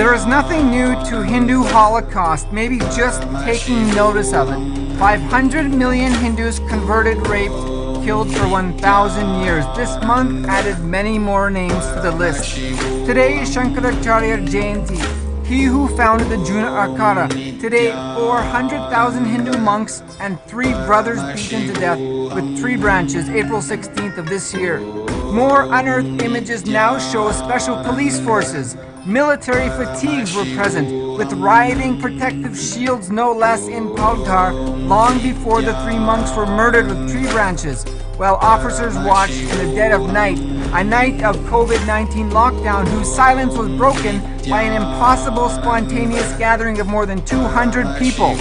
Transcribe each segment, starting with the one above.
There is nothing new to Hindu Holocaust, maybe just taking notice of it. 500 million Hindus converted, raped, killed for 1,000 years. This month added many more names to the list. Today is Shankaracharya Jayanti, he who founded the Juna Akara. Today, 400,000 Hindu monks and 3 brothers beaten to death with tree branches, April 16th of this year. More unearthed images now show special police forces. Military fatigues were present, with rioting protective shields no less in Palghar long before the 3 monks were murdered with tree branches, while officers watched in the dead of night, a night of COVID-19 lockdown whose silence was broken by an impossible spontaneous gathering of more than 200 people.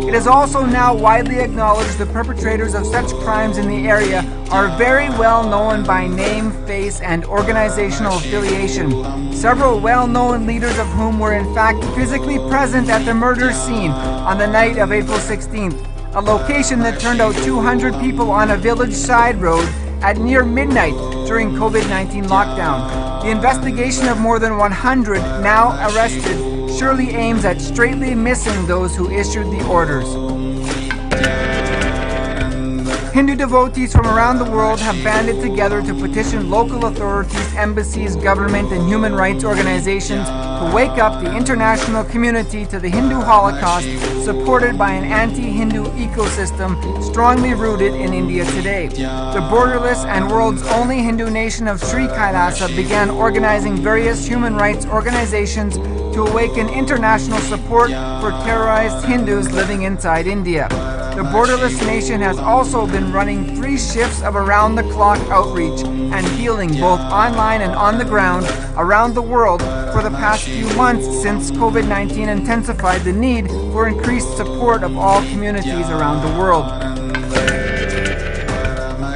It is also now widely acknowledged the perpetrators of such crimes in the area are very well known by name, face, and organizational affiliation. Several well-known leaders of whom were in fact physically present at the murder scene on the night of April 16th, a location that turned out 200 people on a village side road at near midnight during COVID-19 lockdown. The investigation of more than 100 now arrested surely aims at straightly missing those who issued the orders. Hindu devotees from around the world have banded together to petition local authorities, embassies, government, and human rights organizations to wake up the international community to the Hindu Holocaust, supported by an anti-Hindu ecosystem strongly rooted in India today. The borderless and world's only Hindu nation of Sri Kailasa began organizing various human rights organizations to awaken international support for terrorized Hindus living inside India. The borderless nation has also been running 3 shifts of around-the-clock outreach and healing both online and on the ground around the world for the past few months since COVID-19 intensified the need for increased support of all communities around the world.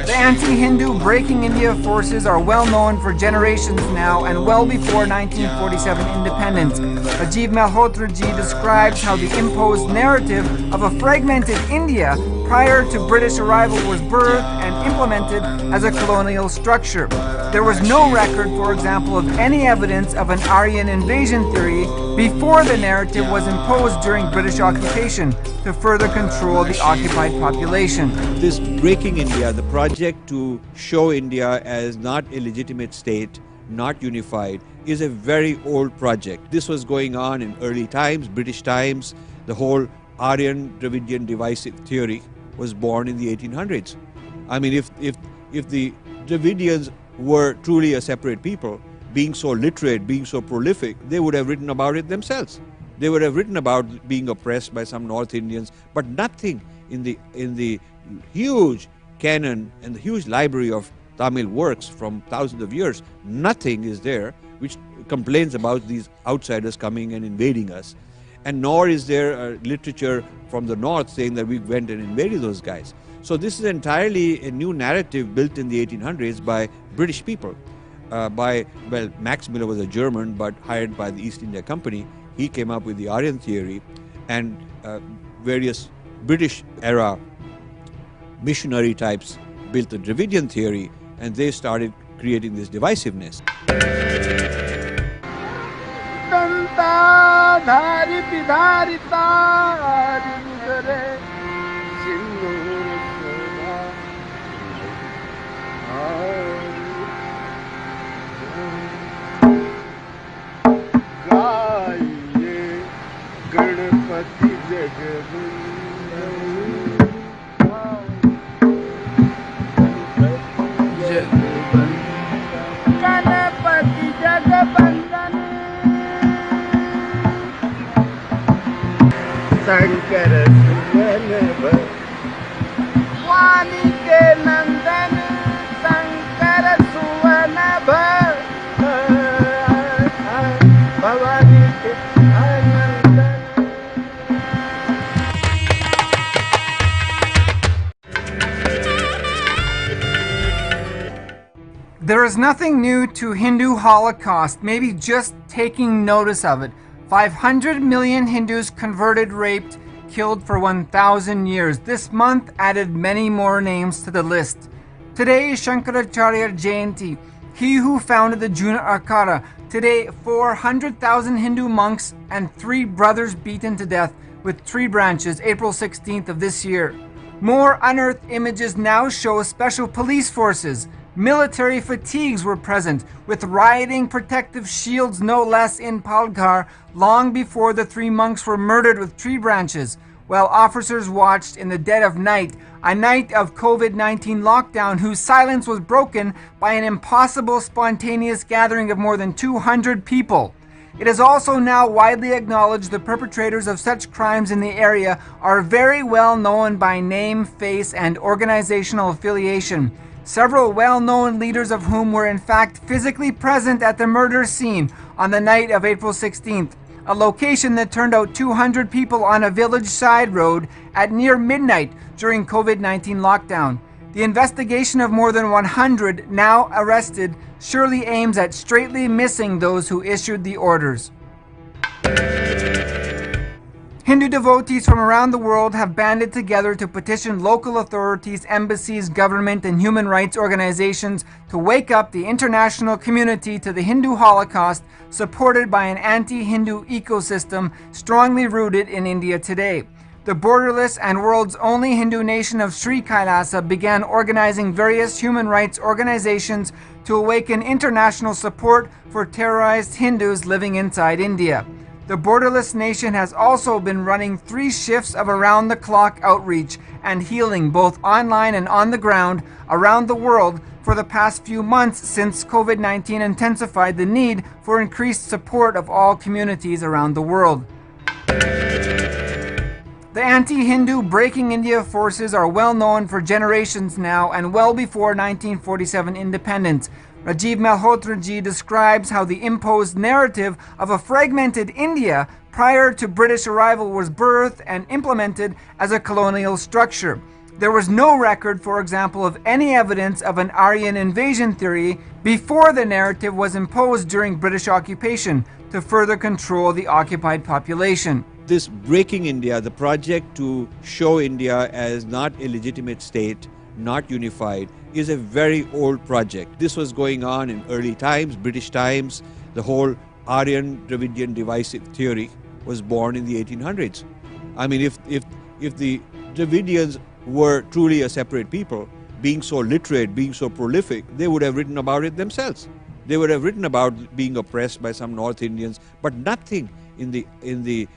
The anti-Hindu Breaking India forces are well known for generations now and well before 1947 independence. Rajiv Malhotraji describes how the imposed narrative of a fragmented India prior to British arrival was birthed and implemented as a colonial structure. There was no record, for example, of any evidence of an Aryan invasion theory before the narrative was imposed during British occupation to further control the occupied population. This Breaking India, the project to show India as not a legitimate state, not unified, is a very old project. This was going on in early times, British times. The whole Aryan Dravidian divisive theory was born in the 1800s. I mean, if the Dravidians were truly a separate people, being so literate, being so prolific, they would have written about it themselves. They would have written about being oppressed by some North Indians, but nothing in the huge canon and the huge library of Tamil works from thousands of years, nothing is there which complains about these outsiders coming and invading us. And nor is there literature from the north saying that we went and invaded those guys. So this is entirely a new narrative built in the 1800s by British people. Max Miller was a German, but hired by the East India Company. He came up with the Aryan theory, and various British era missionary types built the Dravidian theory, and they started creating this divisiveness. Sankara Suvanabha Wani ke Nandan Sankara Suvanabha Bhavani ke Anandan. There is nothing new to Hindu Holocaust, maybe just taking notice of it. 500 million Hindus converted, raped, killed for 1,000 years. This month added many more names to the list. Today is Shankaracharya Jayanti, he who founded the Juna Akara. Today, 400,000 Hindu monks and 3 brothers beaten to death with tree branches April 16th of this year. More unearthed images now show special police forces. Military fatigues were present, with rioting protective shields no less in Palghar long before the 3 monks were murdered with tree branches, while officers watched in the dead of night, a night of COVID-19 lockdown whose silence was broken by an impossible spontaneous gathering of more than 200 people. It is also now widely acknowledged the perpetrators of such crimes in the area are very well known by name, face, and organizational affiliation, several well-known leaders of whom were in fact physically present at the murder scene on the night of April 16th, a location that turned out 200 people on a village side road at near midnight during COVID-19 lockdown. The investigation of more than 100 now arrested surely aims at straightly missing those who issued the orders. Hindu devotees from around the world have banded together to petition local authorities, embassies, government, and human rights organizations to wake up the international community to the Hindu Holocaust, supported by an anti-Hindu ecosystem strongly rooted in India today. The borderless and world's only Hindu nation of Sri Kailasa began organizing various human rights organizations to awaken international support for terrorized Hindus living inside India. The borderless nation has also been running 3 shifts of around-the-clock outreach and healing both online and on the ground around the world for the past few months since COVID-19 intensified the need for increased support of all communities around the world. The anti-Hindu Breaking India forces are well known for generations now and well before 1947 independence. Rajiv Malhotraji describes how the imposed narrative of a fragmented India prior to British arrival was birthed and implemented as a colonial structure. There was no record, for example, of any evidence of an Aryan invasion theory before the narrative was imposed during British occupation to further control the occupied population. This Breaking India, the project to show India as not a legitimate state, not unified, is a very old project. This was going on in early times, British times. The whole Aryan Dravidian divisive theory was born in the 1800s. I mean, if the Dravidians were truly a separate people, being so literate, being so prolific, they would have written about it themselves. They would have written about being oppressed by some North Indians, but nothing in the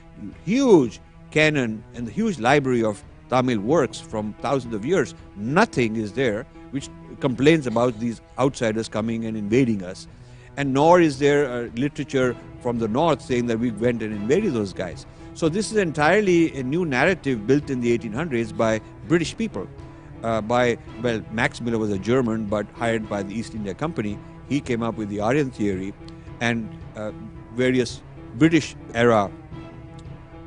huge canon and the huge library of Tamil works from thousands of years, nothing is there which complains about these outsiders coming and invading us. And nor is there literature from the north saying that we went and invaded those guys. So this is entirely a new narrative built in the 1800s by British people. Max Miller was a German but hired by the East India Company. He came up with the Aryan theory, and various British era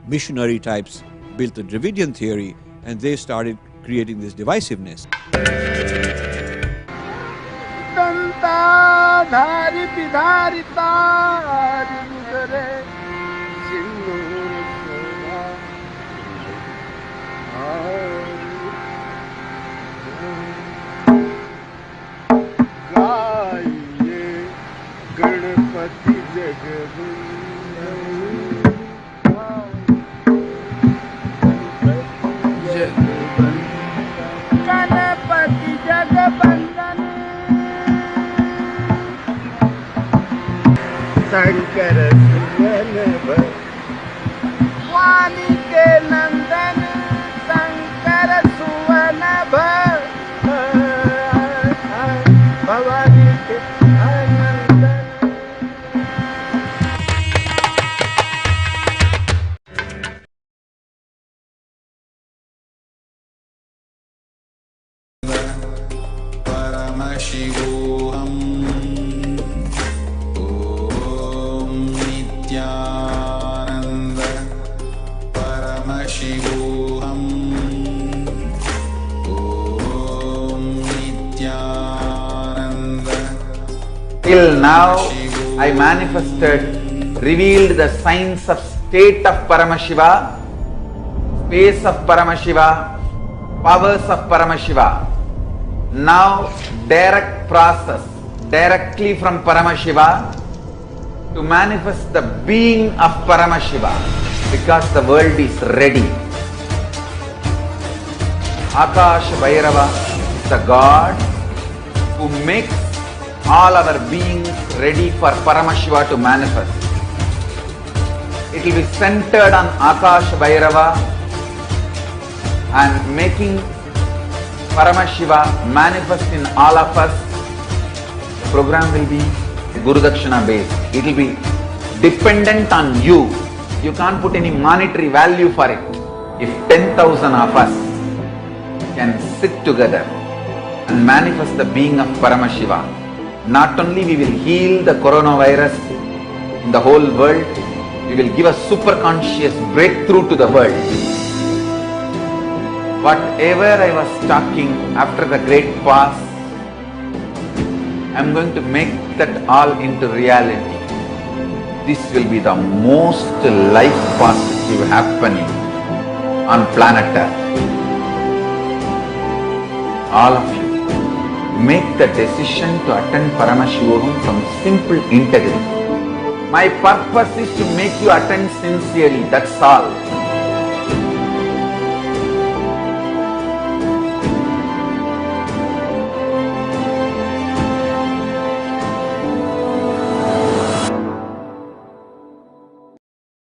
missionary types built the Dravidian theory, and they started creating this divisiveness. Ganpati जगबंदन Ganpati जगबंदन Shankar सुवन वाणी के नंदन शंकर सुवन भवानी के Paramashivam. Om Nithyananda. Paramashivam. Om Nithyananda. Till now, I manifested, revealed the signs of state of Paramashiva, space of Paramashiva, powers of Paramashiva. Now, direct process, directly from Paramashiva, to manifest the being of Paramashiva, because the world is ready. Akash Bhairava, the God who makes all our beings ready for Paramashiva to manifest. It will be centered on Akash Bhairava and making Paramashiva manifest in all of us. The program will be Guru Dakshina based. It will be dependent on you. You can't put any monetary value for it. If 10,000 of us can sit together and manifest the being of Paramashiva, not only we will heal the coronavirus in the whole world, we will give a super conscious breakthrough to the world. Whatever I was talking after the great past, I am going to make that all into reality. This will be the most life positive happening on planet Earth. All of you, make the decision to attend Paramashivam from simple integrity. My purpose is to make you attend sincerely, that's all.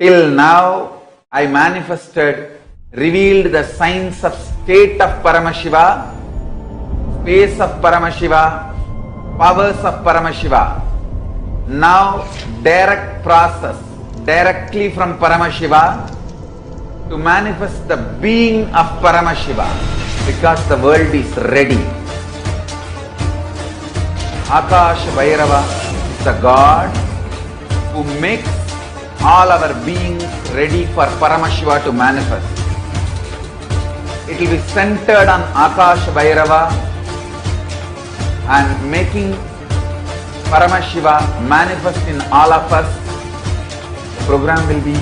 Till now, I manifested, revealed the signs of state of Paramashiva, space of Paramashiva, powers of Paramashiva. Now, direct process, directly from Paramashiva to manifest the being of Paramashiva, because the world is ready. Akash Bhairava, the God who makes all our beings ready for Paramashiva to manifest. It will be centered on Akash Bhairava and making Paramashiva manifest in all of us. The program will be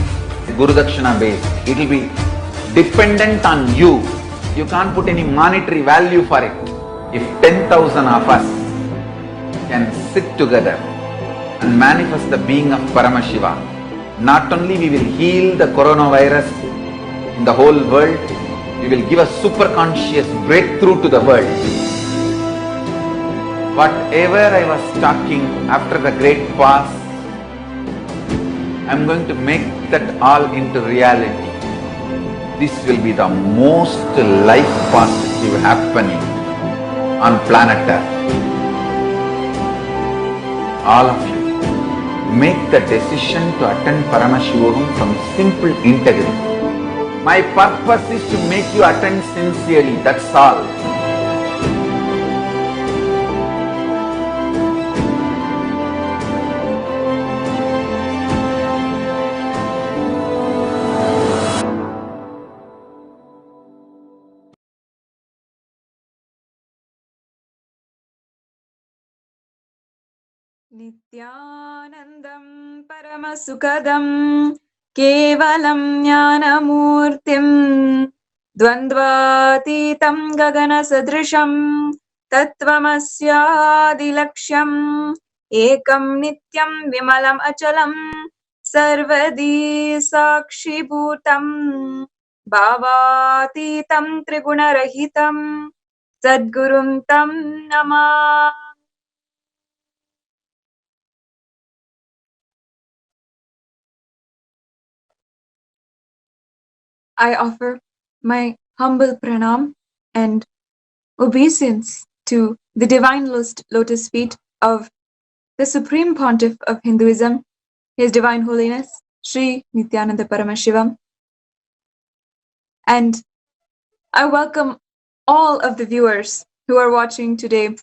Guru Dakshina based. It will be dependent on you. You can't put any monetary value for it. If 10,000 of us can sit together and manifest the being of Paramashiva, not only we will heal the coronavirus in the whole world, we will give a super conscious breakthrough to the world. Whatever I was talking after the great past, I am going to make that all into reality. This will be the most life positive happening on planet Earth. All of you, make the decision to attend Paramashivam from simple integrity. My purpose is to make you attend sincerely, that's all. Nithyanandam Paramasukadam Kevalam Jnanamurtim Dvandvatitam Gagana Sadrisham Tattvamasya Ekam Nityam Vimalam Achalam Sarvadi Sakshibhutam Bhavatitam Trigunarahitam Sadgurum Tam Namah. I offer my humble pranam and obeisance to the divine lotus feet of the Supreme Pontiff of Hinduism, His Divine Holiness, Sri Nithyananda Paramashivam. And I welcome all of the viewers who are watching today,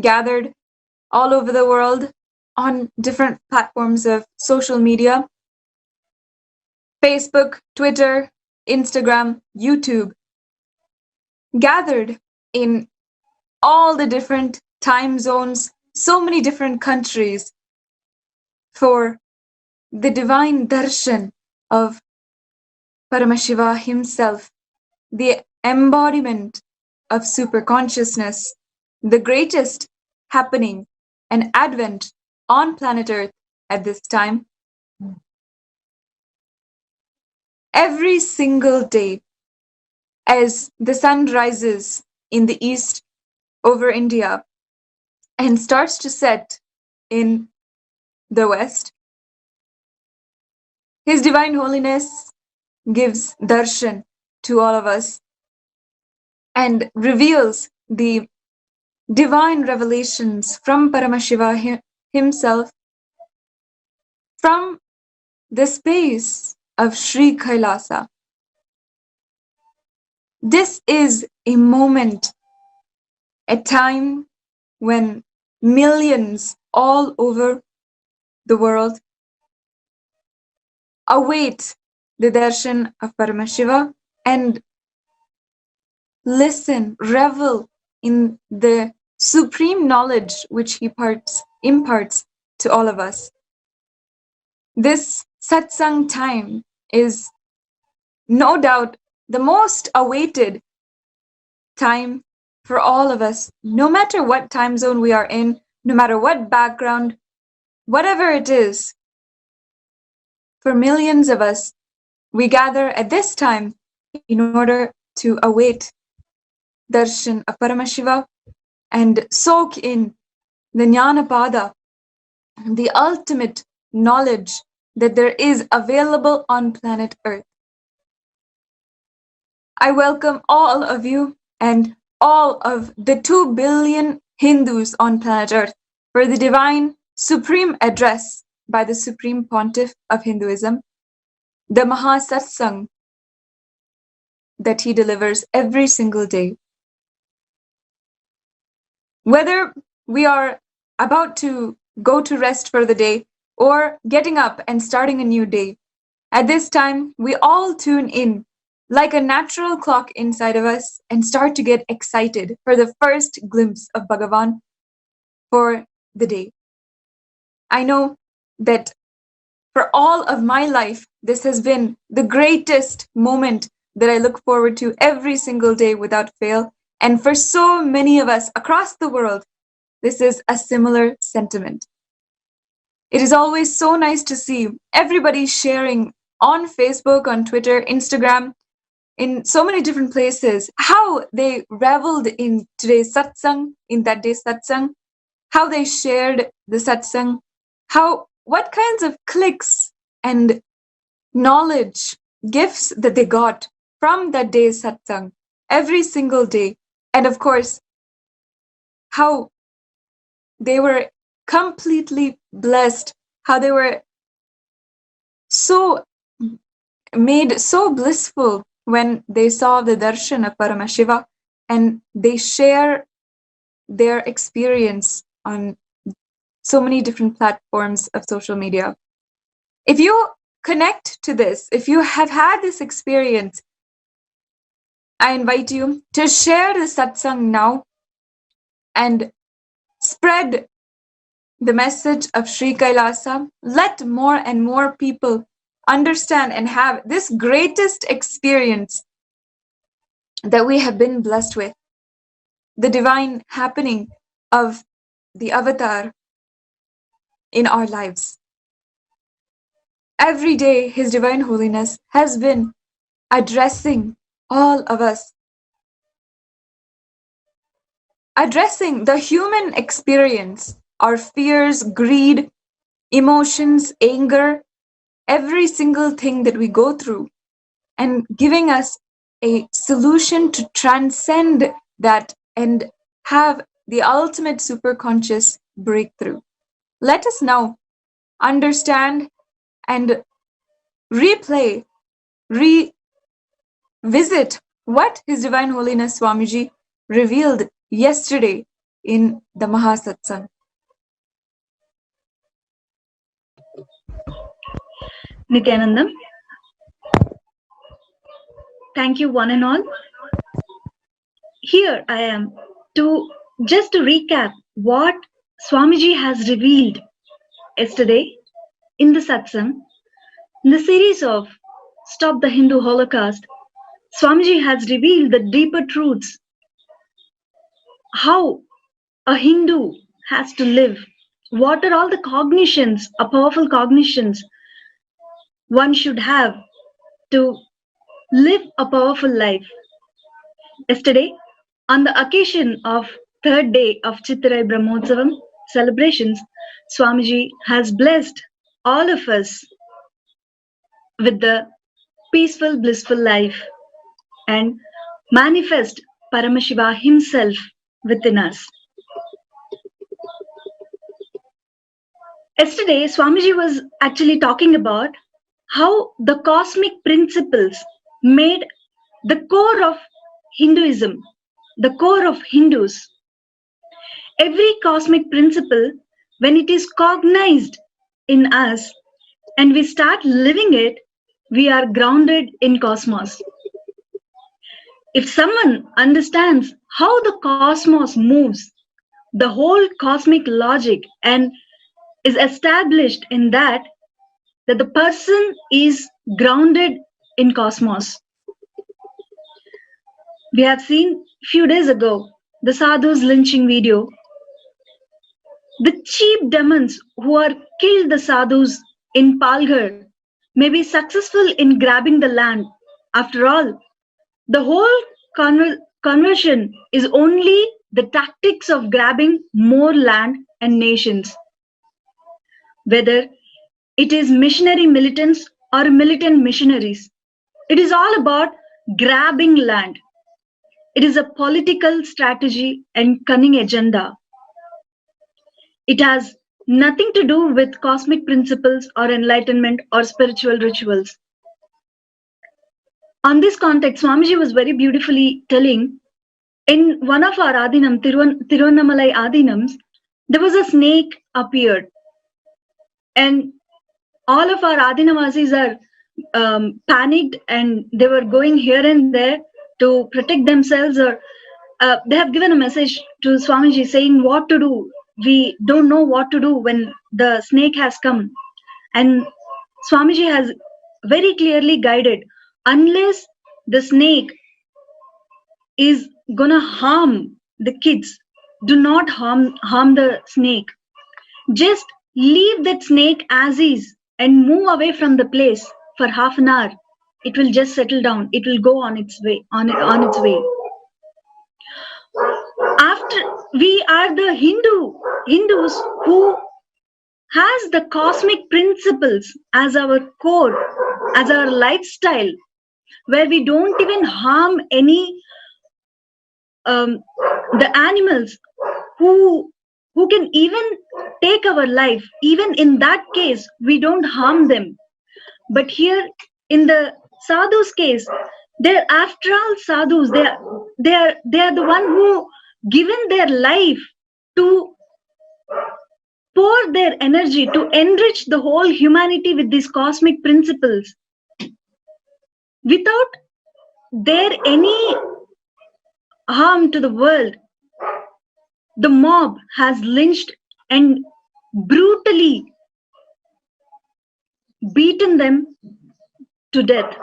gathered all over the world on different platforms of social media, Facebook, Twitter, Instagram, YouTube, gathered in all the different time zones, so many different countries, for the divine darshan of Paramashiva himself, the embodiment of super consciousness, the greatest happening and advent on planet Earth at this time. Every single day, as the sun rises in the east over India and starts to set in the west, His Divine Holiness gives darshan to all of us and reveals the divine revelations from Paramashiva himself from the space of Sri Kailasa. This is a moment, a time when millions all over the world await the darshan of Paramashiva and listen, revel in the supreme knowledge which he imparts to all of us. This satsang time is no doubt the most awaited time for all of us, no matter what time zone we are in, no matter what background, whatever it is. For millions of us, we gather at this time in order to await darshan of Paramashiva and soak in the Jnanapada, the ultimate knowledge that there is available on planet Earth. I welcome all of you and all of the 2 billion Hindus on planet Earth for the divine supreme address by the Supreme Pontiff of Hinduism, the Mahasatsang that he delivers every single day. Whether we are about to go to rest for the day or getting up and starting a new day, at this time we all tune in like a natural clock inside of us and start to get excited for the first glimpse of Bhagavan for the day. I know that for all of my life, this has been the greatest moment that I look forward to every single day without fail. And for so many of us across the world, this is a similar sentiment. It is always so nice to see everybody sharing on Facebook, on Twitter, Instagram, in so many different places, how they reveled in today's satsang, in that day's satsang, how they shared the satsang, what kinds of clicks and knowledge, gifts that they got from that day's satsang every single day. And of course, how they were completely blessed, how they were so made so blissful when they saw the darshan of Paramashiva, and they share their experience on so many different platforms of social media. If you connect to this, if you have had this experience, I invite you to share the satsang now and spread the message of Sri Kailasa. Let more and more people understand and have this greatest experience that we have been blessed with, the divine happening of the avatar in our lives. Every day, His Divine Holiness has been addressing all of us, addressing the human experience, our fears, greed, emotions, anger, every single thing that we go through, and giving us a solution to transcend that and have the ultimate superconscious breakthrough. Let us now understand and replay, revisit what His Divine Holiness Swamiji revealed yesterday in the Mahasatsang. Nithyananda, thank you one and all. Here I am to recap what Swamiji has revealed yesterday in the satsang. In the series of Stop the Hindu Holocaust, Swamiji has revealed the deeper truths, how a Hindu has to live what are all the cognitions, powerful cognitions one should have to live a powerful life. Yesterday, on the occasion of third day of Chittirai Brahmotsavam celebrations, Swamiji has blessed all of us with the peaceful, blissful life and manifest Paramashiva himself within us. Yesterday, Swamiji was actually talking about how the cosmic principles made the core of Hinduism, the core of Hindus. Every cosmic principle, when it is cognized in us and we start living it, we are grounded in cosmos. If someone understands how the cosmos moves, the whole cosmic logic, and is established in that the person is grounded in cosmos. We have seen few days ago the sadhus lynching video. The cheap demons who are killed the sadhus in Palghar may be successful in grabbing the land. After all, the whole conversion is only the tactics of grabbing more land and nations. Whether it is missionary militants or militant missionaries, it is all about grabbing land. It is a political strategy and cunning agenda. It has nothing to do with cosmic principles or enlightenment or spiritual rituals. On this context, Swamiji was very beautifully telling, in one of our Adinam, Tiruvannamalai Adinams, there was a snake appeared. And all of our Adinavasis are panicked and they were going here and there to protect themselves, or they have given a message to Swamiji saying what to do. We don't know what to do when the snake has come. And Swamiji has very clearly guided, unless the snake is gonna harm the kids, do not harm the snake. Just leave that snake as is and move away from the place for half an hour. It will just settle down. It will go on its way, on its way. After we are the Hindus who has the cosmic principles as our core, as our lifestyle, where we don't even harm any the animals who can even take our life. Even in that case, we don't harm them. But here in the sadhus case, they're after all sadhus. They are the one who given their life to pour their energy to enrich the whole humanity with these cosmic principles. Without there any harm to the world, the mob has lynched and brutally beaten them to death.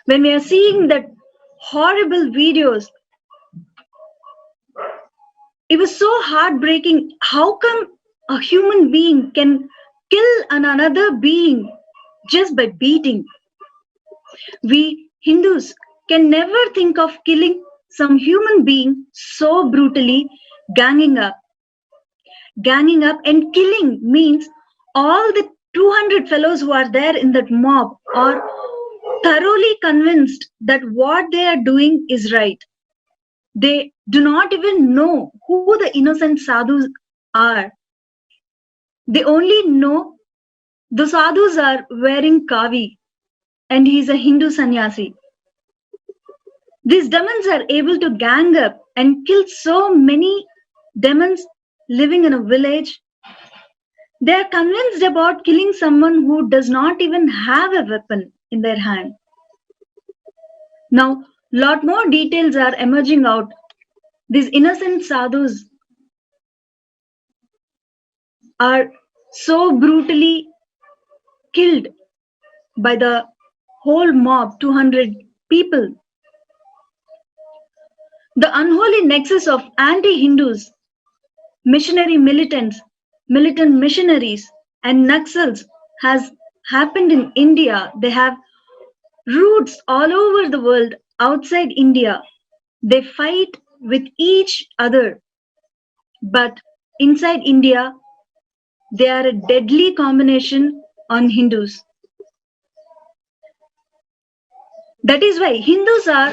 When we are seeing that horrible videos, it was so heartbreaking. How come a human being can kill another being just by beating? We Hindus can never think of killing some human being so brutally. Ganging up and killing means all the 200 fellows who are there in that mob are thoroughly convinced that what they are doing is right. They do not even know who the innocent sadhus are. They only know the sadhus are wearing kavi and he is a Hindu sannyasi. These demons are able to gang up and kill so many demons living in a village. They are convinced about killing someone who does not even have a weapon in their hand. Now, lot more details are emerging out. These innocent sadhus are so brutally killed by the whole mob, 200 people. The unholy nexus of anti-Hindus missionary militants, militant missionaries, and Naxals has happened in India. They have roots all over the world outside India. They fight with each other, but inside India, they are a deadly combination on Hindus. That is why Hindus are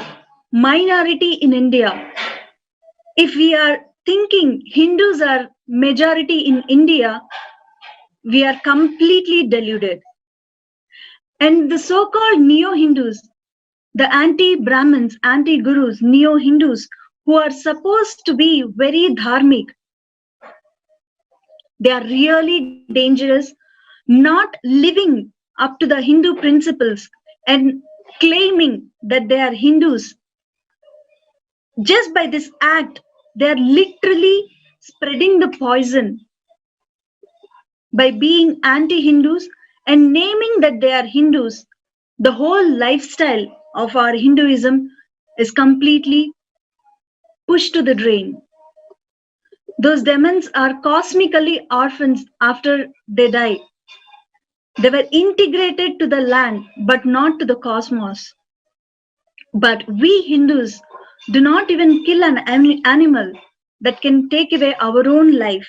minority in India. If we are thinking Hindus are majority in India, we are completely deluded. And the so-called neo-Hindus, the anti-Brahmins, anti-Gurus, neo-Hindus, who are supposed to be very dharmic, they are really dangerous, not living up to the Hindu principles and claiming that they are Hindus. Just by this act, they are literally spreading the poison by being anti-Hindus and naming that they are Hindus. The whole lifestyle of our Hinduism is completely pushed to the drain. Those demons are cosmically orphans after they die. They were integrated to the land, but not to the cosmos. But we Hindus do not even kill an animal that can take away our own life.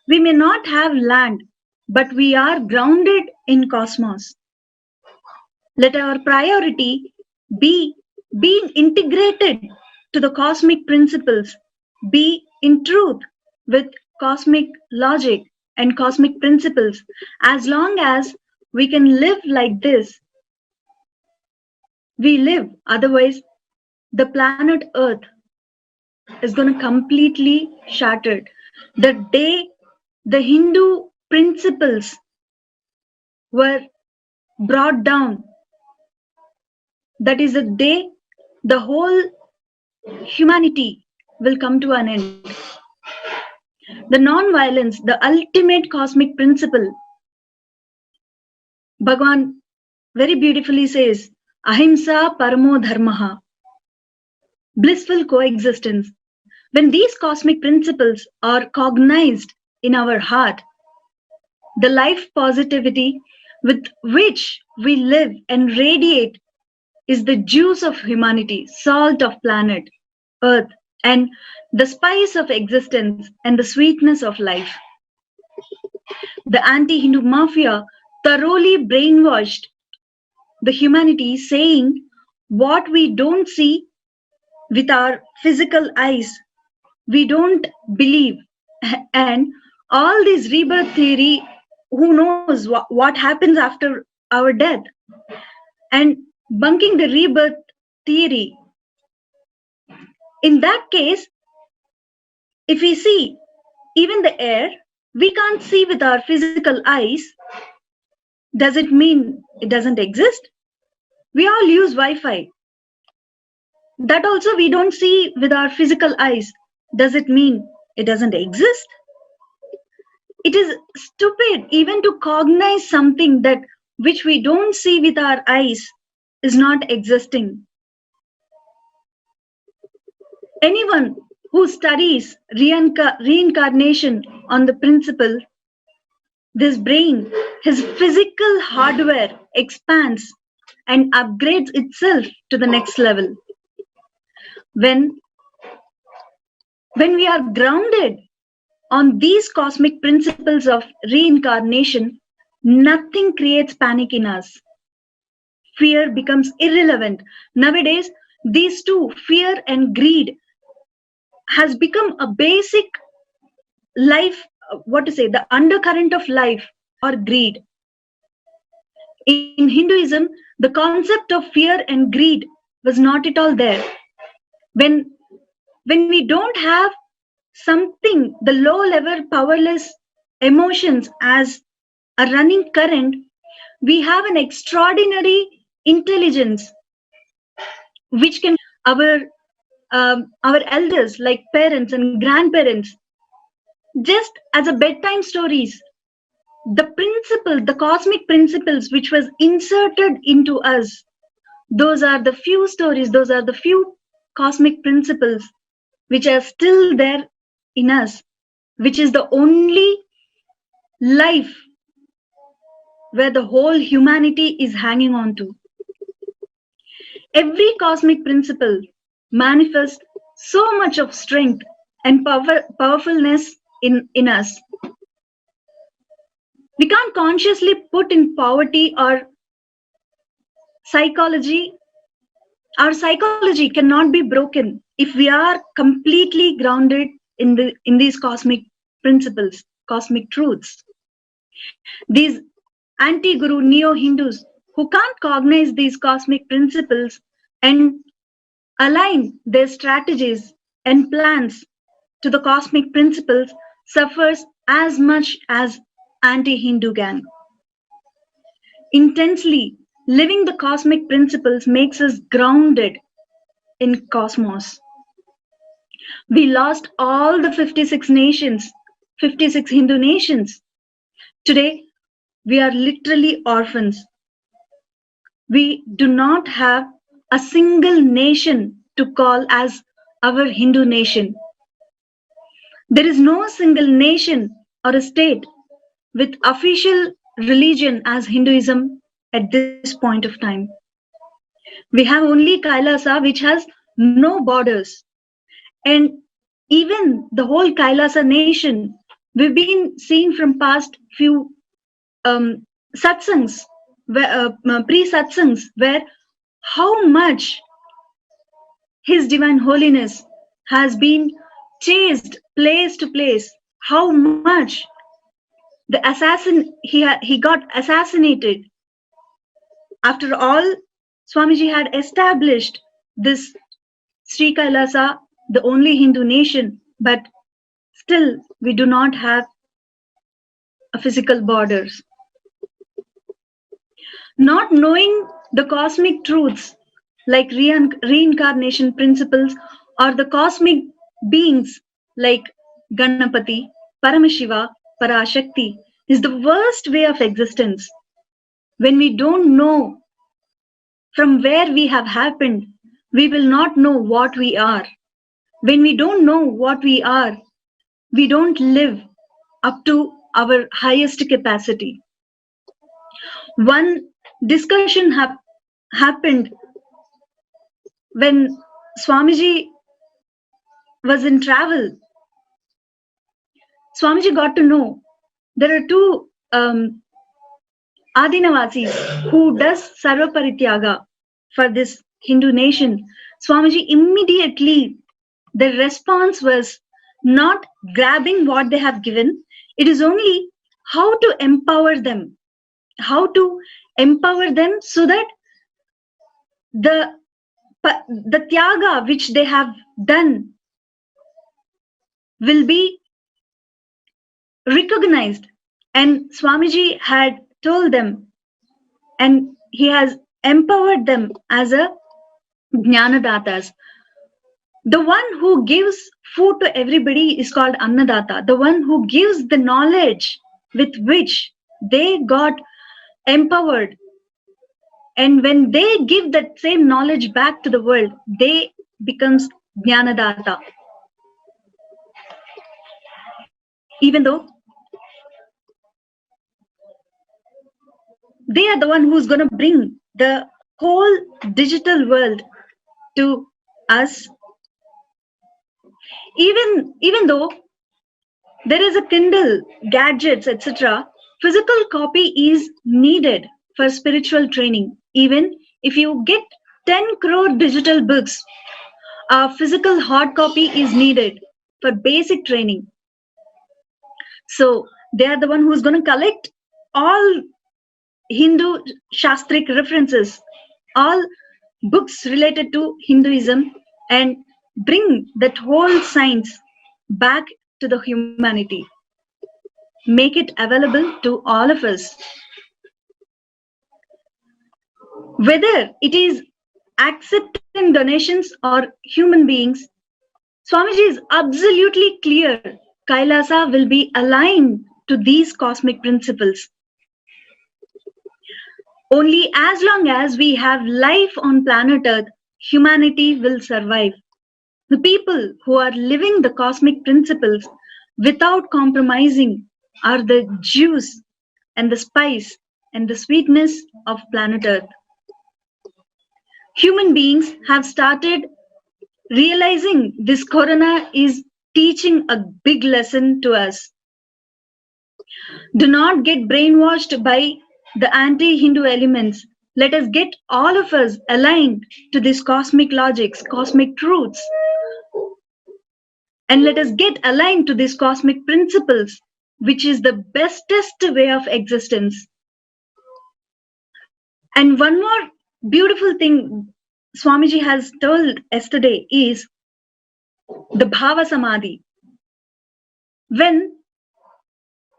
We may not have land, but we are grounded in cosmos. Let our priority be being integrated to the cosmic principles, be in truth with cosmic logic and cosmic principles. As long as we can live like this, we live. Otherwise, the planet Earth is going to completely shattered. The day the Hindu principles were brought down, that is the day the whole humanity will come to an end. The non-violence, the ultimate cosmic principle, Bhagavan very beautifully says, Ahimsa Paramo Dharmaha, blissful coexistence. When these cosmic principles are cognized in our heart, the life positivity with which we live and radiate is the juice of humanity, salt of planet Earth, and the spice of existence and the sweetness of life. The anti-Hindu mafia thoroughly brainwashed the humanity, saying what we don't see with our physical eyes, we don't believe. And all this rebirth theory, who knows what happens after our death? And bunking the rebirth theory. In that case, if we see even the air, we can't see with our physical eyes. Does it mean it doesn't exist? We all use Wi-Fi. That also we don't see with our physical eyes. Does it mean it doesn't exist? It is stupid even to cognize something that which we don't see with our eyes is not existing. Anyone who studies reincarnation on the principle, this brain, his physical hardware expands and upgrades itself to the next level. When we are grounded on these cosmic principles of reincarnation, nothing creates panic in us. Fear becomes irrelevant. Nowadays, these two, fear and greed, has become a basic life, the undercurrent of life, or greed. In Hinduism, the concept of fear and greed was not at all there. When we don't have something, the low level powerless emotions as a running current, we have an extraordinary intelligence which can our elders like parents and grandparents, just as a bedtime stories, the cosmic principles which was inserted into us, those are the few stories, those are the few cosmic principles which are still there in us. which is the only life where the whole humanity is hanging on to. Every cosmic principle manifests so much of strength and powerfulness in us. We can't consciously put in poverty or psychology. Our psychology cannot be broken if we are completely grounded in these cosmic principles, cosmic truths. These anti-Guru neo-Hindus who can't cognize these cosmic principles and align their strategies and plans to the cosmic principles suffers as much as anti-Hindu gang. Intensely living the cosmic principles makes us grounded in cosmos. We lost all the 56 nations, 56 Hindu nations. Today, we are literally orphans. We do not have a single nation to call as our Hindu nation. There is no single nation or a state with official religion as Hinduism at this point of time. We have only Kailasa, which has no borders. And even the whole Kailasa nation, we've been seeing from past few satsangs, pre-satsangs, where how much His Divine Holiness has been chased place to place, how much the assassin he got assassinated. After all, Swamiji had established this Sri Kailasa, the only Hindu nation, but still we do not have a physical borders. Not knowing the cosmic truths like reincarnation principles or the cosmic beings like Ganapati, Paramashiva, Parashakti is the worst way of existence. When we don't know from where we have happened, we will not know what we are. When we don't know what we are, we don't live up to our highest capacity. One discussion happened when Swamiji was in travel. Swamiji got to know there are two Adinavasis who does Sarva Parityaga for this Hindu nation. Swamiji immediately, the response was not grabbing what they have given. It is only how to empower them. How to empower them so that the tyaga which they have done will be recognized. And Swamiji had told them, and he has empowered them as a Jnanadatas. The one who gives food to everybody is called Annadata. The one who gives the knowledge with which they got empowered. And when they give that same knowledge back to the world, they becomes Jnanadata. Even though they are the one who's going to bring the whole digital world to us. Even though there is a Kindle, gadgets, etc., physical copy is needed for spiritual training. Even if you get 10 crore digital books, a physical hard copy is needed for basic training. So they are the one who's going to collect all Hindu Shastric references, all books related to Hinduism, and bring that whole science back to the humanity. Make it available to all of us. Whether it is accepting donations or human beings, Swamiji is absolutely clear Kailasa will be aligned to these cosmic principles. Only as long as we have life on planet Earth, humanity will survive. The people who are living the cosmic principles without compromising are the juice and the spice and the sweetness of planet Earth. Human beings have started realizing this corona is teaching a big lesson to us. Do not get brainwashed by the anti-Hindu elements. Let us get all of us aligned to these cosmic logics, cosmic truths. And let us get aligned to these cosmic principles, which is the bestest way of existence. And one more beautiful thing Swamiji has told yesterday is the Bhava Samadhi. When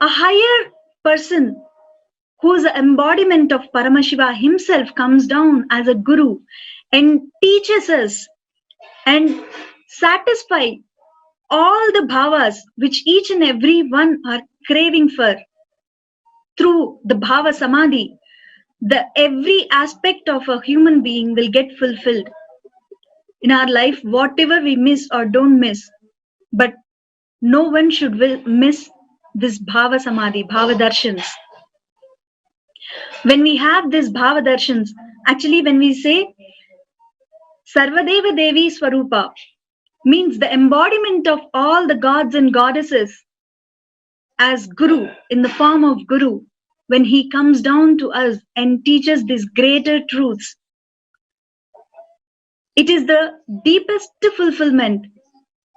a higher person who is the embodiment of Paramashiva himself comes down as a guru and teaches us and satisfy all the bhavas which each and every one are craving for through the Bhava Samadhi, every aspect of a human being will get fulfilled in our life, whatever we miss or don't miss. But no one should miss this Bhava Samadhi, Bhava Darshans. When we have this Bhava Darshans, actually when we say Sarvadeva Devi Swarupa, means the embodiment of all the gods and goddesses as Guru, in the form of Guru, when he comes down to us and teaches these greater truths. It is the deepest fulfillment.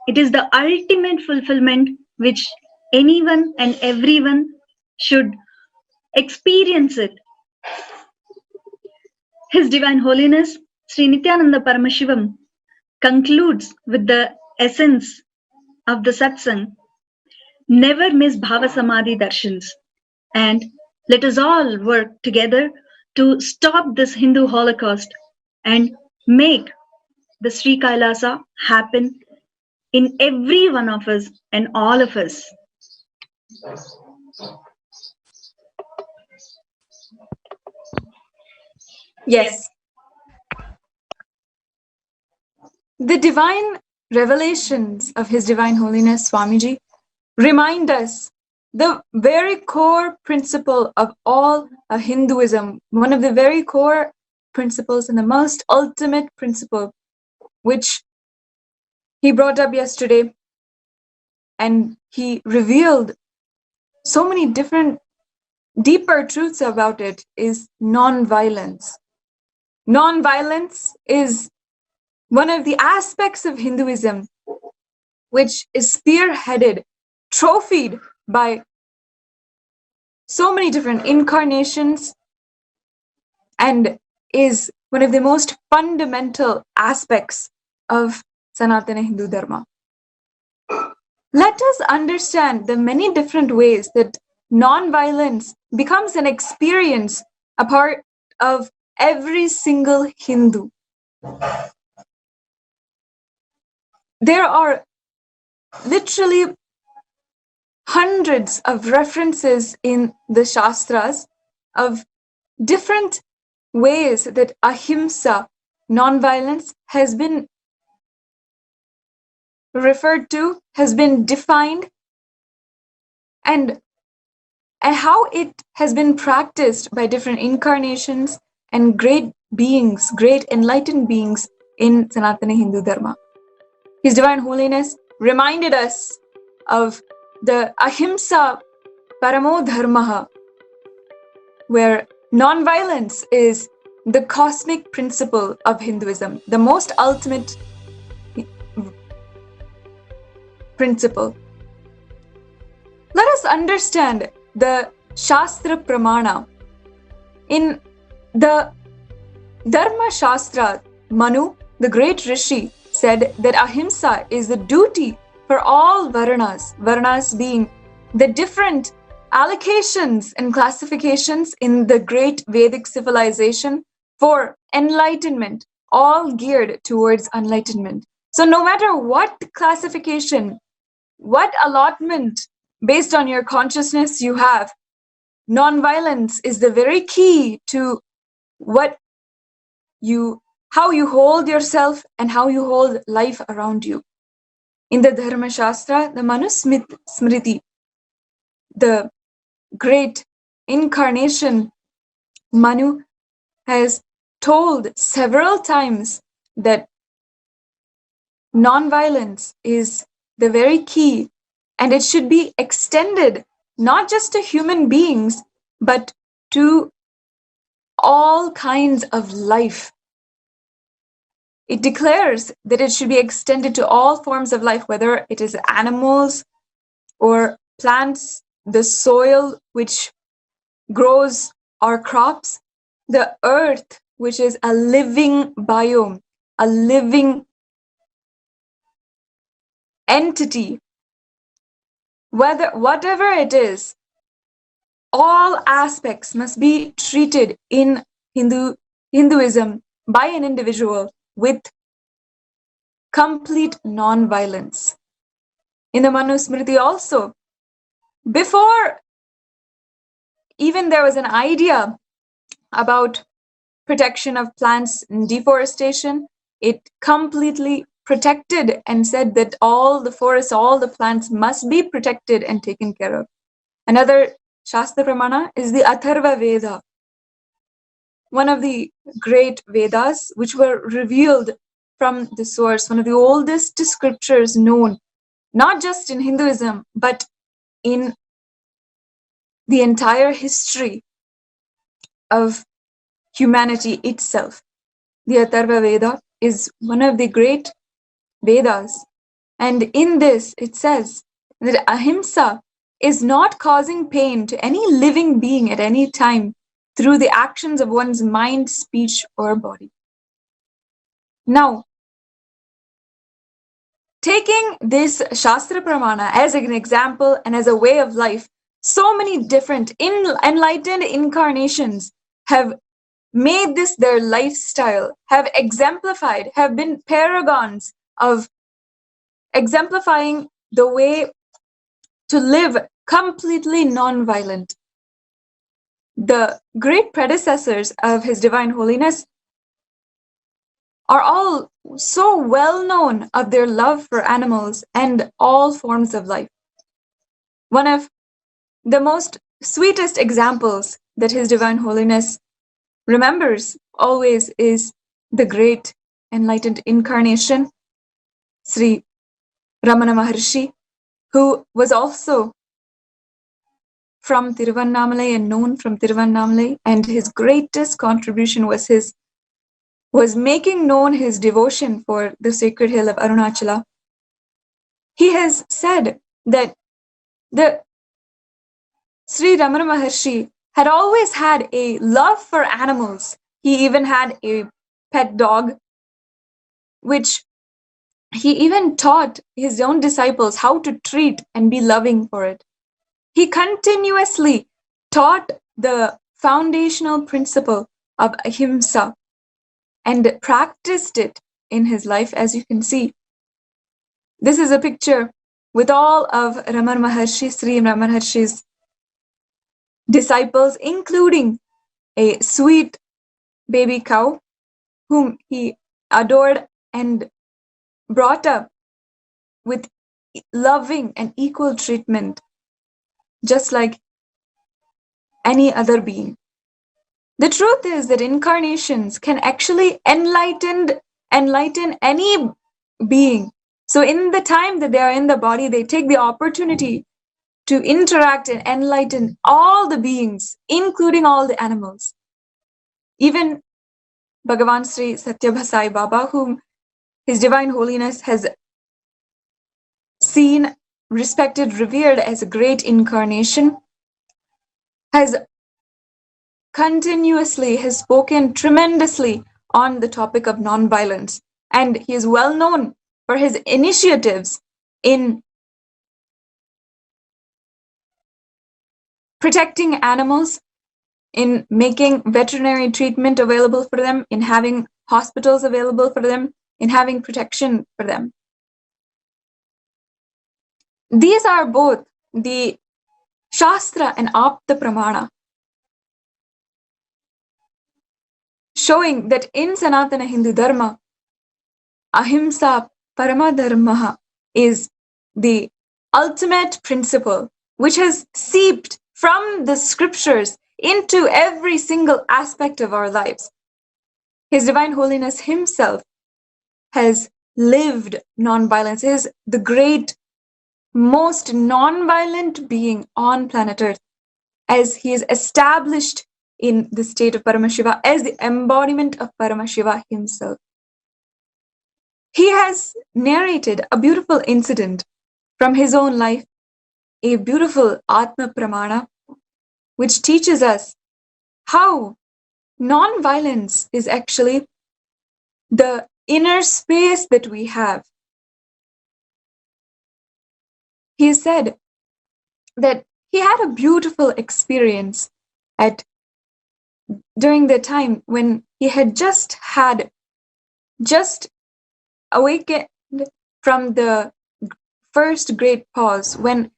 It is the ultimate fulfillment which anyone and everyone should experience it. His Divine Holiness, Sri Nithyananda Paramashivam, concludes with the essence of the satsang. Never miss Bhava Samadhi Darshans. And let us all work together to stop this Hindu Holocaust and make the Sri Kailasa happen in every one of us and all of us. Yes. The divine revelations of His Divine Holiness Swamiji remind us the very core principle of all Hinduism, one of the very core principles and the most ultimate principle, which he brought up yesterday, and he revealed so many different deeper truths about it, is non-violence. Non-violence is one of the aspects of Hinduism which is spearheaded, trophied by so many different incarnations, and is one of the most fundamental aspects of Sanatana Hindu Dharma. Let us understand the many different ways that non-violence becomes an experience a part of every single Hindu. There are literally hundreds of references in the Shastras of different ways that ahimsa, non-violence, has been referred to, has been defined, and how it has been practiced by different incarnations and great beings, great enlightened beings in Sanatana Hindu Dharma. His Divine Holiness reminded us of the ahimsa paramo dharmaha, where non-violence is the cosmic principle of Hinduism, the most ultimate principle. Let us understand the Shastra Pramana. In the Dharma Shastra, Manu, the great Rishi, said that ahimsa is the duty for all Varanas, Varanas being the different allocations and classifications in the great Vedic civilization for enlightenment, all geared towards enlightenment. So no matter what classification, what allotment based on your consciousness you have, non-violence is the very key to how you hold yourself and how you hold life around you. In the Dharma Shastra, the Manusmriti, the great incarnation Manu, has told several times that non-violence is the very key, and it should be extended not just to human beings, but to all kinds of life. It declares that it should be extended to all forms of life, whether it is animals or plants, the soil which grows our crops, the earth, which is a living biome, a living entity, whatever it is, all aspects must be treated in Hinduism by an individual with complete non-violence. In the Manusmriti also, before even there was an idea about protection of plants and deforestation, it completely protected and said that all the forests, all the plants must be protected and taken care of. Another Shastra Pramana is the Atharva Veda, one of the great Vedas which were revealed from the source, one of the oldest scriptures known, not just in Hinduism, but in the entire history of humanity itself. The Atharva Veda is one of the great Vedas, and in this it says that ahimsa is not causing pain to any living being at any time through the actions of one's mind, speech, or body. Now, taking this Shastra Pramana as an example and as a way of life, so many different enlightened incarnations have made this their lifestyle, have exemplified, have been paragons of exemplifying the way to live completely non-violent. The great predecessors of His Divine Holiness are all so well known of their love for animals and all forms of life. One of the most sweetest examples that His Divine Holiness remembers always is the great enlightened incarnation, Sri Ramana Maharshi, who was also from Tiruvannamalai and known from Tiruvannamalai, and his greatest contribution was making known his devotion for the sacred hill of Arunachala. He has said that the Sri Ramana Maharshi had always had a love for animals. He even had a pet dog, which he even taught his own disciples how to treat and be loving for it. He continuously taught the foundational principle of ahimsa and practiced it in his life, as you can see. This is a picture with all of Ramana Maharshi, Sri Ramana Maharshi's disciples, including a sweet baby cow whom he adored and brought up with loving and equal treatment, just like any other being. The truth is that incarnations can actually enlighten any being. So in the time that they are in the body, they take the opportunity to interact and enlighten all the beings, including all the animals. Even Bhagavan Sri Satyabhasai Baba, whom His Divine Holiness has seen, respected, revered as a great incarnation, has spoken tremendously on the topic of non-violence. And he is well known for his initiatives in protecting animals, in making veterinary treatment available for them, in having hospitals available for them, in having protection for them. These are both the Shastra and Apta Pramana, showing that in Sanatana Hindu Dharma, ahimsa paramadharmaha is the ultimate principle which has seeped from the scriptures into every single aspect of our lives. His Divine Holiness himself has lived non-violence. He is the great, most non-violent being on planet Earth, as he is established in the state of Paramashiva as the embodiment of Paramashiva himself. He has narrated a beautiful incident from his own life, a beautiful Atma Pramana, which teaches us how non-violence is actually the inner space that we have. He said that he had a beautiful experience during the time when he had just awakened from the first great pause, when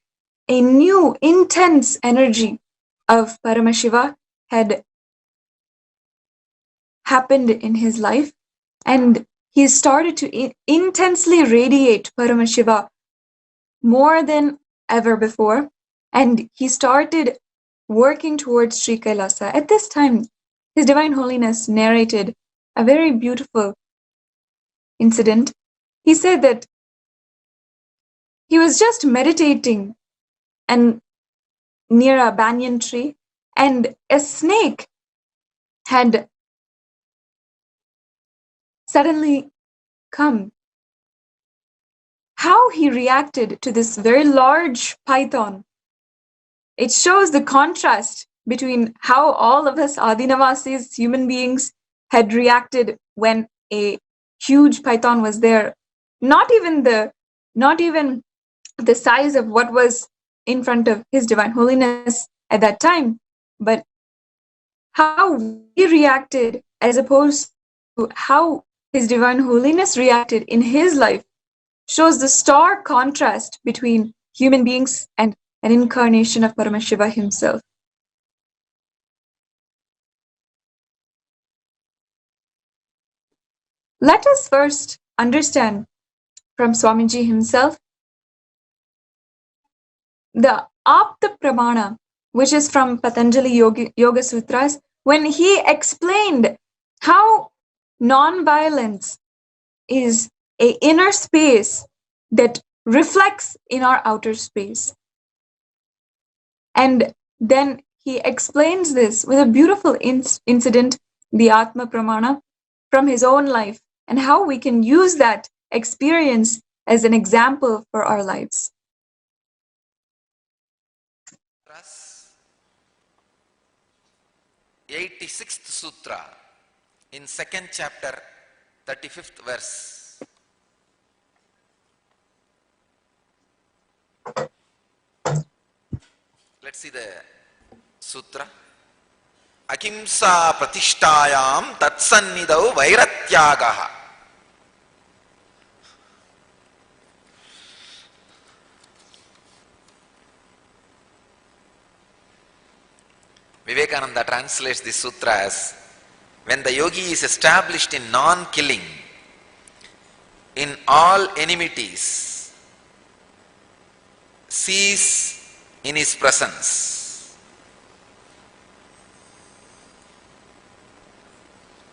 a new intense energy of Paramashiva had happened in his life, and he started to intensely radiate Paramashiva more than ever before, and he started working towards Sri Kailasa. At this time, His Divine Holiness narrated a very beautiful incident. He said that he was just meditating and near a banyan tree, and a snake had suddenly come. How he reacted to this very large python, it shows the contrast between how all of us Adinavasis, human beings, had reacted when a huge python was there. Not even the size of what was in front of His Divine Holiness at that time, but how we reacted as opposed to how His Divine Holiness reacted in his life shows the stark contrast between human beings and an incarnation of Paramashiva himself. Let us first understand from Swamiji himself the Apta Pramana, which is from Patanjali Yoga Sutras, when he explained how non-violence is an inner space that reflects in our outer space. And then he explains this with a beautiful incident, the Atma Pramana, from his own life, and how we can use that experience as an example for our lives. 86th Sutra, in 2nd chapter, 35th verse. Let's see the sutra. Ahimsa pratishtayam tatsannidau vairatyagaha. Vivekananda translates this sutra as, when the yogi is established in non-killing, in all enmities, cease in his presence.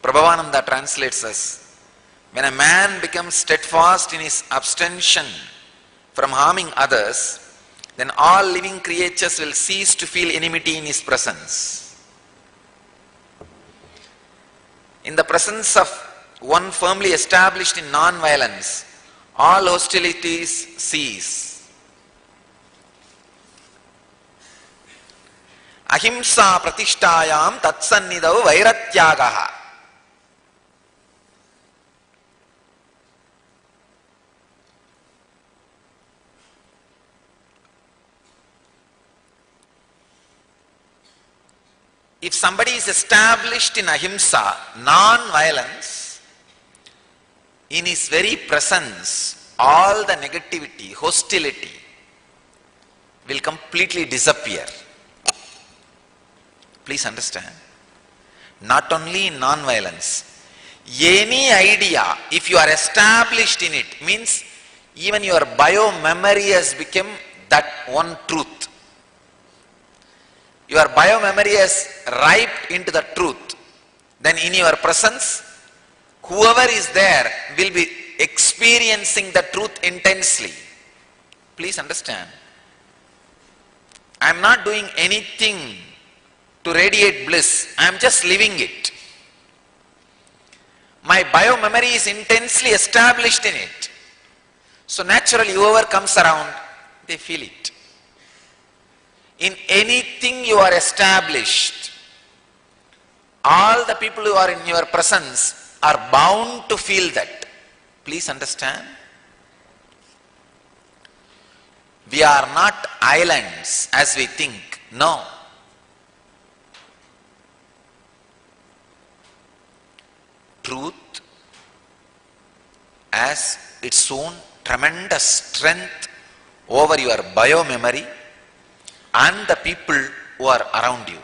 Prabhavananda translates as, when a man becomes steadfast in his abstention from harming others, then all living creatures will cease to feel enmity in his presence. In the presence of one firmly established in non-violence, all hostilities cease. Ahimsa pratishtayam tatsannidau vairatyagaha. If somebody is established in ahimsa, non-violence, in his very presence, all the negativity, hostility will completely disappear. Please understand. Not only in non-violence, any idea, if you are established in it, means even your bio-memory has become that one truth. Your bio-memory has riped into the truth. Then in your presence, whoever is there will be experiencing the truth intensely. Please understand. I am not doing anything to radiate bliss. I am just living it. My bio-memory is intensely established in it. So naturally, whoever comes around, they feel it. In anything you are established, all the people who are in your presence are bound to feel that. Please understand. We are not islands as we think. No. Truth has its own tremendous strength over your bio-memory and the people who are around you.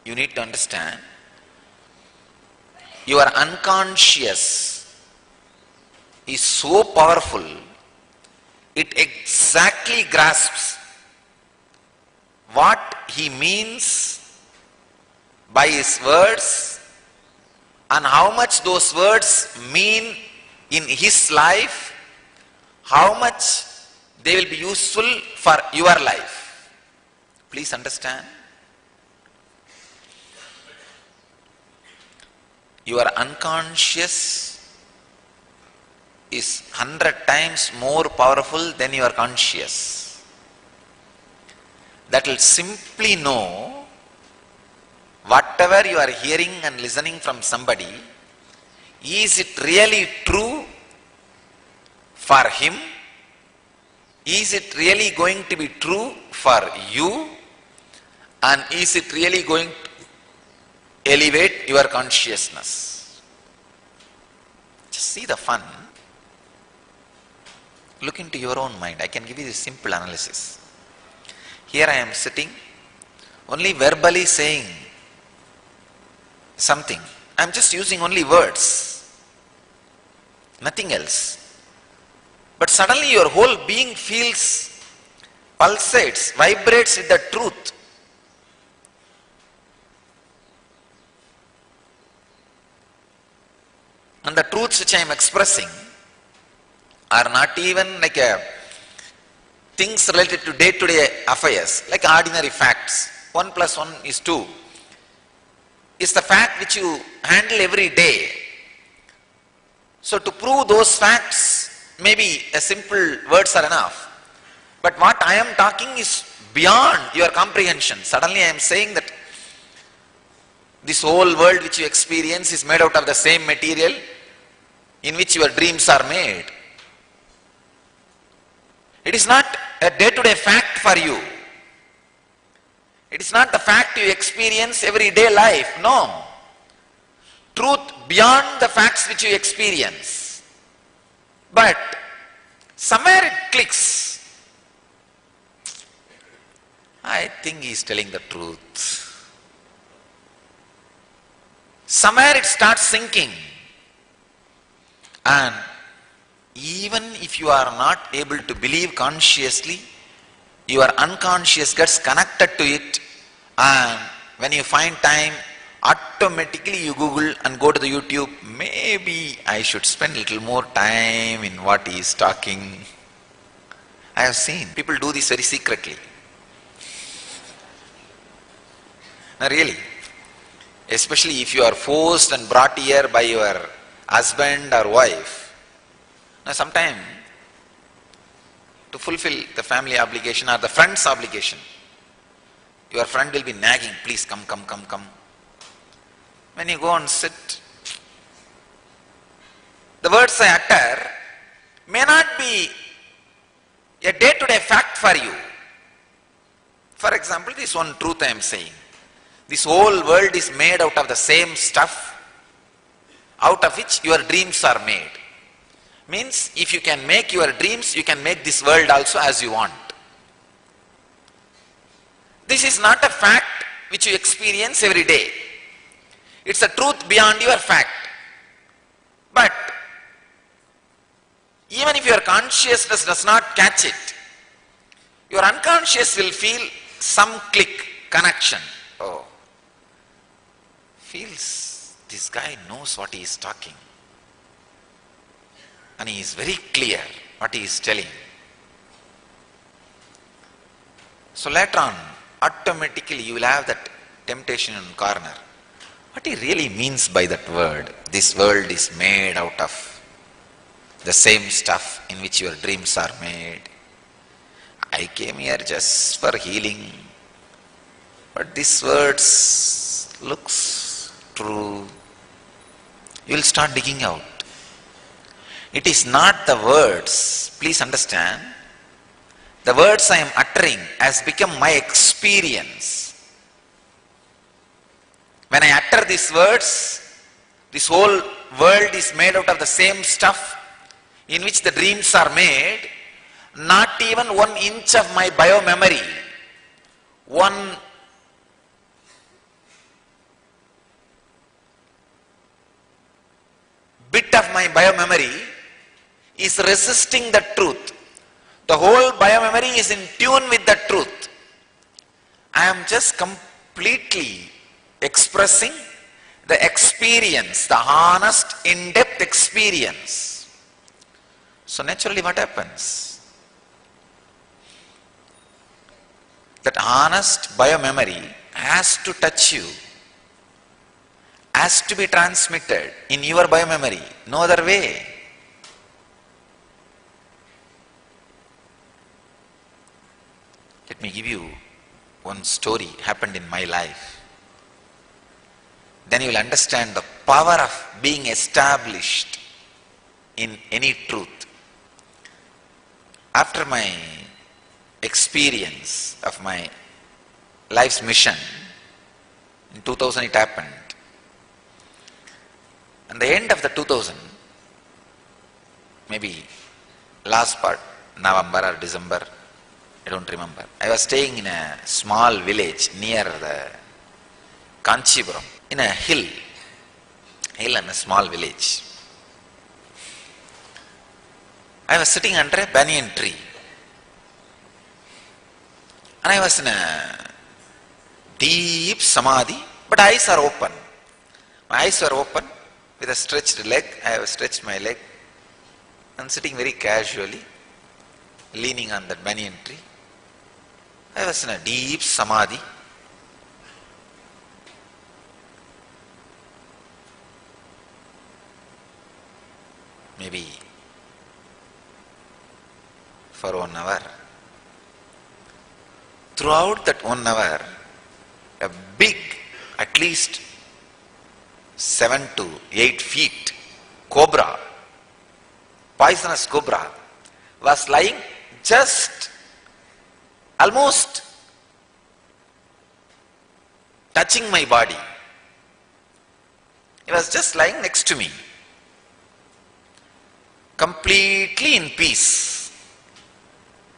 You need to understand, your unconscious is so powerful, it exactly grasps what he means by his words and how much those words mean in his life, how much they will be useful for your life. Please understand. Your unconscious is 100 times more powerful than your conscious. That will simply know whatever you are hearing and listening from somebody, is it really true for him? Is it really going to be true for you? And is it really going to elevate your consciousness? Just see the fun. Look into your own mind. I can give you a simple analysis. Here I am sitting, only verbally saying something. I am just using only words, nothing else. But suddenly your whole being feels, pulsates, vibrates with the truth. And the truths which I am expressing are not even like things related to day-to-day affairs, like ordinary facts. 1 + 1 is 2. Is the fact which you handle every day. So to prove those facts, maybe a simple words are enough. But what I am talking is beyond your comprehension. Suddenly I am saying that this whole world which you experience is made out of the same material in which your dreams are made. It is not a day-to-day fact for you. It is not the fact you experience everyday life. No. Truth beyond the facts which you experience. But somewhere it clicks. I think he is telling the truth. Somewhere it starts sinking. And even if you are not able to believe consciously, your unconscious gets connected to it, and when you find time, automatically you Google and go to the YouTube, maybe I should spend a little more time in what he is talking. I have seen people do this very secretly. Now really, especially if you are forced and brought here by your husband or wife. Now sometime, to fulfill the family obligation or the friend's obligation, your friend will be nagging, please come. When you go and sit, the words I utter may not be a day-to-day fact for you. For example, this one truth I am saying. This whole world is made out of the same stuff out of which your dreams are made. Means if you can make your dreams, you can make this world also as you want. This is not a fact which you experience every day. It's a truth beyond your fact. But Even if your consciousness does not catch it, your unconscious will feel some click, connection. Oh, feels this guy knows what he is talking. And he is very clear what he is telling. So later on, automatically you will have that temptation in corner. What he really means by that word, this world is made out of the same stuff in which your dreams are made. I came here just for healing, but this words looks true. You will start digging out. It is not the words, please understand. The words I am uttering has become my experience. When I utter these words, this whole world is made out of the same stuff in which the dreams are made. Not even 1 inch of my bio-memory, one bit of my bio-memory is resisting the truth. The whole bio-memory is in tune with the truth. I am just completely expressing the experience, the honest, in-depth experience. So naturally what happens? That honest bio-memory has to touch you, has to be transmitted in your bio-memory, no other way. Let me give you one story happened in my life. Then you will understand the power of being established in any truth. After my experience of my life's mission, in 2000 it happened. At the end of the 2000, maybe last part, November or December, I don't remember. I was staying in a small village near the Kanchipuram, in a hill and a small village. I was sitting under a banyan tree. And I was in a deep samadhi, but eyes are open. My eyes were open with a stretched leg. I have stretched my leg and sitting very casually, leaning on that banyan tree. I was in a deep samadhi. Maybe for 1 hour. Throughout that 1 hour, a big, at least 7 to 8 feet cobra, poisonous cobra, was lying just almost touching my body. It was just lying next to me, completely in peace,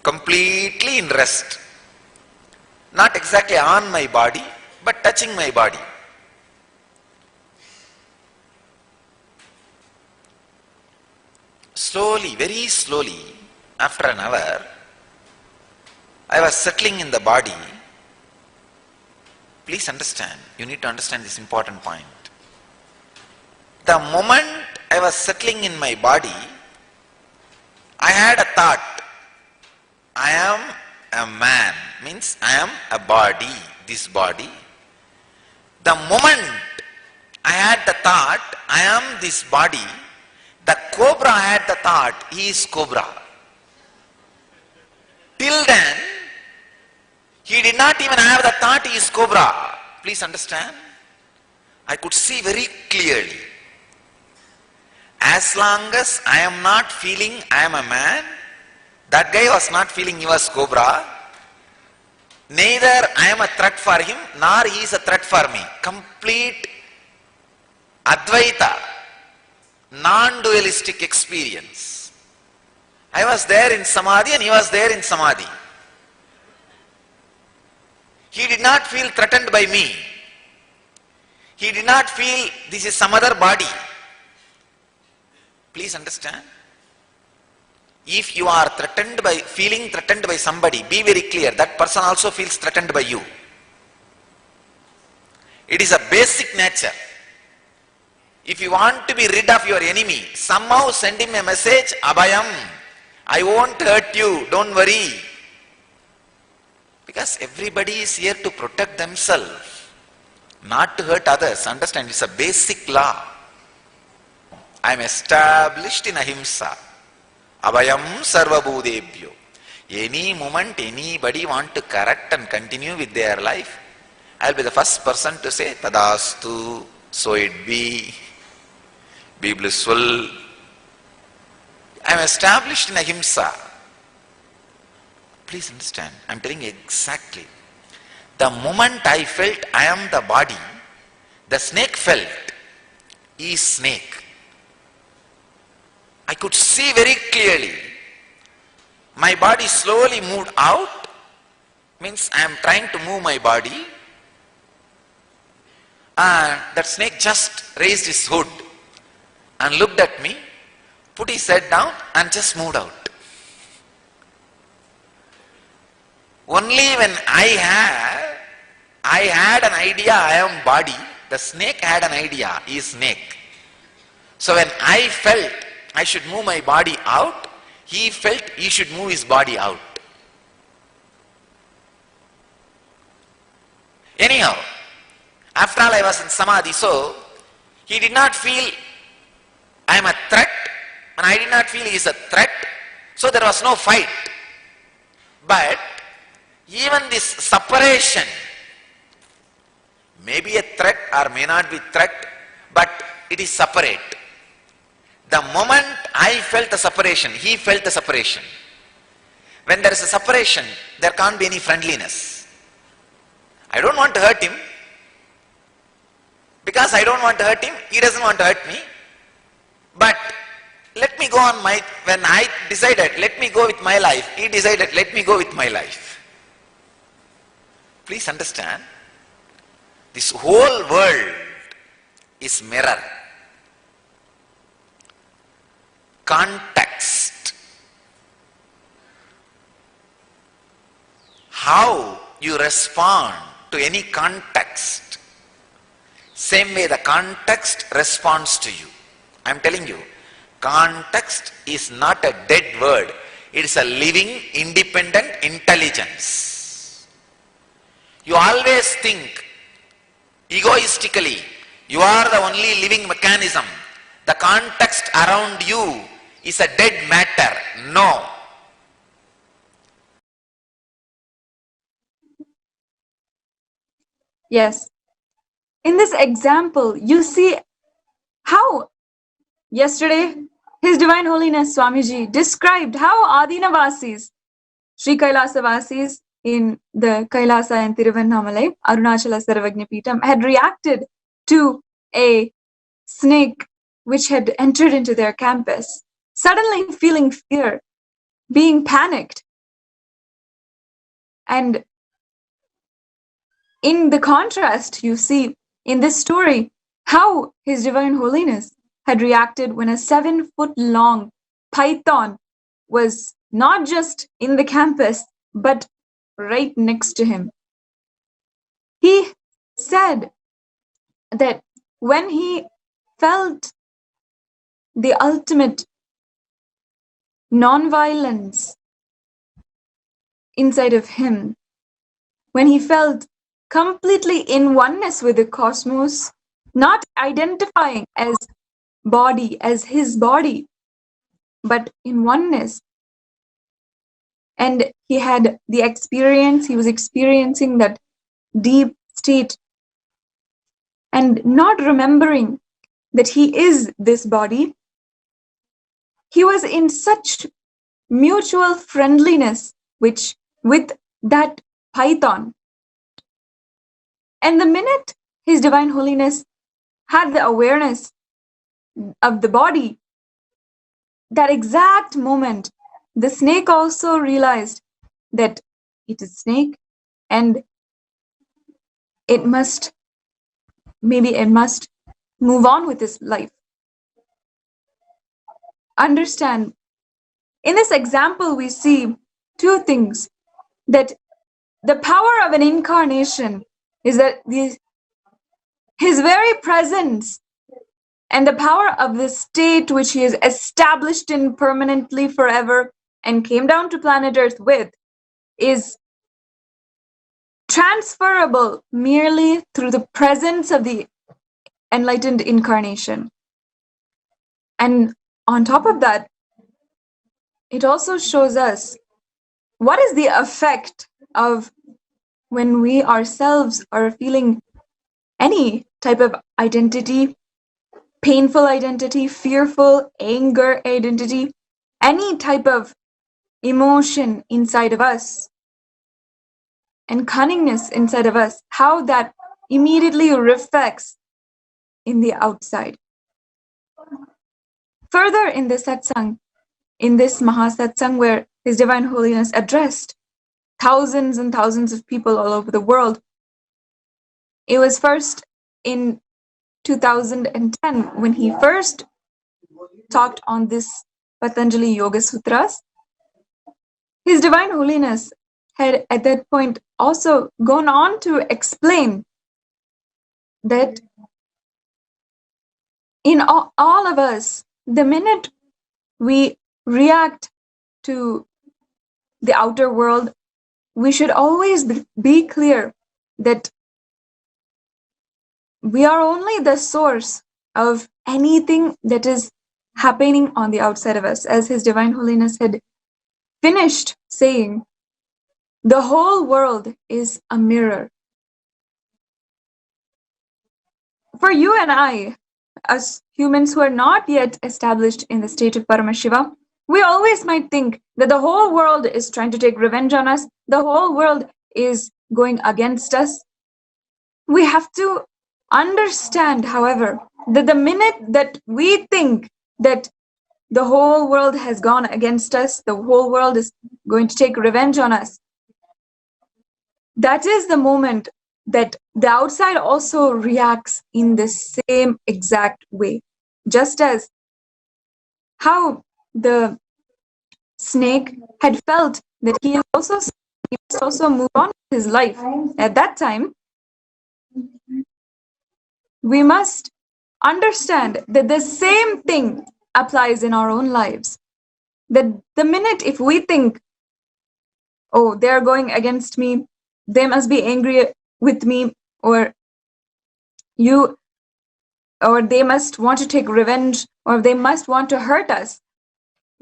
completely in rest. Not exactly on my body, but touching my body. Slowly, very slowly, after an hour, I was settling in the body. Please understand, you need to understand this important point. The moment I was settling in my body, I had a thought. I am a man, means I am a body, this body. The moment I had the thought, I am this body, the cobra had the thought, he is cobra. Till then, he did not even have the thought he is cobra. Please understand. I could see very clearly. As long as I am not feeling I am a man, that guy was not feeling he was cobra. Neither I am a threat for him, nor he is a threat for me. Complete Advaita, non-dualistic experience. I was there in Samadhi and he was there in Samadhi. He did not feel threatened by me. He did not feel this is some other body. Please understand. If you are feeling threatened by somebody, be very clear, that person also feels threatened by you. It is a basic nature. If you want to be rid of your enemy, somehow send him a message, Abhayam, I won't hurt you, don't worry. Because everybody is here to protect themselves, not to hurt others. Understand, it's a basic law. I am established in ahimsa. Abhayam sarvabhudebhyo. Any moment anybody want to correct and continue with their life, I'll be the first person to say, Tadastu, so it be blissful. I am established in ahimsa. Please understand, I am telling you exactly. The moment I felt I am the body, the snake felt he is snake. I could see very clearly. My body slowly moved out, means I am trying to move my body, and that snake just raised his hood and looked at me, put his head down and just moved out. Only when I had an idea I am body, the snake had an idea he is snake. So when I felt I should move my body out, he felt he should move his body out. Anyhow, after all I was in Samadhi, so he did not feel I am a threat and I did not feel he is a threat, so there was no fight. But even this separation may be a threat or may not be threat, but it is separate. The moment I felt the separation, he felt the separation. When there is a separation, there can't be any friendliness. I don't want to hurt him. Because I don't want to hurt him, he doesn't want to hurt me. But let me go on when I decided, let me go with my life, he decided, let me go with my life. Please understand, this whole world is mirror. Context. How you respond to any context, same way the context responds to you. I am telling you, context is not a dead word. It is a living, independent intelligence. You always think egoistically, you are the only living mechanism. The context around you is a dead matter. No. Yes. In this example, you see how yesterday His Divine Holiness Swamiji described how Adinavasis, Sri Kailasavasis in the Kailasa and Tiruvannamalai, Arunachala Sarvagnapitam, had reacted to a snake which had entered into their campus, suddenly feeling fear, being panicked. And in the contrast, you see in this story how His Divine Holiness had reacted when a 7-foot-long python was not just in the campus, but right next to him. He said that when he felt the ultimate non-violence inside of him, when he felt completely in oneness with the cosmos, not identifying as body, as his body, but in oneness. And he had the experience, he was experiencing that deep state and not remembering that he is this body. He was in such mutual friendliness with that python. And the minute His Divine Holiness had the awareness of the body, that exact moment, the snake also realized that it is snake and it must move on with its life. Understand, In this example, we see two things. That the power of an incarnation is that his very presence and the power of the state which he is established in permanently forever and came down to planet Earth with is transferable merely through the presence of the enlightened incarnation. And on top of that, it also shows us what is the effect of when we ourselves are feeling any type of identity, painful identity, fearful, anger identity, any type of emotion inside of us, and cunningness inside of us, how that immediately reflects in the outside. Further in this satsang, in this Mahasatsang where His Divine Holiness addressed thousands and thousands of people all over the world, it was first in 2010 when he first talked on this Patanjali Yoga Sutras. His Divine Holiness had at that point also gone on to explain that in all of us, the minute we react to the outer world, we should always be clear that we are only the source of anything that is happening on the outside of us. As His Divine Holiness had finished saying, the whole world is a mirror. For you and I, as humans who are not yet established in the state of Paramashivam, we always might think that the whole world is trying to take revenge on us, the whole world is going against us. We have to understand, however, that the minute that we think that the whole world has gone against us, the whole world is going to take revenge on us, that is the moment that the outside also reacts in the same exact way. Just as how the snake had felt that he must also move on with his life. At that time, we must understand that the same thing applies in our own lives. That the minute if we think, oh, they're going against me, they must be angry with me, or they must want to take revenge, or they must want to hurt us.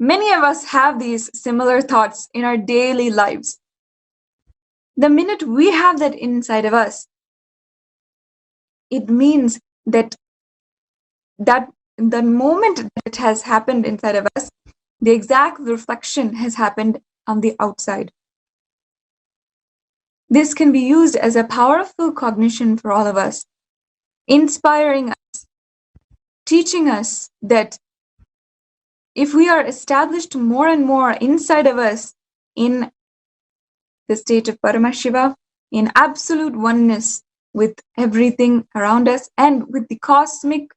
Many of us have these similar thoughts in our daily lives. The minute we have that inside of us, it means that the moment that it has happened inside of us, the exact reflection has happened on the outside. This can be used as a powerful cognition for all of us, inspiring us, teaching us that if we are established more and more inside of us in the state of Paramashiva, in absolute oneness with everything around us and with the cosmic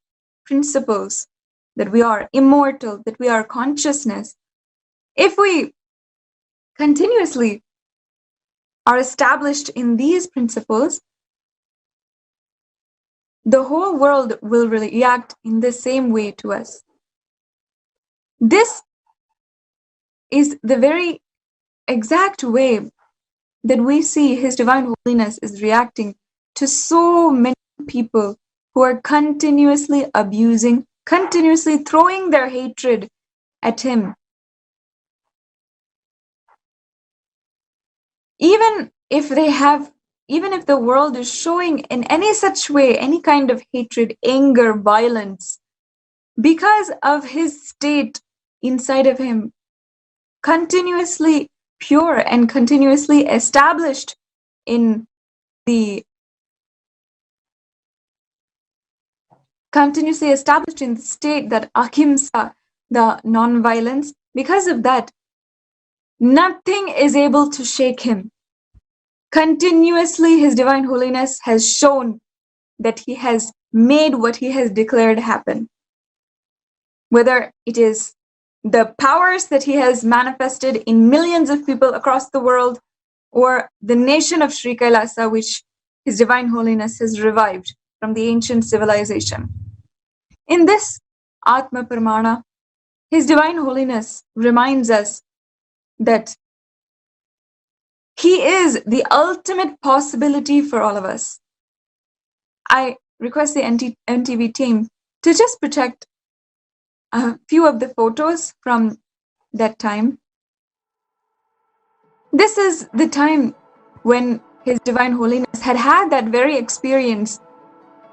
principles, that we are immortal, that we are consciousness, if we continuously are established in these principles, the whole world will react in the same way to us. This is the very exact way that we see His Divine Holiness is reacting to so many people who are continuously abusing, continuously throwing their hatred at Him. Even if the world is showing in any such way, any kind of hatred, anger, violence, because of His state inside of Him, continuously pure and continuously established in the state that ahimsa, the non-violence, because of that, nothing is able to shake him. Continuously, His Divine Holiness has shown that He has made what He has declared happen. Whether it is the powers that he has manifested in millions of people across the world, or the nation of Sri Kailasa, which His Divine Holiness has revived from the ancient civilization. In this Atma Pramana, His Divine Holiness reminds us that He is the ultimate possibility for all of us. I request the NTV team to just project a few of the photos from that time. This is the time when His Divine Holiness had had that very experience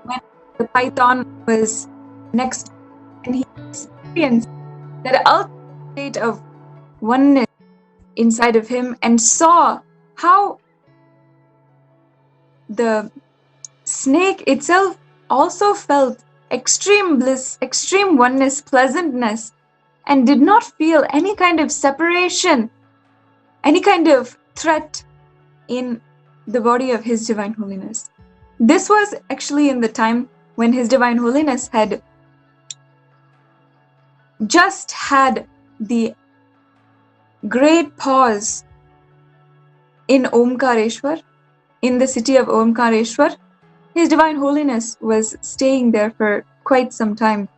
when the python was next, and he experienced that ultimate state of oneness inside of him and saw how the snake itself also felt extreme bliss, extreme oneness, pleasantness, and did not feel any kind of separation, any kind of threat in the body of His Divine Holiness. This was actually in the time when His Divine Holiness had just had the great pause in Omkareshwar, in the city of Omkareshwar. His Divine Holiness was staying there for quite some time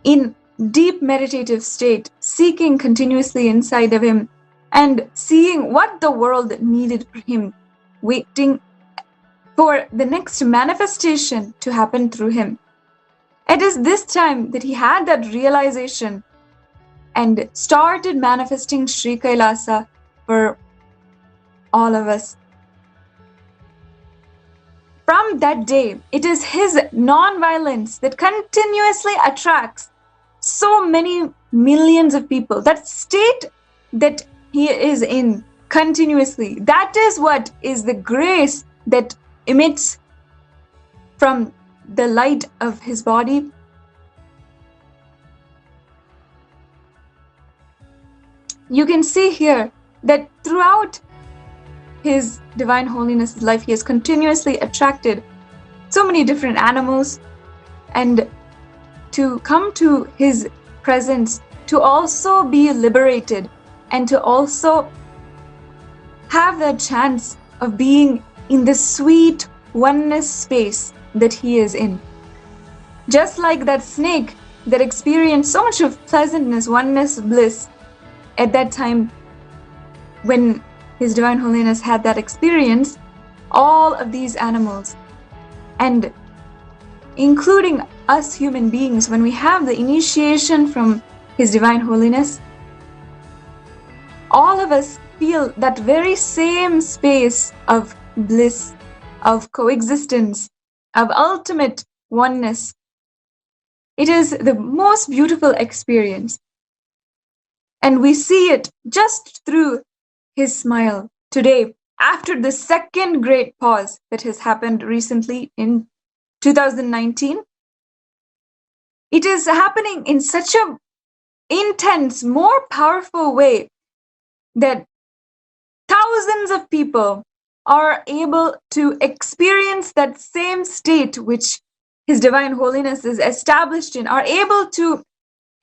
in deep meditative state, seeking continuously inside of him and seeing what the world needed for him, waiting for the next manifestation to happen through him. It is this time that he had that realization and started manifesting Sri Kailasa for all of us. From that day, it is his non-violence that continuously attracts so many millions of people. That state that he is in continuously, that is what is the grace that emits from the light of his body. You can see here that throughout His Divine Holiness' life, he has continuously attracted so many different animals, and to come to his presence, to also be liberated, and to also have the chance of being in the sweet oneness space that he is in. Just like that snake that experienced so much of pleasantness, oneness, bliss at that time when His Divine Holiness had that experience, all of these animals, and including us human beings, when we have the initiation from His Divine Holiness, all of us feel that very same space of bliss, of coexistence, of ultimate oneness. It is the most beautiful experience. And we see it just through his smile today, after the second great pause that has happened recently in 2019. It is happening in such a intense, more powerful way that thousands of people are able to experience that same state which His Divine Holiness is established in, are able to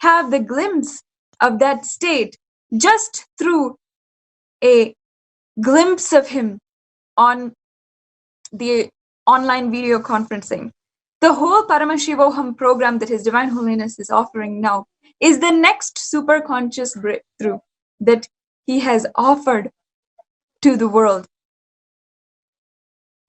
have the glimpse of that state just through a glimpse of him on the online video conferencing. The whole Paramashivam program that His Divine Holiness is offering now is the next super conscious breakthrough that he has offered to the world.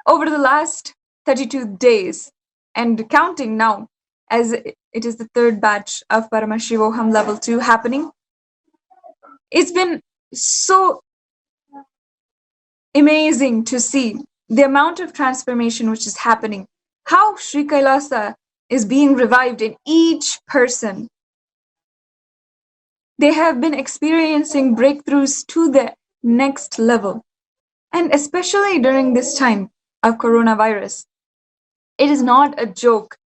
Over the last 32 days and counting now, as it is the third batch of Paramashivam level 2 happening, it's been so amazing to see the amount of transformation which is happening, how Sri Kailasa is being revived in each person. They have been experiencing breakthroughs to the next level. And especially during this time of coronavirus, it is not a joke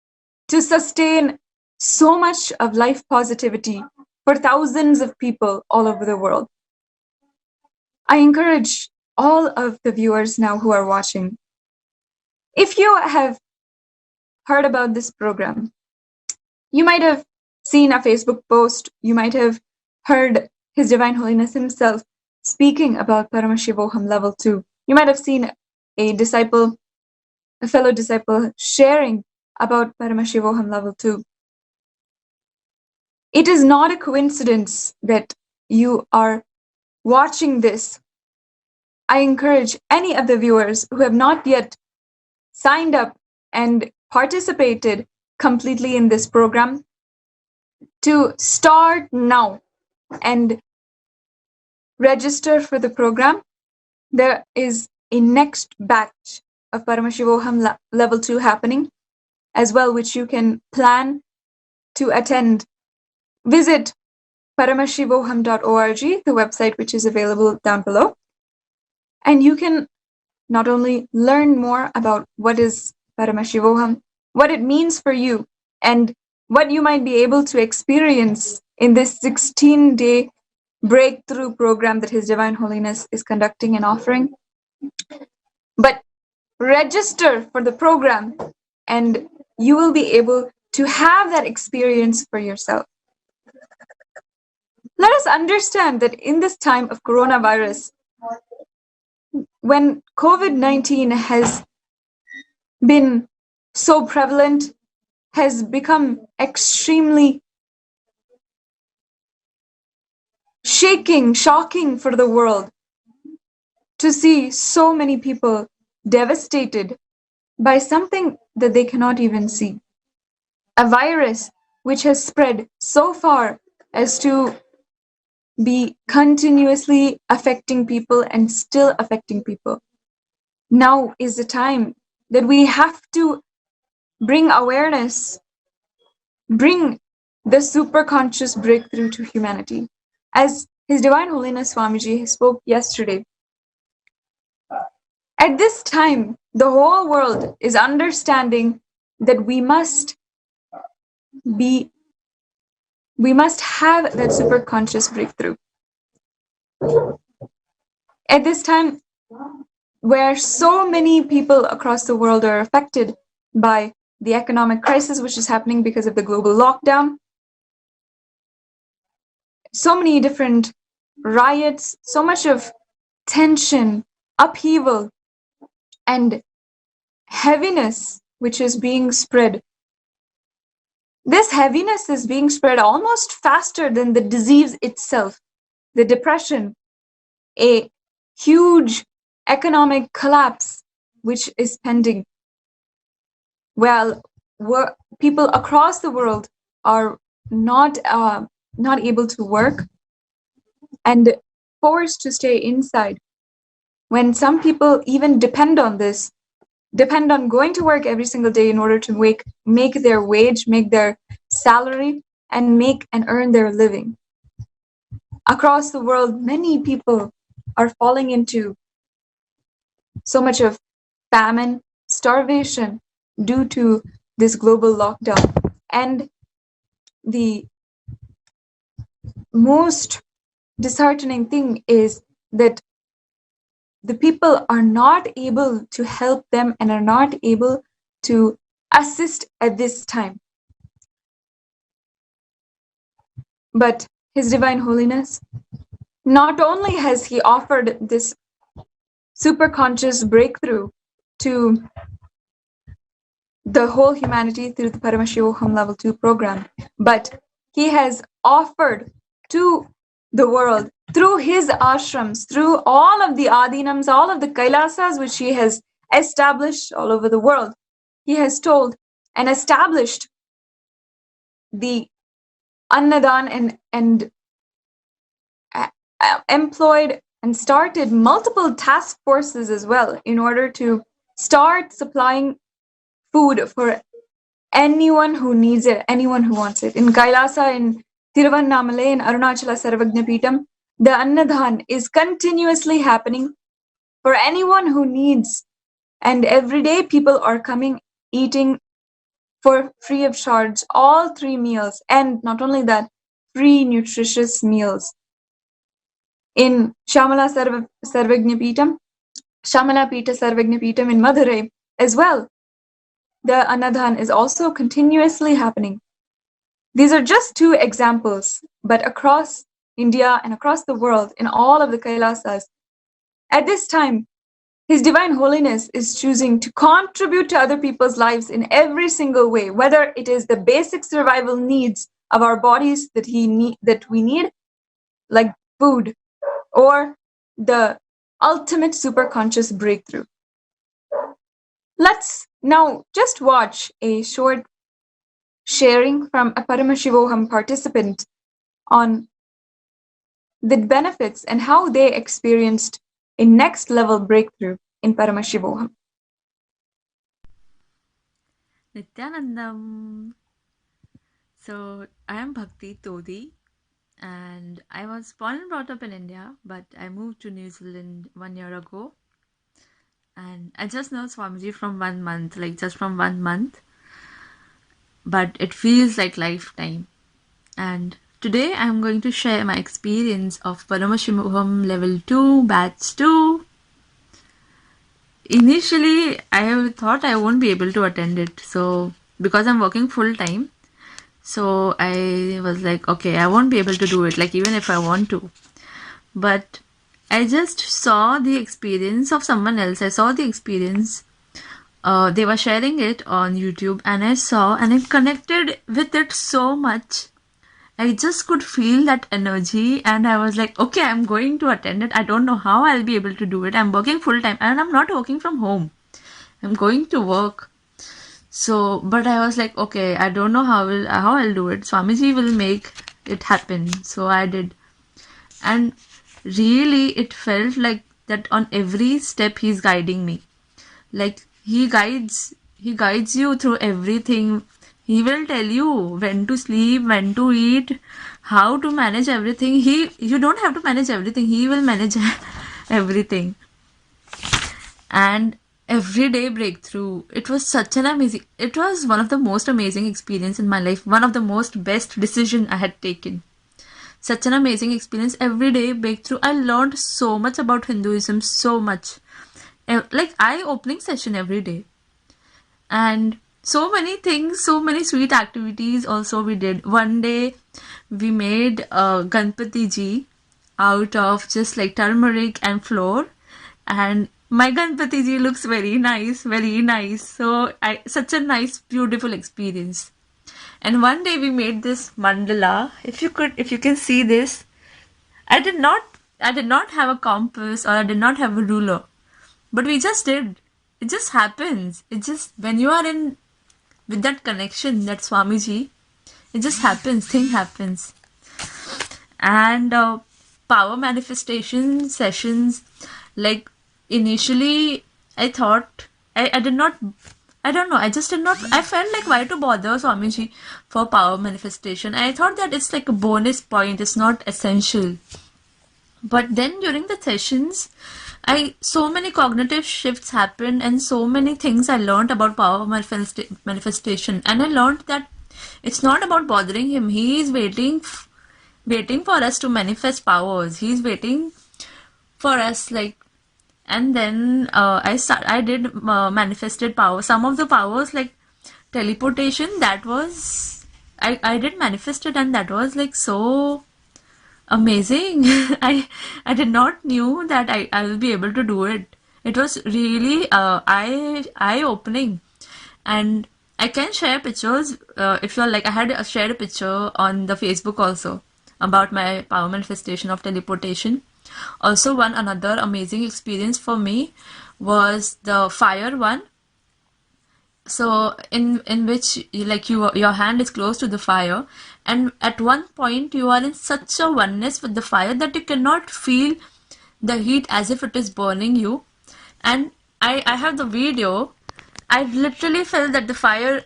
to sustain so much of life positivity for thousands of people all over the world. I encourage all of the viewers now who are watching, if you have heard about this program, you might have seen a Facebook post. You might have heard His Divine Holiness himself speaking about Paramashivoham level 2. You might have seen a fellow disciple sharing about Paramashivoham level 2. It is not a coincidence that you are watching this. I encourage any of the viewers who have not yet signed up and participated completely in this program to start now and register for the program. There is a next batch of Paramashivoham level 2 happening as well, which you can plan to attend. Visit paramashivoham.org, the website which is available down below. And you can not only learn more about what is Paramashivoham, what it means for you, and what you might be able to experience in this 16-day breakthrough program that His Divine Holiness is conducting and offering, but register for the program and you will be able to have that experience for yourself. Let us understand that in this time of coronavirus, when COVID-19 has been so prevalent, has become extremely shocking for the world to see so many people devastated by something that they cannot even see. A virus which has spread so far as to be continuously affecting people and still affecting people. Now is the time that we have to bring awareness, bring the superconscious breakthrough to humanity. As His Divine Holiness Swamiji spoke yesterday, at this time, the whole world is understanding that we must have that superconscious breakthrough. At this time, where so many people across the world are affected by the economic crisis which is happening because of the global lockdown, so many different riots, so much of tension, upheaval, and heaviness which is being spread. This heaviness is being spread almost faster than the disease itself, the depression, a huge economic collapse which is pending. Well, people across the world are not able to work and forced to stay inside. When some people even depend on going to work every single day in order to make their wage, make their salary, and make and earn their living. Across the world, many people are falling into so much of famine, starvation due to this global lockdown. And the most disheartening thing is that the people are not able to help them and are not able to assist at this time. But His Divine Holiness, not only has He offered this superconscious breakthrough to the whole humanity through the Paramashivoham Level 2 program, but He has offered to the world through His ashrams, through all of the adinams, all of the kailasas which He has established all over the world. He has told and established the Annadan and employed and started multiple task forces as well in order to start supplying food for anyone who needs it, anyone who wants it. In Kailasa, in Tiruvannamalai, in Arunachala Sarvagnapeetam, the Annadan is continuously happening for anyone who needs. And every day people are coming, eating for free of charge, all 3 meals. And not only that, free nutritious meals. In Shamala Sarvagnapeetam, Shamala Pita Sarvagnapeetam in Madurai as well, the Annadan is also continuously happening. These are just two examples, but across India and across the world, in all of the Kailasas, at this time, His Divine Holiness is choosing to contribute to other people's lives in every single way, whether it is the basic survival needs of our bodies that we need, like food, or the ultimate superconscious breakthrough. Let's now just watch a short sharing from a Paramashivam participant on the benefits and how they experienced a next level breakthrough in Paramashivam. Nithyanandam. So I am Bhakti Todi, and I was born and brought up in India, but I moved to New Zealand 1 year ago. And I just know Swamiji from 1 month, like just from 1 month, but it feels like lifetime. And today I'm going to share my experience of Paramashivam level 2, batch 2. Initially, I thought I won't be able to attend it. So, because I'm working full time, so I was like, okay, I won't be able to do it, like even if I want to. But I just saw the experience of someone else. I saw the experience. They were sharing it on YouTube, and I saw and I connected with it so much. I just could feel that energy, and I was like, okay, I'm going to attend it. I don't know how I'll be able to do it. I'm working full time, and I'm not working from home. I'm going to work. So, but I was like, okay, I don't know how I'll do it. Swamiji will make it happen. So I did. And really, it felt like that on every step he's guiding me. Like he guides you through everything. He will tell you when to sleep, when to eat, how to manage everything. You don't have to manage everything. He will manage everything. And everyday breakthrough. It was one of the most amazing experience in my life. One of the most best decision I had taken. Such an amazing experience. Everyday breakthrough. I learned so much about Hinduism, so much. Like eye-opening session every day. And so many things, so many sweet activities also we did. One day we made Ganpati ji out of just like turmeric and flour, and my Ganpati ji looks very nice, very nice. So such a nice, beautiful experience. And one day we made this mandala. If you can see this, I did not have a compass, or I did not have a ruler, but we just did. It just happens. It just, when you are in with that connection, that Swamiji, it just happens. Thing happens. And power manifestation sessions, like initially I thought I did not. I don't know. I just did not. I felt like, why to bother Swamiji for power manifestation? I thought that it's like a bonus point. It's not essential. But then during the sessions, so many cognitive shifts happened, and so many things I learned about power manifestation. And I learned that it's not about bothering him. He is waiting for us to manifest powers. He's waiting for us, like. And then I did manifested power. Some of the powers, like teleportation, that was I did manifest it, and that was like so amazing. I did not knew that I will be able to do it. It was really eye opening, and I can share pictures if you're like. I had shared a picture on the Facebook also about my power manifestation of teleportation. Also, another amazing experience for me was the fire one. So in which your hand is close to the fire, and at one point you are in such a oneness with the fire that you cannot feel the heat as if it is burning you. And I have the video. I literally felt that the fire,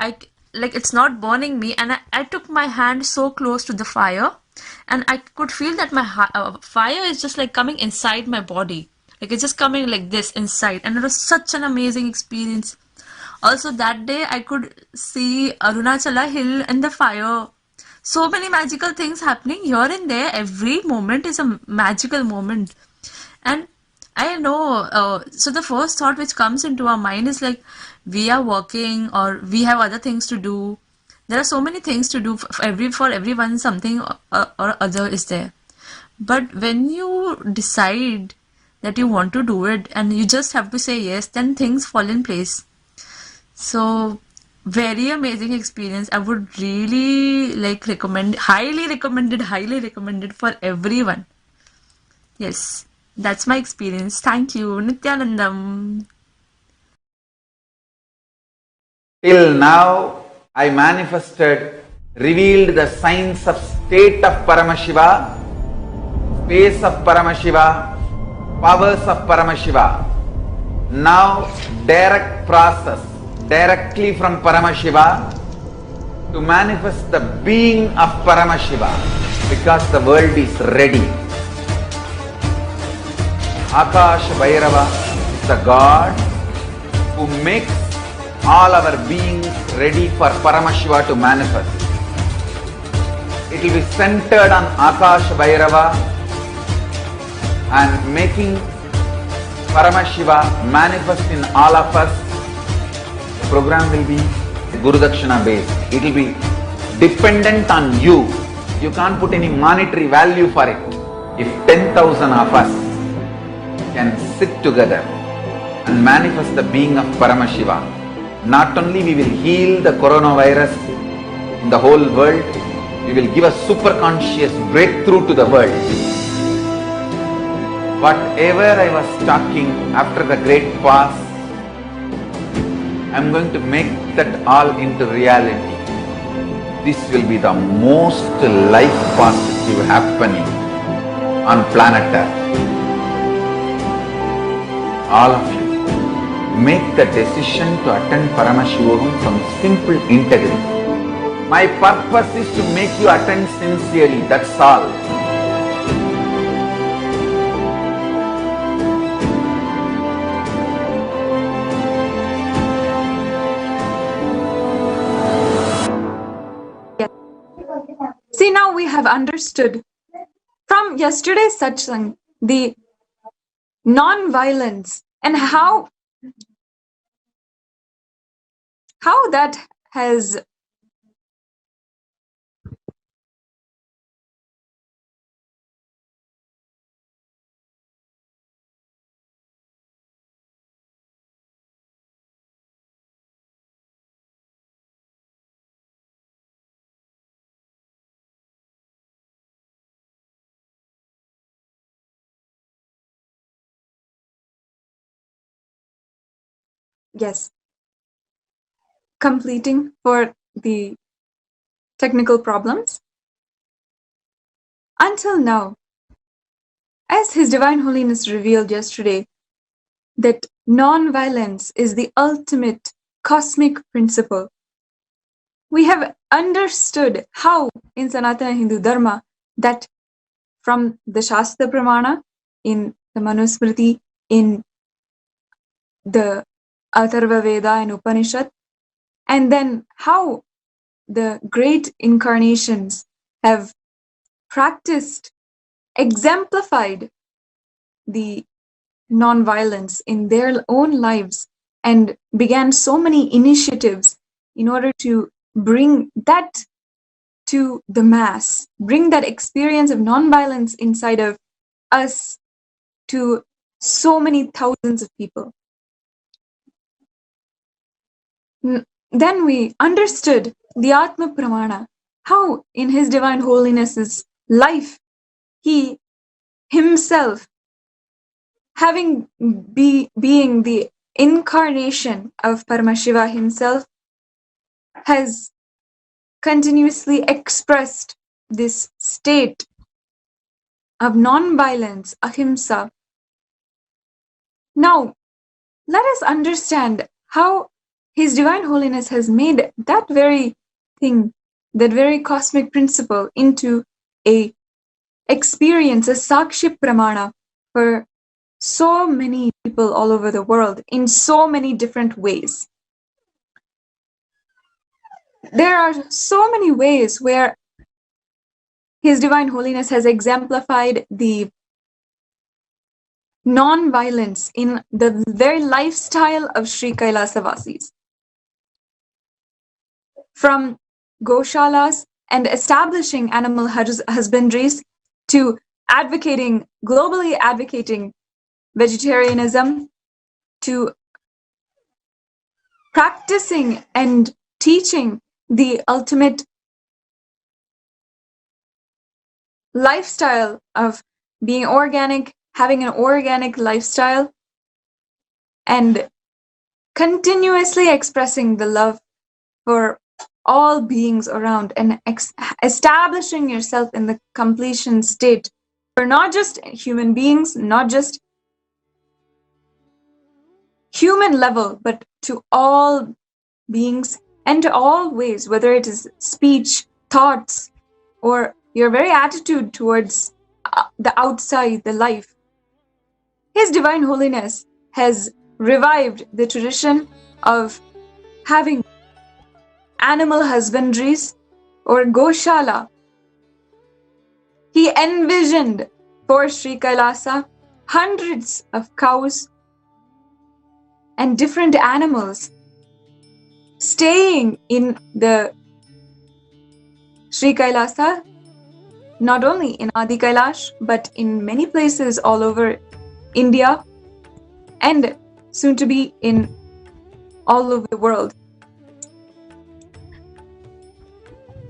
it's not burning me, and I took my hand so close to the fire, and I could feel that my fire is just like coming inside my body. Like it's just coming like this inside, and it was such an amazing experience. Also that day I could see Arunachala hill and the fire. So many magical things happening here and there. Every moment is a magical moment. And I know, so the first thought which comes into our mind is like, we are working or we have other things to do. There are so many things to do for everyone. Something or other is there. But when you decide that you want to do it and you just have to say yes, then things fall in place. So very amazing experience. I would really recommend, highly recommended for everyone. Yes, that's my experience. Thank you, Nithyanandam. Till now, I manifested, revealed the signs of state of Paramashiva, space of Paramashiva, powers of Paramashiva. Now, direct process, directly from Paramashiva to manifest the being of Paramashiva, because the world is ready. Akash Bhairava is the God who makes all our beings ready for Paramashiva to manifest. It will be centered on Akash Bhairava and making Paramashiva manifest in all of us. The program will be Guru Dakshina based. It will be dependent on you. You can't put any monetary value for it. If 10,000 of us can sit together and manifest the being of Paramashiva, not only we will heal the coronavirus in the whole world, we will give a super conscious breakthrough to the world. Whatever I was talking after the great past, I am going to make that all into reality. This will be the most life positive happening on planet Earth. All of you, make the decision to attend Paramashivam from simple integrity. My purpose is to make you attend sincerely, that's all. See, now we have understood from yesterday's satsang the non-violence and how that has yes, completing for the technical problems. Until now, as His Divine Holiness revealed yesterday, that non-violence is the ultimate cosmic principle. We have understood how in Sanatana Hindu Dharma that from the Shastra Pramana, in the Manusmriti, in the Atharva Veda and Upanishad, and then how the great incarnations have practiced, exemplified the non-violence in their own lives and began so many initiatives in order to bring that to the mass, bring that experience of non-violence inside of us to so many thousands of people. Then we understood the Atma Pramana, how in His Divine Holiness's life, he himself, being the incarnation of Paramashiva himself, has continuously expressed this state of non-violence, ahimsa. Now, let us understand how His Divine Holiness has made that very thing, that very cosmic principle, into a experience, a Sakshi Pramana for so many people all over the world in so many different ways. There are so many ways where His Divine Holiness has exemplified the non-violence in the very lifestyle of Sri Kailasavasis. From goshalas and establishing animal husbandries to globally advocating vegetarianism, to practicing and teaching the ultimate lifestyle of being organic, having an organic lifestyle, and continuously expressing the love for all beings around, and establishing yourself in the completion state for not just human beings, not just human level, but to all beings and to all ways, whether it is speech, thoughts, or your very attitude towards the outside, the life. His Divine Holiness has revived the tradition of having animal husbandries or goshala. He envisioned for Sri Kailasa hundreds of cows and different animals staying in the Sri Kailasa, not only in Adi Kailash, but in many places all over India and soon to be in all over the world.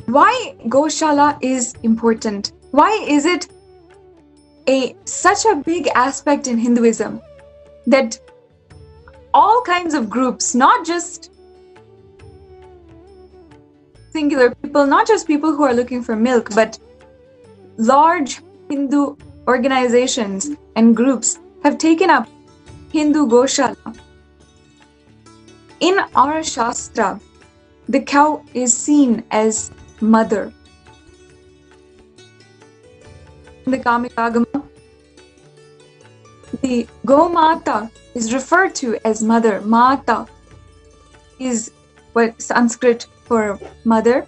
Why Goshala is important? Why is it such a big aspect in Hinduism that all kinds of groups, not just singular people, not just people who are looking for milk, but large Hindu organizations and groups have taken up Hindu Goshala? In our Shastra, the cow is seen as mother. In the Kamikagama, the Gomata is referred to as mother. Mata is what Sanskrit for mother.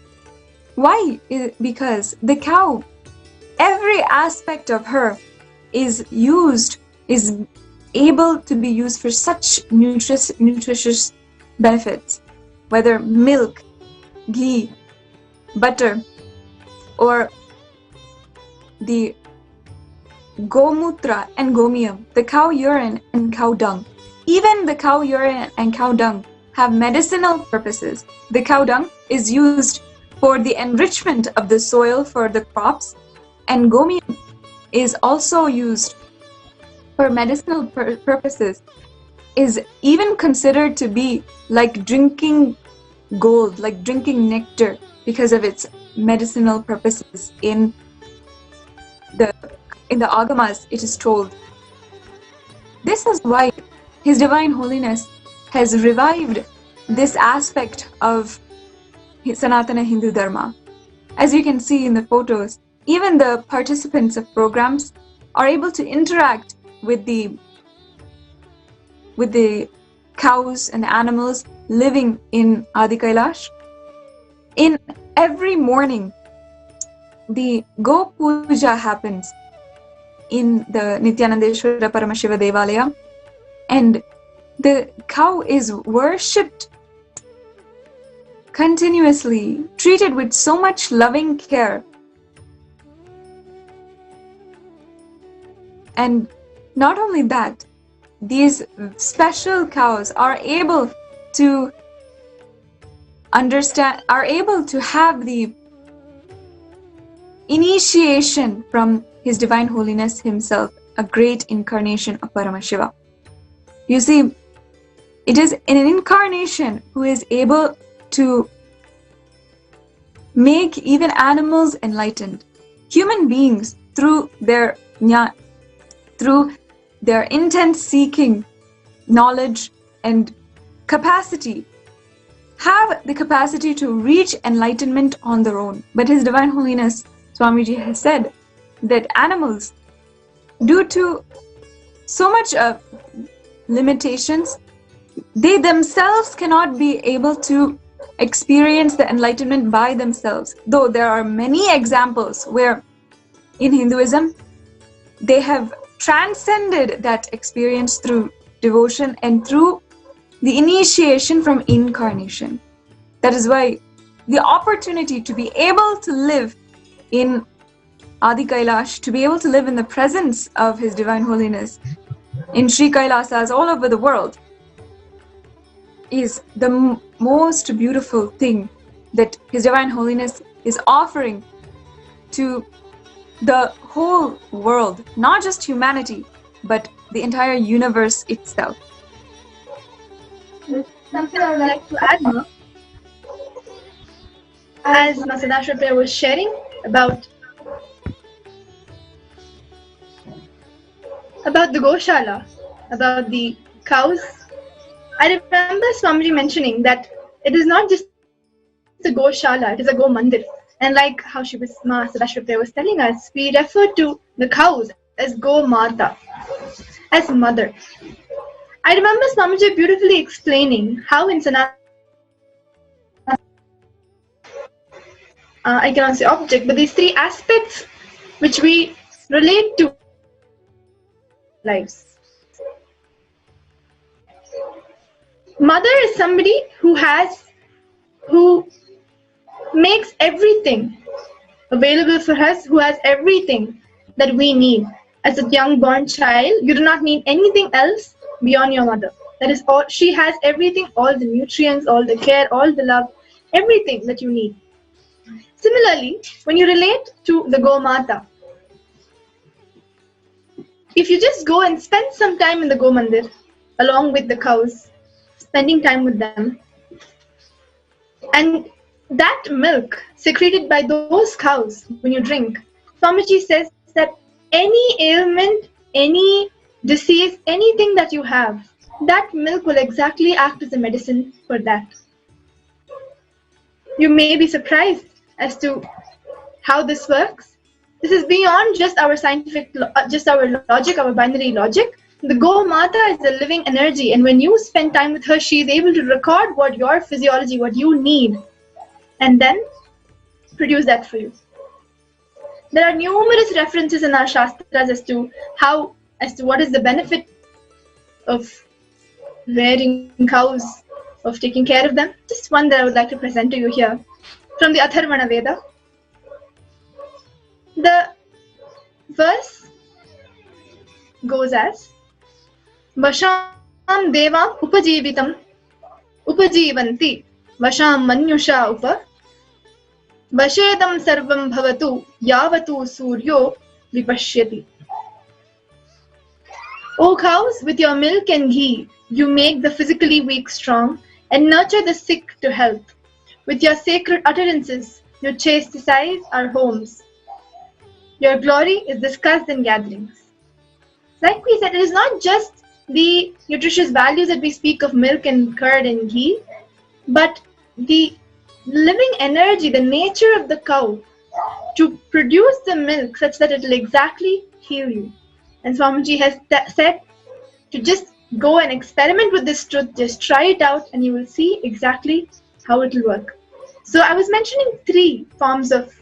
Why? Because the cow, every aspect of her is able to be used for such nutritious benefits, whether milk, ghee, butter, or the gomutra and gomiyam, the cow urine and cow dung. Even the cow urine and cow dung have medicinal purposes. The cow dung is used for the enrichment of the soil for the crops, and gomiyam is also used for medicinal purposes, is even considered to be like drinking gold, like drinking nectar, because of its medicinal purposes. In the Agamas, it is told. This is why His Divine Holiness has revived this aspect of Sanatana Hindu Dharma. As you can see in the photos, even the participants of programs are able to interact with the cows and animals living in Adi Kailash. In every morning, the Go Puja happens in the Nithyanandeshwara Paramashiva Devalaya, and the cow is worshipped continuously, treated with so much loving care. And not only that, these special cows are able to have the initiation from His Divine Holiness himself, a great incarnation of Paramashiva. You see, it is an incarnation who is able to make even animals enlightened. Human beings, through their intense seeking, knowledge and capacity, have the capacity to reach enlightenment on their own. But His Divine Holiness Swamiji has said that animals, due to so much of limitations, they themselves cannot be able to experience the enlightenment by themselves. Though there are many examples where in Hinduism they have transcended that experience through devotion and through the initiation from incarnation. That is why the opportunity to be able to live in Adi Kailash, to be able to live in the presence of His Divine Holiness in Sri Kailasas all over the world, is the most beautiful thing that His Divine Holiness is offering to the whole world, not just humanity, but the entire universe itself. Something I would like to add more. As Mahasannidhanam was sharing about the Goshala, about the cows, I remember Swamiji mentioning that it is not just a Goshala, it is a Go Mandir. And like how Mahasannidhanam was telling us, we refer to the cows as Go Mata, as mother. I remember Swamiji beautifully explaining how in Sanatana, I cannot say object, but these three aspects which we relate to lives. Mother is somebody who makes everything available for us, who has everything that we need. As a young born child, you do not need anything else beyond your mother. That is all. She has everything, all the nutrients, all the care, all the love, everything that you need. Similarly, when you relate to the Gomata, if you just go and spend some time in the Go Mandir along with the cows, spending time with them, and that milk secreted by those cows when you drink, Swamiji says that any ailment, any disease, anything that you have, that milk will exactly act as a medicine for that. You may be surprised as to how this works. This is beyond just our scientific, just our logic, our binary logic. The Go Mata is a living energy, and when you spend time with her, she is able to record what your physiology, what you need, and then produce that for you. There are numerous references in our Shastras as to what is the benefit of rearing cows, of taking care of them. Just one that I would like to present to you here from the Atharvana Veda. The verse goes as Vasham Devam Upajivitam Upajivanti Vasham Manyusha Upa Vashedam Sarvam Bhavatu Yavatu Suryo Vipashyati. O cows, with your milk and ghee, you make the physically weak strong and nurture the sick to health. With your sacred utterances, you chastise our homes. Your glory is discussed in gatherings. Like we said, it is not just the nutritious values that we speak of milk and curd and ghee, but the living energy, the nature of the cow to produce the milk such that it will exactly heal you. And Swamiji has said to just go and experiment with this truth, just try it out and you will see exactly how it will work. So I was mentioning three forms of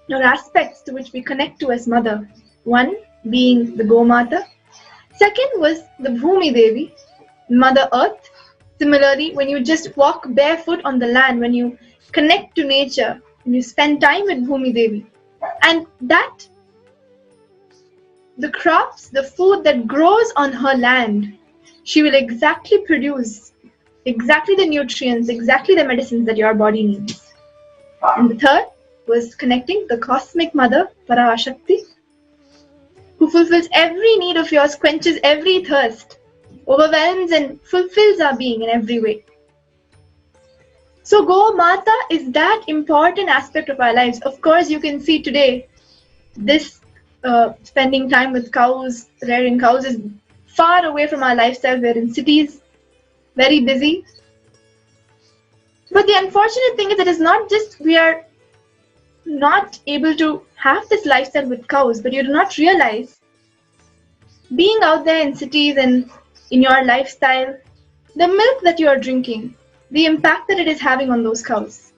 or aspects to which we connect to as mother. One being the Gomata. Second was the Bhumi Devi, Mother Earth. Similarly, when you just walk barefoot on the land, when you connect to nature, when you spend time with Bhumi Devi, and that the crops, the food that grows on her land, she will exactly produce exactly the nutrients, exactly the medicines that your body needs. And the third was connecting the cosmic mother, Parashakti, who fulfills every need of yours, quenches every thirst, overwhelms and fulfills our being in every way. So Go Mata is that important aspect of our lives. Of course, you can see today, this spending time with cows, rearing cows is far away from our lifestyle. We're in cities, very busy. But the unfortunate thing is that it's not just we are not able to have this lifestyle with cows, but you do not realize being out there in cities and in your lifestyle, the milk that you are drinking, the impact that it is having on those cows.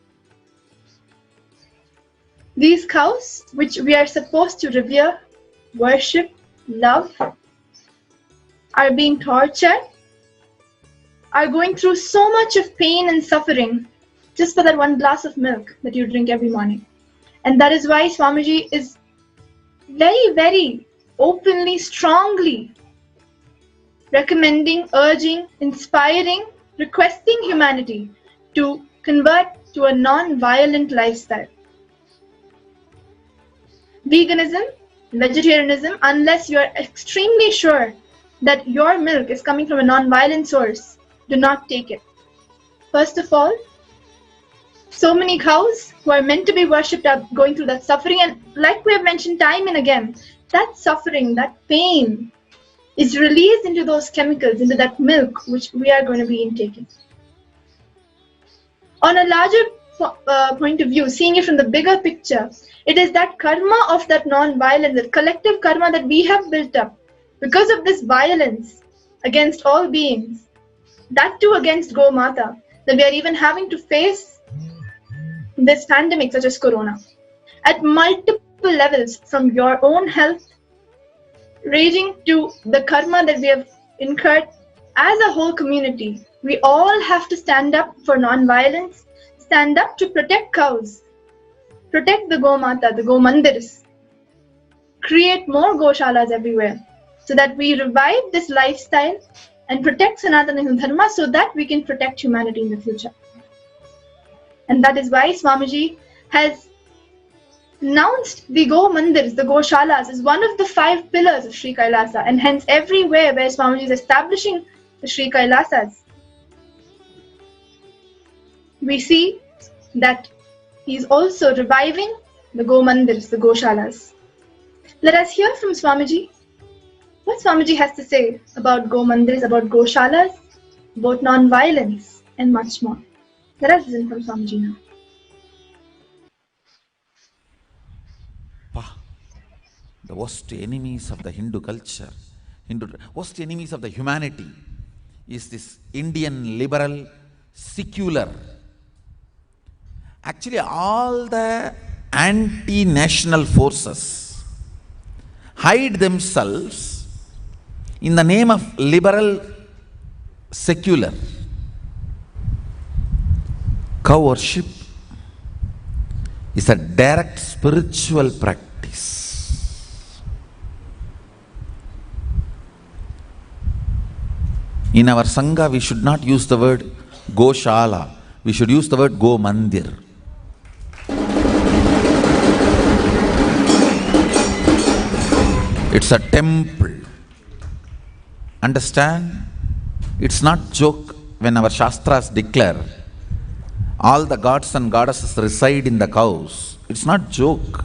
These cows, which we are supposed to revere, worship, love, are being tortured, are going through so much of pain and suffering just for that one glass of milk that you drink every morning. And that is why Swamiji is very, very openly, strongly recommending, urging, inspiring, requesting humanity to convert to a non-violent lifestyle. Veganism, vegetarianism, unless you are extremely sure that your milk is coming from a non-violent source, do not take it. First of all, so many cows who are meant to be worshipped are going through that suffering, and like we have mentioned time and again, that suffering, that pain is released into those chemicals, into that milk which we are going to be intaking. On a larger point of view, seeing it from the bigger picture, it is that karma of that non-violence, that collective karma that we have built up because of this violence against all beings, that too against Go Mata, that we are even having to face this pandemic such as Corona at multiple levels, from your own health raging to the karma that we have incurred as a whole community. We all have to stand up for non-violence, stand up to protect cows, protect the Go Mata, the Go Mandirs, create more Goshalas everywhere so that we revive this lifestyle and protect Sanatana Hindu Dharma so that we can protect humanity in the future. And that is why Swamiji has announced the Go Mandirs, the Goshalas, as one of the 5 pillars of Sri Kailasa, and hence everywhere where Swamiji is establishing the Sri Kailasas, we see that he is also reviving the Go Mandirs, the Goshalas. Let us hear from Swamiji what Swamiji has to say about Go Mandirs, about Goshalas, about non-violence, and much more. Let us listen from Swamiji now. The worst enemies of the Hindu culture, worst enemies of the humanity is this Indian liberal, secular. Actually, all the anti-national forces hide themselves in the name of liberal, secular. Cow worship is a direct spiritual practice. In our Sangha, we should not use the word Goshala. We should use the word Go Mandir. It's a temple. Understand? It's not joke when our Shastras declare all the gods and goddesses reside in the cows. It's not joke.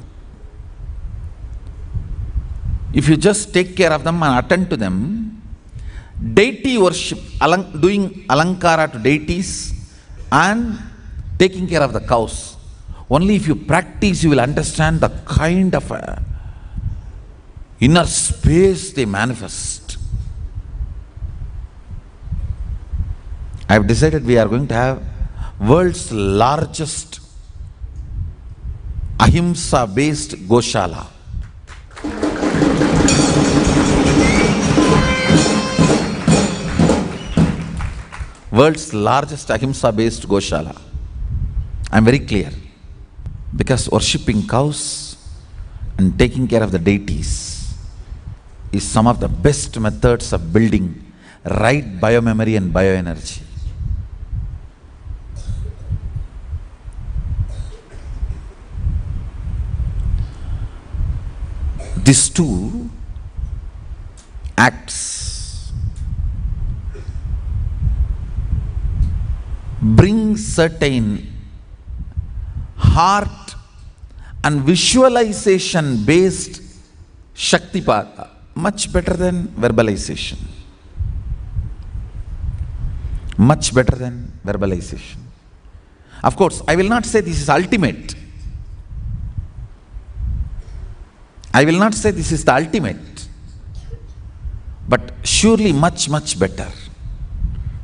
If you just take care of them and attend to them, deity worship, doing alankara to deities and taking care of the cows. Only if you practice, you will understand the kind of inner space they manifest. I have decided we are going to have world's largest ahimsa based Goshala. World's largest ahimsa based Goshala. I am very clear. Because worshipping cows and taking care of the deities is some of the best methods of building right biomemory and bioenergy. These two acts bring certain heart and visualization based Shaktipada, much better than verbalization. Much better than verbalization. Of course, I will not say this is ultimate. I will not say this is the ultimate, but surely much, much better.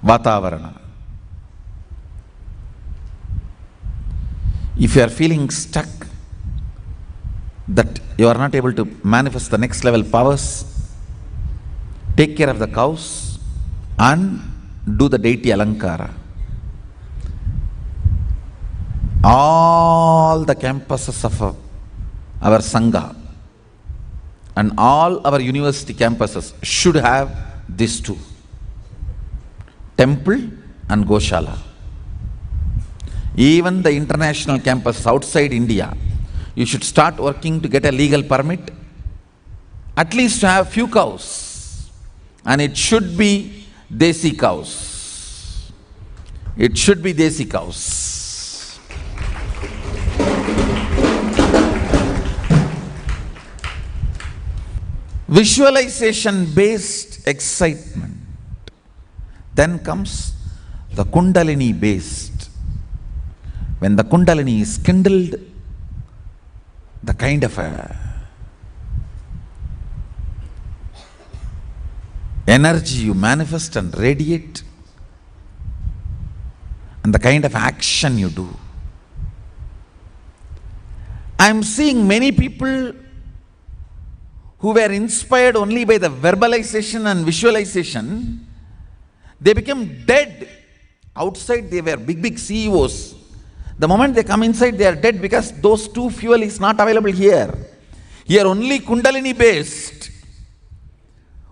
Vatavarana. If you are feeling stuck, that you are not able to manifest the next level powers, take care of the cows and do the deity alankara. All the campuses of our Sangha and all our university campuses should have these two, temple and Goshala. Even the international campus outside India, you should start working to get a legal permit, at least to have few cows. And it should be desi cows. It should be desi cows. Visualization based excitement. Then comes the Kundalini based. When the Kundalini is kindled, the kind of energy you manifest and radiate, and the kind of action you do. I am seeing many people who were inspired only by the verbalization and visualization, they became dead. Outside they were big CEOs. The moment they come inside, they are dead because those two fuel is not available here. Here only Kundalini based.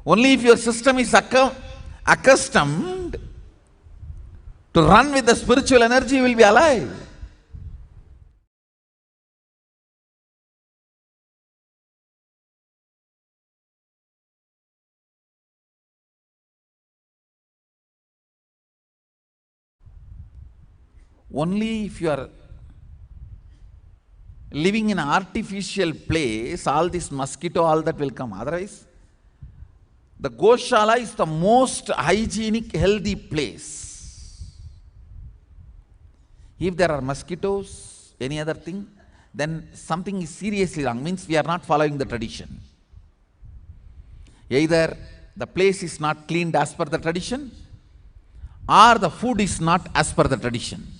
Only if your system is accustomed to run with the spiritual energy, you will be alive. Only if you are living in an artificial place, all this mosquito, all that will come. Otherwise, the Goshala is the most hygienic, healthy place. If there are mosquitoes, any other thing, then something is seriously wrong. Means we are not following the tradition. Either the place is not cleaned as per the tradition, or the food is not as per the tradition.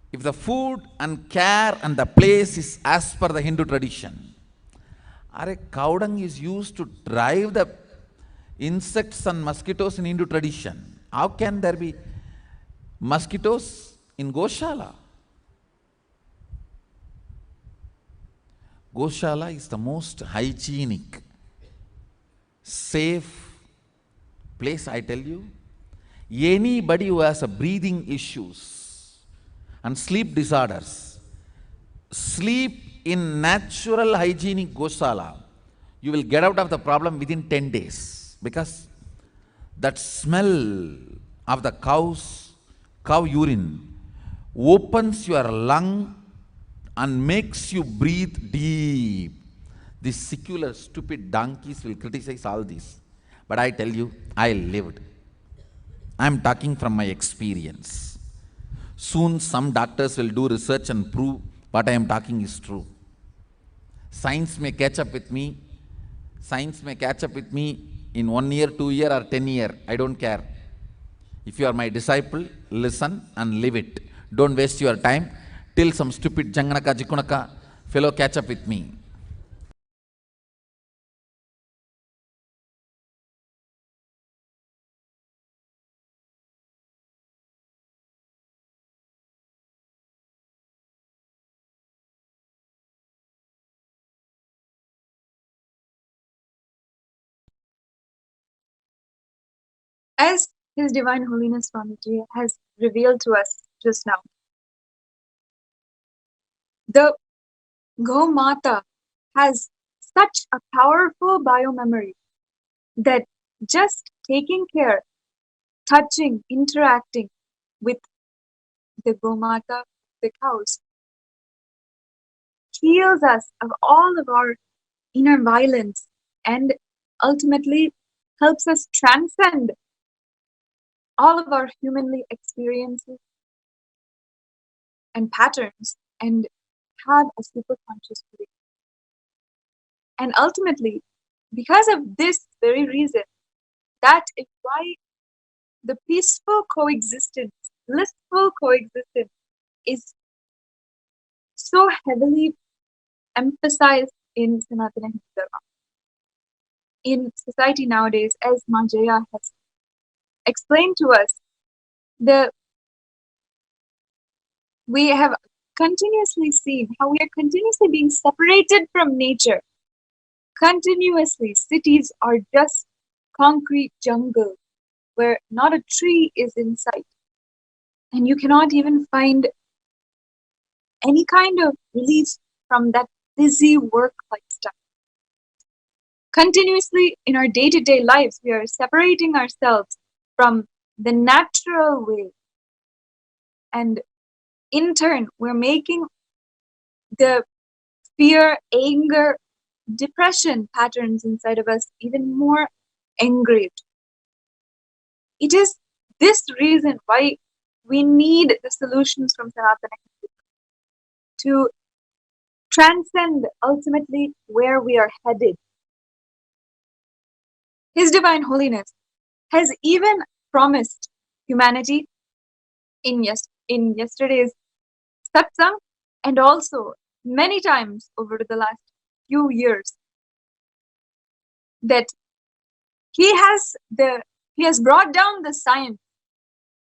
If the food and care and the place is as per the Hindu tradition, cow dung is used to drive the insects and mosquitoes in Hindu tradition. How can there be mosquitoes in Goshala? Goshala is the most hygienic, safe place, I tell you. Anybody who has a breathing issues and sleep disorders, sleep in natural hygienic Goshala, you will get out of the problem within 10 days, because that smell of the cow urine opens your lung and makes you breathe deep. These secular stupid donkeys will criticize all this, but I tell you, I lived. I am talking from my experience. Soon some doctors will do research and prove what I am talking is true. Science may catch up with me. Science may catch up with me in 1 year, 2 year or 10 year. I don't care. If you are my disciple, listen and live it. Don't waste your time till some stupid Janganaka Jikunaka fellow catch up with me. As His Divine Holiness Swamiji has revealed to us just now, the Gomata has such a powerful biomemory that just taking care, touching, interacting with the Gomata, the cows, heals us of all of our inner violence and ultimately helps us transcend all of our humanly experiences and patterns and have a superconscious belief. And ultimately, because of this very reason, that is why the peaceful coexistence, blissful coexistence is so heavily emphasized in Sanatana Hindu Dharma. In society nowadays, as Majaya has explained to us, the We have continuously seen how we are continuously being separated from nature. Continuously, cities are just concrete jungle where not a tree is in sight. And you cannot even find any kind of relief from that busy work lifestyle. Continuously in our day-to-day lives, we are separating ourselves from the natural way. And in turn, we're making the fear, anger, depression patterns inside of us even more engraved. It is this reason why we need the solutions from Sanatana to transcend ultimately where we are headed. His Divine Holiness has even promised humanity in yesterday's satsang and also many times over the last few years that he has brought down the science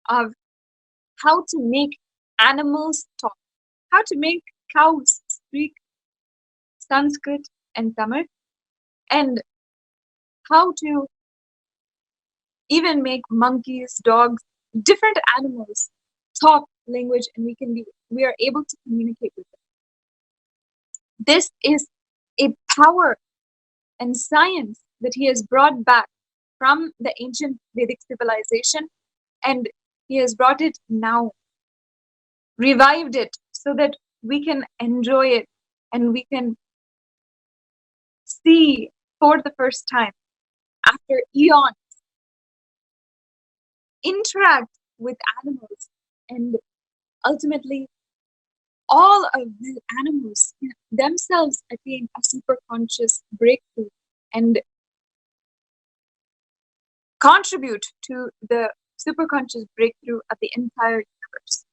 of how to make animals talk, how to make cows speak Sanskrit and Tamil, and how to even make monkeys, dogs, different animals talk language, and we are able to communicate with them. This is a power and science that he has brought back from the ancient Vedic civilization, and he has brought it now, revived it so that we can enjoy it and we can see for the first time after eons, interact with animals, and ultimately all of the animals themselves attain a super conscious breakthrough and contribute to the super conscious breakthrough of the entire universe.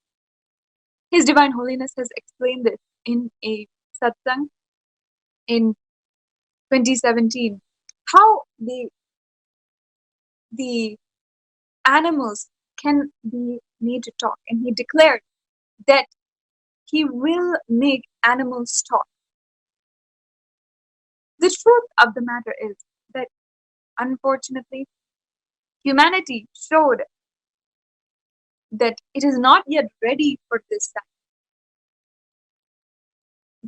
His Divine Holiness has explained this in a satsang in 2017, how the animals can be made to talk, and he declared that he will make animals talk. The truth of the matter is that unfortunately humanity showed that it is not yet ready for this time.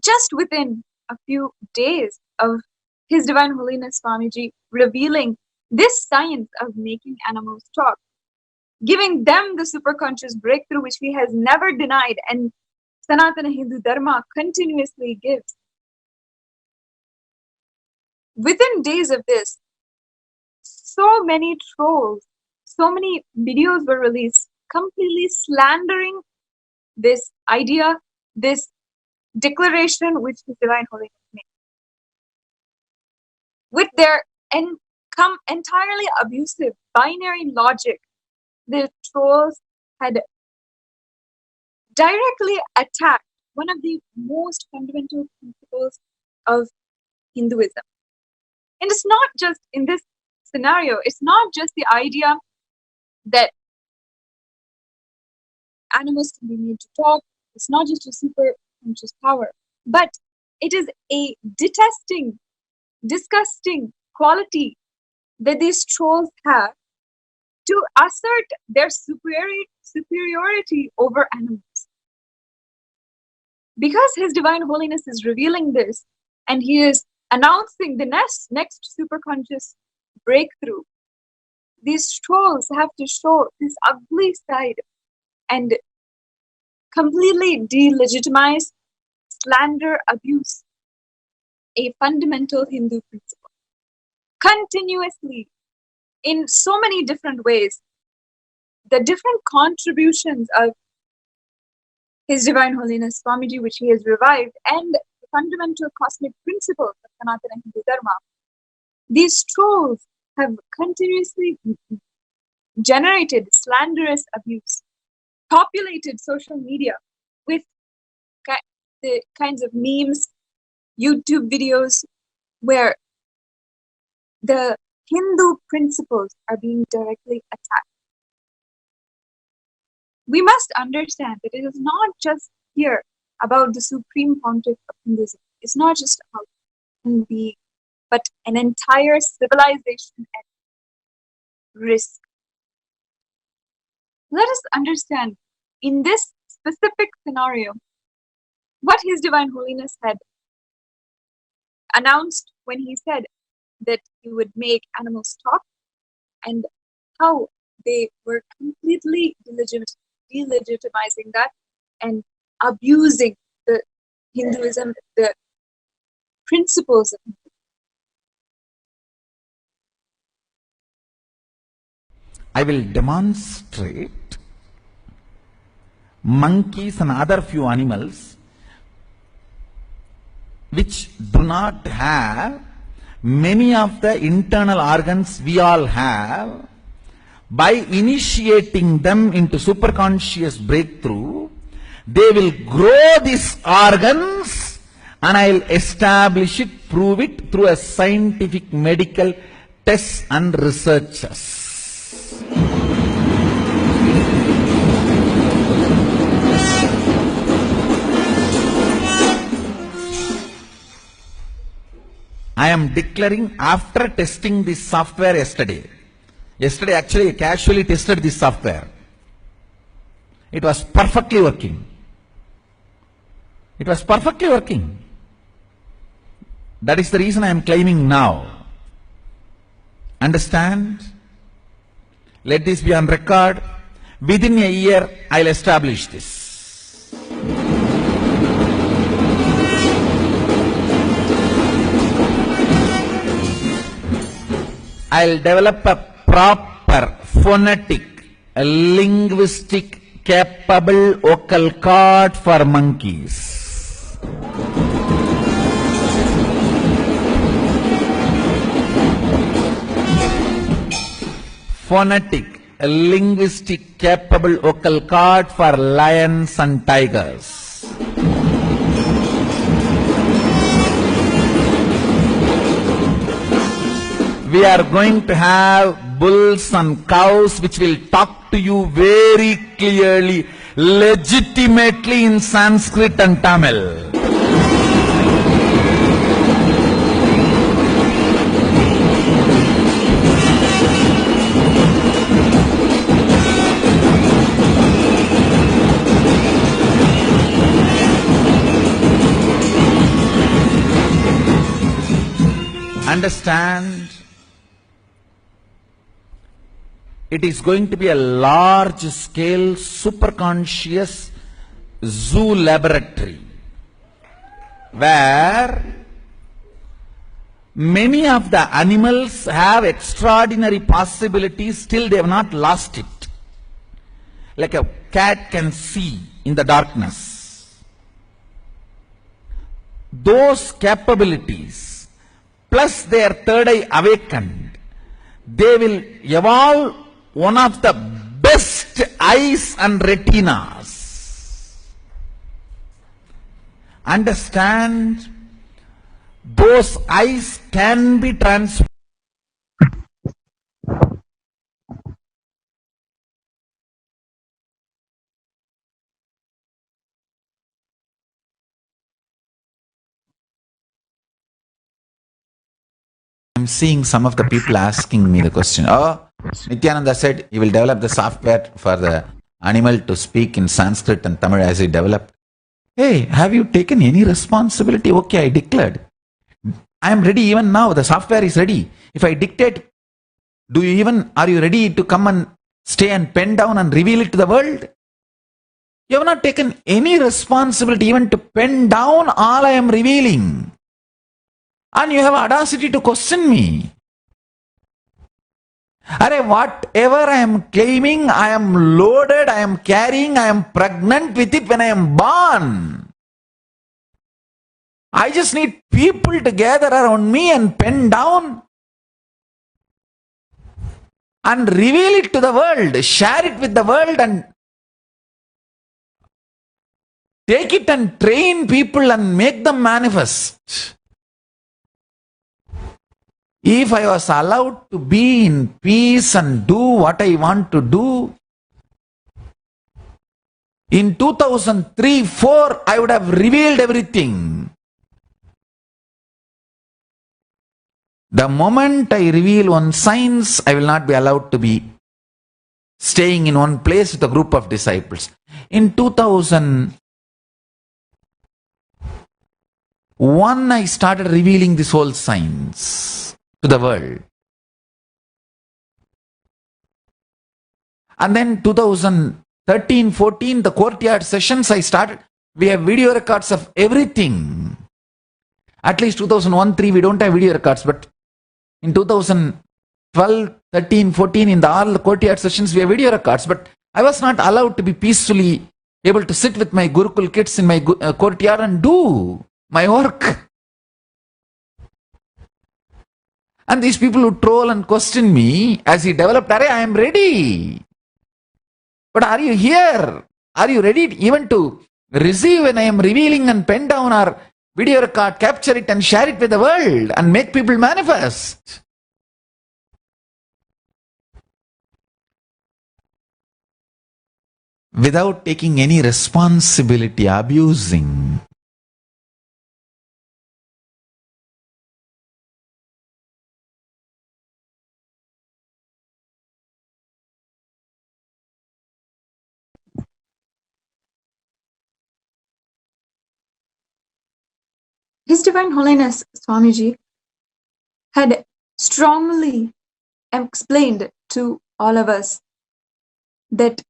Just within a few days of His Divine Holiness Swamiji revealing this science of making animals talk, giving them the superconscious breakthrough which he has never denied and Sanatana Hindu Dharma continuously gives. Within days of this, so many trolls, so many videos were released completely slandering this idea, this declaration which His Divine Holiness made. With their entirely abusive binary logic, the trolls had directly attacked one of the most fundamental principles of Hinduism. And it's not just in this scenario, it's not just the idea that animals can be made to talk, it's not just a super conscious power, but it is a detesting, disgusting quality that these trolls have to assert their superiority over animals. Because His Divine Holiness is revealing this and he is announcing the next superconscious breakthrough, these trolls have to show this ugly side and completely delegitimize, slander, abuse a fundamental Hindu principle. Continuously, in so many different ways, the different contributions of His Divine Holiness Swamiji, which he has revived, and the fundamental cosmic principles of Sanatana Hindu Dharma, these trolls have continuously generated slanderous abuse, populated social media with the kinds of memes, YouTube videos, where the Hindu principles are being directly attacked. we must understand that it is not just here about the Supreme Pontiff of Hinduism. It's not just about human being, but an entire civilization at risk. Let us understand in this specific scenario what His Divine Holiness had announced when he said that he would make animals talk, and how they were completely delegitimizing that and abusing the Hinduism, the principles of Hinduism. I will demonstrate monkeys and other few animals which do not have many of the internal organs we all have. By initiating them into superconscious breakthrough, they will grow these organs, and I will establish it, prove it through a scientific medical tests and researches. I am declaring after testing this software yesterday. Yesterday actually I casually tested this software. It was perfectly working. It was perfectly working. That is the reason I am claiming now. Understand? Let this be on record. Within a year I will establish this. I will develop a proper phonetic, linguistic, capable vocal cord for monkeys. Phonetic, linguistic, capable vocal cord for lions and tigers. We are going to have bulls and cows which will talk to you very clearly, legitimately in Sanskrit and Tamil. Understand? It is going to be a large-scale, superconscious zoo laboratory where many of the animals have extraordinary possibilities, still they have not lost it. Like a cat can see in the darkness. Those capabilities, plus their third eye awakened, they will evolve one of the best eyes and retinas. Understand? Those eyes can be transformed. I'm seeing some of the people asking me the question, oh, Nithyananda said he will develop the software for the animal to speak in Sanskrit and Tamil as he developed. Hey, have you taken any responsibility? Okay, I declared. I am ready even now. The software is ready. If I dictate, are you ready to come and stay and pen down and reveal it to the world? You have not taken any responsibility even to pen down all I am revealing. And you have audacity to question me. Whatever I am claiming, I am loaded, I am carrying, I am pregnant with it when I am born. I just need people to gather around me and pen down and reveal it to the world, share it with the world and take it and train people and make them manifest. If I was allowed to be in peace and do what I want to do, In 2003-4, I would have revealed everything. The moment I reveal one science, I will not be allowed to be staying in one place with a group of disciples. In 2001, I started revealing this whole science to the world. And then 2013-14, the courtyard sessions I started, we have video records of everything. At least 2001-3, we don't have video records, but in 2012-13-14, in all the courtyard sessions, we have video records. But I was not allowed to be peacefully able to sit with my Gurukul kids in my courtyard and do my work. And these people who troll and question me, as he developed, I am ready. But are you here? Are you ready even to receive when I am revealing and pen down or video record, capture it and share it with the world and make people manifest? Without taking any responsibility, abusing. His Divine Holiness Swamiji had strongly explained to all of us that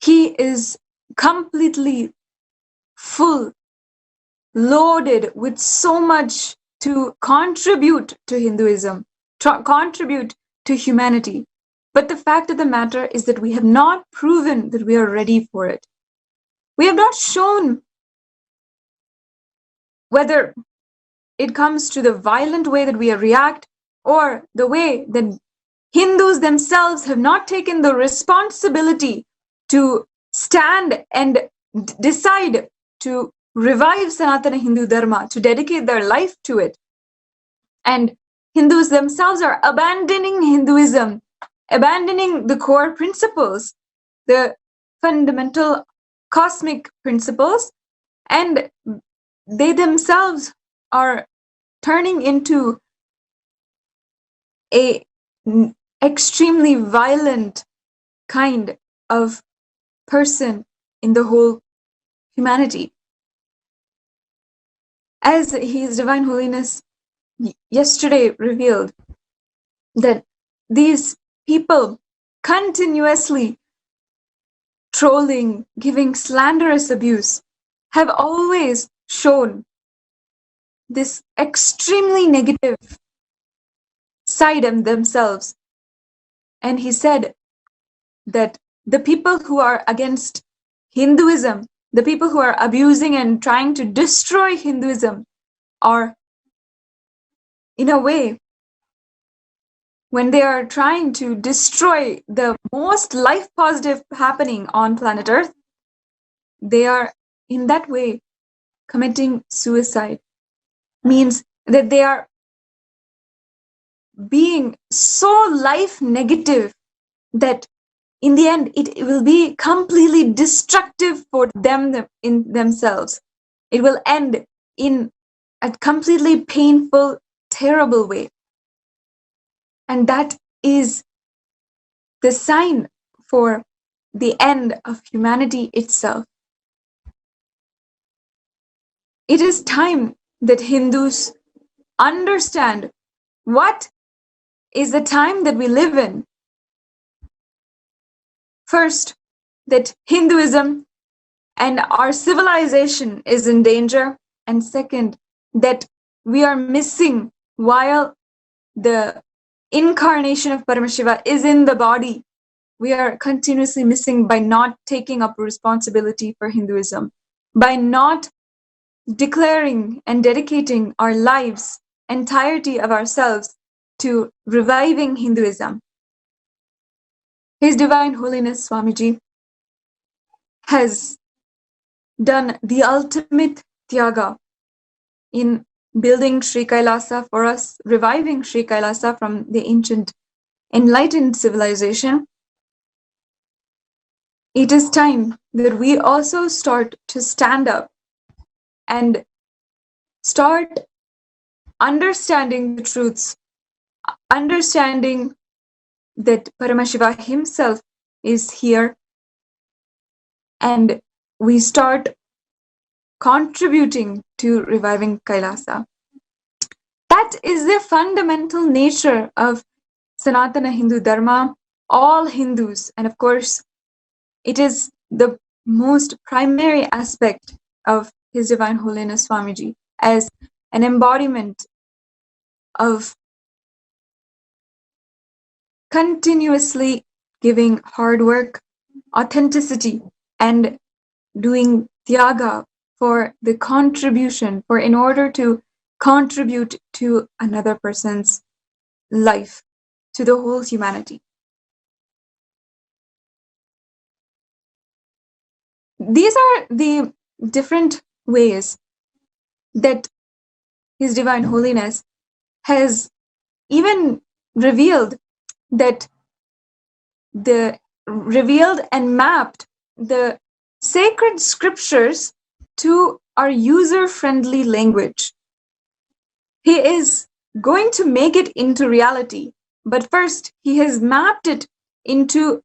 he is completely full, loaded with so much to contribute to Hinduism, contribute to humanity. But the fact of the matter is that we have not proven that we are ready for it. We have not shown whether it comes to the violent way that we react or the way that Hindus themselves have not taken the responsibility to stand and decide to revive Sanatana Hindu Dharma, to dedicate their life to it. And Hindus themselves are abandoning Hinduism, abandoning the core principles, the fundamental cosmic principles, and they themselves are turning into a extremely violent kind of person in the whole humanity. As His Divine Holiness yesterday revealed, that these people continuously trolling, giving slanderous abuse, have always shown this extremely negative side of themselves. And he said that the people who are against Hinduism, the people who are abusing and trying to destroy Hinduism, are, in a way, when they are trying to destroy the most life positive happening on planet Earth, they are in that way committing suicide. Means that they are being so life negative that in the end it will be completely destructive for them in themselves. It will end in a completely painful, terrible way. And that is the sign for the end of humanity itself. It is time that Hindus understand what is the time that we live in. First, that Hinduism and our civilization is in danger. And second, that we are missing while the incarnation of Paramashiva is in the body. We are continuously missing by not taking up responsibility for Hinduism, by not declaring and dedicating our lives, entirety of ourselves, to reviving Hinduism. His Divine Holiness Swamiji has done the ultimate tyaga in building Sri Kailasa for us, reviving Sri Kailasa from the ancient enlightened civilization. it is time that we also start to stand up and start understanding the truths, understanding that Paramashiva himself is here, and we start contributing to reviving Kailasa. That is the fundamental nature of Sanatana Hindu Dharma, all Hindus, and of course, it is the most primary aspect of His Divine Holiness Swamiji as an embodiment of continuously giving hard work, authenticity, and doing tyaga for the contribution, for in order to contribute to another person's life, to the whole humanity. These are the different ways that His Divine Holiness has even revealed and mapped the sacred scriptures to our user-friendly language. He is going to make it into reality, but first he has mapped it into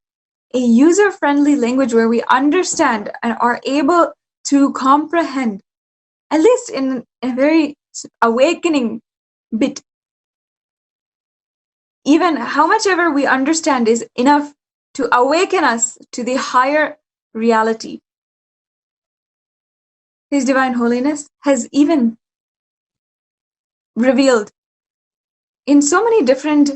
a user-friendly language where we understand and are able to comprehend, at least in a very awakening bit. Even how much ever we understand is enough to awaken us to the higher reality. His Divine Holiness has even revealed in so many different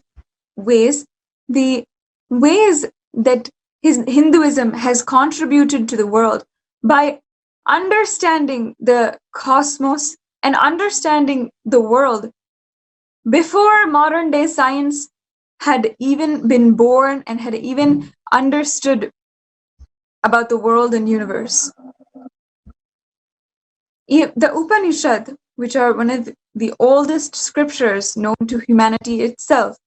ways the ways that his Hinduism has contributed to the world by understanding the cosmos and understanding the world before modern day science had even been born and had even understood about the world and universe. The Upanishad, which are one of the oldest scriptures known to humanity itself,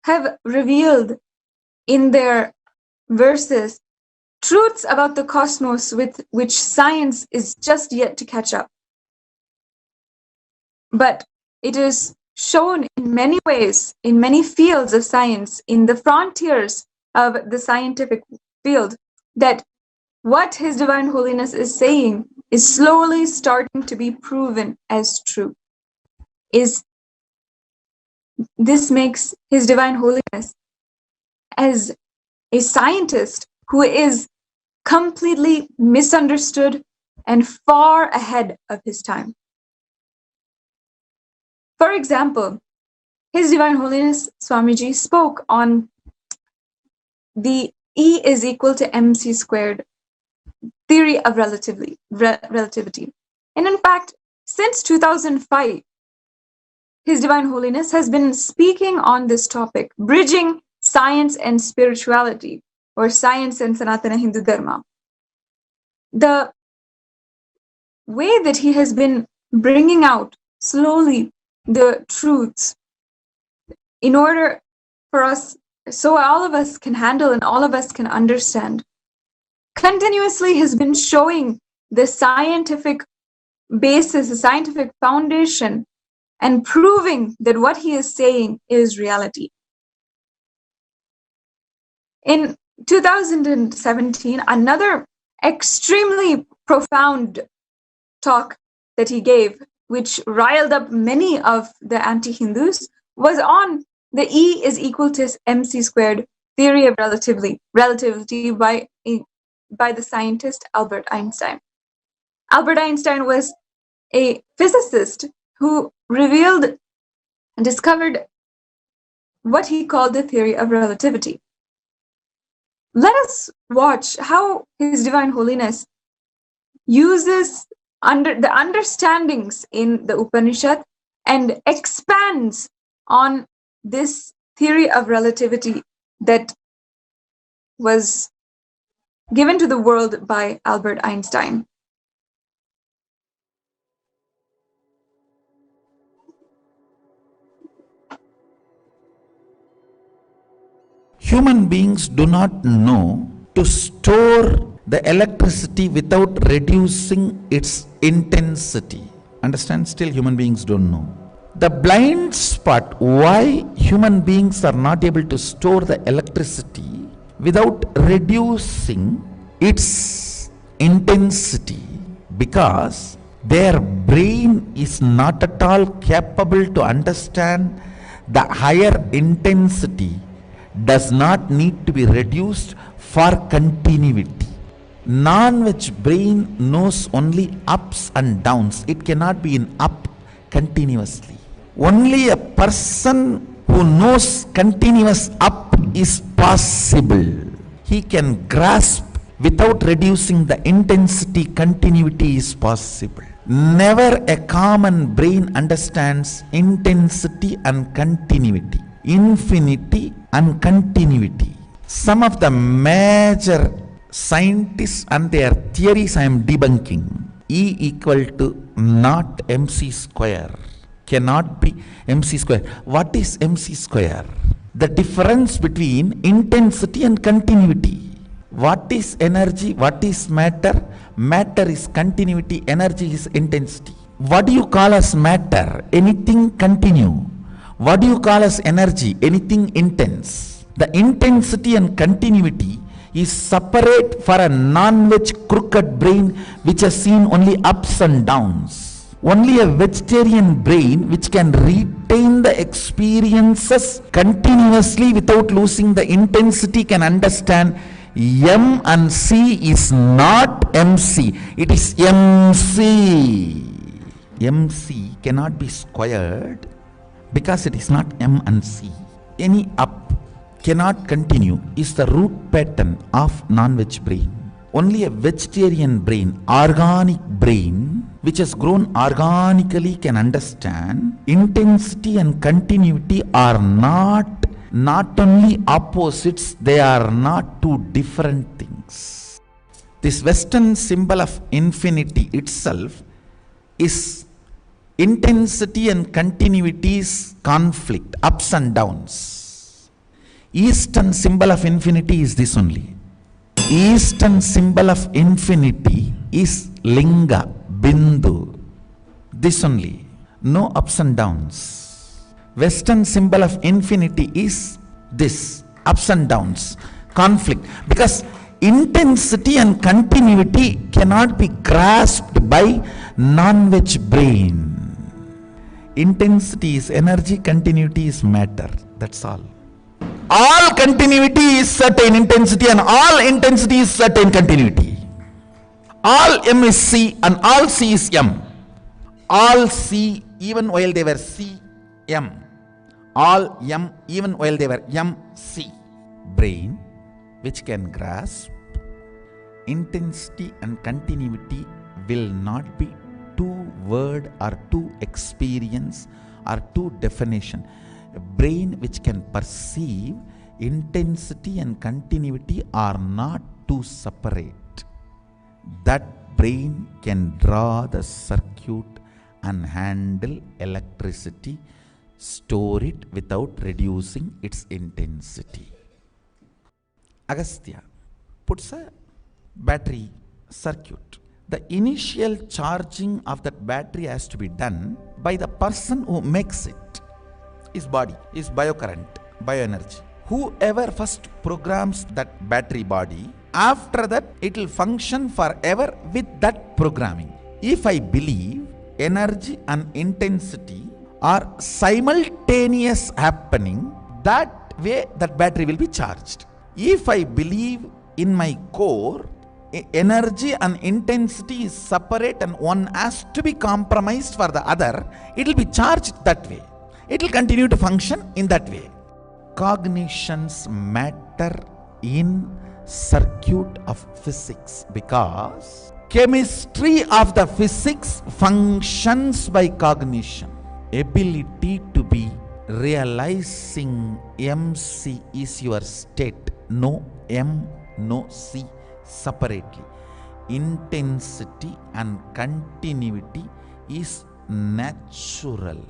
have revealed in their verses truths about the cosmos with which science is just yet to catch up. But it is shown in many ways, in many fields of science, in the frontiers of the scientific field, that what His Divine Holiness is saying is slowly starting to be proven as true. This makes His Divine Holiness as a scientist who is completely misunderstood and far ahead of his time. For example, His Divine Holiness Swamiji spoke on the E is equal to mc squared theory of relativity. And in fact, since 2005, His Divine Holiness has been speaking on this topic, bridging science and spirituality, or science and Sanatana Hindu Dharma. The way that he has been bringing out slowly the truths in order for us, so all of us can handle and all of us can understand, continuously has been showing the scientific basis, the scientific foundation, and proving that what he is saying is reality. In 2017, another extremely profound talk that he gave, which riled up many of the anti-Hindus, was on the E is equal to mc squared theory of relativity by the scientist Albert Einstein. Albert Einstein was a physicist who revealed and discovered what he called the theory of relativity. Let us watch how His Divine Holiness uses the understandings in the Upanishad and expands on this theory of relativity that was given to the world by Albert Einstein. Human beings do not know to store the electricity without reducing its intensity. Understand? Still human beings don't know. The blind spot why human beings are not able to store the electricity without reducing its intensity, because their brain is not at all capable to understand the higher intensity does not need to be reduced for continuity. Non-veg brain knows only ups and downs. It cannot be in up continuously. Only a person who knows continuous up is possible. He can grasp without reducing the intensity. Continuity is possible. Never a common brain understands intensity and continuity, infinity and continuity. Some of the major scientists and their theories I am debunking. E equal to not mc square. Cannot be mc square. What is mc square? The difference between intensity and continuity. What is energy? What is matter? Matter is continuity, energy is intensity. What do you call as matter? Anything continue. What do you call as energy? Anything intense. The intensity and continuity is separate for a non-veg crooked brain which has seen only ups and downs. Only a vegetarian brain which can retain the experiences continuously without losing the intensity can understand M and C is not MC, it is MC. MC cannot be squared because it is not M and C. Any up cannot continue is the root pattern of non-veg brain. Only a vegetarian brain, organic brain, which has grown organically can understand intensity and continuity are not only opposites, they are not two different things. This Western symbol of infinity itself is intensity and continuity's conflict, ups and downs. Eastern symbol of infinity is this only. Eastern symbol of infinity is linga, bindu. This only. No ups and downs. Western symbol of infinity is this, ups and downs, conflict. Because intensity and continuity cannot be grasped by non-veg brain. Intensity is energy, continuity is matter. That's all. All continuity is certain intensity and all intensity is certain continuity. All M is C and all C is M. All C even while they were C, M. All M even while they were MC. Brain which can grasp intensity and continuity will not be two word or two experience or two definition. A brain which can perceive intensity and continuity are not two separate. That brain can draw the circuit and handle electricity, store it without reducing its intensity. Agastya puts a battery circuit. The initial charging of that battery has to be done by the person who makes it. His body, his biocurrent, bioenergy. Whoever first programs that battery body, after that it will function forever with that programming. If I believe energy and intensity are simultaneous happening, that way that battery will be charged. If I believe in my core, energy and intensity is separate and one has to be compromised for the other, it will be charged that way. It will continue to function in that way. Cognitions matter in circuit of physics because chemistry of the physics functions by cognition. Ability to be realizing MC is your state. No M, no C separately. Intensity and continuity is natural.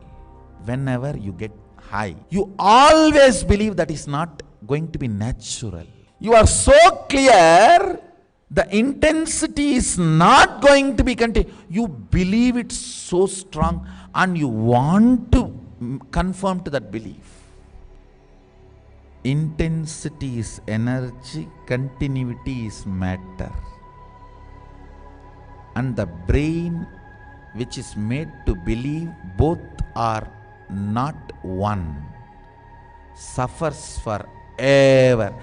Whenever you get high, you always believe that is not going to be natural. You are so clear, the intensity is not going to be continued. You believe it so strong and you want to conform to that belief. Intensity is energy, continuity is matter. And the brain, which is made to believe both are not one, suffers forever.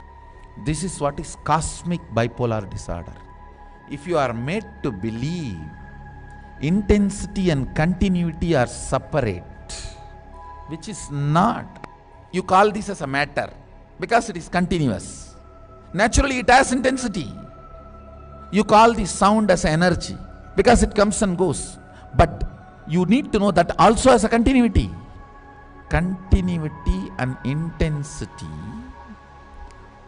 This is what is cosmic bipolar disorder. If you are made to believe intensity and continuity are separate, which is not, you call this as a matter because it is continuous. Naturally it has intensity. You call the sound as energy because it comes and goes. But you need to know that also has a continuity. Continuity and intensity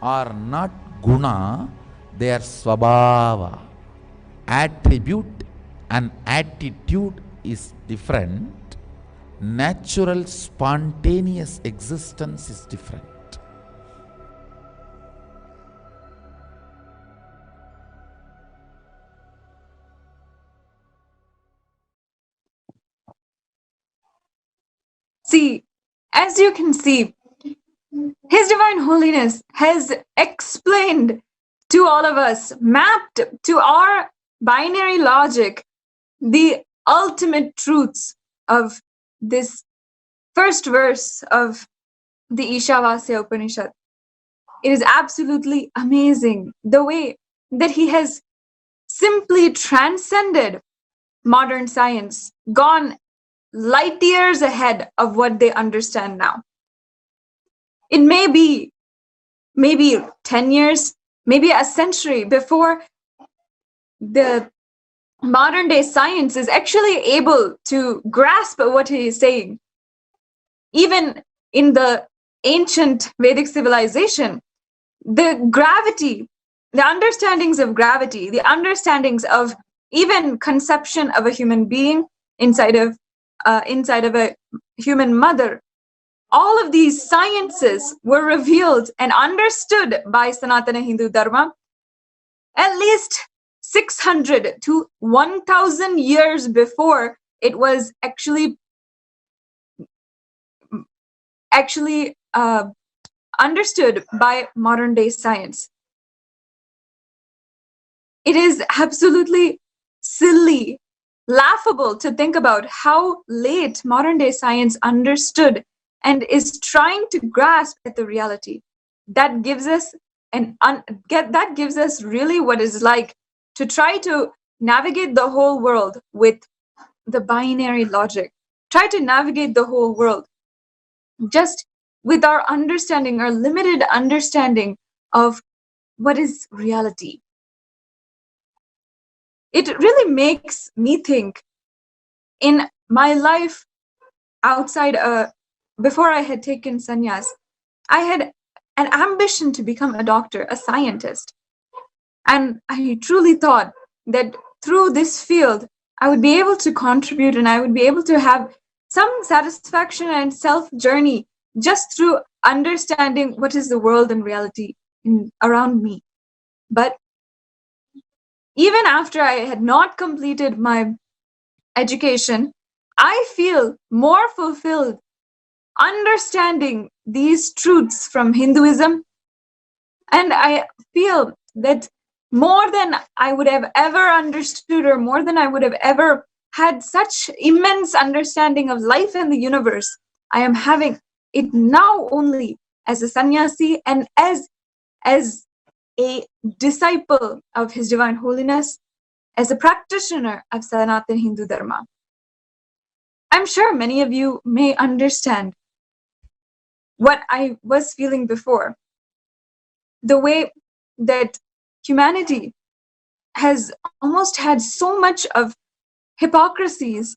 are not guna, they are svabhava. Attribute and attitude is different. Natural, spontaneous existence is different. See, as you can see, His Divine Holiness has explained to all of us, mapped to our binary logic, the ultimate truths of this first verse of the Ishavasya Upanishad. It is absolutely amazing the way that he has simply transcended modern science, gone light years ahead of what they understand now. It may be maybe 10 years, maybe a century before the modern day science is actually able to grasp what he is saying. Even in the ancient Vedic civilization, the gravity, the understandings of gravity, the understandings of even conception of a human being inside of a human mother, all of these sciences were revealed and understood by Sanatana Hindu Dharma at least 600 to 1000 years before it was actually understood by modern day science. It is absolutely silly, laughable to think about how late modern day science understood and is trying to grasp at the reality. That gives us that gives us really what it's like to try to navigate the whole world with the binary logic. Try to navigate the whole world just with our understanding, our limited understanding of what is reality. It really makes me think, in my life outside, before I had taken sannyas, I had an ambition to become a doctor, a scientist. And I truly thought that through this field, I would be able to contribute and I would be able to have some satisfaction and self-journey just through understanding what is the world and reality around me. But even after I had not completed my education, I feel more fulfilled understanding these truths from Hinduism. And I feel that more than I would have ever understood, or more than I would have ever had such immense understanding of life and the universe, I am having it now only as a sannyasi and as a disciple of His Divine Holiness, as a practitioner of Sanatana Hindu Dharma. I'm sure many of you may understand what I was feeling before. The way that humanity has almost had so much of hypocrisies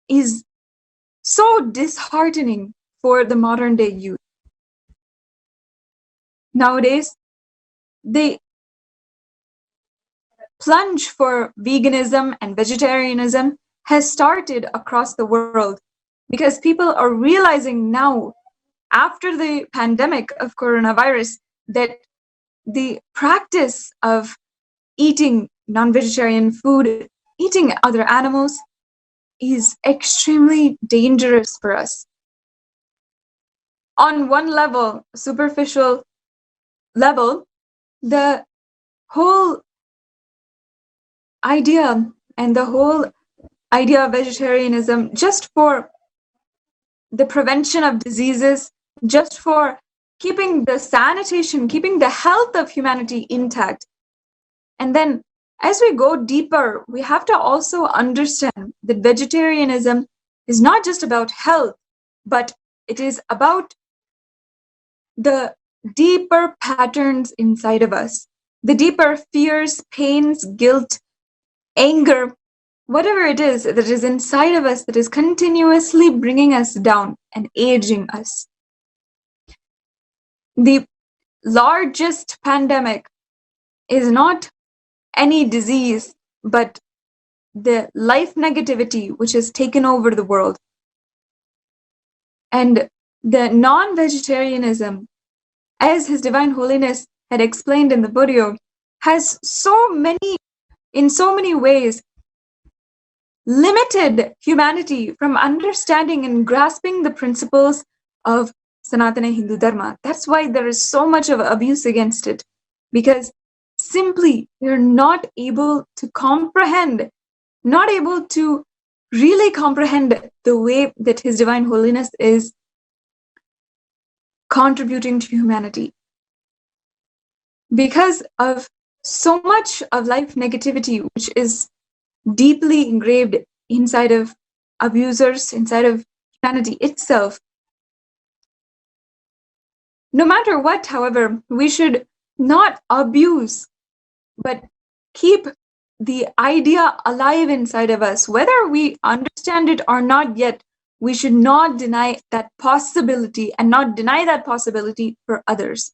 is so disheartening for the modern day youth. Nowadays, they plunge for veganism and vegetarianism has started across the world because people are realizing now, after the pandemic of coronavirus, that the practice of eating non-vegetarian food, eating other animals, is extremely dangerous for us. On one level, superficial level, the whole idea of vegetarianism, just for the prevention of diseases, just for keeping the sanitation, keeping the health of humanity intact. And then as we go deeper, we have to also understand that vegetarianism is not just about health, but it is about the deeper patterns inside of us, the deeper fears, pains, guilt, anger, whatever it is that is inside of us that is continuously bringing us down and aging us. The largest pandemic is not any disease, but the life negativity which has taken over the world. And the non-vegetarianism, as His Divine Holiness had explained in the video, has in so many ways, limited humanity from understanding and grasping the principles of Sanatana Hindu Dharma. That's why there is so much of abuse against it, because simply we're not able to comprehend, not able to really comprehend the way that His Divine Holiness is contributing to humanity. Because of so much of life negativity, which is deeply engraved inside of abusers, inside of humanity itself. No matter what, however, we should not abuse, but keep the idea alive inside of us. Whether we understand it or not yet, we should not deny that possibility and not deny that possibility for others.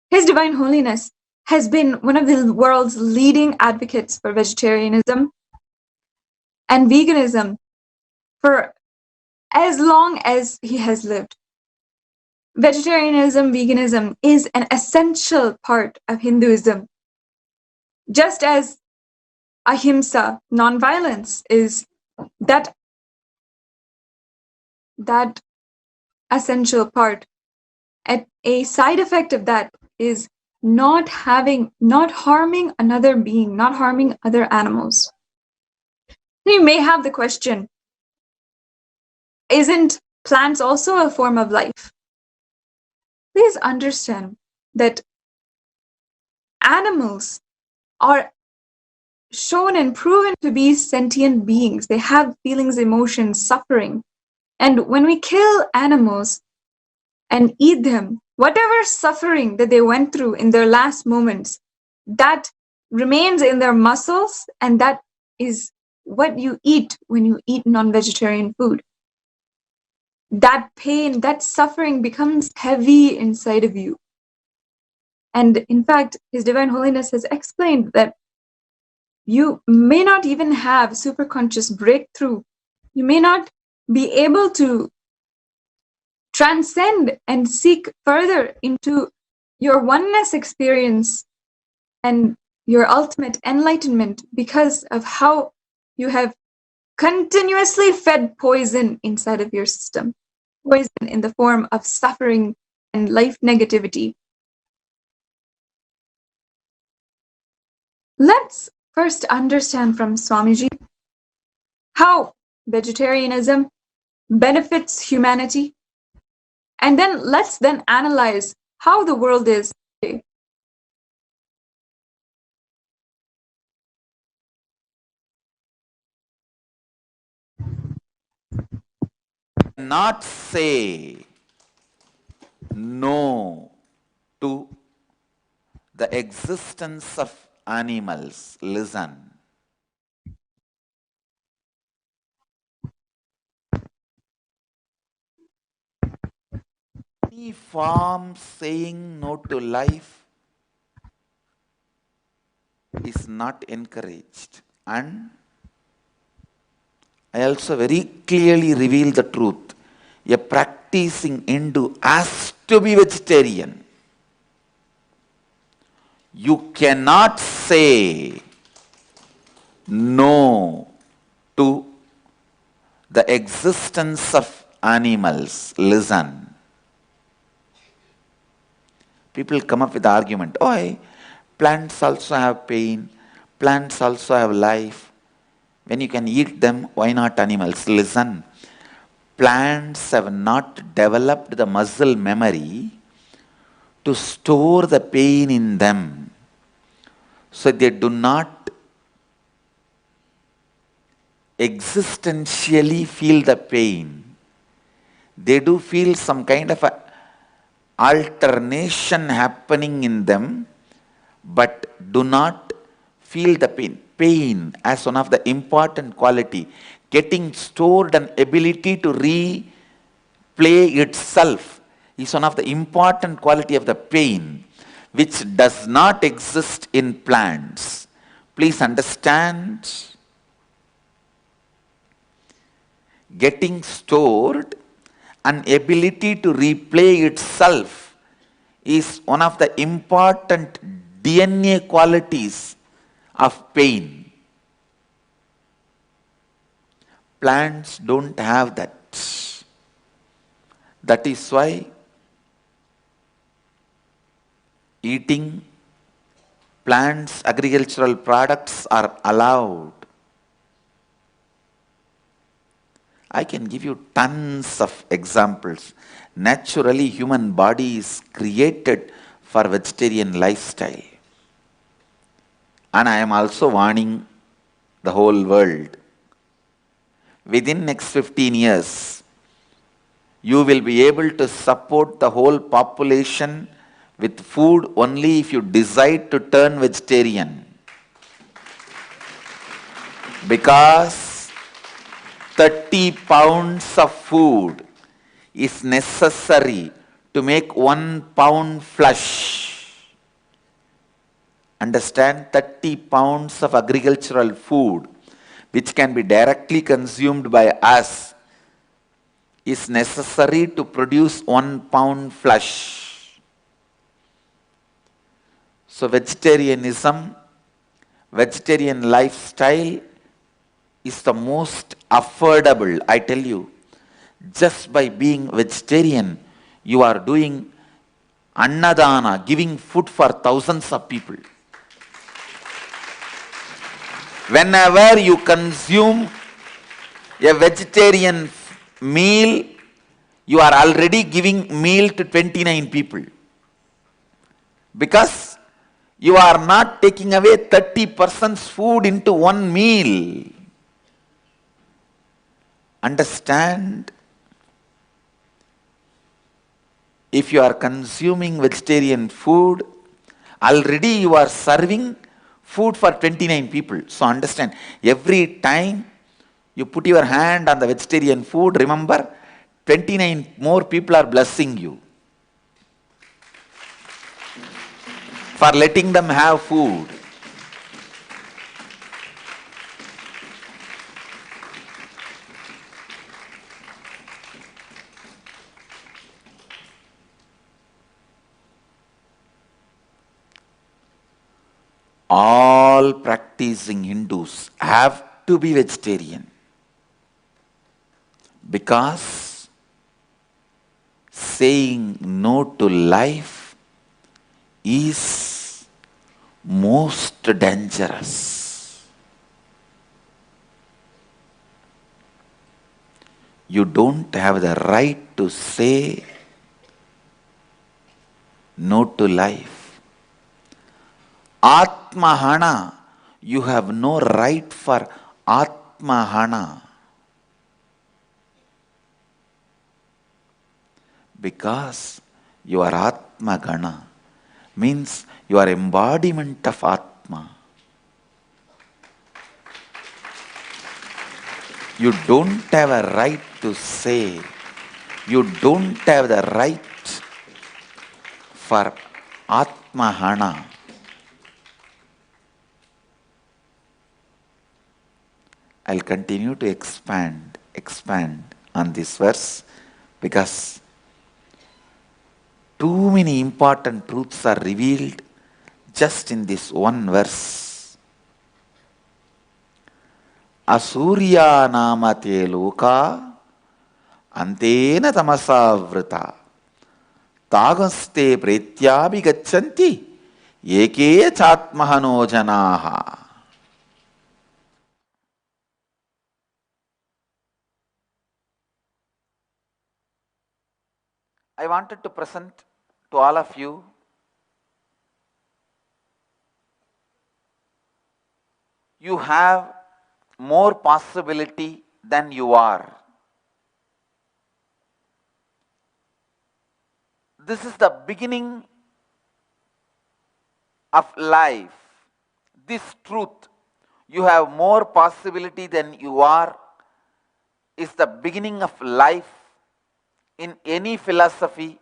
His Divine Holiness has been one of the world's leading advocates for vegetarianism and veganism for as long as he has lived. Vegetarianism, veganism is an essential part of Hinduism, just as ahimsa, non-violence, is that essential part. A side effect of that is not harming another being, not harming other animals. You may have the question, isn't plants also a form of life? Please understand that animals are shown and proven to be sentient beings. They have feelings, emotions, suffering. And when we kill animals and eat them, whatever suffering that they went through in their last moments, that remains in their muscles, and that is what you eat when you eat non-vegetarian food. That pain, that suffering becomes heavy inside of you. And in fact, His Divine Holiness has explained that you may not even have superconscious breakthrough. You may not be able to transcend and seek further into your oneness experience and your ultimate enlightenment because of how you have continuously fed poison inside of your system. Poison in the form of suffering and life negativity. Let's first understand from Swamiji how vegetarianism benefits humanity, and then let's analyze how the world is today. Not say no to the existence of animals. Listen. Any form saying no to life is not encouraged. And I also very clearly reveal the truth. A practicing Hindu has to be vegetarian. You cannot say no to the existence of animals. Listen. People come up with the argument, oh, plants also have pain, plants also have life. When you can eat them, why not animals? Listen. Plants have not developed the muscle memory to store the pain in them. So they do not existentially feel the pain. They do feel some kind of a alternation happening in them, but do not feel the pain. Pain as one of the important quality, getting stored an ability to replay itself is one of the important quality of the pain, which does not exist in plants. Please understand, getting stored an ability to replay itself is one of the important DNA qualities of pain. Plants don't have that. That is why eating plants, agricultural products are allowed. I can give you tons of examples. Naturally, human body is created for vegetarian lifestyle. And I am also warning the whole world. Within next 15 years, you will be able to support the whole population with food only if you decide to turn vegetarian. Because 30 pounds of food is necessary to make 1 pound flesh. Understand, 30 pounds of agricultural food which can be directly consumed by us is necessary to produce 1 pound flesh. So vegetarianism, vegetarian lifestyle is the most affordable. I tell you, just by being vegetarian, you are doing annadana, giving food for thousands of people. Whenever you consume a vegetarian meal, you are already giving meal to 29 people. Because you are not taking away 30% food into one meal. Understand? If you are consuming vegetarian food, already you are serving food for 29 people. So understand, every time you put your hand on the vegetarian food, remember, 29 more people are blessing you for letting them have food. All practicing Hindus have to be vegetarian, because saying no to life is most dangerous. You don't have the right to say no to life. Atmahana, you have no right for Atmahana. Because you are Atmagana, means you are embodiment of Atma. You don't have a right to say, you don't have the right for Atmahana. I'll continue to expand on this verse, because too many important truths are revealed just in this one verse. Asurya namate loka antena tamasavrita tagaste pretyabhi gachanti eke chatmahano janaha. I wanted to present to all of you you have more possibility than you are. This is the beginning of life. This truth, you have more possibility than you are, is the beginning of life in any philosophy,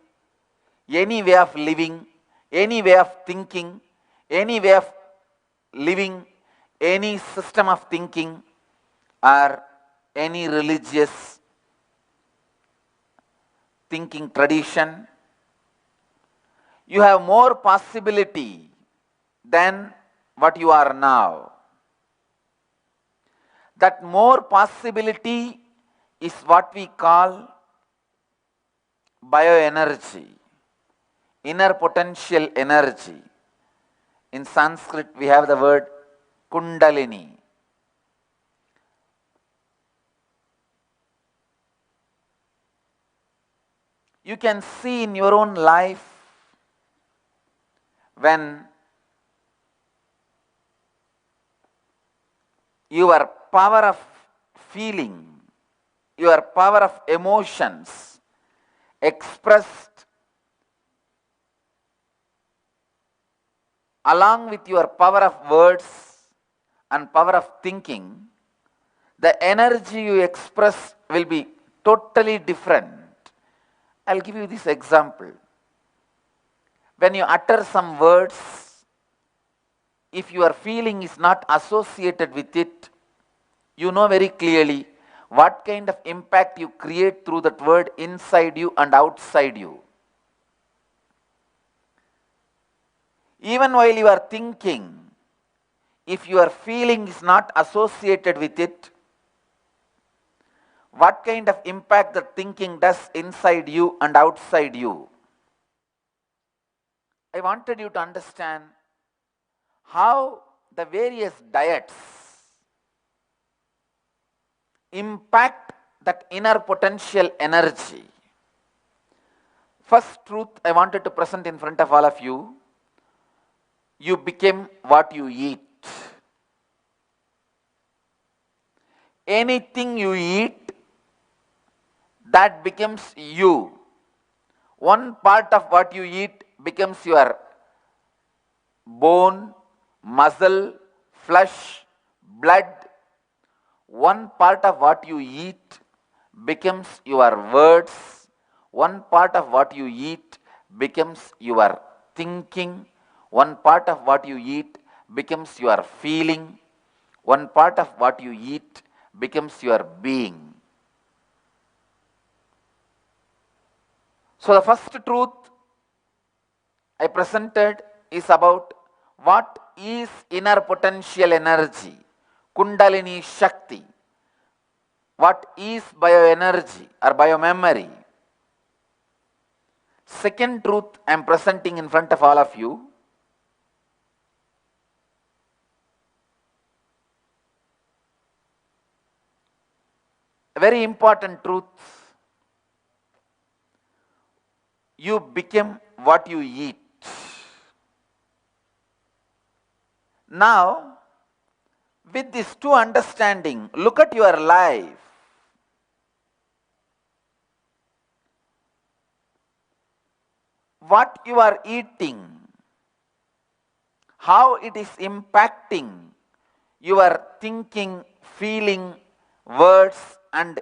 any way of living, any way of thinking, any way of living, any system of thinking, or any religious thinking tradition. You have more possibility than what you are now. That more possibility is what we call bioenergy, inner potential energy. In Sanskrit, we have the word kundalini. You can see in your own life when your power of feeling, your power of emotions expressed along with your power of words and power of thinking, the energy you express will be totally different. I'll give you this example. When you utter some words, if your feeling is not associated with it, you know very clearly what kind of impact you create through that word inside you and outside you. Even while you are thinking, if your feeling is not associated with it, what kind of impact the thinking does inside you and outside you. I wanted you to understand how the various diets impact that inner potential energy. First truth I wanted to present in front of all of you, you become what you eat. Anything you eat, that becomes you. One part of what you eat becomes your bone, muscle, flesh, blood. One part of what you eat becomes your words. One part of what you eat becomes your thinking. One part of what you eat becomes your feeling. One part of what you eat becomes your being. So the first truth I presented is about what is inner potential energy, Kundalini Shakti. What is bioenergy or biomemory? Second truth I am presenting in front of all of you. A very important truth. You become what you eat. Now, with this two understanding, look at your life. What you are eating, how it is impacting your thinking, feeling, words, and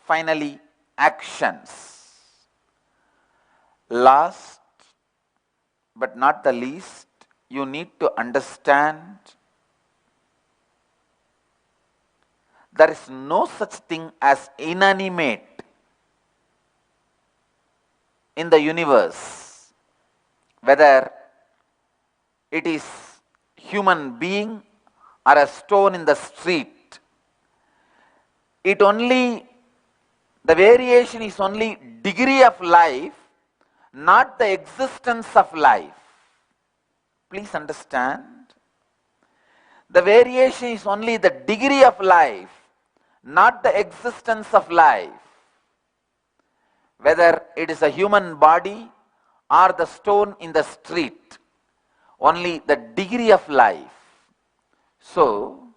finally actions. Last but not the least, you need to understand there is no such thing as inanimate in the universe, whether it is human being or a stone in the street. The variation is only degree of life, not the existence of life. Please understand. The variation is only the degree of life, not the existence of life. Whether it is a human body or the stone in the street, only the degree of life. So,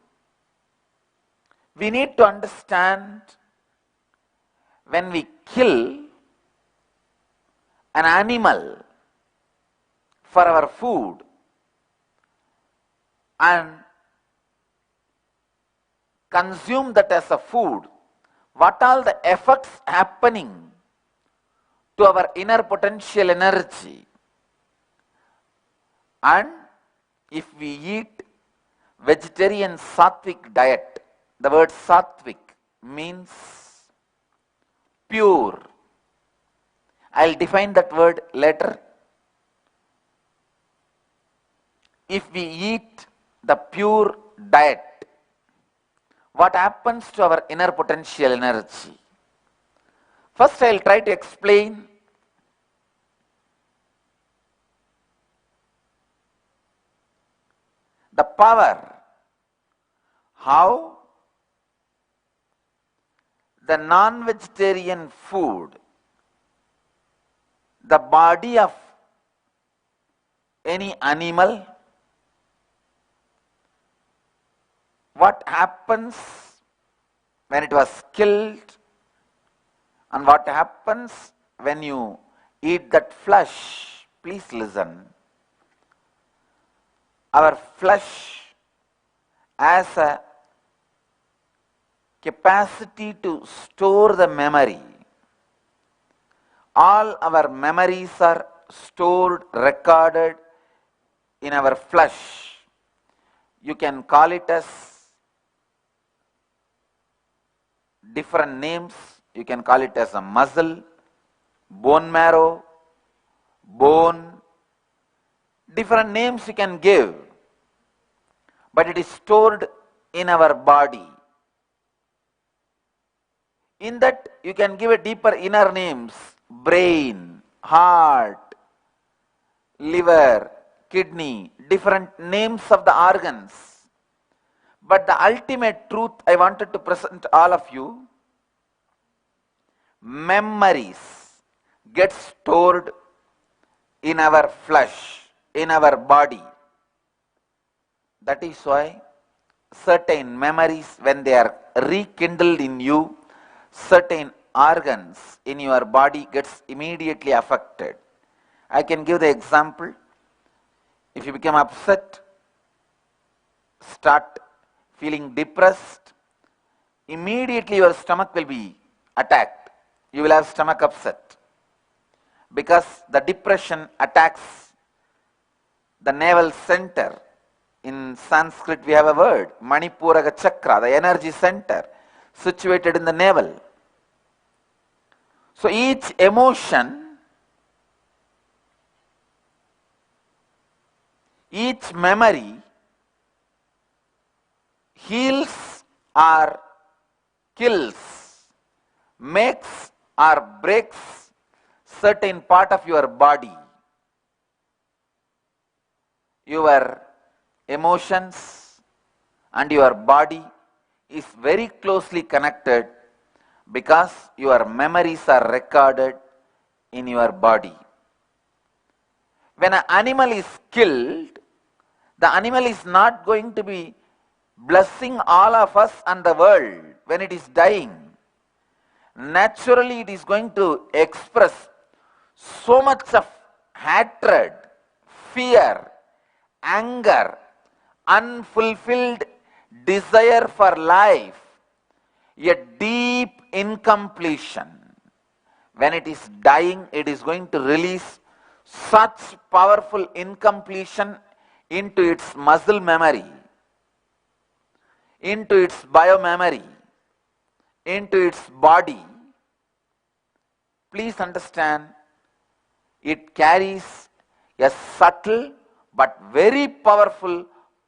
we need to understand, when we kill an animal for our food and consume that as a food, what all the effects happening to our inner potential energy. And if we eat vegetarian sattvic diet, the word sattvic means pure. I'll define that word later. If we eat the pure diet, what happens to our inner potential energy? First, I'll try to explain the power, how the non-vegetarian food, the body of any animal, what happens when it was killed, and what happens when you eat that flesh. Please listen. Our flesh has a capacity to store the memory. All our memories are stored, recorded in our flesh. You can call it as different names. You can call it as a muscle, bone marrow, bone. Different names you can give. But it is stored in our body. In that you can give a deeper inner names: brain, heart, liver, kidney, different names of the organs. But the ultimate truth I wanted to present all of you: memories get stored in our flesh, in our body. That is why certain memories, when they are rekindled in you, certain organs in your body gets immediately affected. I can give the example. If you become upset, start feeling depressed, immediately your stomach will be attacked. You will have stomach upset because the depression attacks the navel center. In Sanskrit we have a word, Manipuraga Chakra, the energy center situated in the navel. So each emotion, each memory heals or kills, makes or breaks certain part of your body. Your emotions and your body is very closely connected because your memories are recorded in your body. When an animal is killed, the animal is not going to be blessing all of us and the world when it is dying. Naturally, it is going to express so much of hatred, fear, anger, unfulfilled desire for life, a deep incompletion. When it is dying, it is going to release such powerful incompletion into its muscle memory, into its biomemory, into its body. Please understand, it carries a subtle but very powerful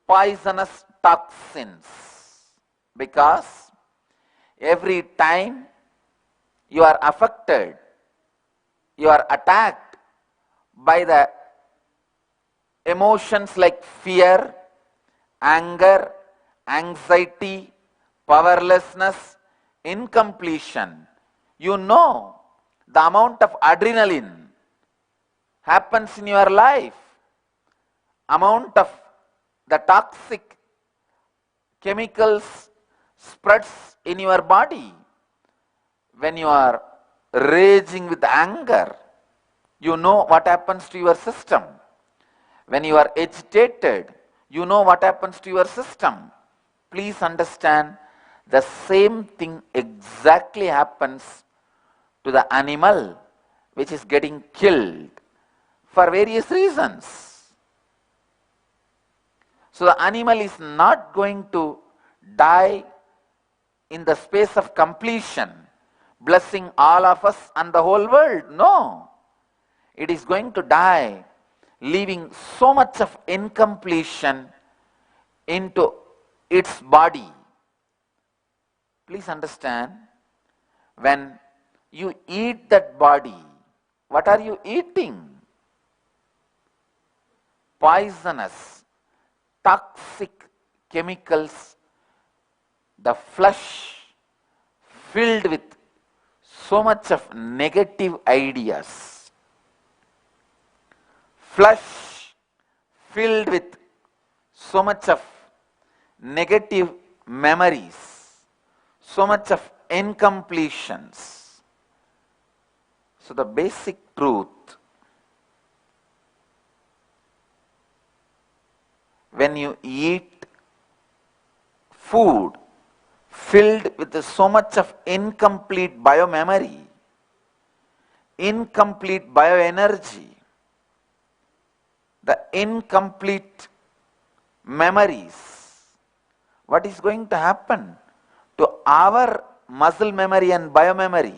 poisonous toxins, because every time you are affected, you are attacked by the emotions like fear, anger, anxiety, powerlessness, incompletion. You know the amount of adrenaline happens in your life, amount of the toxic chemicals spreads in your body. When you are raging with anger, you know what happens to your system. When you are agitated, you know what happens to your system. Please understand, the same thing exactly happens to the animal which is getting killed for various reasons. So the animal is not going to die in the space of completion, blessing all of us and the whole world. No. It is going to die, leaving so much of incompletion into its body. Please understand, when you eat that body, what are you eating? Poisonous, toxic chemicals, the flesh filled with so much of negative ideas, flesh filled with so much of negative memories, so much of incompletions. So the basic truth, when you eat food filled with so much of incomplete biomemory, incomplete bioenergy, the incomplete memories, what is going to happen to our muscle memory and biomemory,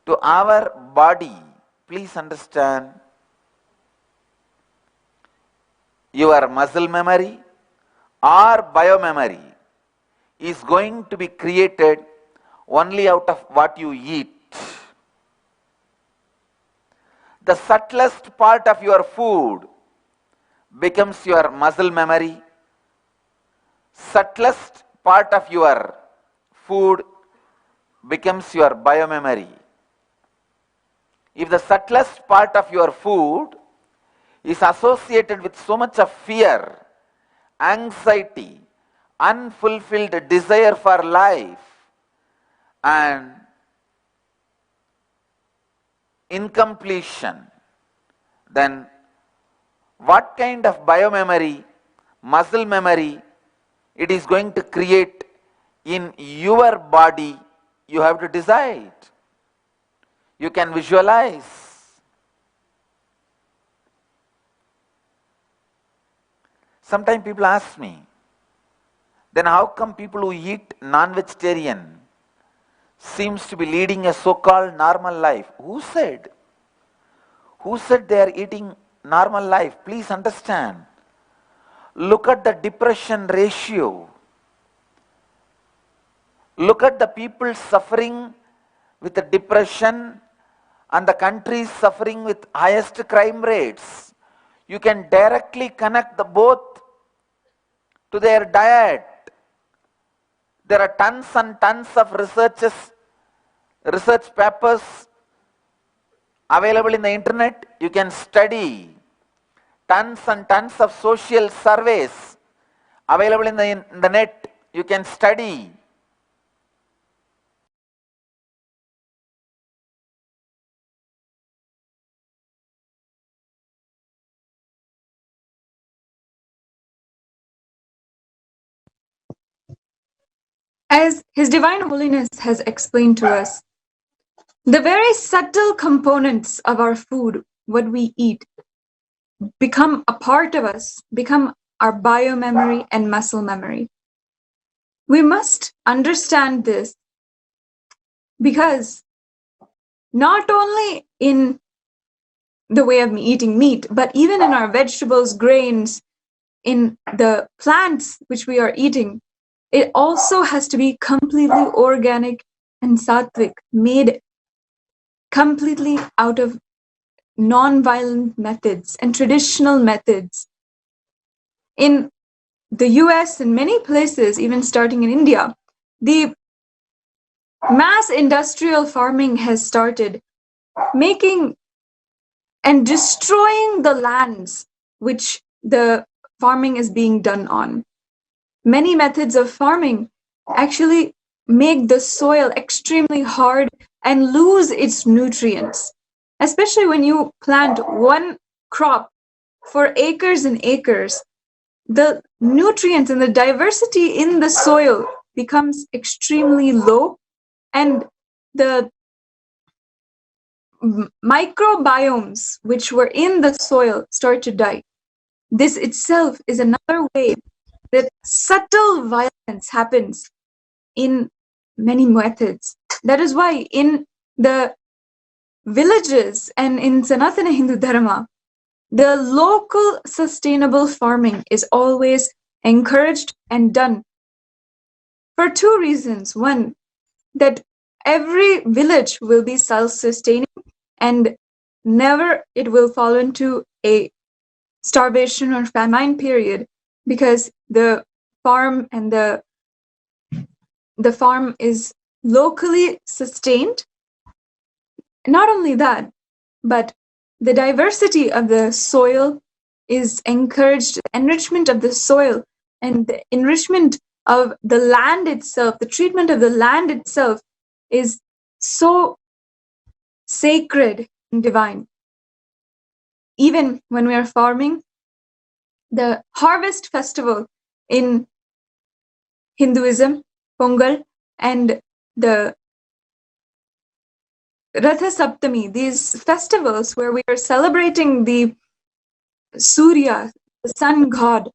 to our body? Please understand, your muscle memory or biomemory is going to be created only out of what you eat. The subtlest part of your food becomes your muscle memory. Subtlest part of your food becomes your biomemory. If the subtlest part of your food is associated with so much of fear, anxiety, unfulfilled desire for life, and incompletion, then what kind of biomemory, muscle memory it is going to create in your body, you have to decide. You can visualize. Sometimes people ask me, then how come people who eat non-vegetarian seems to be leading a so-called normal life? Who said? Who said they are eating normal life? Please understand. Look at the depression ratio. Look at the people suffering with the depression and the countries suffering with highest crime rates. You can directly connect the both to their diet. There are tons and tons of research papers available in the internet. You can study. Tons and tons of social surveys available in the net. You can study. As His Divine Holiness has explained to us, the very subtle components of our food, what we eat, become a part of us, become our biomemory and muscle memory. We must understand this because not only in the way of eating meat, but even in our vegetables, grains, in the plants which we are eating, it also has to be completely organic and sattvic, made completely out of non-violent methods and traditional methods. In the US and many places, even starting in India, the mass industrial farming has started, making and destroying the lands which the farming is being done on. Many methods of farming actually make the soil extremely hard and lose its nutrients, especially when you plant one crop for acres and acres. The nutrients and the diversity in the soil becomes extremely low, and the microbiomes which were in the soil start to die. This itself is another way that subtle violence happens in many methods. That is why in the villages and in Sanatana Hindu Dharma, the local sustainable farming is always encouraged and done for two reasons. One, that every village will be self-sustaining and never it will fall into a starvation or famine period, because the farm and the farm is locally sustained. Not only that, but the diversity of the soil is encouraged, the enrichment of the soil and the enrichment of the land itself, the treatment of the land itself is so sacred and divine. Even when we are farming, the harvest festival in Hinduism, Pongal, and the Ratha Saptami, these festivals where we are celebrating the Surya, the sun god,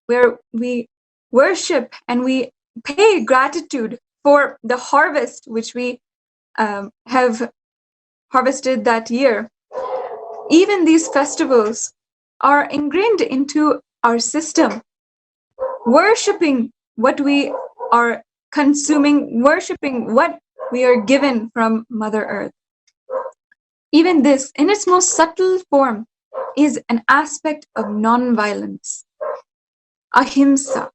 where we worship and we pay gratitude for the harvest which we have harvested that year. Even these festivals are ingrained into our system, worshipping what we are consuming, worshipping what we are given from Mother Earth. Even this, in its most subtle form, is an aspect of non-violence, ahimsa.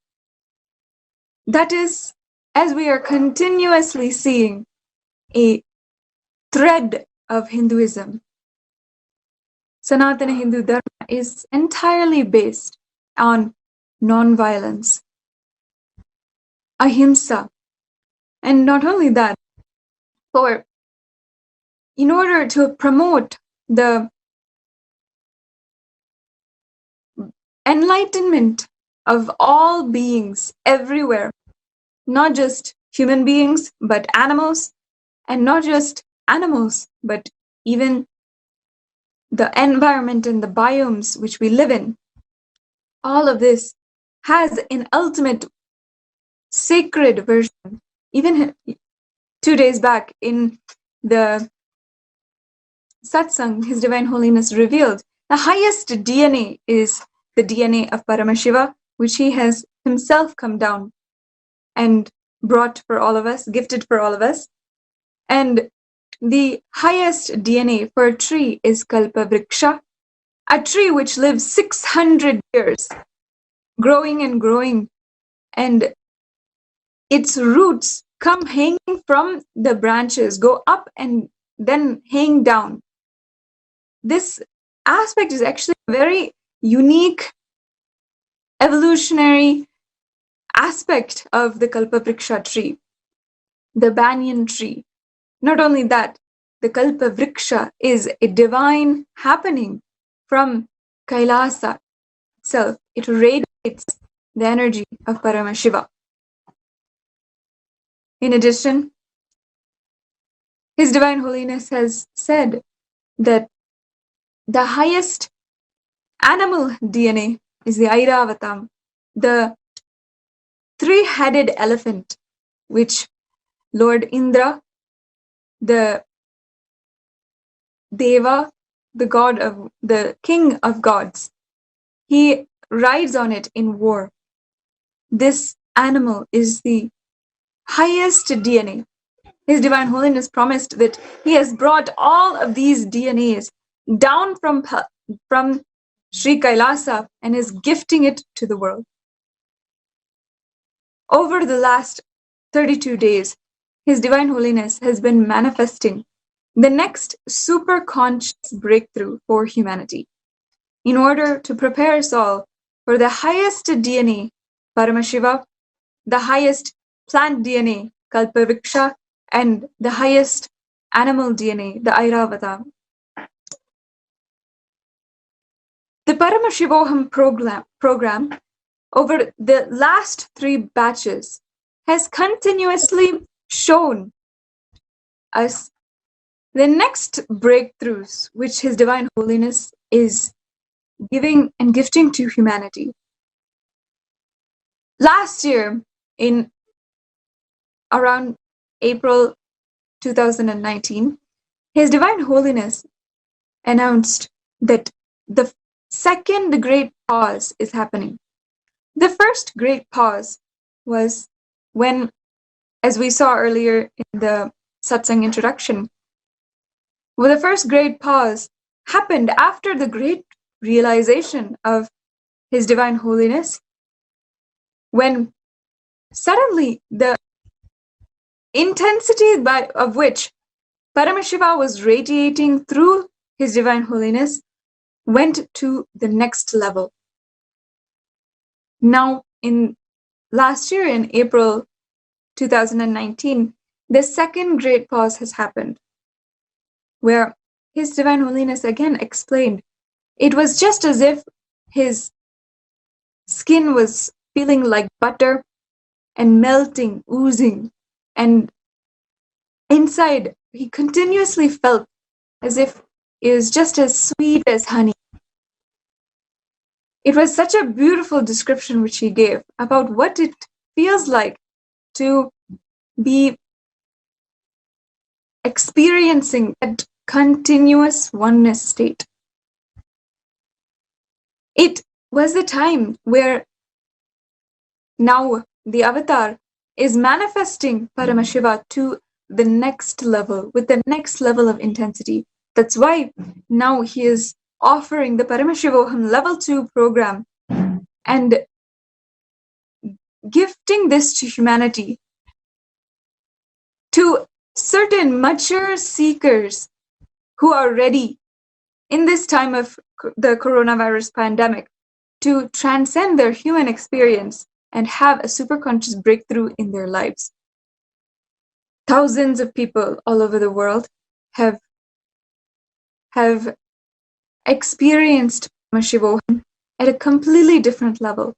That is, as we are continuously seeing, a thread of Hinduism. Sanatana Hindu Dharma is entirely based on non-violence, ahimsa. And not only that, in order to promote the enlightenment of all beings everywhere, not just human beings, but animals, and not just animals, but even the environment and the biomes which we live in. All of this has an ultimate sacred version. Even 2 days back in the Satsang, His Divine Holiness revealed the highest DNA is the DNA of Paramashiva, which he has himself come down and brought for all of us, gifted for all of us. And the highest DNA for a tree is Kalpa Vriksha, a tree which lives 600 years, growing and growing, and its roots come hanging from the branches, go up and then hang down. This aspect is actually a very unique evolutionary aspect of the Kalpavriksha tree, the banyan tree. Not only that, the Kalpavriksha is a divine happening from Kailasa itself. It radiates the energy of Paramashiva. In addition, His Divine Holiness has said that the highest animal DNA is the Airavatam, the three-headed elephant, which Lord Indra, the Deva, the god of the king of gods. He rides on it in war. This animal is the highest DNA. His Divine Holiness promised that he has brought all of these DNAs down from Sri Kailasa and is gifting it to the world. Over the last 32 days, His Divine Holiness has been manifesting the next super conscious breakthrough for humanity in order to prepare us all for the highest DNA, Paramashiva, the highest plant DNA, Kalpavriksha, and the highest animal DNA, the Airavata. The Paramashivoham program over the last 3 batches has continuously shown us the next breakthroughs which His Divine Holiness is giving and gifting to humanity. Last year, in around April 2019, His Divine Holiness announced that the second great pause is happening. The first great pause was when, as we saw earlier in the satsang introduction, well, the first great pause happened after the great realization of His Divine Holiness, when suddenly the intensity of which Paramashiva was radiating through His Divine Holiness went to the next level. Now, in last year, in April 2019, the second great pause has happened, where His Divine Holiness again explained it was just as if his skin was feeling like butter and melting, oozing, and inside he continuously felt as if it was just as sweet as honey. It was such a beautiful description which he gave about what it feels like to be experiencing that continuous oneness state. It was the time where now the avatar is manifesting Paramashiva to the next level, with the next level of intensity. That's why now he is offering the Paramashivoham level 2 program and gifting this to humanity, to certain mature seekers who are ready in this time of the coronavirus pandemic to transcend their human experience and have a superconscious breakthrough in their lives. Thousands of people all over the world have experienced Paramashivoham at a completely different level.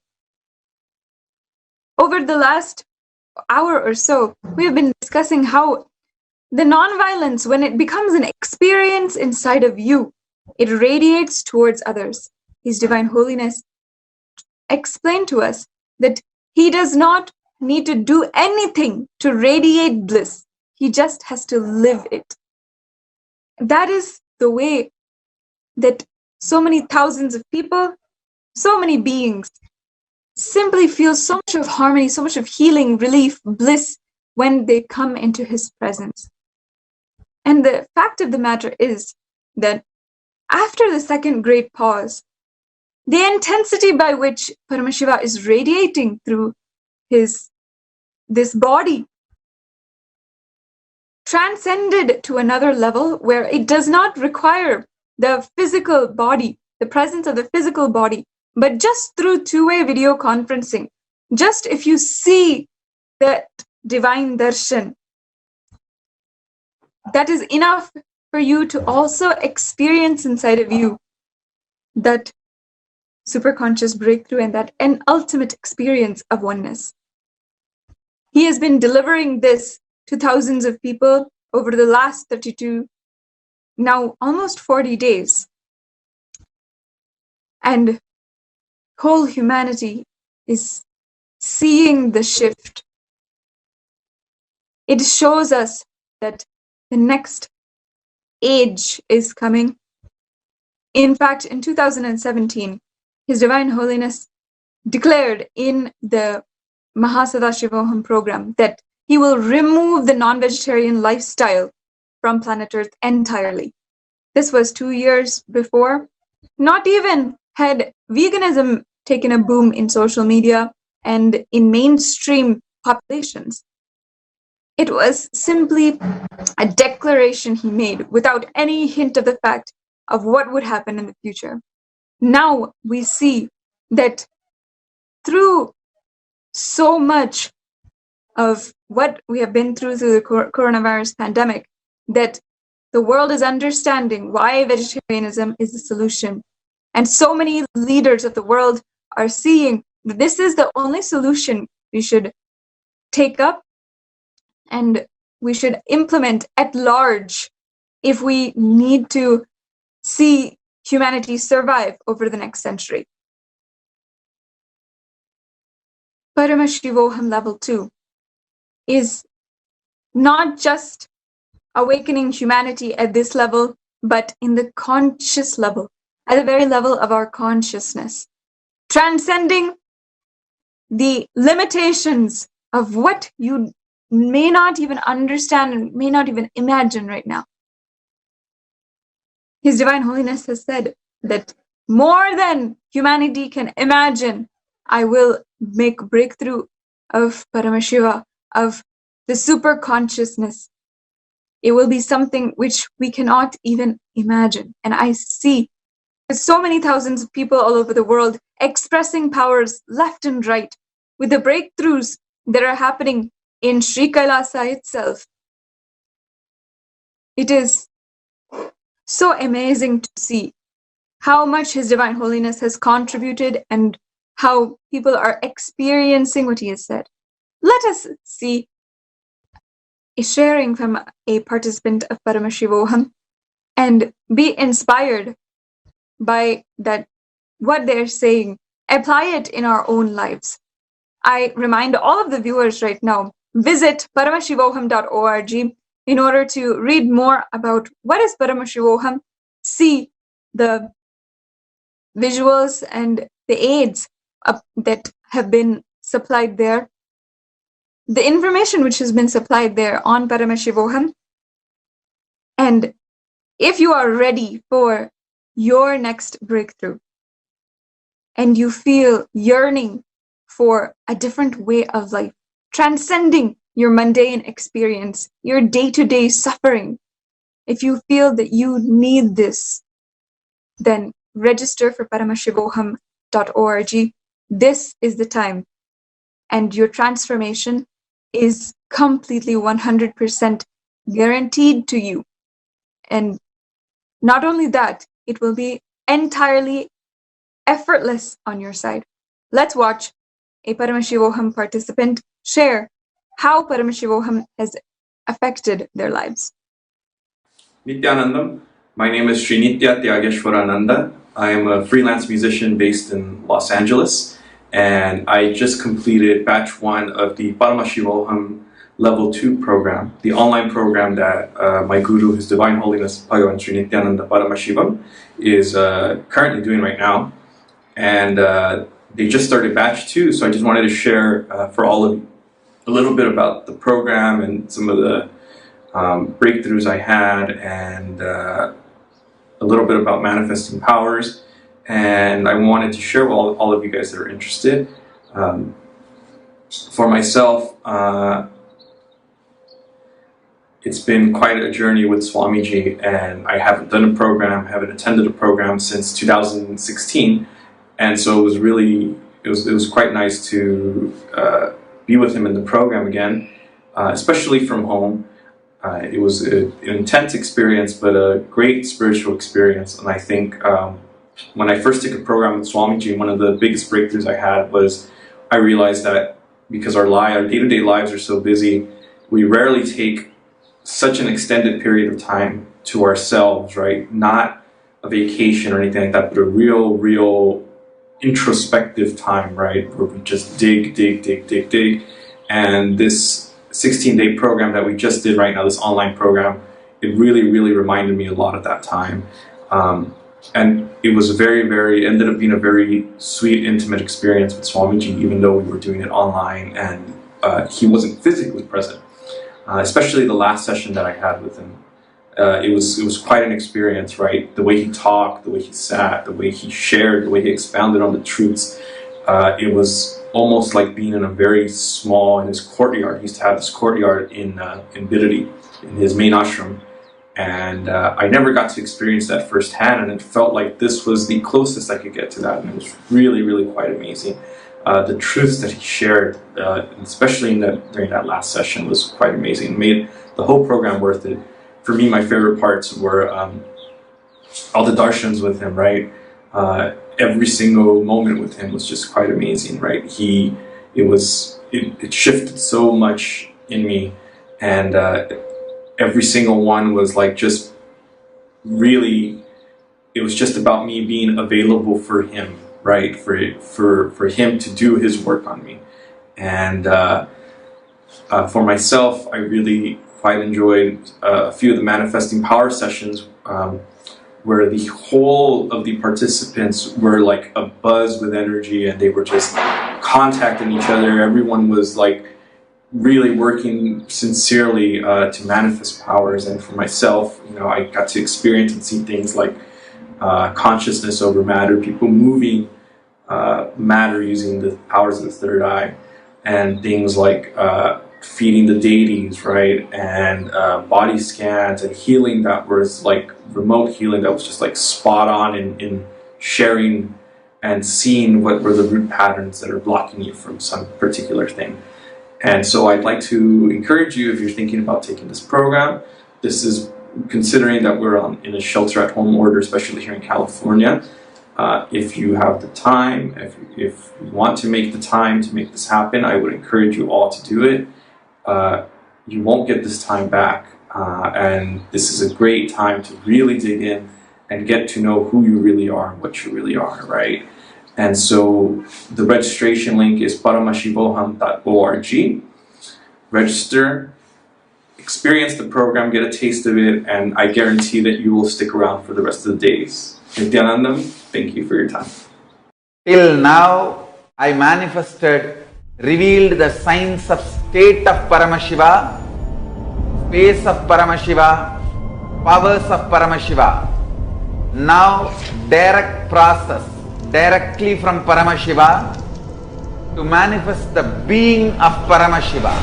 Over the last hour or so, we have been discussing how the nonviolence, when it becomes an experience inside of you, it radiates towards others. His Divine Holiness explained to us that he does not need to do anything to radiate bliss. He just has to live it. That is the way that so many thousands of people, so many beings, simply feel so much of harmony, so much of healing, relief, bliss when they come into his presence. And the fact of the matter is that after the second great pause, the intensity by which Paramashiva is radiating through this body transcended to another level where it does not require the physical body, the presence of the physical body, but just through two-way video conferencing, just if you see that divine darshan, that is enough for you to also experience inside of you that superconscious breakthrough and that an ultimate experience of oneness. He has been delivering this to thousands of people over the last 32, now almost 40 days. And whole humanity is seeing the shift. It shows us that the next age is coming, In fact, in 2017, His Divine Holiness declared in the Mahasannidhanam program that he will remove the non-vegetarian lifestyle from planet Earth entirely. This was 2 years before. Not even had veganism taken a boom in social media and in mainstream populations. It was simply a declaration he made without any hint of the fact of what would happen in the future. Now we see that through so much of what we have been through the coronavirus pandemic, that the world is understanding why vegetarianism is the solution. And so many leaders of the world are seeing that this is the only solution we should take up and we should implement at large if we need to see humanity survive over the next century. Paramashivam level 2 is not just awakening humanity at this level, but in the conscious level, at the very level of our consciousness, transcending the limitations of what you may not even understand and may not even imagine right now. His Divine Holiness has said that more than humanity can imagine, I will make breakthrough of Paramashiva, of the super consciousness. It will be something which we cannot even imagine. And I see so many thousands of people all over the world expressing powers left and right with the breakthroughs that are happening in Sri Kailasa itself. It is so amazing to see how much His Divine Holiness has contributed and how people are experiencing what he has said. Let us see a sharing from a participant of Paramashivam and be inspired by that, what they're saying. Apply it in our own lives. I remind all of the viewers right now, visit paramashivam.org in order to read more about what is Paramashivam, see the visuals and the aids that have been supplied there, the information which has been supplied there on Paramashivam. And if you are ready for your next breakthrough and you feel yearning for a different way of life, transcending your mundane experience, your day-to-day suffering, if you feel that you need this, then register for paramashivam.org. This is the time, and your transformation is completely 100% guaranteed to you. And not only that, it will be entirely effortless on your side. Let's watch a Paramashivam participant share how Paramashivam has affected their lives. Nithyanandam. My name is Sri Nithya Satsang. I am a freelance musician based in Los Angeles, and I just completed batch 1 of the Paramashivam Level 2 program, the online program that my guru, His Divine Holiness Bhagavan Sri Nithyananda Paramashivam, is currently doing right now. And they just started batch 2, so I just wanted to share for all of you a little bit about the program and some of the breakthroughs I had, and a little bit about manifesting powers. And I wanted to share with all of you guys that are interested. For myself, it's been quite a journey with Swamiji, and I haven't done a program, haven't attended a program since 2016, and so it was really, it was quite nice to be with him in the program again, especially from home. It was an intense experience, but a great spiritual experience. And I think when I first took a program with Swamiji, one of the biggest breakthroughs I had was I realized that because our day-to-day lives are so busy, we rarely take such an extended period of time to ourselves, right? Not a vacation or anything like that, but a real introspective time, right? Where we just dig. And this 16-day program that we just did right now, this online program, it really reminded me a lot of that time. and it was ended up being a very sweet, intimate experience with Swamiji, even though we were doing it online and he wasn't physically present. Especially the last session that I had with him. It was quite an experience, right? The way he talked, the way he sat, the way he shared, the way he expounded on the truths. It was almost like being in a very small, in his courtyard. He used to have this courtyard in Bidadi, in his main ashram. And I never got to experience that firsthand, and it felt like this was the closest I could get to that, and it was really quite amazing. The truths that he shared, especially during that last session, was quite amazing. It made the whole program worth it. For me, my favorite parts were all the darshans with him, right? Every single moment with him was just quite amazing, right? It shifted so much in me, and every single one was like just really, it was just about me being available for him, right? For him to do his work on me. And for myself, I really quite enjoyed a few of the manifesting power sessions where the whole of the participants were like a buzz with energy, and they were just contacting each other. Everyone was like really working sincerely to manifest powers. And for myself, I got to experience and see things like consciousness over matter, people moving matter using the powers of the third eye, and things like feeding the deities, right? And body scans and healing that was like remote healing that was just like spot on in sharing and seeing what were the root patterns that are blocking you from some particular thing. And so I'd like to encourage you, if you're thinking about taking this program, this is considering that we're in a shelter-at-home order, especially here in California. If you have the time, if you want to make the time to make this happen, I would encourage you all to do it. You won't get this time back, and this is a great time to really dig in and get to know who you really are and what you really are, right? And so the registration link is paramashivoham.org. Register, experience the program, get a taste of it, and I guarantee that you will stick around for the rest of the days. Nithyanandam, thank you for your time. Till now, I manifested, revealed the signs of state of Paramashiva, space of Paramashiva, powers of Paramashiva. Now, direct process, directly from Paramashiva to manifest the being of Paramashiva,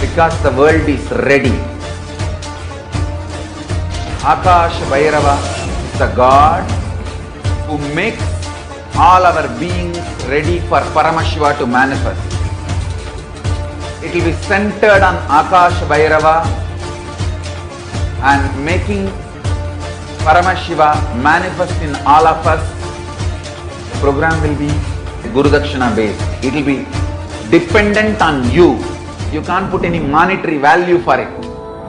because the world is ready. Akash Bhairava is the God who makes all our beings ready for Paramashiva to manifest. It will be centered on Akash Bhairava and making Paramashiva manifest in all of us. The program will be Guru Dakshina based. It will be dependent on you. You can't put any monetary value for it.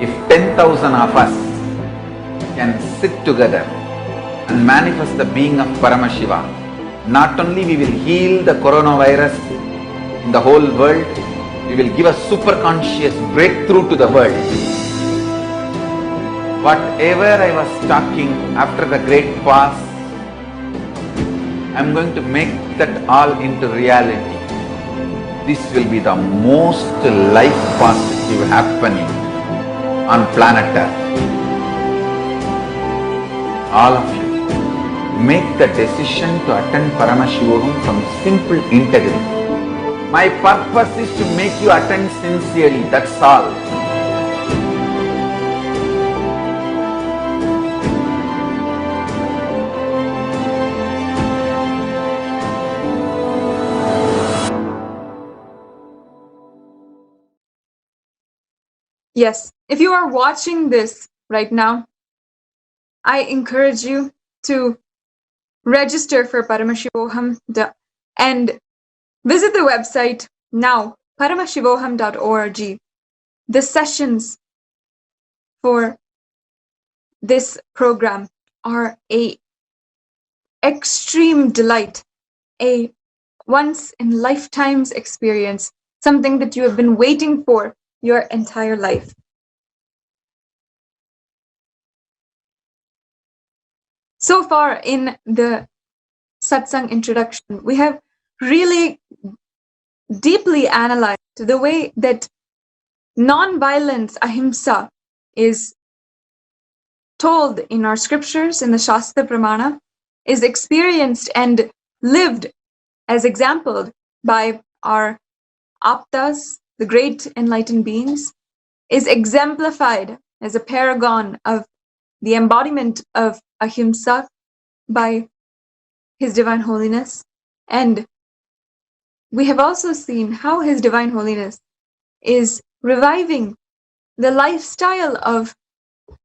If 10,000 of us can sit together and manifest the being of Paramashiva, not only we will heal the coronavirus in the whole world, we will give a super conscious breakthrough to the world. Whatever I was talking after the great past, I am going to make that all into reality. This will be the most life positive happening on planet Earth. All of you, make the decision to attend Paramashivam from simple integrity. My purpose is to make you attend sincerely, that's all. Yes, if you are watching this right now, I encourage you to register for Paramashivoham and visit the website now, paramashivoham.org. The sessions for this program are a extreme delight, a once in lifetimes experience, something that you have been waiting for your entire life. So far in the satsang introduction, we have really deeply analyzed the way that non-violence, ahimsa, is told in our scriptures, in the Shastra Pramana, is experienced and lived as exampled by our aptas, the great enlightened beings, is exemplified as a paragon of the embodiment of ahimsa by His Divine Holiness. And we have also seen how His Divine Holiness is reviving the lifestyle of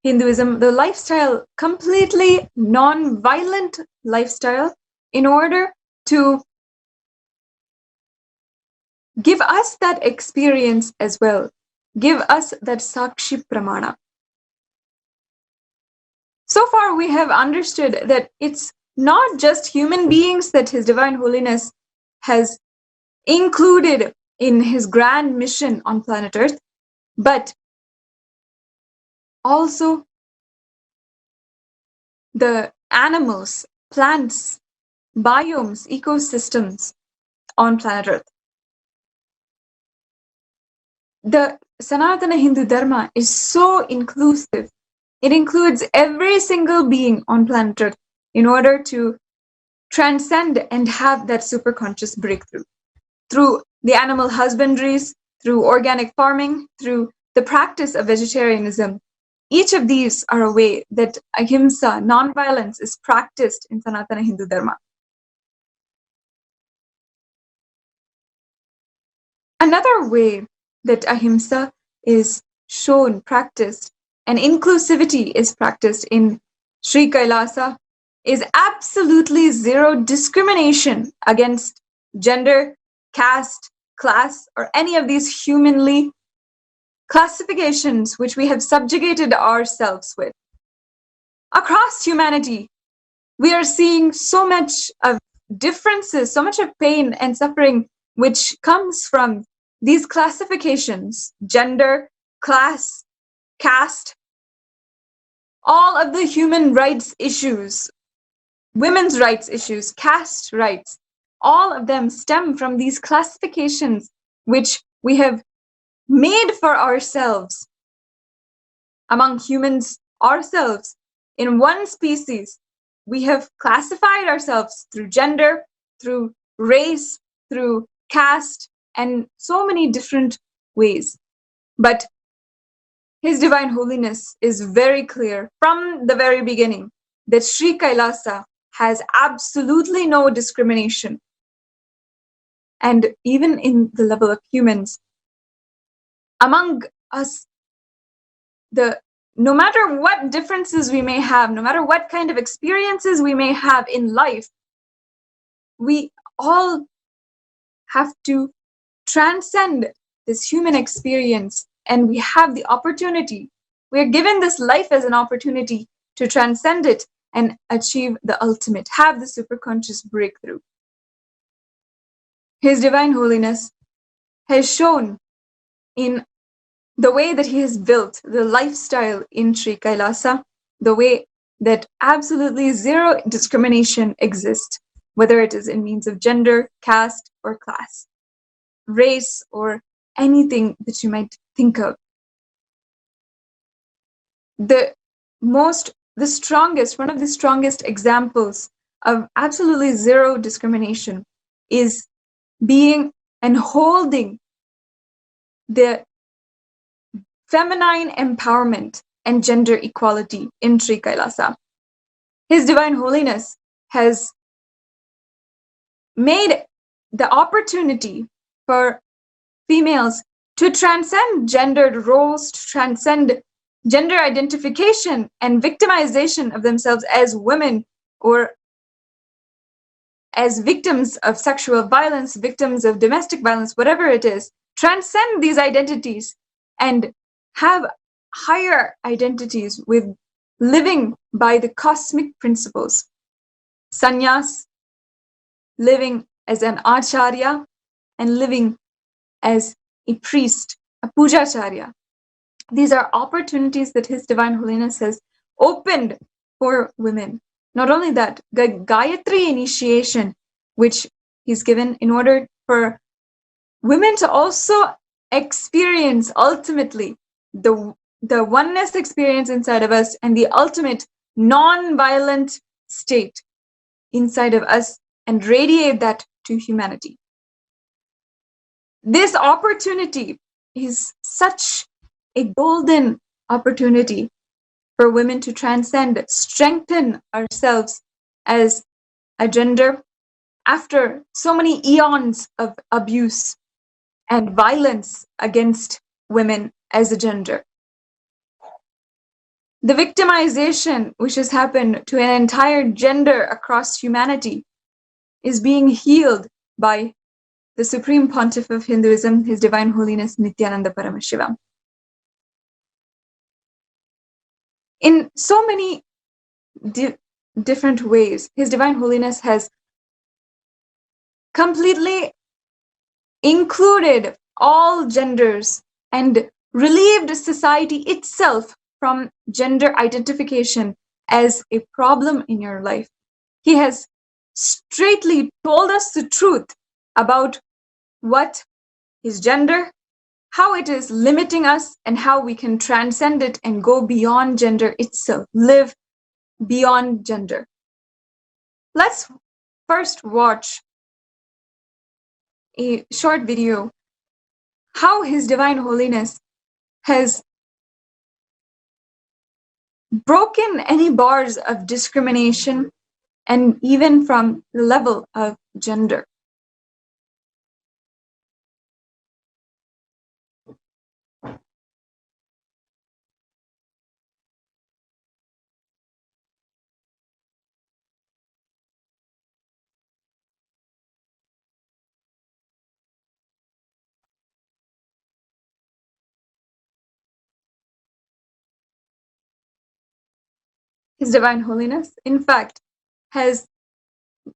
Hinduism, the lifestyle, completely non-violent lifestyle, in order to give us that experience as well, give us that Sakshi Pramana. So far we have understood that it's not just human beings that His Divine Holiness has included in His grand mission on planet Earth, but also the animals, plants, biomes, ecosystems on planet Earth. The Sanatana Hindu Dharma is so inclusive. It includes every single being on planet Earth in order to transcend and have that superconscious breakthrough. Through the animal husbandries, through organic farming, through the practice of vegetarianism, each of these are a way that ahimsa, non-violence, is practiced in Sanatana Hindu Dharma. Another way that ahimsa is shown, practiced, and inclusivity is practiced in Sri Kailasa is absolutely zero discrimination against gender, caste, class, or any of these humanly classifications which we have subjugated ourselves with. Across humanity, we are seeing so much of differences, so much of pain and suffering which comes from these classifications: gender, class, caste, all of the human rights issues, women's rights issues, caste rights, all of them stem from these classifications which we have made for ourselves, among humans ourselves. In one species, we have classified ourselves through gender, through race, through caste, and so many different ways. But His Divine Holiness is very clear from the very beginning that Sri Kailasa has absolutely no discrimination. And even in the level of humans, among us, no matter what differences we may have, no matter what kind of experiences we may have in life, we all have to transcend this human experience, and we have the opportunity. We are given this life as an opportunity to transcend it and achieve the ultimate, have the superconscious breakthrough. His Divine Holiness has shown in the way that He has built the lifestyle in Sri Kailasa, the way that absolutely zero discrimination exists, whether it is in means of gender, caste, or class, race, or anything that you might think of. One of the strongest examples of absolutely zero discrimination is being and holding the feminine empowerment and gender equality in Sri Kailasa. His Divine Holiness has made the opportunity for females to transcend gendered roles, to transcend gender identification and victimization of themselves as women or as victims of sexual violence, victims of domestic violence, whatever it is, transcend these identities and have higher identities with living by the cosmic principles. Sannyas, living as an acharya, and living as a priest, a pujacharya. These are opportunities that His Divine Holiness has opened for women. Not only that, the Gayatri initiation, which he's given in order for women to also experience ultimately the oneness experience inside of us and the ultimate non-violent state inside of us and radiate that to humanity. This opportunity is such a golden opportunity for women to transcend, strengthen ourselves as a gender after so many eons of abuse and violence against women as a gender. The victimization which has happened to an entire gender across humanity is being healed by the Supreme Pontiff of Hinduism, His Divine Holiness Nithyananda Paramashivam. In so many different ways, His Divine Holiness has completely included all genders and relieved society itself from gender identification as a problem in your life. He has straightly told us the truth about what is gender, how it is limiting us, and how we can transcend it and go beyond gender itself, live beyond gender. Let's first watch a short video how His Divine Holiness has broken any bars of discrimination and even from the level of gender. His Divine Holiness, in fact, has the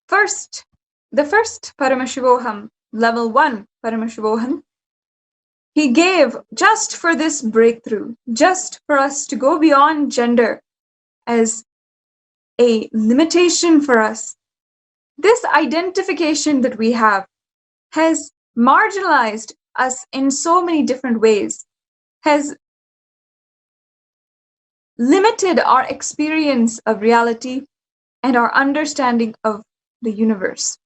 first Paramashivoham, level 1 Paramashivoham, he gave just for this breakthrough, just for us to go beyond gender as a limitation for us. This identification that we have has marginalized us in so many different ways, has limited our experience of reality and our understanding of the universe.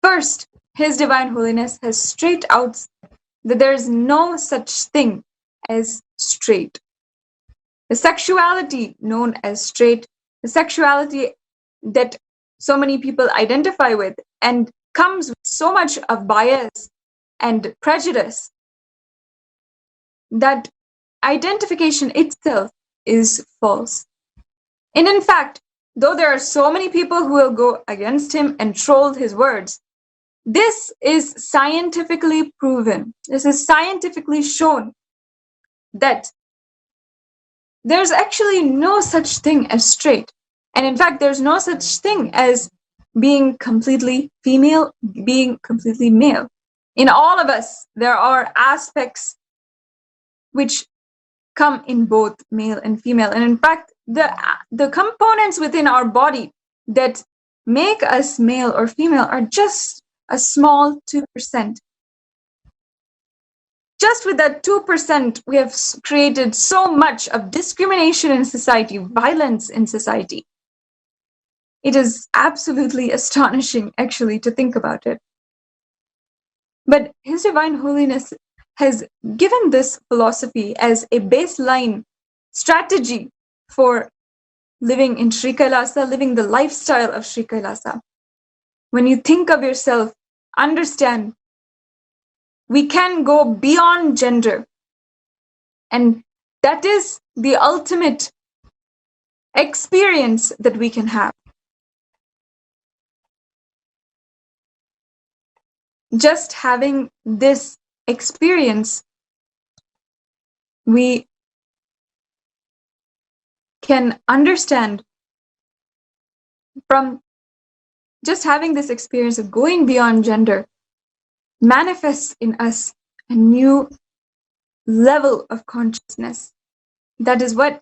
First, His Divine Holiness has straight out that there is no such thing as straight. The sexuality known as straight, the sexuality that so many people identify with and comes with so much of bias and prejudice, that identification itself is false. And in fact, though there are so many people who will go against him and troll his words, this is scientifically proven. This is scientifically shown that there's actually no such thing as straight. And in fact, there's no such thing as being completely female, being completely male. In all of us, there are aspects which come in both male and female. And in fact, the components within our body that make us male or female are just a small 2%. Just with that 2%, we have created so much of discrimination in society, violence in society. It is absolutely astonishing, actually, to think about it. But His Divine Holiness has given this philosophy as a baseline strategy for living in Sri Kailasa, living the lifestyle of Sri Kailasa. When you think of yourself, understand we can go beyond gender. And that is the ultimate experience that we can have. Just having this experience, we can understand from just having this experience of going beyond gender manifests in us a new level of consciousness. That is what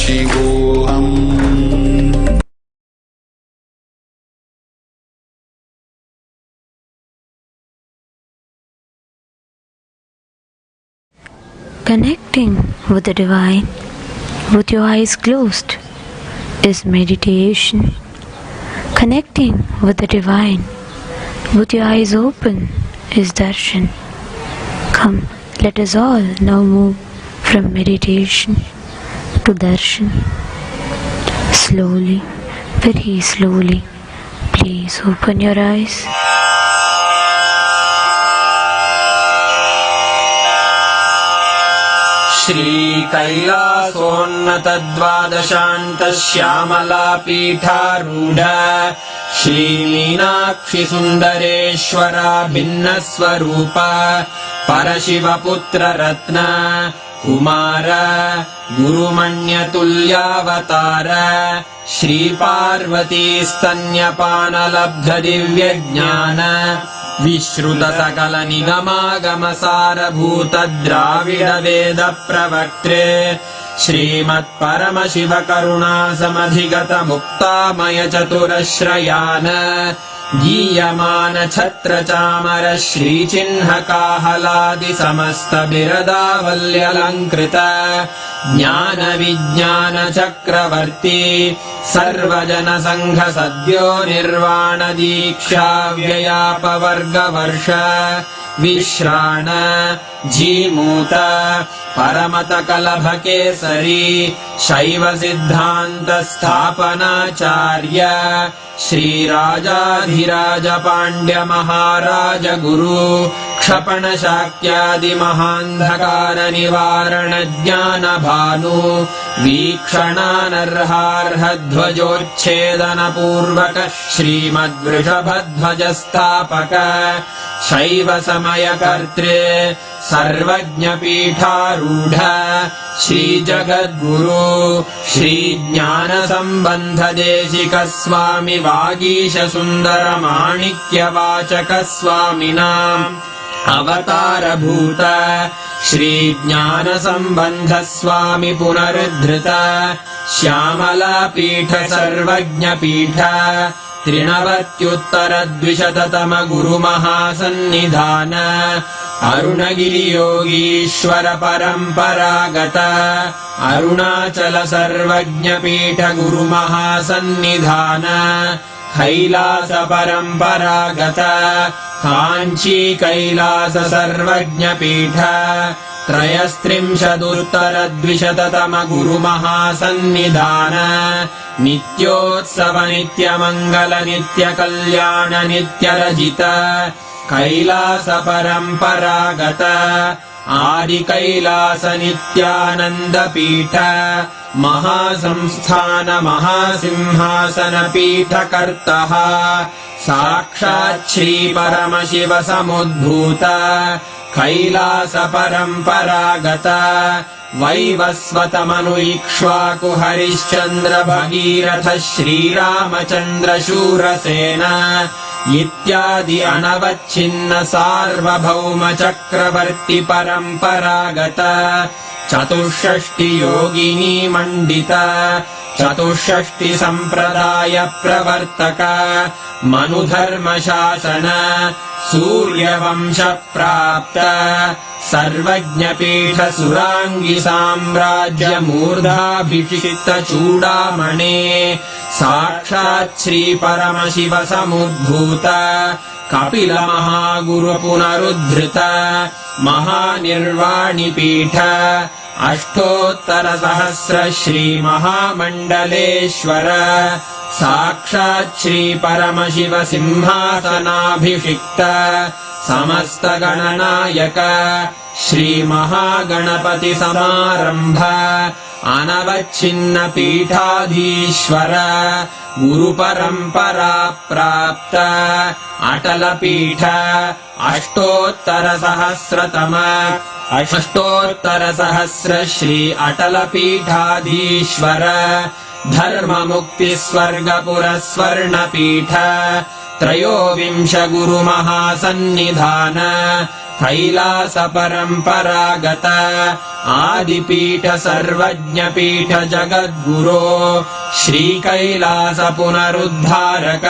शिवोऽहम् Connecting with the divine with your eyes closed is meditation. Connecting with the divine with your eyes open is darshan. Come, let us all now move from meditation to darshan. Slowly, very slowly, please open your eyes. श्रीकैलासोन्नतद्वादशान्तश्यामलापीठारूढ श्रीमीनाक्षिसुन्दरेश्वरा भिन्नस्वरूप परशिवपुत्ररत्न Kumar गुरुमण्यतुल्यावतार श्रीपार्वतीस्तन्यपानलब्धदिव्यज्ञान विश्रुतसकलनिगमागमसारभूत द्राविडवेद प्रवक्त्रे श्रीमत्परमशिवकरुणासमधिगत मुक्तामय चतुरश्रयान गीयमान छत्रचामर श्रीचिह्नकाहलादि समस्त बिरदावल्यलङ्कृत ज्ञान विज्ञान चक्रवर्ती सर्वजन संघ सद्यो निर्वाण दीक्षा व्ययापवर्गवर्ष विश्राण जीमूत परमत कलभ केसरी शैव सिद्धान्त स्थापनाचार्य श्रीराजाधिराज पाण्ड्य महाराज गुरु क्षपण शाक्यादि महान्धकार निवारण ज्ञान भानु वीक्षणानर्हार्ह ध्वजोच्छेदन पूर्वक श्रीमद्वृषभध्वज स्थापक शैव समय कर्त्रे सर्वज्ञ पीठारूढ़ श्री जगद्गुरु श्री ज्ञान संबंध देशिक स्वामी वागीश सुंदर माणिक्य वाचक स्वामिनां अवतार भूत श्री ज्ञान संबंध स्वामी पुनरुद्धृत श्यामला पीठ सर्वज्ञ पीठ त्रिनवत्युत्तर द्विशततम गुरु महासन्निधान अरुणगिरि योगीश्वर परंपरागत अरुणाचल सर्वज्ञ पीठ गुरु महासन्निधान कैलास परंपरागत कांची कैलास सर्वज्ञ पीठ त्रयस्त्रिंशदुत्तर द्विशततम गुरु महासन्निधान नित्योत्सव नित्य मंगल नित्य कल्याण नित्य रजित कैलास परंपरागत आदि कैलास नित्यानंद पीठ महासंस्थान महासिंहासन पीठ कर्तः साक्षात् श्री परमशिव समुद्भूत कैलास परंपरागत वैवस्वत मनु इक्ष्वाकु हरिश्चंद्र भगीरथ श्रीरामचंद्र शूरसेन इत्यादि अनवच्छिन्न सार्वभौम चक्रवर्ती परंपरागत चतुष्षष्टि योगिनी मंडित चतुष्षष्टि संप्रदाय प्रवर्तक मनुधर्म शासन सूर्यवंश प्राप्त सर्वज्ञ पीठ सुरांगी साम्राज्य मूर्धाभिषिक्त चूडामणे साक्षात् श्री परमशिव समुद्भूत कपिल महागुरु पुनरुद्धृत महानिर्वाणि पीठ अष्टोत्तर सहस्र श्री महामंडलेश्वर साक्षात् श्री परमशिव सिंहासनाभिषिक्त समस्त गणनायक श्री महागणपति समारंभ अनवच्छिन्न पीठाधीश्वर गुरु परंपरा प्राप्त अटल पीठ अष्टोत्तर सहस्र श्री अटल पीठाधीश्वर धर्म मुक्ति स्वर्गपुर स्वर्ण पीठ त्रयोविंश गुरुमहासन्निधान कैलास परम्परागत आदिपीठ सर्वज्ञपीठ जगद्गुरो श्रीकैलास पुनरुद्धारक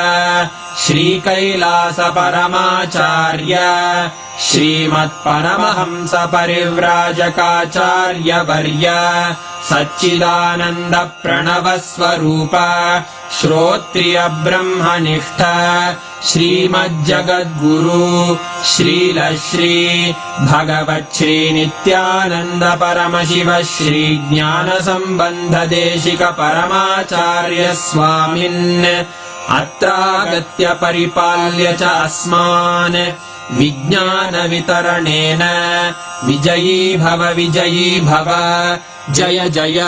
श्रीकैलास परमाचार्य श्रीमत्परमहंस परिव्राजकाचार्यवर्य सच्चिदानन्द प्रणव स्वरूप श्रोत्रिय ब्रह्मनिष्ठ श्रीमज्जगद्गुरु श्रील श्री भगवत् श्री नित्यानंद परमशिव श्री ज्ञान संबंध देशिक परमाचार्य स्वामिन् अत्रागत्य परिपाल्य च अस्मान् विज्ञान वितरणेन विजयी भव जय जय।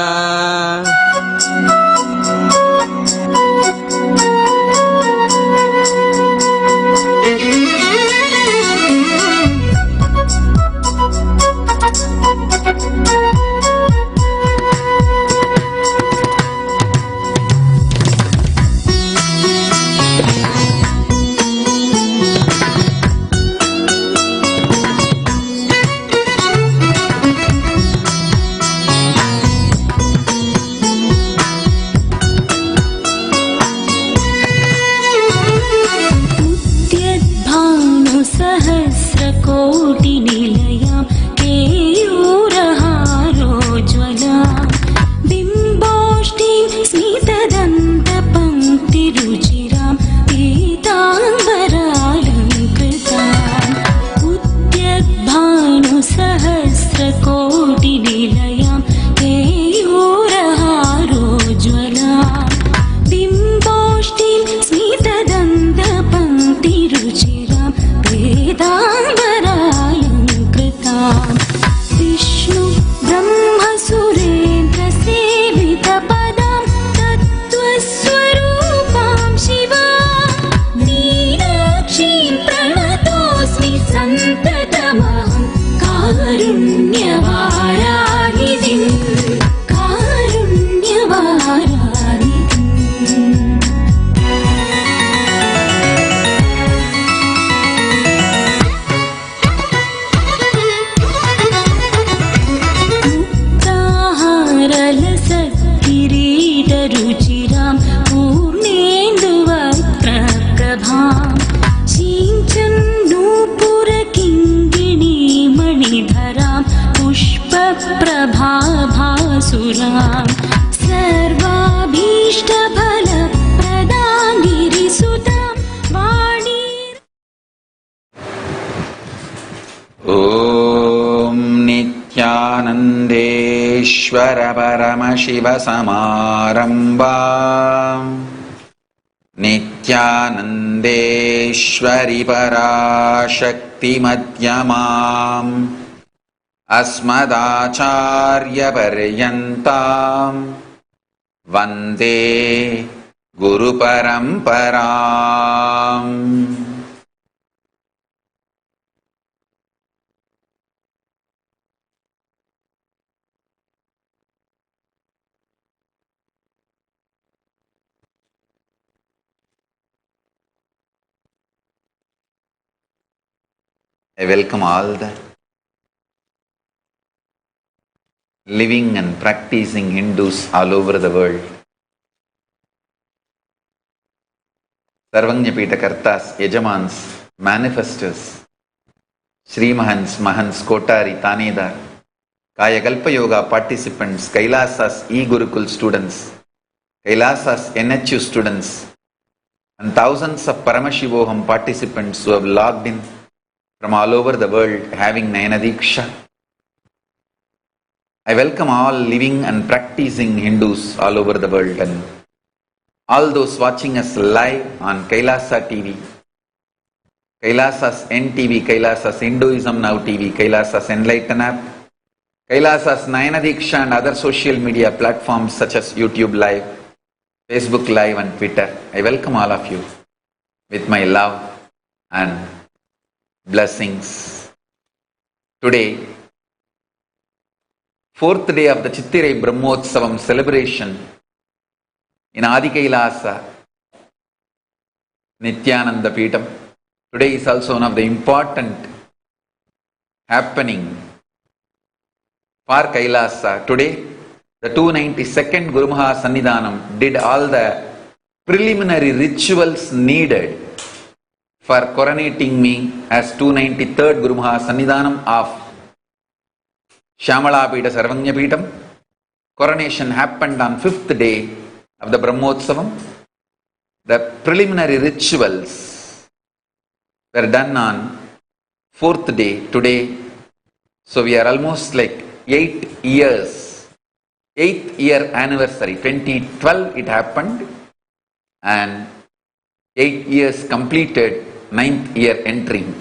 कोटिनिलयां केयूरहारोज्ज्वलां बिम्बोष्टिं स्मितदन्तपङ्क्तिरुचिरां पीताम्बरालङ्कृताम् उद्यद्भानुसहस्रकोटिनिलयां केयूरहारोज्ज्वलां बिम्बोष्टिं स्मितदन्तपङ्क्तिरुचिरां वेदाम्बरालङ्कृताम् विष्णु ब्रह्म सुरेन्द्र सेवितपदां तत्त्वस्वरूपां शिवां मीनाक्षीं प्रणतोऽस्मि सन्ततमहं कारुण्यवाराणिधिं रुचिरां पूर्णेन्दुवक्त्रप्रभां सिञ्चन्नूपुरकिङ्गिणीमणिधरां पुष्पप्रभाभासुरां सर्वाभीष्टफलप्रदां गिरिसुतां वाणी। ॐ नित्यानन्देश्वर परमशिव समारम्भाम् नित्यानन्देश्वरि पराशक्तिमध्यमाम् अस्मदाचार्यपर्यन्ताम् वन्दे गुरुपरम्पराम्। I welcome all the living and practicing Hindus all over the world. Sarvagnya Pita Kartas, Yajamans, Manifestors, Sri Mahans, Mahans, Kotari, Tanedar, Kayakalpa Yoga participants, Kailasas E-Gurukul students, Kailasas NHU students, and thousands of Paramashivoham participants who have logged in from all over the world having Nayanadiksha. I welcome all living and practicing Hindus all over the world and all those watching us live on Kailasa TV, Kailasas NTV, Kailasas Hinduism Now TV, Kailasas Enlighten app, Kailasas Nayanadiksha and other social media platforms such as YouTube Live, Facebook Live and Twitter. I welcome all of you with my love and blessings. Today, fourth day of the Chittirai Brahmotsavam celebration in Adi Kailasa, Nithyananda Peetham. Today is also one of the important happening for Kailasa. Today, the 292nd Guru Mahasannidhanam did all the preliminary rituals needed for coronating me as 293rd Guru Mahasannidhanam of Shyamalapita Sarvanya Peetham. Coronation happened on 5th day of the Brahmotsavam. The preliminary rituals were done on 4th day today. So we are almost like 8 years, 8th year anniversary. 2012 it happened and 8 years completed, 9th year entering.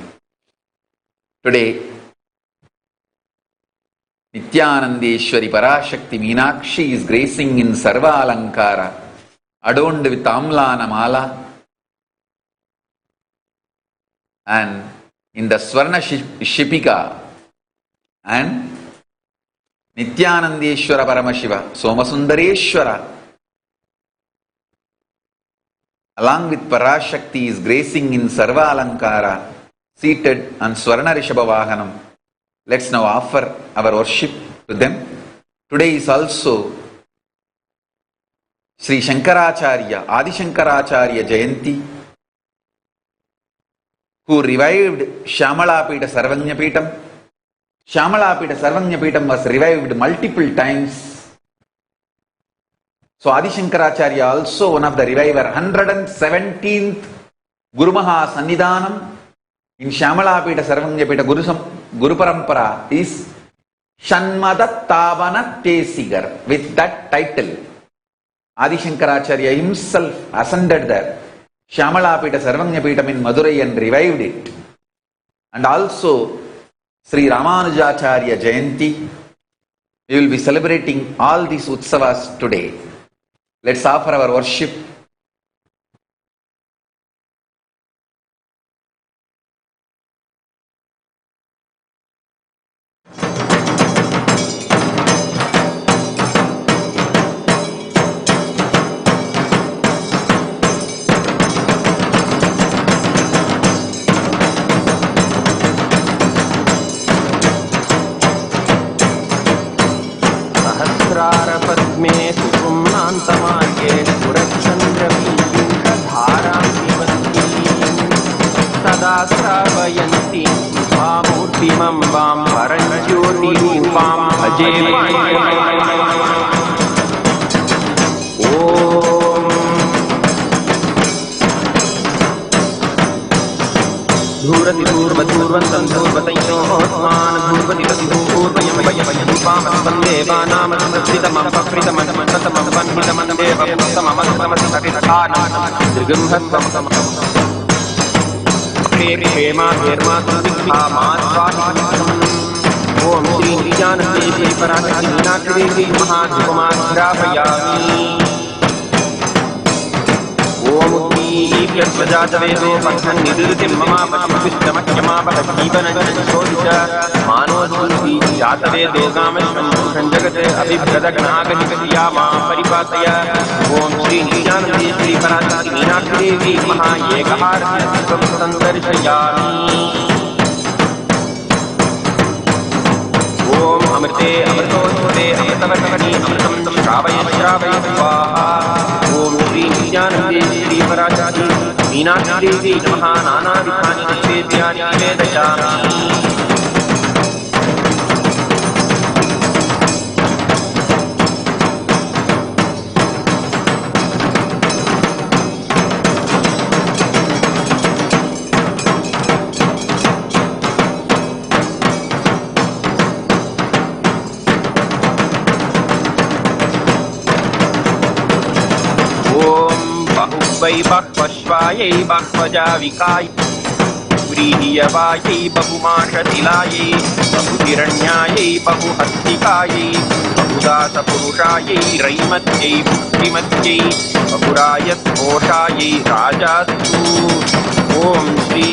Today, Nithyanandeshwari Parashakti Meenakshi is gracing in Sarva Alankara, adorned with Amlana Mala, and in the Swarna Shipika, and Nithyanandeshwara Paramashiva, Somasundareshwara, along with Parashakti, is gracing in Sarva Alankara, seated on Swarna Rishabha Vahanam. Let's now offer our worship to them. Today is also Sri Shankaracharya, Adi Shankaracharya Jayanti, who revived Shyamalapita Sarvanya Peetham. Shyamalapita Sarvanya Peetham was revived multiple times. So Adi Shankaracharya also one of the reviver. 117th Guru Mahasannidhanam in Shyamalapita Sarvanya Peetha Guru Parampara is Shanmadattavana Tesigar. With that title, Adi Shankaracharya himself ascended there, Shyamalapita Sarvanya Peetham in Madurai, and revived it. And also Sri Ramanujacharya Jayanti. We will be celebrating all these utsavas today. Let's offer our worship. पद्मे सुषुम्नान्तमार्गे सुरचन्द्रवीयुषधारां सदा श्रावयन्ती भामूर्तिमम्बां परञ्ज्योतिरूपां भजे। धूरति धूर्वधूर्वन्तं धूर्वतयोस्मान् धूर्वति ततिधूर्वयं वयमयनुपामस्पन्देवानामसंस्कृतमपकृतमन्मतमं वन्दितमन्देवमस्तममस्तमसरिधानं दृगंहत्वं ओम श्री नित्यानंदेश्वरी पराशक्ति मीनाक्षी महाधूपमाघ्रापयामि। ओम प्रजातवेदो पठन् निदृतिं ममापतिष्ठमख्यमापहजीवनशोदिश मानोऽस्मि जातवेदो गामश्वं जगत् अभिभ्रदगणागनिकया मां परिपालय। ओम श्री नित्यानंदेश्वरी पराशक्ति मीनाक्षी महाएकहारं संदर्शयामि। ओम अमृते अमृतोऽमृते अमृतवर्षिणि अमृतं श्रावय श्रावय स्वाहा। ओम श्री नित्यानंदेश्वरी पराशक्ति मीनाक्षी नमः। नानाविधानि नैवेद्यानि निवेदयामि। वै बह्वश्वायै बह्वजाविकाय व्रीह्यवायै बहुमाशतिलायै बहुहिरण्यायै बहुहस्तिकायै बहुदासपुरुषायै रैमत्यै पुष्टिमत्यै बहुरायस्पोषायै राजास्तु ओम श्री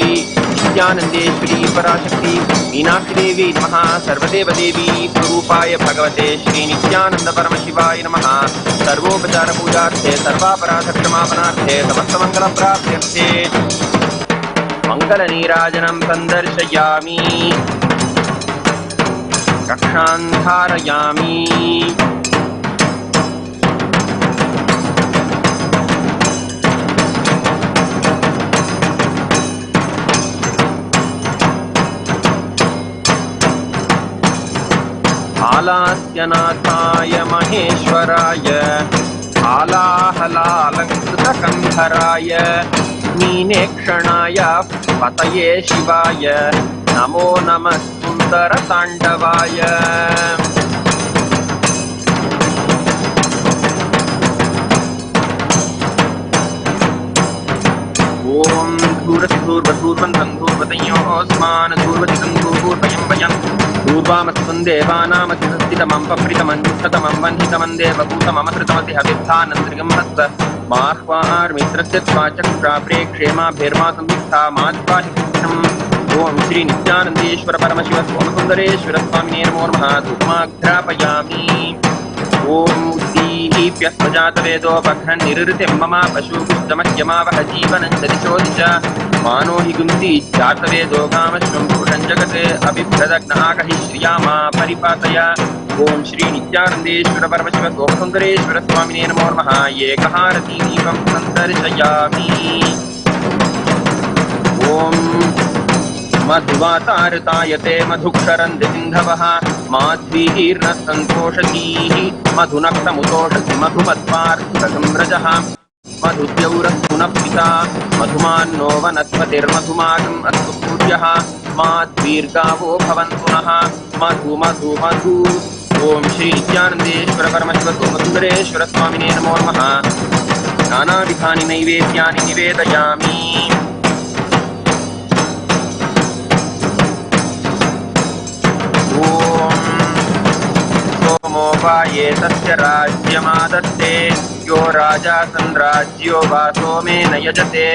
नित्यानंदेश्वरी पराशक्ति मीनाक्षी देवी नमः। सर्वदेव देवी स्वरूपाय भगवते श्री नित्यानंद परमशिवाय नमः। सर्वोपचार पूजार्थे सर्वापराध क्षमापणार्थे समस्त मंगल प्राप्त्यर्थे मंगल नीराजनं संदर्शयामि कक्षां धारयामि। आलास्यनाथाय महेश्वराय आलाहलालङ्कृतकन्धराय मीनेक्षणाय पतये शिवाय नमो नमः सुन्दरताण्डवाय। ओम धूर्वधूर्वधूर्वन्तं धूर्वतयोऽस्मान् धूर्वतितं धूर्वयं वयं धूर्वामस्तं देवानामतिस्थितमं पप्रितमं जुष्टतमं वह्नितमं देवभूतममसृतमति हविद्धानन्त्रियं हस्त माह्वार्मित्रस्य त्वाचक्रा प्रेक्षेमाभिर्मा संवित्था माध्वाहि कृष्णम्। ओम श्री नित्यानंदेश्वर परमशिव सोमसुन्दरेश्वर स्वामिने नमो नमः। धूपमाघ्रापयामि। ओम उद्दीप्यस्वजातवेदोपघ्नन् निरृतिं मम पशुपुष्टमह्यमावह जीवनं च दिशो दिश मानो हि गुन्ति जातवेदो कामश्वं पुरुषं जगत् अभिभ्रदग्नागहि श्रियामा परिपातय। ओम श्री नित्यानंदेश्वर परमशिव सोमसुन्दरेश्वर स्वामिने नमो नमः। एकहारती दीपं सन्दर्शयामि। ओम मधुवातारतायते मधुक्षरन्ति सिन्धवः माध्वीर्नः सन्तोषतीः मधुनक्तमुतोषति मधुमत्पार्थिवसंव्रजः मधुद्यौरस्तुनः पिता मधुमान्नो वनस्पतिर्मधुमागम् अस्तु सूर्यः माध्वीर्गावो भवन्तु नः मधु मधु मधु। ओम श्री नित्यानंदेश्वर परमशिव सोमसुन्दरेश्वर स्वामिने नमो नमः। नानाविधानि नैवेद्यानि निवेदयामि। सोमोपाये तस्य राज्यमादत्ते यो राजा संराज्यो वासो मे न यजते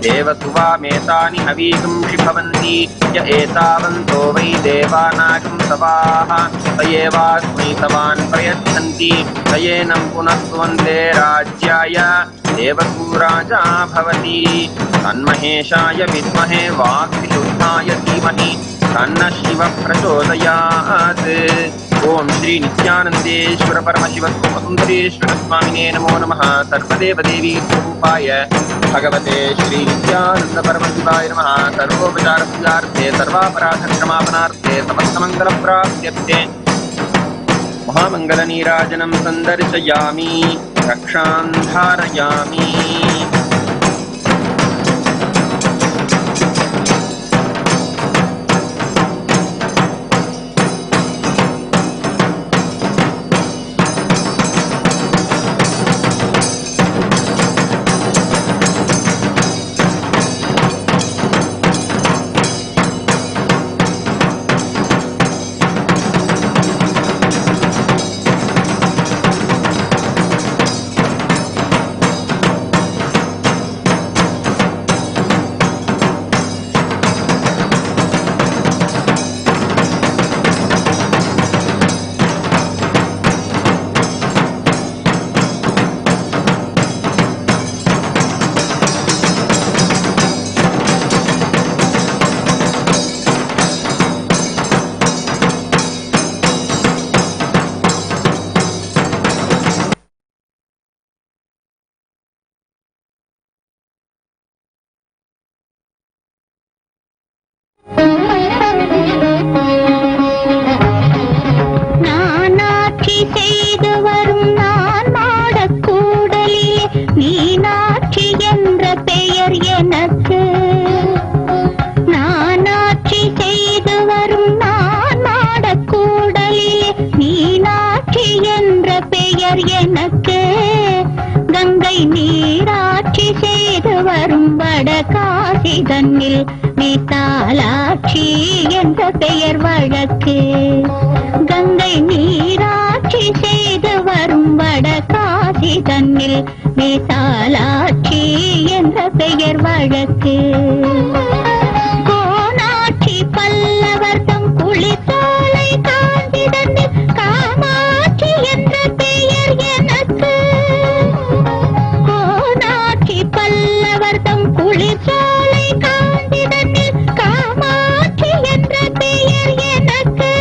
देवसुवामेतानि हवीगुंषि भवन्ति य एतावन्तो वै देवानागं सवाः स एवास्मै सवान् प्रयच्छन्ति स एनं पुनः सुवन्दे राज्याय देवसूराजा भवति तन्महेशाय विद्महे वाक्विशुद्धाय धीमहि तन्नः शिवः प्रचोदयात्। ओम श्री नित्यानंदेश्वर परमशिव सोमसुन्दरेश्वर स्वामिने नमो नमः। सर्वदेव देवी स्वरूपाय भगवते श्री नित्यानंद परमशिवाय नमः। सर्वोपचार पूजार्थे सर्वापराध क्षमापणार्थे समस्त मंगल प्राप्त्यर्थे महामंगल नीराजनं संदर्शयामि रक्षां धारयामि। தன்னில் விசாலாட்சி என்ற பெயர் வழக்கு கங்கை நீராட்சி செய்து வளரும் வடகாசி தன்னில் விசாலாட்சி என்ற பெயர் வழக்கு. கோனாட்சி பல்லவர் தம் குளிர்சாலை காஞ்சி தன்னில் காமாட்சி என்ற பெயர் எனக்கு. கோனாட்சி பல்லவர் தம் குளிர்சாலை காஞ்சி தன்னில் காமாட்சி என்ற பெயர் எனக்கு.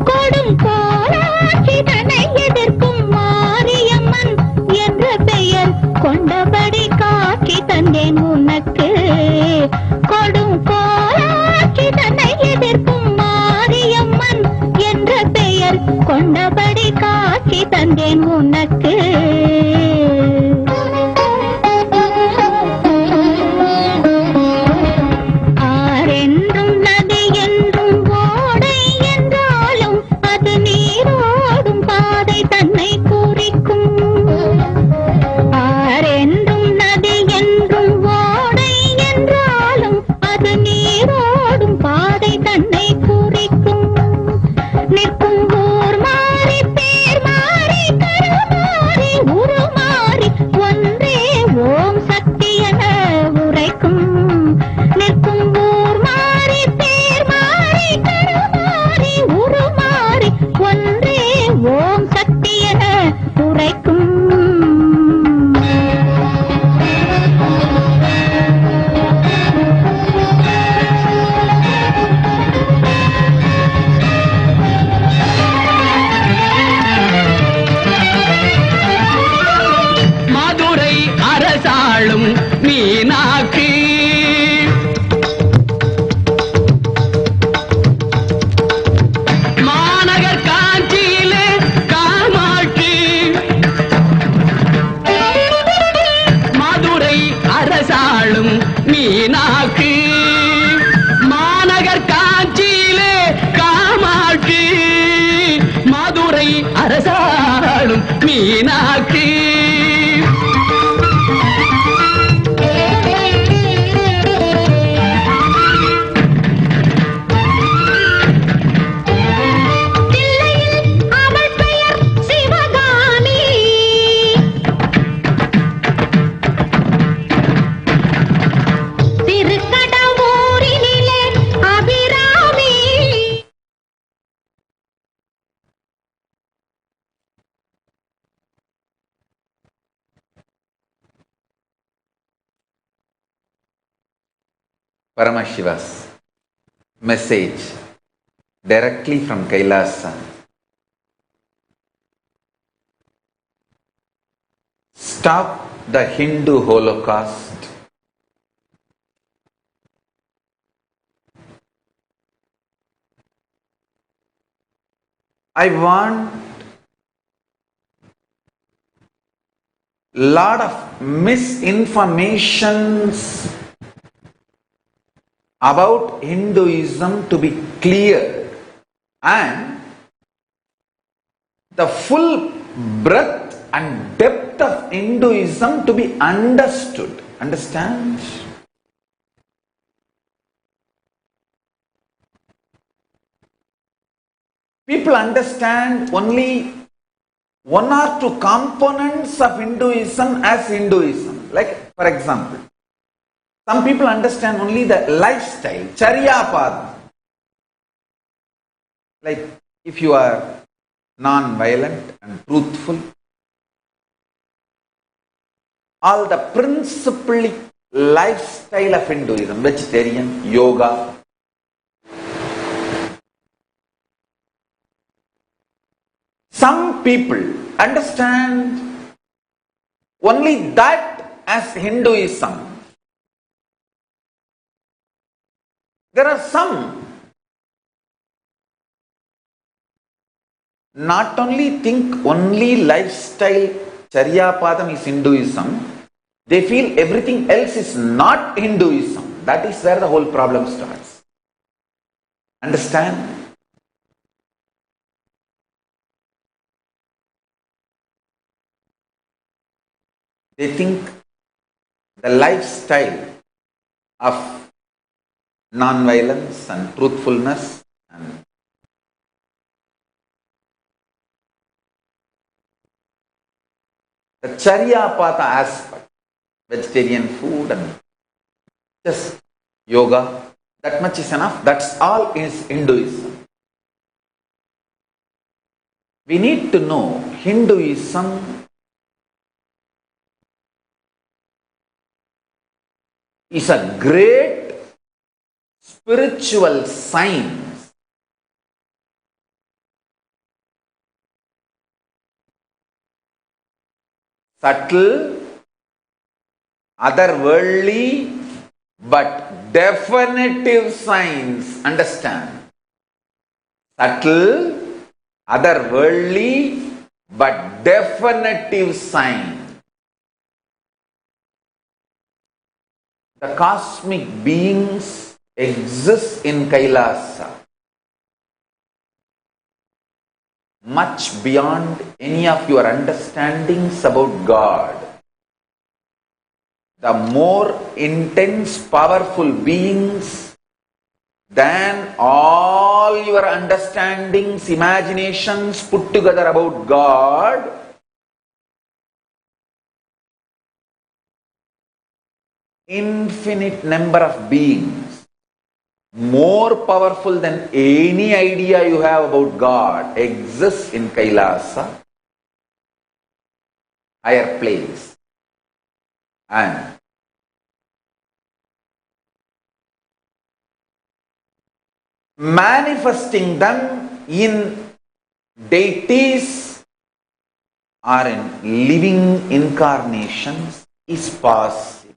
கொடும் கோலாட்சி தன்னை எதிர்க்கும் மாரியம்மன் என்ற பெயர் கொண்டபடி காட்சி தந்தேன் உனக்கு. கொடும் கோலாட்சி தன்னை எதிர்க்கும் மாரியம்மன் என்ற பெயர் கொண்டபடி காட்சி தந்தேன் உனக்கு. ஆரென்றும் நதி என்றும் ஓடை என்றாலும் அது நீரோடும் பாதை தன்னை குறிக்கும். ஆரென்றும் நதி என்றும் ஓடை என்றாலும் அது நீரோடும் பாதை தன்னை குறிக்கும். நிற்கும் ஊர் மாறி பேர் மாறி கருமாறி உருமாறி ஒன்றே ஓம் சக்தி என உரைக்கும். நிற்கும் ஊர் மாறி பேர் மாறி கருமாறி உருமாறி ஒன்றே ஓம் சக்தி என உரைக்கும். மதுரை அரசாளும் மீனாட்சி, மாநகர் காஞ்சியிலே காமாட்சி. மதுரை அரசாளும் மீனாட்சி, மாநகர் காஞ்சியிலே காமாட்சி. மதுரை அரசாளும் மீனாட்சி. அவள் பெயர் Sivakami. திருக்கடவூரினிலே Abirami. Paramashiva's message directly from Kailasa. Stop the Hindu Holocaust. I want lot of misinformations about Hinduism to be cleared and the full breadth and depth of Hinduism to be understood. Understand? People understand only one or two components of Hinduism as Hinduism. Like, for example, some people understand only the lifestyle, charyapada. Like, if you are non-violent and truthful, all the principally lifestyle of Hinduism, vegetarian, yoga. Some people understand only that as Hinduism. There are some not only think only lifestyle charyapadam is Hinduism, they feel everything else is not Hinduism. That is where the whole problem starts. Understand? They think the lifestyle of non-violence and truthfulness and the charyapada aspect, vegetarian food and just yoga, that much is enough. That's all is Hinduism. We need to know Hinduism is a great spiritual science. Subtle, otherworldly, but definitive science. Understand? Subtle, otherworldly, but definitive science. The cosmic beings exist in Kailasa, much beyond any of your understandings about God. The more intense, powerful beings than all your understandings, imaginations put together about God, infinite number of beings, more powerful than any idea you have about God, exists in Kailasa, higher place. And manifesting them in deities or in living incarnations is possible.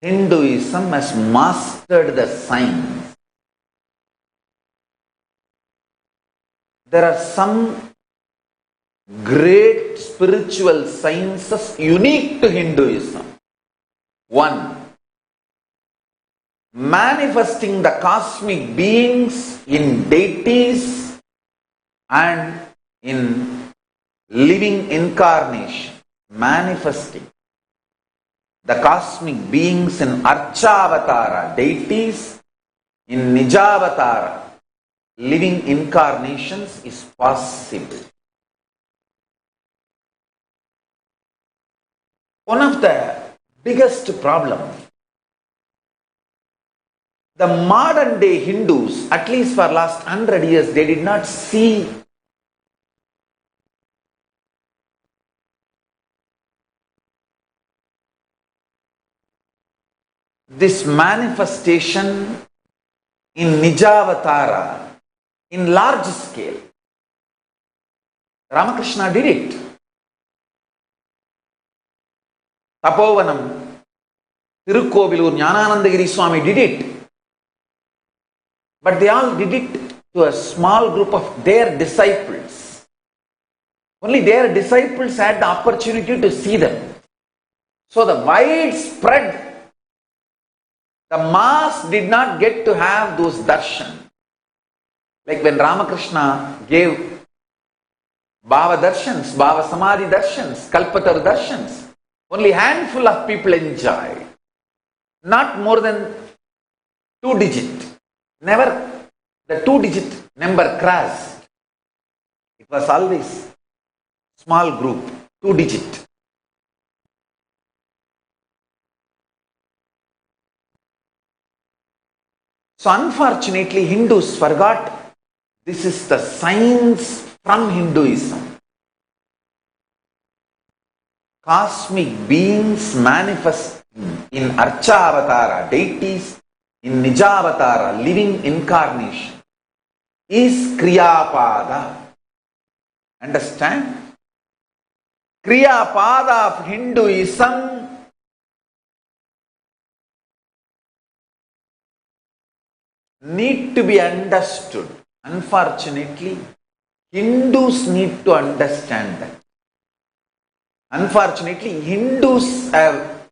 Hinduism has mastered the science. There are some great spiritual sciences unique to Hinduism. One, manifesting the cosmic beings in deities and in living incarnation. Manifesting the cosmic beings in Archavatara, deities, in Nijavatara, living incarnations is possible. One of the biggest problems, the modern day Hindus, at least for last 100 years, they did not see this manifestation in Nijavatara in large scale. Ramakrishna did it. Tapovanam, Tirukovilur, Jnananandagiri Swami did it. But they all did it to a small group of their disciples. Only their disciples had the opportunity to see them. So the widespread, the mass did not get to have those darshan. Like when Ramakrishna gave Bhava darshans, Bhava Samadhi darshans, Kalpataru darshans, only handful of people enjoyed. Not more than 2 digit. Never the 2 digit number crossed. It was always small group, 2 digit. So unfortunately, Hindus forgot this is the science from Hinduism. Cosmic beings manifest in Archavatara, deities, in Nijavatara, living incarnation, is Kriyapada. Understand? Kriyapada of Hinduism need to be understood. Unfortunately, Hindus need to understand that. Unfortunately, Hindus have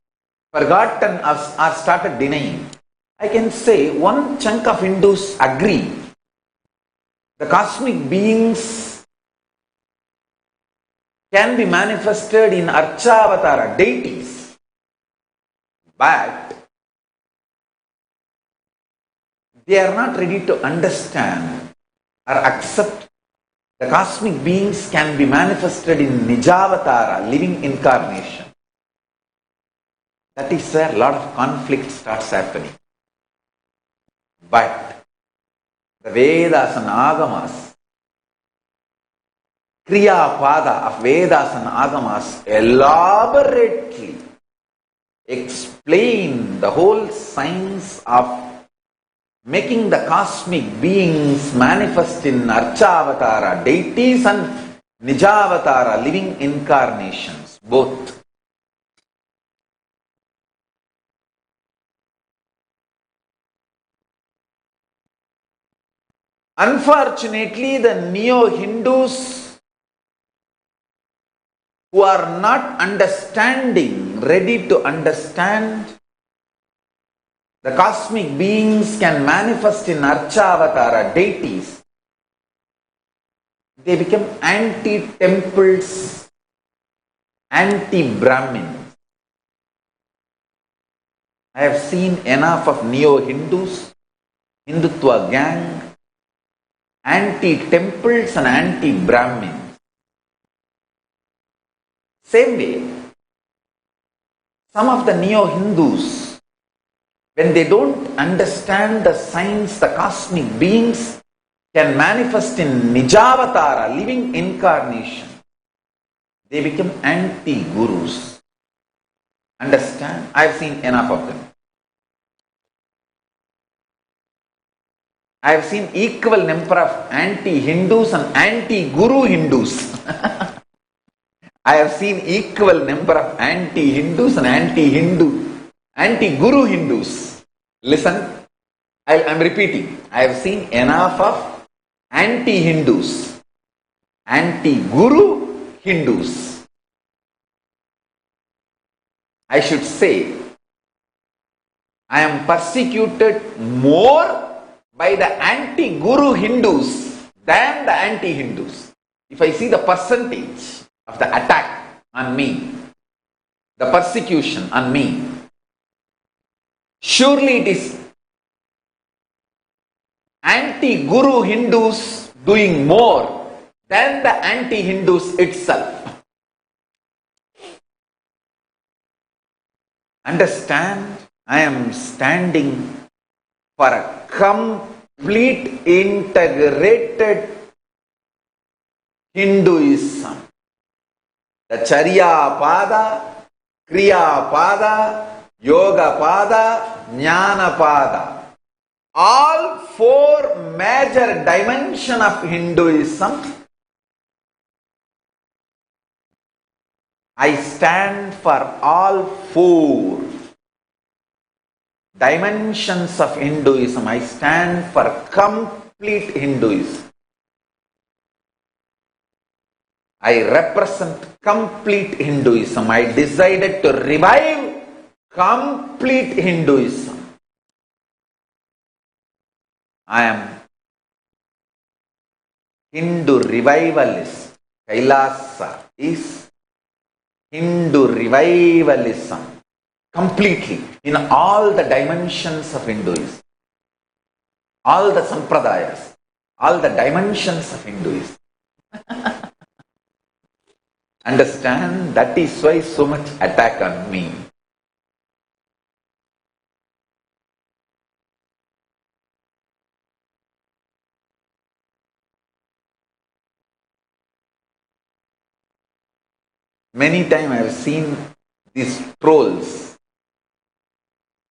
forgotten us or started denying. I can say one chunk of Hindus agree. The cosmic beings can be manifested in Archavatara, deities. But they are not ready to understand or accept The cosmic beings can be manifested in Nijavatara, living incarnation. That is where a lot of conflict starts happening. But the Vedas and Agamas, Kriyapada of Vedas and Agamas elaborately explain the whole science of making the cosmic beings manifest in Archavatara, deities, and Nijavatara, living incarnations, both. Unfortunately, the neo-Hindus who are not understanding, ready to understand, the cosmic beings can manifest in Archavatara, deities. They become anti-temples, anti-Brahmins. I have seen enough of neo-Hindus, Hindutva gang, anti-temples and anti-Brahmins. Same way, some of the neo-Hindus, when they don't understand the science, the cosmic beings can manifest in Nijavatara, living incarnation. They become anti-gurus. Understand? I have seen enough of them. I have seen equal number of anti-Hindus and anti-guru Hindus. I have seen equal number of anti-Hindus and anti-guru Hindus. Listen, I am repeating. I have seen enough of anti-Hindus, anti-guru Hindus. I should say, I am persecuted more by the anti-guru Hindus than the anti-Hindus. If I see the percentage of the attack on me, the persecution on me, surely it is anti-guru Hindus doing more than the anti-Hindus itself. Understand, I am standing for a complete integrated Hinduism. The charyapada, kriyapada, yogapada, jnanapada. All four major dimensions of Hinduism, I stand for all four dimensions of Hinduism. I stand for complete Hinduism. I represent complete Hinduism. I decided to revive complete Hinduism. I am Hindu revivalist. Kailasa is Hindu revivalism. Completely, in all the dimensions of Hinduism. All the sampradayas, all the dimensions of Hinduism. Understand? That is why so much attack on me. Many times I have seen these trolls,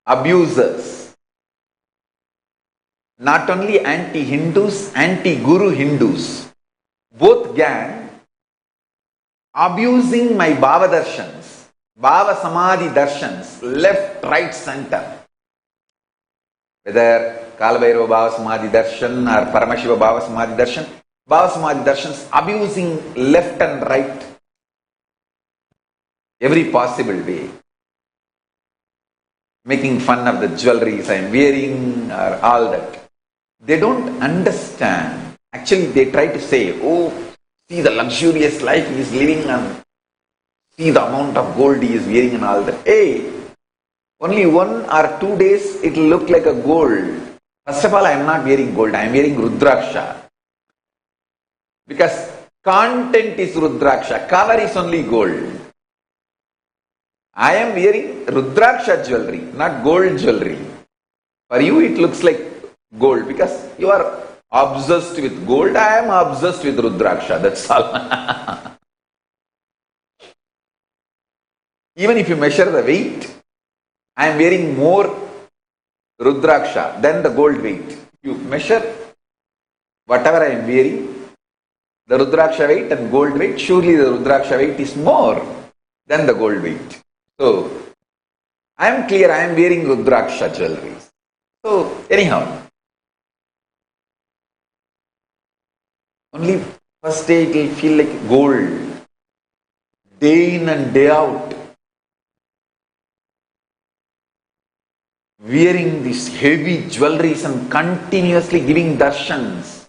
abusers, not only anti-Hindus, anti-guru Hindus, both gang, abusing my Bhava darshans, Bhava Samadhi darshans, left, right, center. Whether Kalabhairava Bhava Samadhi darshan or Paramashiva Bhava Samadhi darshan, Bhava Samadhi darshans abusing left and right, every possible way. Making fun of the jewelries I am wearing or all that. They don't understand. Actually, they try to say, oh, see the luxurious life he is living and see the amount of gold he is wearing and all that. Hey, only 1 or 2 days it will look like a gold. First of all, I am not wearing gold. I am wearing Rudraksha. Because content is Rudraksha, cover is only gold. I am wearing Rudraksha jewelry, not gold jewelry. For you it looks like gold because you are obsessed with gold. I am obsessed with Rudraksha, that's all. Even if you measure the weight, I am wearing more Rudraksha than the gold weight. You measure whatever I am wearing, the Rudraksha weight and gold weight, surely the Rudraksha weight is more than the gold weight. So, I am clear, I am wearing Rudraksha jewelry. So, anyhow, only first day it will feel like gold, day in and day out. Wearing these heavy jewelries and continuously giving darshans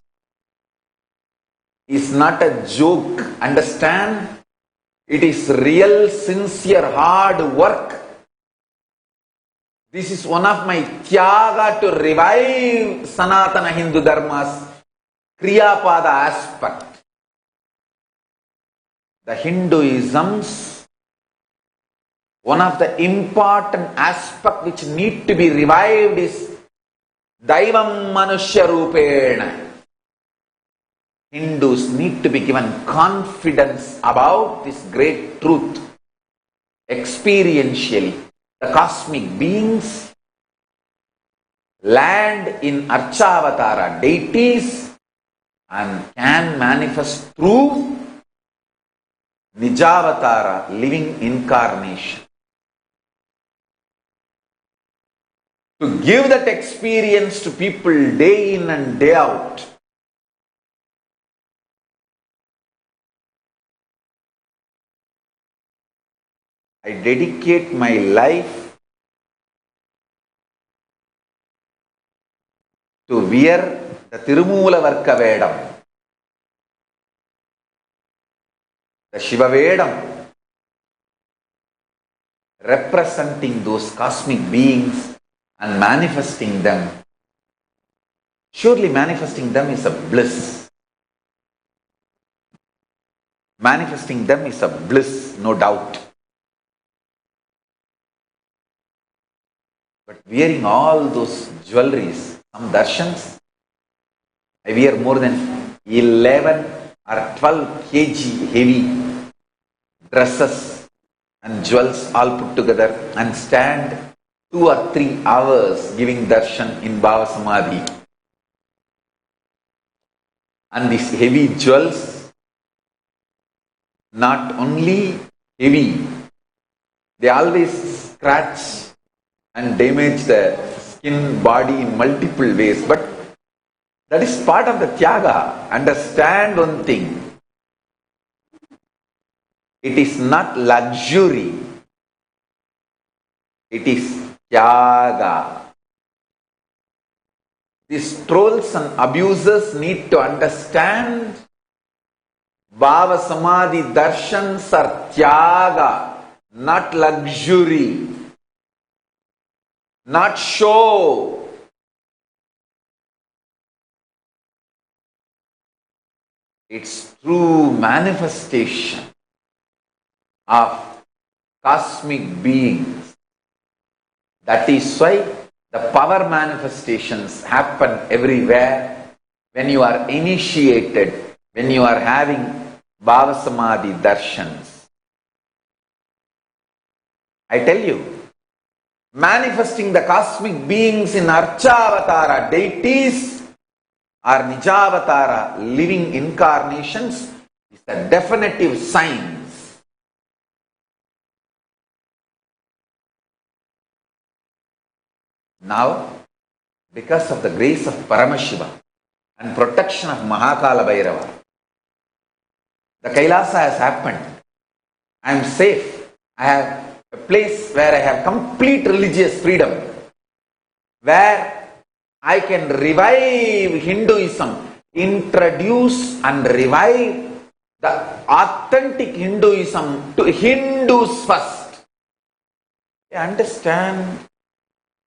is not a joke, understand? It is real, sincere, hard work. This is one of my tyaga to revive Sanatana Hindu Dharma's Kriyapada aspect. The Hinduism's one of the important aspects which need to be revived is Daivam Manushya Rupena. Hindus need to be given confidence about this great truth experientially. The cosmic beings land in Archavatara deities and can manifest through Nijavatara living incarnation. To give that experience to people day in and day out, I dedicate my life to wear the Tirumula Varka Vedam, the Shiva Vedam, representing those cosmic beings and manifesting them. Surely manifesting them is a bliss. Manifesting them is a bliss, no doubt. But wearing all those jewelries, some darshans, I wear more than 11 or 12 kg heavy dresses and jewels all put together and stand 2 or 3 hours giving darshan in Bhava Samadhi. And these heavy jewels, not only heavy, they always scratch and damage the skin, body in multiple ways. But that is part of the tyaga. Understand one thing. It is not luxury. It is tyaga. These trolls and abusers need to understand Bhava Samadhi darshans are tyaga, not luxury, not show. It's true manifestation of cosmic beings. That is why the power manifestations happen everywhere when you are initiated, when you are having Bhava Samadhi darshans. I tell you, manifesting the cosmic beings in Archavatara deities or Nijavatara living incarnations is the definitive signs. Now, because of the grace of Paramashivam and protection of Mahakala Bhairava, the Kailasa has happened. I am safe. I have a place where I have complete religious freedom, where I can revive Hinduism, introduce and revive the authentic Hinduism to Hindus first. You understand?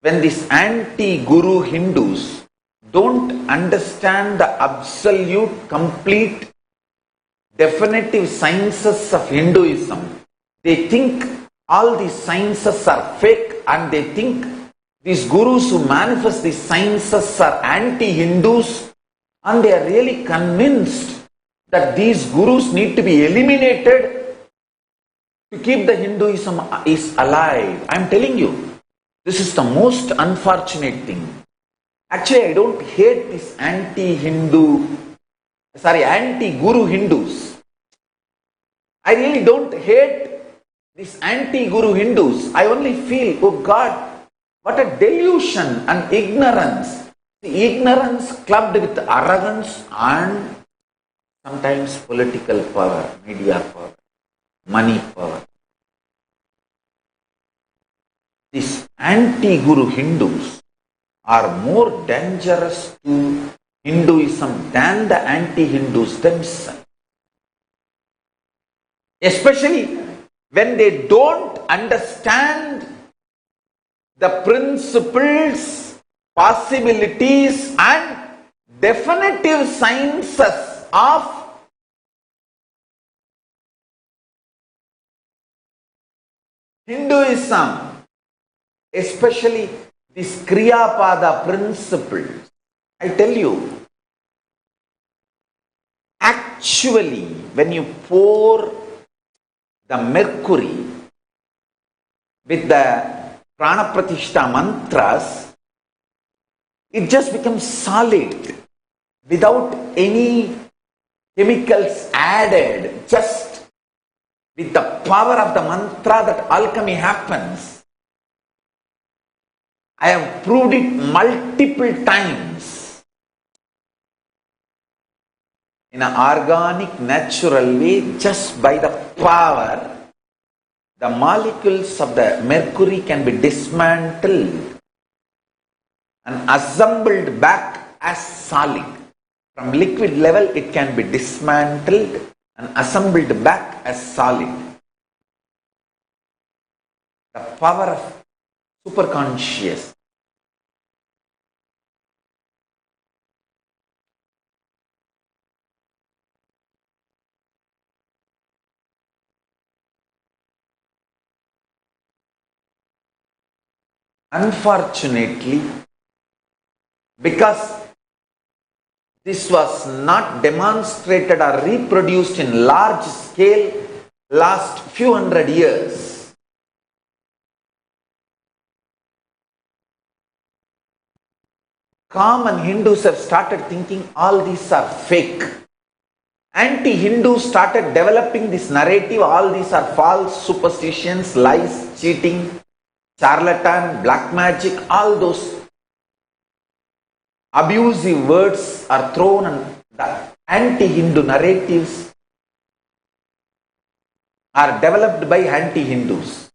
When these anti-Guru Hindus don't understand the absolute, complete definitive sciences of Hinduism. They think all these sciences are fake, and they think these gurus who manifest these sciences are anti-Hindus, and they are really convinced that these gurus need to be eliminated to keep the Hinduism is alive. I am telling you, this is the most unfortunate thing. Actually, I don't hate this anti-Guru Hindus. I really don't hate these anti-Guru Hindus. I only feel, oh God, what a delusion and ignorance. The ignorance clubbed with arrogance and sometimes political power, media power, money power. These anti-Guru Hindus are more dangerous to Hinduism than the anti-Hindus themselves. Especially when they don't understand the principles, possibilities and definitive sciences of Hinduism. Especially this charyapada principles. I tell you, actually when you pour the mercury with the prana pratishta mantras, it just becomes solid without any chemicals added, just with the power of the mantra that alchemy happens. I have proved it multiple times. In an organic, natural way, just by the power, the molecules of the mercury can be dismantled and assembled back as solid. From liquid level, it can be dismantled and assembled back as solid. The power of superconscious. Unfortunately, because this was not demonstrated or reproduced in large scale last few hundred years, common Hindus have started thinking all these are fake. Anti-Hindus started developing this narrative, all these are false superstitions, lies, cheating, charlatan, black magic, all those abusive words are thrown, and the anti-Hindu narratives are developed by anti-Hindus.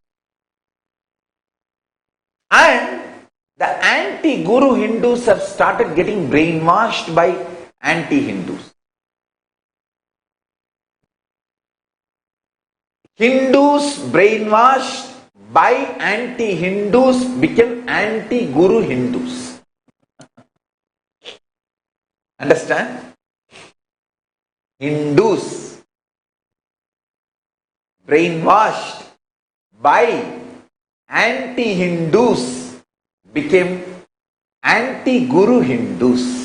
And the anti-Guru Hindus have started getting brainwashed by anti-Hindus. Hindus brainwashed by anti-Hindus became anti-Guru Hindus. Understand? Hindus brainwashed by anti-Hindus became anti-Guru Hindus.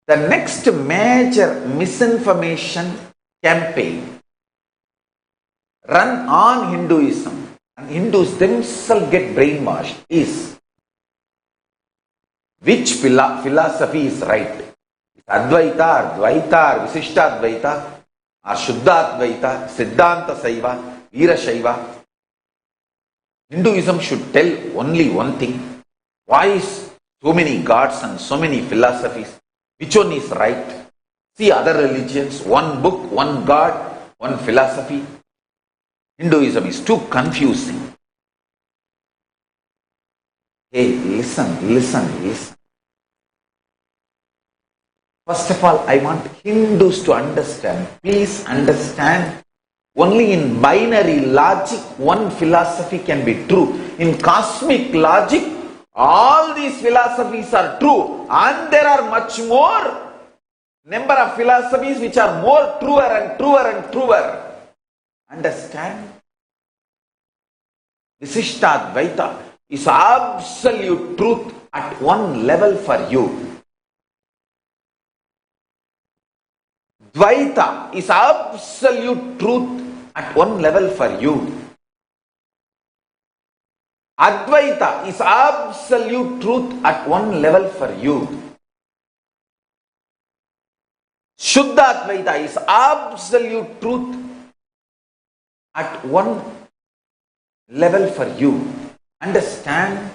The next major misinformation campaign run on Hinduism, and Hindus themselves get brainwashed, is which philosophy is right? Advaita, Advaita, Visishta Advaita, or Shuddha Advaita, Siddhanta Saiva, Veera Shaiva. Hinduism should tell only one thing. Why is so many gods and so many philosophies? Which one is right? See other religions, one book, one God, one philosophy. Hinduism is too confusing. Hey, listen. First of all, I want Hindus to understand. Please understand. Only in binary logic, one philosophy can be true. In cosmic logic, All these philosophies are true, and there are much more number of philosophies which are more truer and truer and truer. Understand? Visishtadvaita is absolute truth at one level for you. Dvaita is absolute truth at one level for you. Advaita is absolute truth at one level for you. Shuddha Advaita is absolute truth at one level for you. Understand?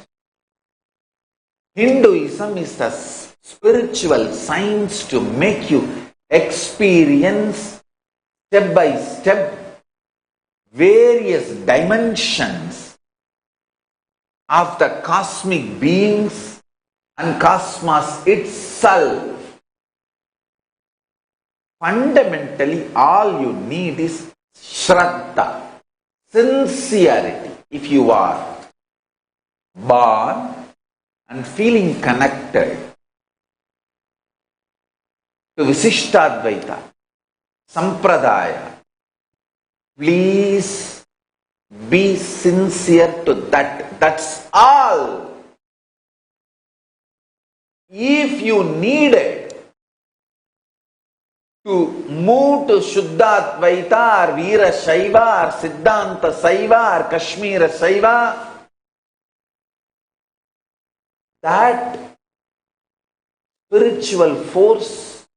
Hinduism is the spiritual science to make you experience step by step various dimensions of the cosmic beings and cosmos itself. Fundamentally, all you need is Shraddha, sincerity. If you are born and feeling connected to Visishtadvaita, Sampradaya, please be sincere to that. That's all. If you needed to move to Shuddha Advaita or Veera Shaiva or Siddhanta Saiva or Kashmira Saiva, that spiritual force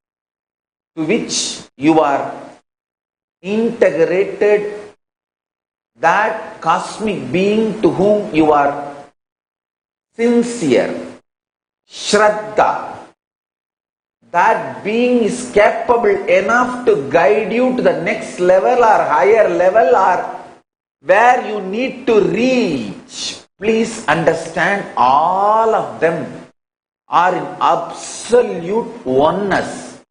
to which you are integrated, that cosmic being to whom you are sincere, Shraddha, that being is capable enough to guide you to the next level or higher level or where you need to reach. Please understand, all of them are in absolute oneness.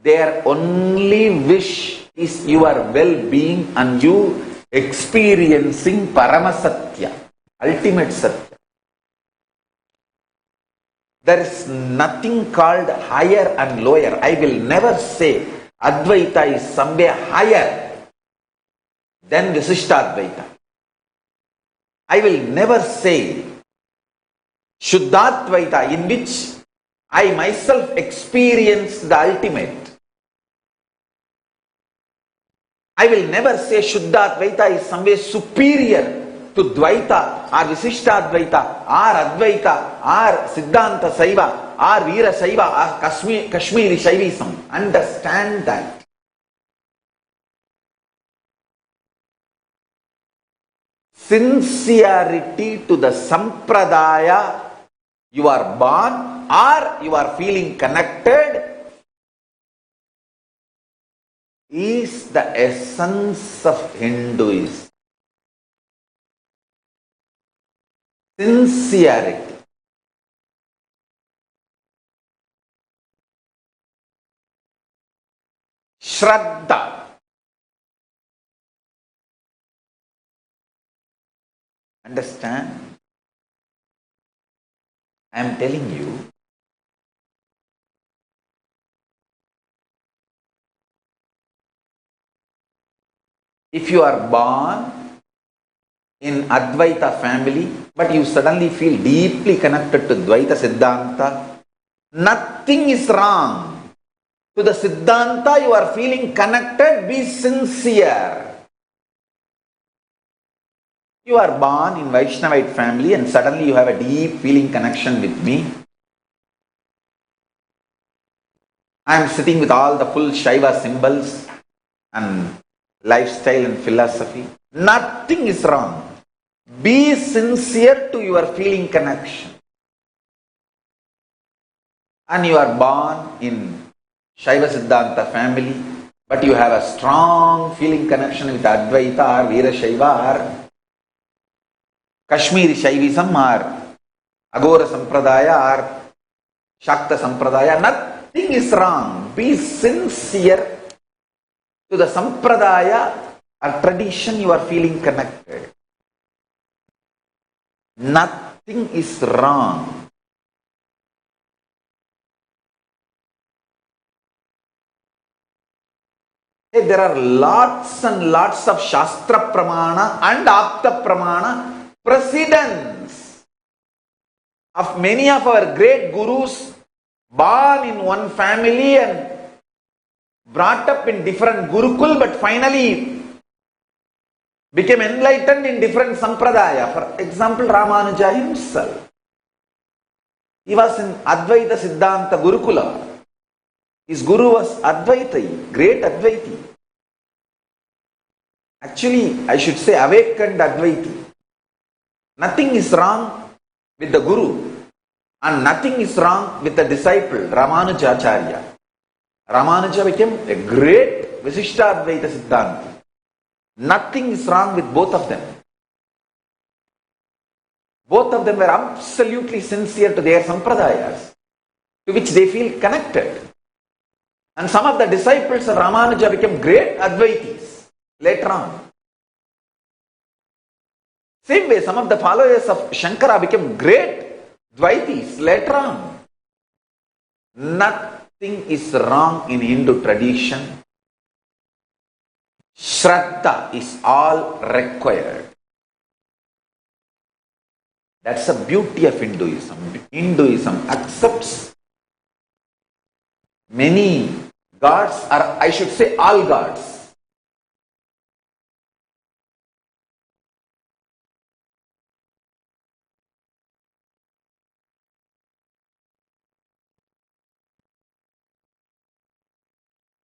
Their only wish is your well-being and you experiencing Paramasatya, ultimate Satya. There is nothing called higher and lower. I will never say Advaita is somewhere higher than Visishtadvaita. I will never say Shuddhadvaita, in which I myself experience the ultimate. I will never say Shuddhadvaita is somewhere superior to Dvaita or Visishtadvaita or Advaita or Siddhanta Saiva or Veera Saiva or Kashmiri Shaivism. Understand that. Sincerity to the Sampradaya you are born or you are feeling connected is the essence of Hinduism. Sincerity. Shraddha. Understand? I am telling you, if you are born in Advaita family, but you suddenly feel deeply connected to Dvaita Siddhanta, nothing is wrong. To the Siddhanta you are feeling connected, be sincere. You are born in Vaishnavite family and suddenly you have a deep feeling connection with me. I am sitting with all the full Shaiva symbols and lifestyle and philosophy. Nothing is wrong. Be sincere to your feeling connection. And you are born in Shaiva Siddhanta family, but you have a strong feeling connection with Advaita or Veera Shaiva or Kashmiri Shaivism or Agora Sampradaya or Shakta Sampradaya. Nothing is wrong. Be sincere to the Sampradaya or tradition you are feeling connected. Nothing nothing is wrong. Hey, there are lots and lots of Shastra Pramana and Apta Pramana precedents of many of our great gurus born in one family and brought up in different Gurukul, but finally became enlightened in different Sampradaya. For example, Ramanuja himself. He was in Advaita Siddhanta Gurukula. His guru was Advaita, great Advaiti. Actually, I should say awakened Advaiti. Nothing is wrong with the guru and nothing is wrong with the disciple, Ramanuja Acharya. Ramanuja became a great Visishtadvaita Siddhanti. Nothing is wrong with both of them. Both of them were absolutely sincere to their sampradayas, to which they feel connected. And some of the disciples of Ramanuja became great Advaitis later on. Same way, some of the followers of Shankara became great Dvaitis later on. Nothing is wrong in Hindu tradition. Shraddha is all required. That's the beauty of Hinduism. Hinduism accepts many gods, or I should say all gods.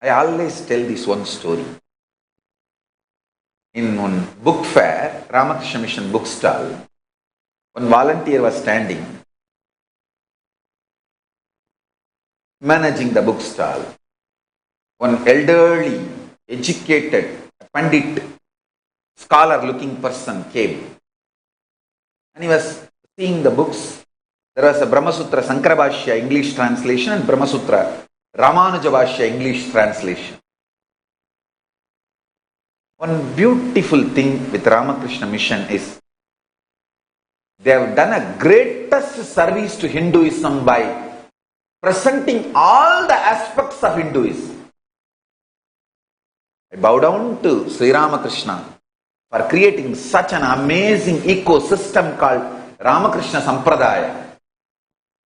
I always tell this one story. In one book fair, Ramakrishna Mission bookstall, one volunteer was standing, managing the bookstall. One elderly, educated, pandit, scholar-looking person came, and he was seeing the books. There was a Brahmasutra Sankarabhashya English translation and Brahmasutra Ramanujabhashya English translation. One beautiful thing with Ramakrishna Mission is they have done a greatest service to Hinduism by presenting all the aspects of Hinduism. I bow down to Sri Ramakrishna for creating such an amazing ecosystem called Ramakrishna Sampradaya,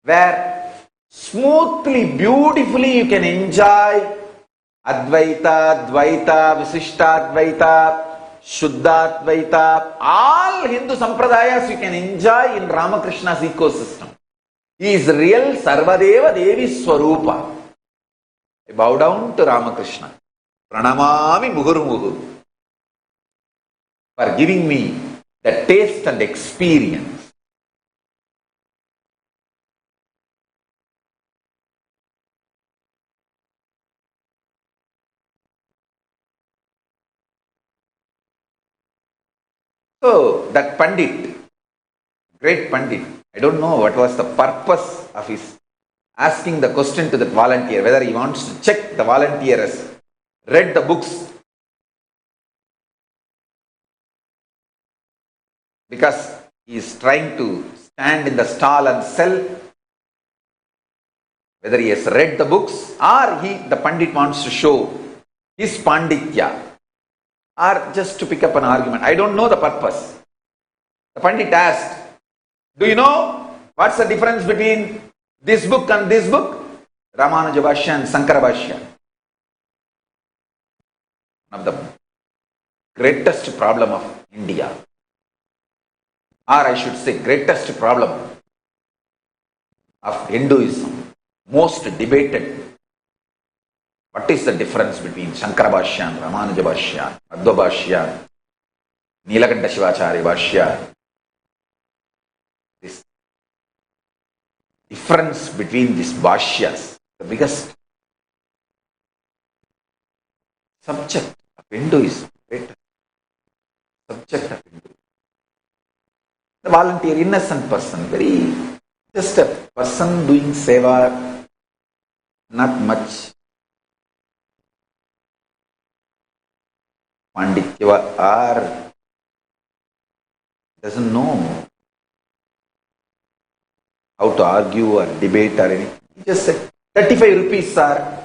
where smoothly, beautifully you can enjoy Advaita, Dvaita, Visishtadvaita, Shuddhadvaita, all Hindu Sampradayas you can enjoy in Ramakrishna's ecosystem. He is real Sarvadeva Devi Swarupa. I bow down to Ramakrishna. Pranamami Muhurmuhu for giving me the taste and experience. So that Pandit, great Pandit, I don't know what was the purpose of his asking the question to the volunteer, whether he wants to check the volunteer has read the books, because he is trying to stand in the stall and sell, whether he has read the books or the Pandit wants to show his Panditya, or just to pick up an argument. I don't know the purpose. The Pandit asked, do you know what's the difference between this book and this book? Ramanujabhashya and Sankarabhashya. One of the greatest problem of India, or I should say greatest problem of Hinduism, most debated. What is the difference between Shankarabhashya and Ramanujabhashya, Advabhashya, Nilakanta Shivacharya Bhashya? This difference between these Bhashyas, the biggest subject of Hinduism, greatest subject of Hinduism. The volunteer, innocent person, very just a person doing seva, not much Panditya or doesn't know how to argue or debate or anything. He just said, 35 rupees, sir.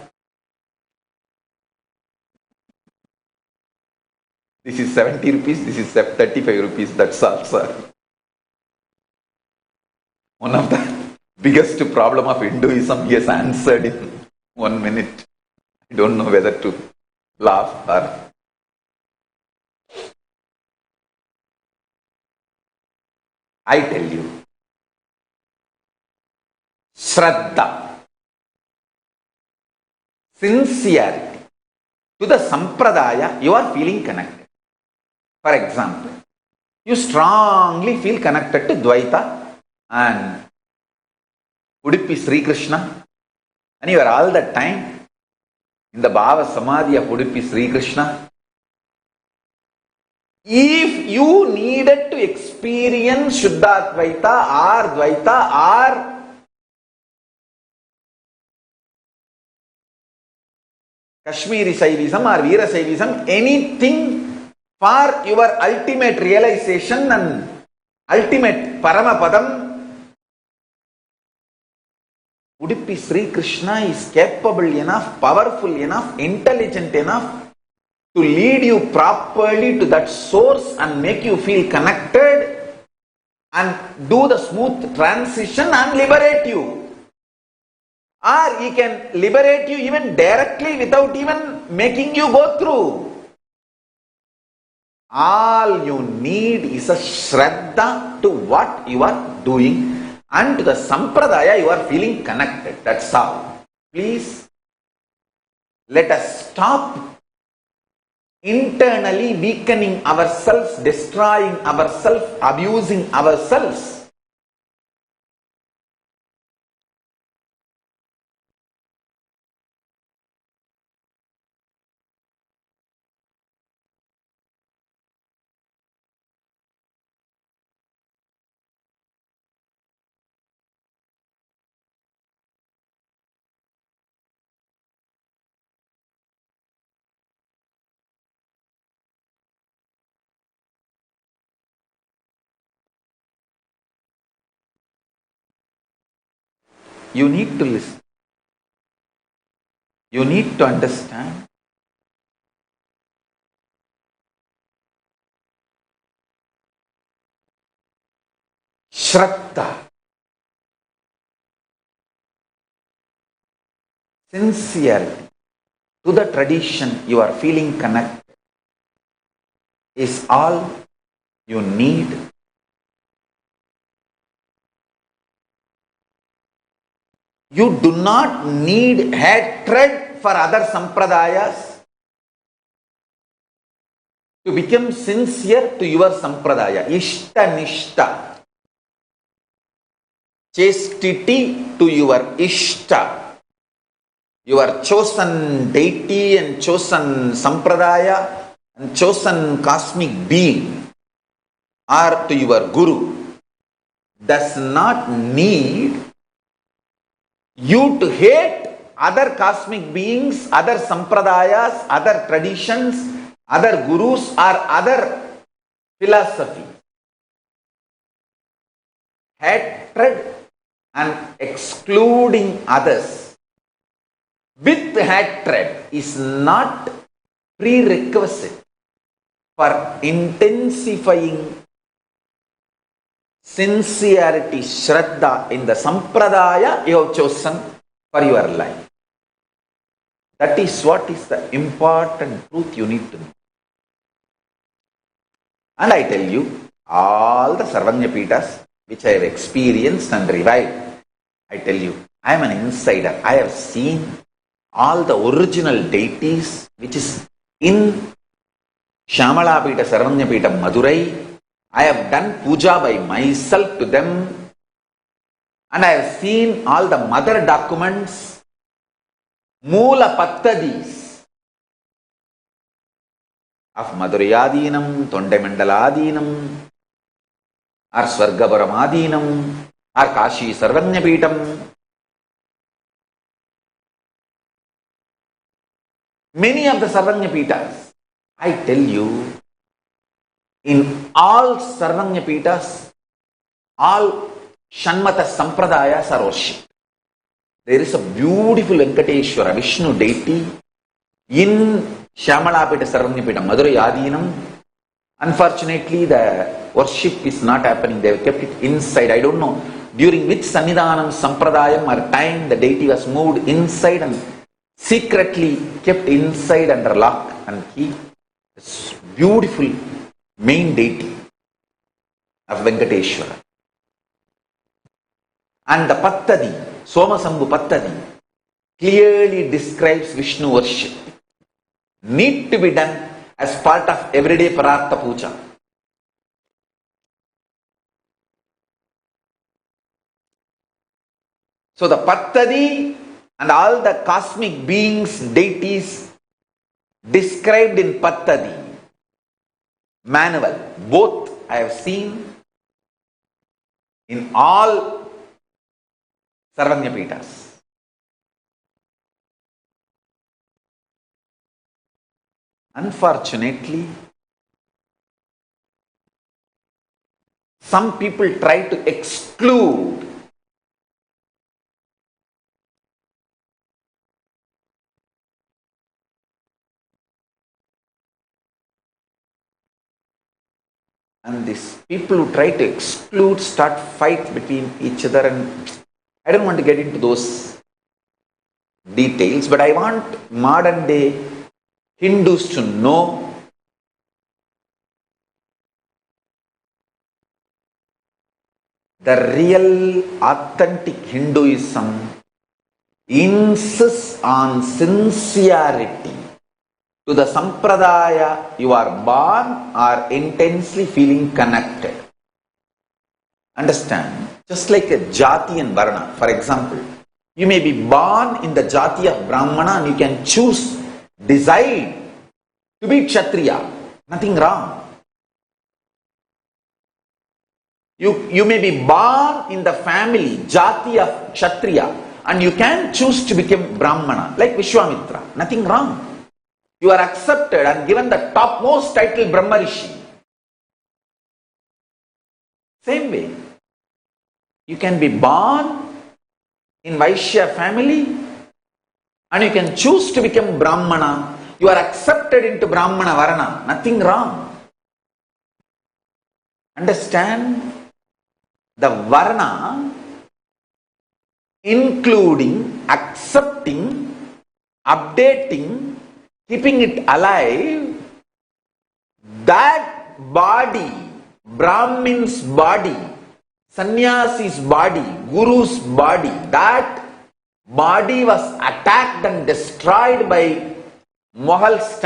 This is 70 rupees, this is 35 rupees, that's all, sir. One of the biggest problem of Hinduism he has answered in 1 minute. I don't know whether to laugh or... I tell you, Shraddha, sincerity to the Sampradaya, you are feeling connected. For example, you strongly feel connected to Dvaita and Udupi Sri Krishna, and you are all the time in the Bhava Samadhi of Udupi Sri Krishna. If you needed to experience Shuddha Dvaita or Dvaita or Kashmiri Saivism or Veera Saivism, anything for your ultimate realization and ultimate Paramapadam, Udupi Sri Krishna is capable enough, powerful enough, intelligent enough to lead you properly to that source and make you feel connected and do the smooth transition and liberate you. Or he can liberate you even directly without even making you go through. All you need is a Shraddha to what you are doing and to the Sampradaya you are feeling connected. That's all. Please let us stop internally weakening ourselves, destroying ourselves, abusing ourselves. You need to listen. You need to understand. Shraddha, sincerity to the tradition you are feeling connected is all you need. You do not need hatred for other sampradayas to become sincere to your sampradaya. Ishta nishta. Chastity to your ishta. Your chosen deity and chosen sampradaya and chosen cosmic being or to your guru does not need you to hate other cosmic beings, other sampradayas, other traditions, other gurus or other philosophy. Hatred and excluding others with hatred is not prerequisite for intensifying sincerity, Shraddha in the Sampradaya you have chosen for your life. That is what is the important truth you need to know. And I tell you, all the Sarvanyapitas which I have experienced and revived, I tell you, I am an insider. I have seen all the original deities which is in Shyamalapita Sarvanyapita Madurai. I have done puja by myself to them and I have seen all the mother documents, Moola Pattadis of Madhurayadinam, Tondaimandaladinam, or Swargabaramadinam, or Kashi Sarvanyapitam. Many of the Sarvanyapitas, I tell you, in all Sarvanyapitas, all Shanmata Sampradayas are worshipped. There is a beautiful Venkateshwara, Vishnu deity in Shyamalapeta Sarvanyapeta, Madurai Adinam. Unfortunately, the worship is not happening. They have kept it inside. I don't know during which Sannidhanam Sampradayam or time the deity was moved inside and secretly kept inside under lock and key. It's beautiful main deity of Venkateshwara. And the Pattadi, Somasambhu Pattadi, clearly describes Vishnu worship. Need to be done as part of everyday Parartha Puja. So the Pattadi and all the cosmic beings, deities described in Pattadi manual, both I have seen in all Sarvanyapitas. Unfortunately, some people try to exclude and these people who try to exclude start fight between each other, and I don't want to get into those details, but I want modern day Hindus to know the real authentic Hinduism insists on sincerity to the sampradaya you are born or intensely feeling connected. Understand? Just like a jati and varna. For example, you may be born in the jati of Brahmana and you can choose, decide to be Kshatriya. Nothing wrong. You may be born in the family, jati of Kshatriya, and you can choose to become Brahmana, like Vishwamitra. Nothing wrong. You are accepted and given the topmost title Brahmarishi. Same way, you can be born in Vaishya family and you can choose to become Brahmana. You are accepted into Brahmana Varana. Nothing wrong. Understand? The Varna, including, accepting, updating, keeping it alive, that body, Brahmin's body, Sannyasi's body, Guru's body, that body was attacked and destroyed by Mughals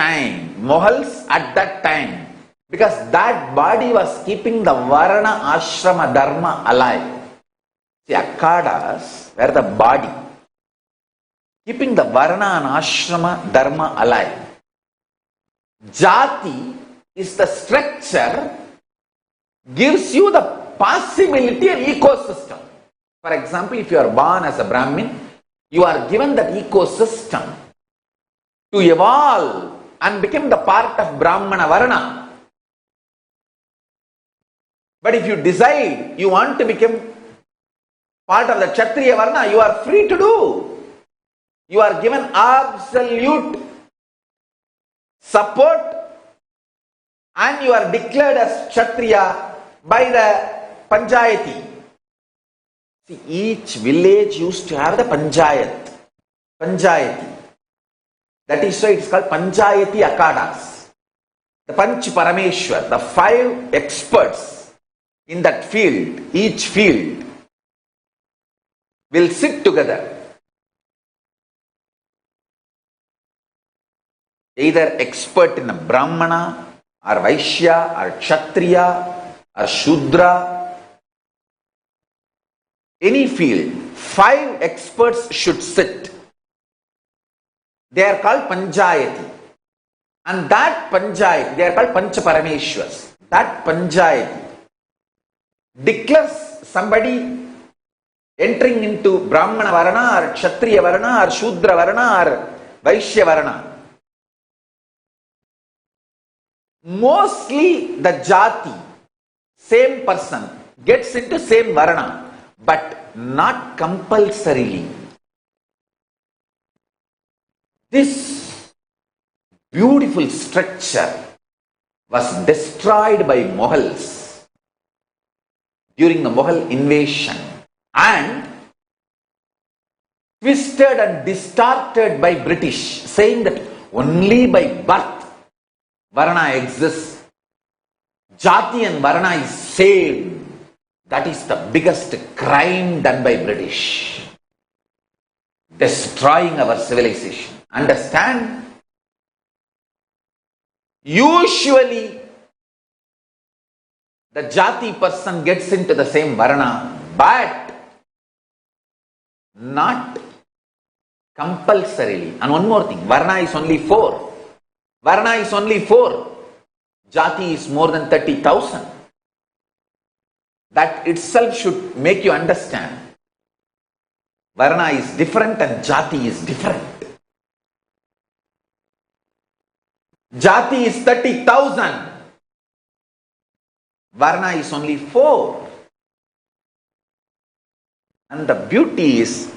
at that time, because that body was keeping the Varna Ashrama Dharma alive. See, Akkadas were the body, keeping the Varna and Ashrama Dharma alive. Jati is the structure, gives you the possibility of ecosystem. For example, if you are born as a Brahmin, you are given that ecosystem to evolve and become the part of Brahmana Varna. But if you decide you want to become part of the Kshatriya Varna, you are free to do. You are given absolute support and you are declared as Kshatriya by the Panchayati. See, each village used to have the Panchayat. That is why it is called Panchayati Akkadas. The Panch Parameshwar, the 5 experts in that field, each field, will sit together. Either expert in a Brahmana, or Vaishya, or Kshatriya, or Shudra, any field, 5 experts should sit. They are called Panchayati. And that Panchayati, they are called Pancha Parameshwars. That Panchayati declares somebody entering into Brahmana Varana, or Kshatriya Varana, or Shudra Varana, or Vaishya Varana. Mostly the jati, same person, gets into same varana. but not compulsorily. This beautiful structure was destroyed by Mughals during the Mughal invasion and twisted and distorted by British, saying that only by birth Varna exists, Jati and Varna is same. That is the biggest crime done by British, destroying our civilization. Understand? Usually, the Jati person gets into the same Varna, but not compulsorily. And one more thing, Varna is only 4. Varna is only 4. Jati is more than 30,000. That itself should make you understand. Varna is different and Jati is different. Jati is 30,000. Varna is only 4. And the beauty is,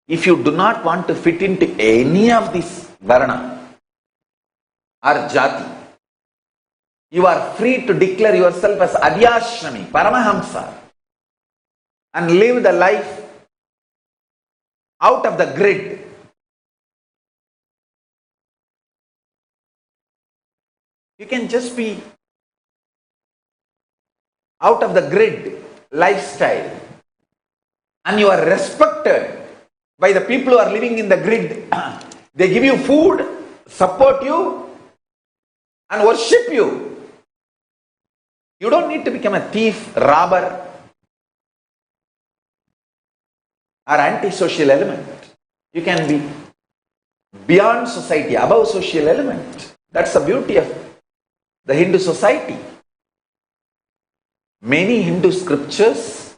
if you do not want to fit into any of these Varna or Jati, you are free to declare yourself as Adhyashrami, Paramahamsa, and live the life out of the grid. You can just be out of the grid lifestyle, and you are respected by the people who are living in the grid. They give you food, support you, and worship you. You don't need to become a thief, robber, or antisocial element. You can be beyond society, above social element. That's the beauty of the Hindu society. Many Hindu scriptures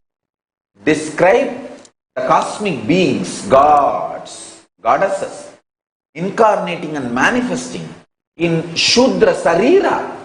describe the cosmic beings, gods, goddesses, incarnating and manifesting in Shudra Sarira.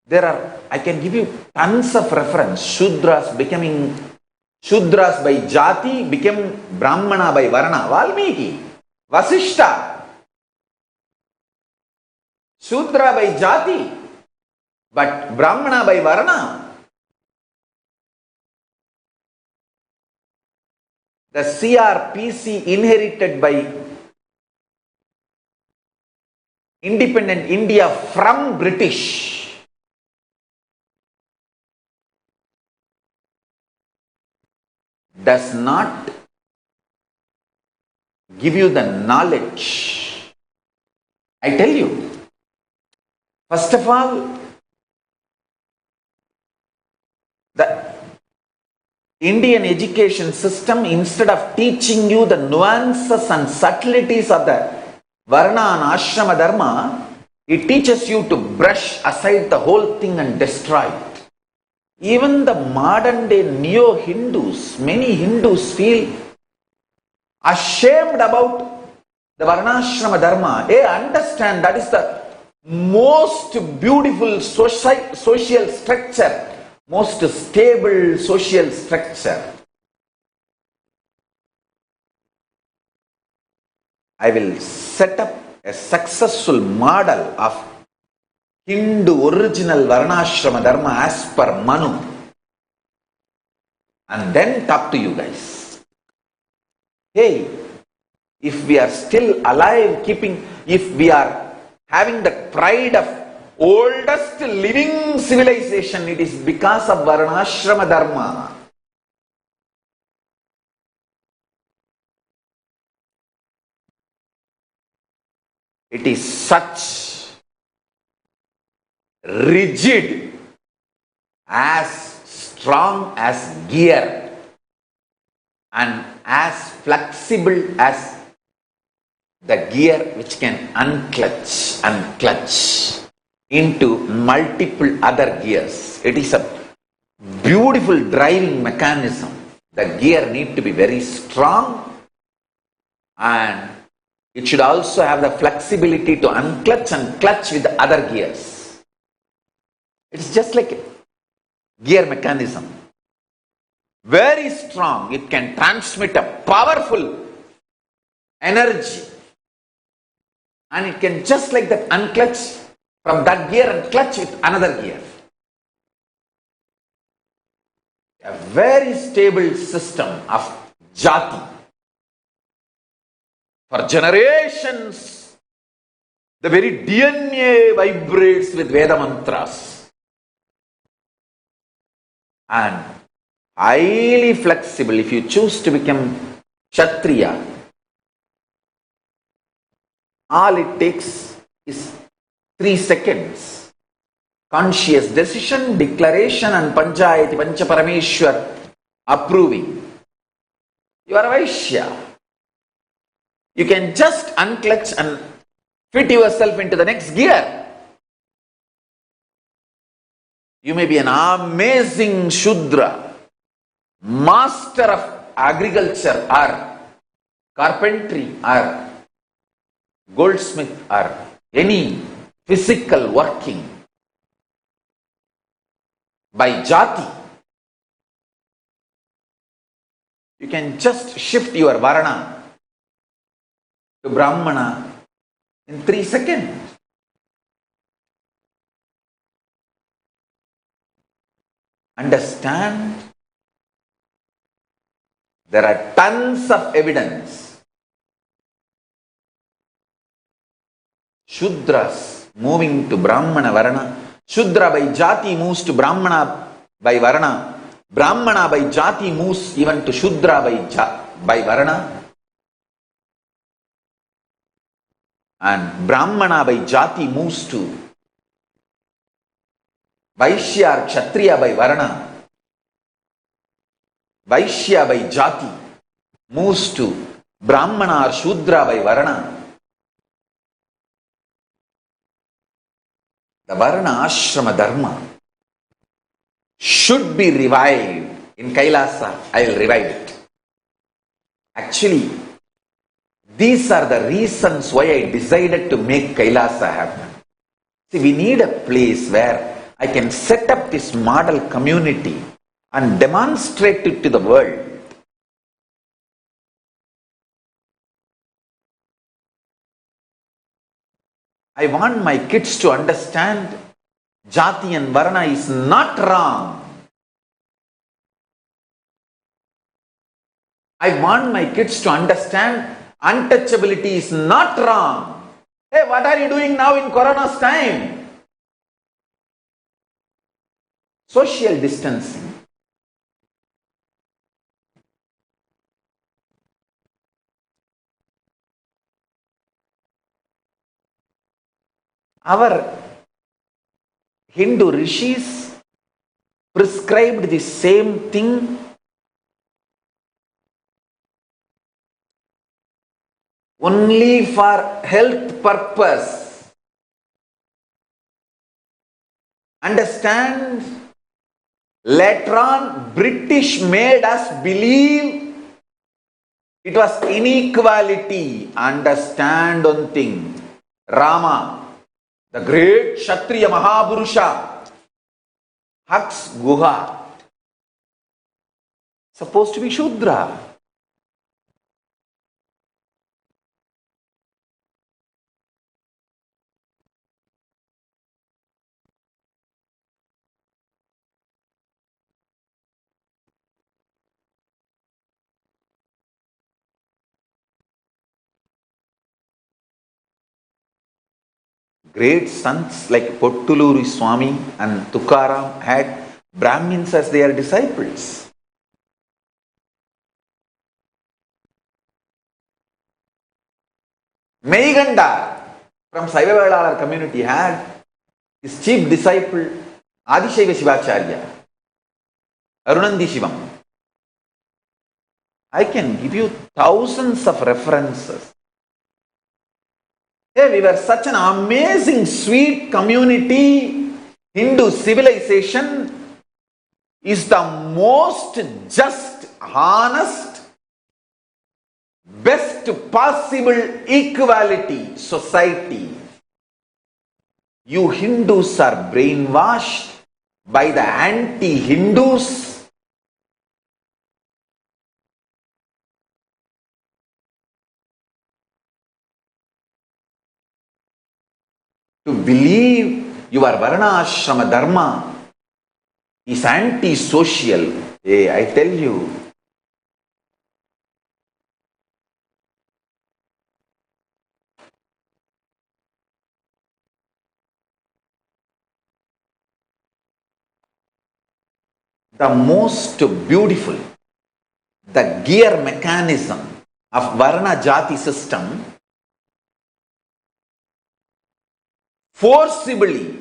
I can give you tons of reference. Shudras by Jati became Brahmana by Varna. Valmiki, Vasishta. Shudra by Jati, but Brahmana by Varna. The CRPC inherited by independent India from British does not give you the knowledge. I tell you, first of all, the Indian education system, instead of teaching you the nuances and subtleties of the Varna and Ashrama Dharma, it teaches you to brush aside the whole thing and destroy it. Even the modern day neo-Hindus, many Hindus feel ashamed about the Varnashrama Dharma. They understand that is the most beautiful social structure, most stable social structure. I will set up a successful model of Hindu original Varnashrama Dharma as per Manu, and then talk to you guys. Hey, if we are still alive, if we are having the pride of oldest living civilization, it is because of Varnashrama Dharma. It is such rigid, as strong as gear, and as flexible as the gear which can unclutch and clutch into multiple other gears. It is a beautiful driving mechanism. The gear need to be very strong, and it should also have the flexibility to unclutch and clutch with the other gears. It's just like a gear mechanism. Very strong. It can transmit a powerful energy. And it can just like that unclutch from that gear and clutch with another gear. A very stable system of jati. For generations, the very DNA vibrates with Veda mantras. And highly flexible. If you choose to become Kshatriya, all it takes is 3 seconds. Conscious decision, declaration, and Panchayati Pancha Parameshwar approving. You are a Vaishya. You can just unclutch and fit yourself into the next gear. You may be an amazing Shudra, master of agriculture or carpentry or goldsmith or any physical working. By jati, you can just shift your varna to Brahmana in 3 seconds. Understand? There are tons of evidence. Shudras moving to Brahmana Varana. Shudra by jati moves to Brahmana by Varana. Brahmana by jati moves even to Shudra by Varana. And Brahmana by jati moves to Vaishya or Kshatriya by Varana. Vaishya by jati moves to Brahmana or Shudra by Varana. The Varna Ashrama Dharma should be revived. In Kailasa, I will revive it. Actually, these are the reasons why I decided to make Kailasa happen. See, we need a place where I can set up this model community and demonstrate it to the world. I want my kids to understand jati and varna is not wrong. I want my kids to understand untouchability is not wrong. Hey, what are you doing now in Corona's time? Social distancing. Our Hindu rishis prescribed the same thing only for health purpose. Understand? Later on, British made us believe it was inequality. Understand one thing. Rama, the great Kshatriya Mahaburusha, hugs Guha, supposed to be Shudra. Great sons like Pottuluri Swami and Tukaram had Brahmins as their disciples. Meigandar from Saivavelalar community had his chief disciple Adishaiva Shivacharya, Arunandi Shivam. I can give you thousands of references. Hey, we were such an amazing, sweet community, Hindu civilization. is the most just, honest, best possible equality society. You Hindus are brainwashed by the anti-Hindus. To believe your Varna Ashrama Dharma is anti-social. Hey, I tell you, the most beautiful, the gear mechanism of Varna Jati system forcibly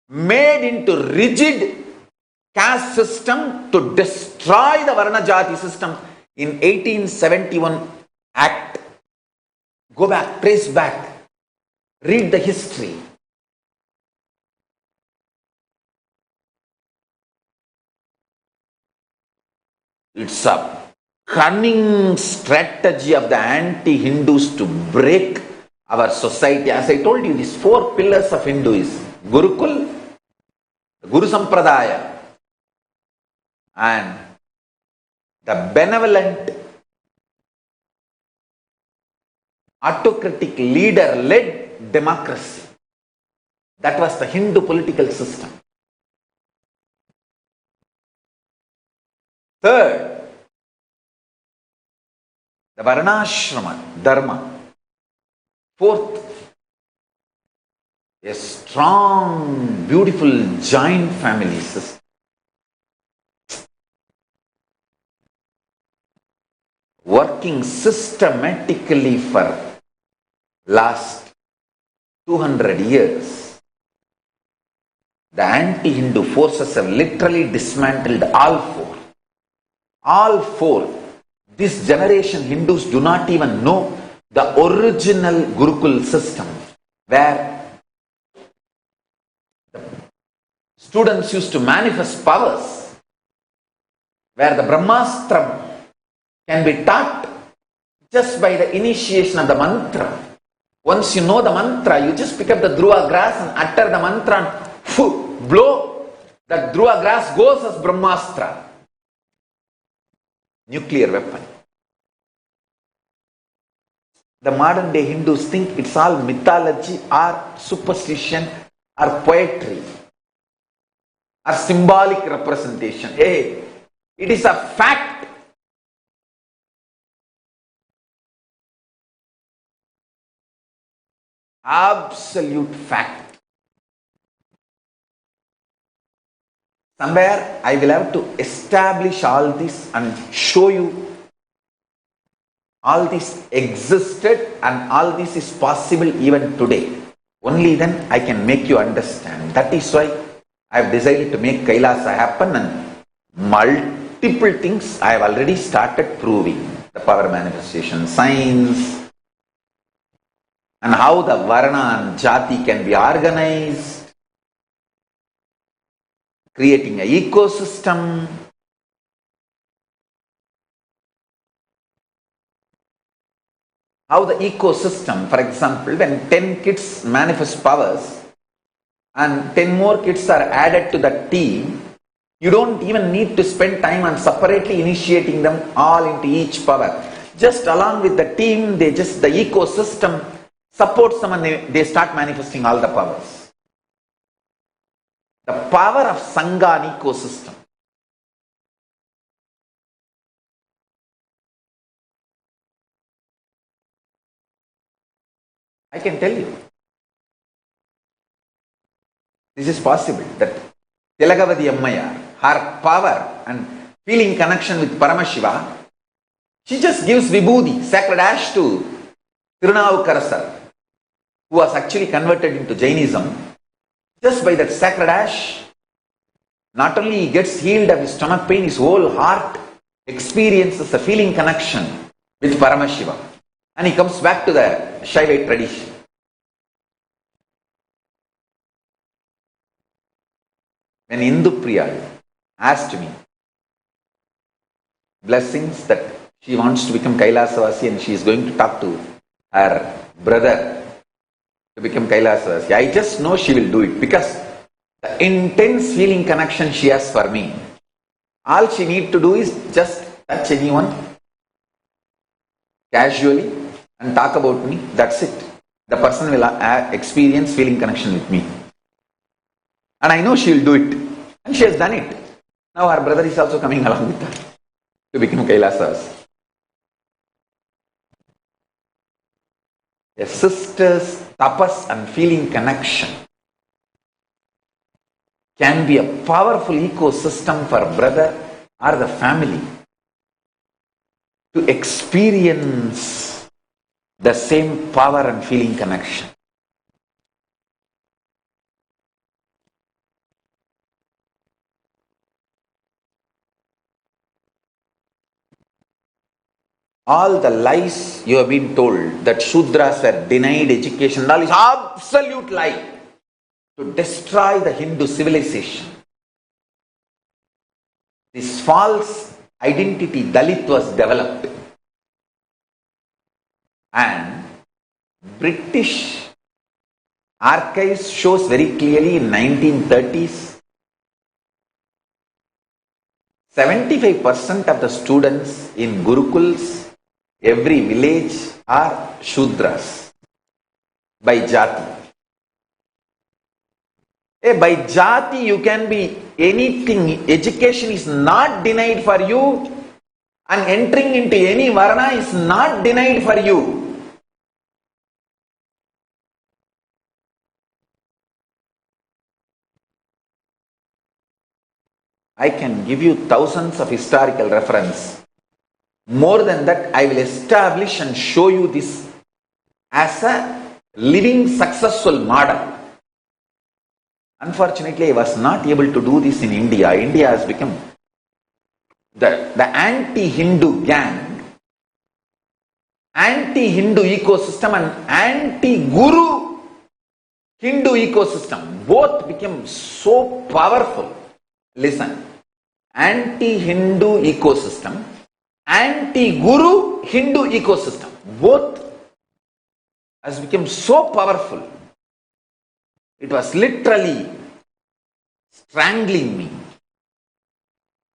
made into rigid caste system to destroy the Varna Jati system in 1871 Act. Go back, trace back, read the history. It's a cunning strategy of the anti-Hindus to break our society. As I told you, these 4 pillars of Hinduism: Gurukul, Guru Sampradaya, and the benevolent, autocratic leader-led democracy. That was the Hindu political system. Third, the Varnashrama Dharma. Fourth, a strong, beautiful joint family system. Working systematically for last 200 years. The anti-Hindu forces have literally dismantled all 4. All 4. This generation Hindus do not even know the original Gurukul system, where the students used to manifest powers, where the Brahmastra can be taught just by the initiation of the mantra. Once you know the mantra, you just pick up the dhruva grass and utter the mantra and blow. That dhruva grass goes as Brahmastra. Nuclear weapon. The modern day Hindus think it's all mythology or superstition or poetry or symbolic representation. Hey, it is a fact. Absolute fact. Somewhere I will have to establish all this and show you all this existed and all this is possible even today. Only then I can make you understand. That is why I have decided to make Kailasa happen, and multiple things I have already started proving. The power manifestation science, and how the Varna and Jati can be organized, creating an ecosystem, how the ecosystem, for example, when 10 kids manifest powers and 10 more kids are added to the team, you don't even need to spend time on separately initiating them all into each power. Just along with the team, the ecosystem supports them and they start manifesting all the powers. The power of Sangha and ecosystem. I can tell you, this is possible, that Tilagavati Ammayar, her power and feeling connection with Paramashiva, she just gives vibhuti, sacred ash to Tirunavukarasar, who was actually converted into Jainism. Just by that sacred ash, not only he gets healed of his stomach pain, his whole heart experiences a feeling connection with Paramashiva. And he comes back to the Shaivite tradition. when Indupriya asked me blessings that she wants to become Kailasavasi and she is going to talk to her brother to become Kailasavasi, I just know she will do it because the intense feeling connection she has for me. All she need to do is just touch anyone casually and talk about me. That's it. The person will experience feeling connection with me. And I know she will do it. And she has done it. Now her brother is also coming along with her to become Kailasavasi. A sister's tapas and feeling connection can be a powerful ecosystem for brother or the family to experience the same power and feeling connection. All the lies you have been told that Shudras were denied education, all is absolute lie to destroy the Hindu civilization. This false identity, Dalit, was developed. And British archives shows very clearly in 1930s, 75% of the students in Gurukuls, every village are Shudras by Jati. By Jati you can be anything. Education is not denied for you and entering into any Varna is not denied for you. I can give you thousands of historical reference. More than that, I will establish and show you this as a living successful model. Unfortunately, I was not able to do this in India. India has become the anti-Hindu gang, anti-Hindu ecosystem and anti-Guru Hindu ecosystem. Both became so powerful. Listen, anti-Hindu ecosystem, anti-Guru Hindu ecosystem, both has become so powerful. It was literally strangling me,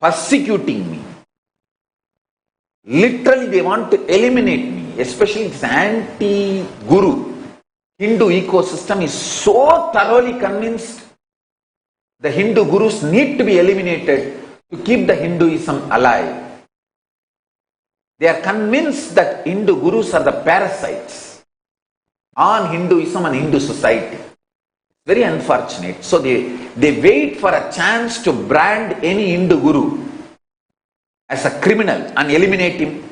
persecuting me. Literally they want to eliminate me, especially this anti-Guru Hindu ecosystem is so thoroughly convinced the Hindu Gurus need to be eliminated to keep the Hinduism alive. They are convinced that Hindu Gurus are the parasites on Hinduism and Hindu society. Very unfortunate. So they wait for a chance to brand any Hindu Guru as a criminal and eliminate him,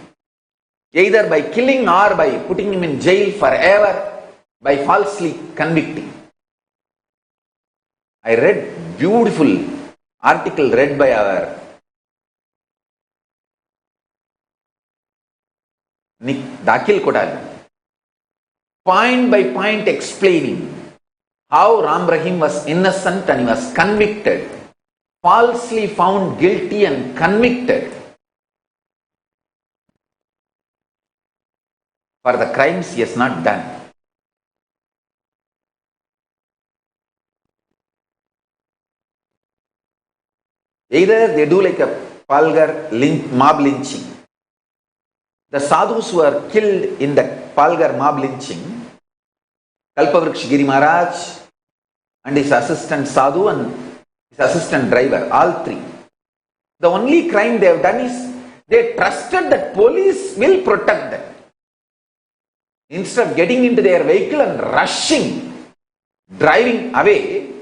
either by killing or by putting him in jail forever, by falsely convicting. I read beautiful article read by our Dakil Kodali, point by point explaining how Ram Rahim was innocent and he was convicted, falsely found guilty and convicted for the crimes he has not done. Either they do like a Palgar mob lynching. The sadhus who were killed in the Palgar mob lynching, Kalpavriksha Giri Maharaj and his assistant sadhu and his assistant driver, all three. The only crime they have done is they trusted that police will protect them. Instead of getting into their vehicle and rushing, driving away,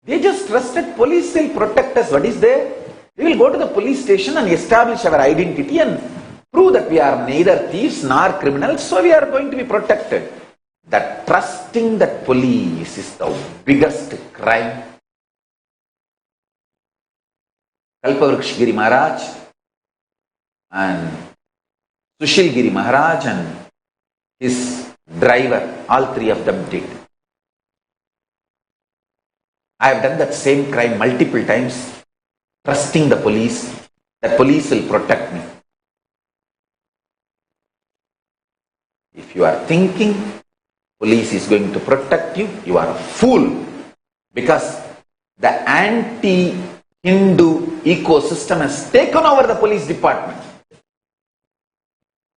they just trusted police will protect us. What is there? We will go to the police station and establish our identity and prove that we are neither thieves nor criminals, so we are going to be protected. That trusting that police is the biggest crime. Kalpavriksha Giri Maharaj and Sushil Giri Maharaj and his driver, all three of them did. I have done that same crime multiple times, trusting the police, that police will protect me. If you are thinking police is going to protect you, you are a fool. Because the anti-Hindu ecosystem has taken over the police department.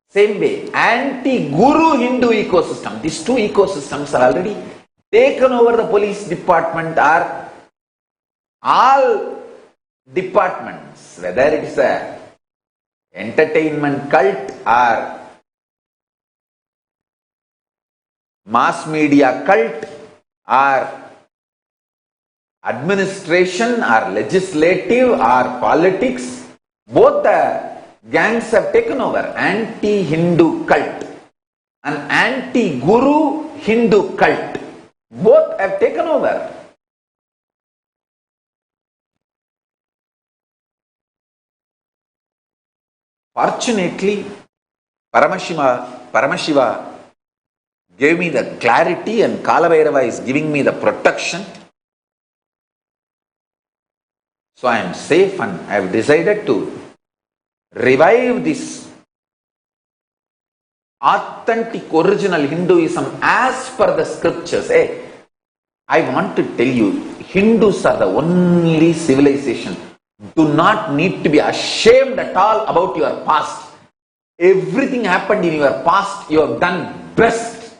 Same way, anti-Guru Hindu ecosystem, these two ecosystems are already taken over the police department, are all departments, whether it is a entertainment cult or mass media cult or administration or legislative or politics, both the gangs have taken over. Anti-Hindu cult and anti-Guru Hindu cult, both have taken over. Fortunately, Paramashiva gave me the clarity, and Kalabhairava is giving me the protection. So I am safe, and I have decided to revive this authentic original Hinduism as per the scriptures. Hey, I want to tell you, Hindus are the only civilization. Do not need to be ashamed at all about your past. Everything happened in your past, you have done best.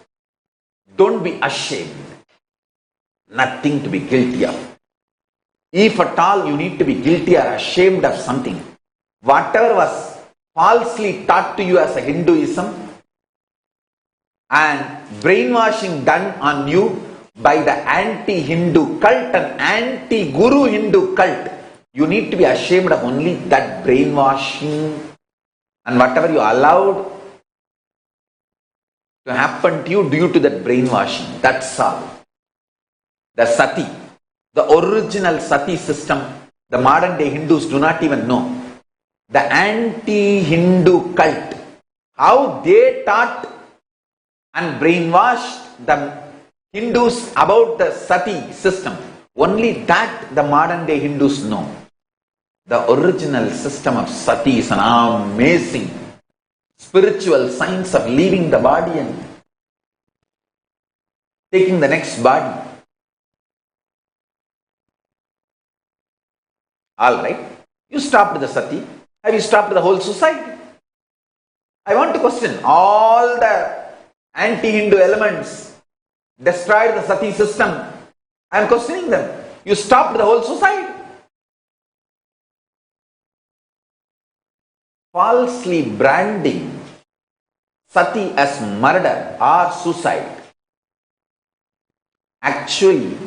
Don't be ashamed. Nothing to be guilty of. If at all you need to be guilty or ashamed of something, whatever was falsely taught to you as a Hinduism and brainwashing done on you by the anti-Hindu cult and anti-Guru Hindu cult, you need to be ashamed of only that brainwashing and whatever you allowed to happen to you due to that brainwashing. That's all. The sati, the original sati system, the modern day Hindus do not even know. The anti-Hindu cult, how they taught and brainwashed the Hindus about the sati system, only that the modern day Hindus know. The original system of sati is an amazing spiritual science of leaving the body and taking the next body. Alright, you stopped the sati. Have you stopped the whole suicide? I want to question all the anti-Hindu elements destroyed the sati system. I am questioning them. You stopped the whole suicide? Falsely branding sati as murder or suicide. Actually,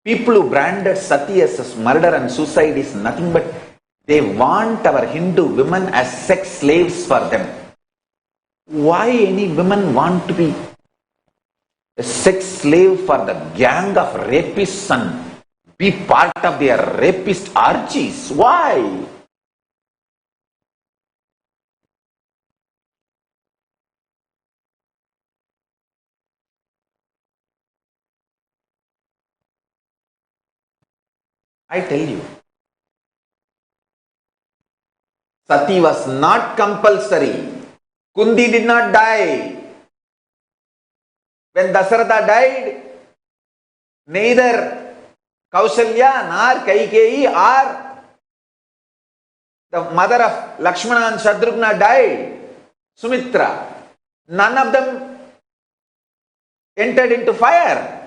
people who branded sati as murder and suicide is nothing but they want our Hindu women as sex slaves for them. Why any women want to be a sex slave for the gang of rapists and be part of their rapist orgies? Why? I tell you, sati was not compulsory. Kundi did not die. When Dasaratha died, neither Kausalya nor Kaikeyi or the mother of Lakshmana and Shatrugna died, Sumitra. None of them entered into fire.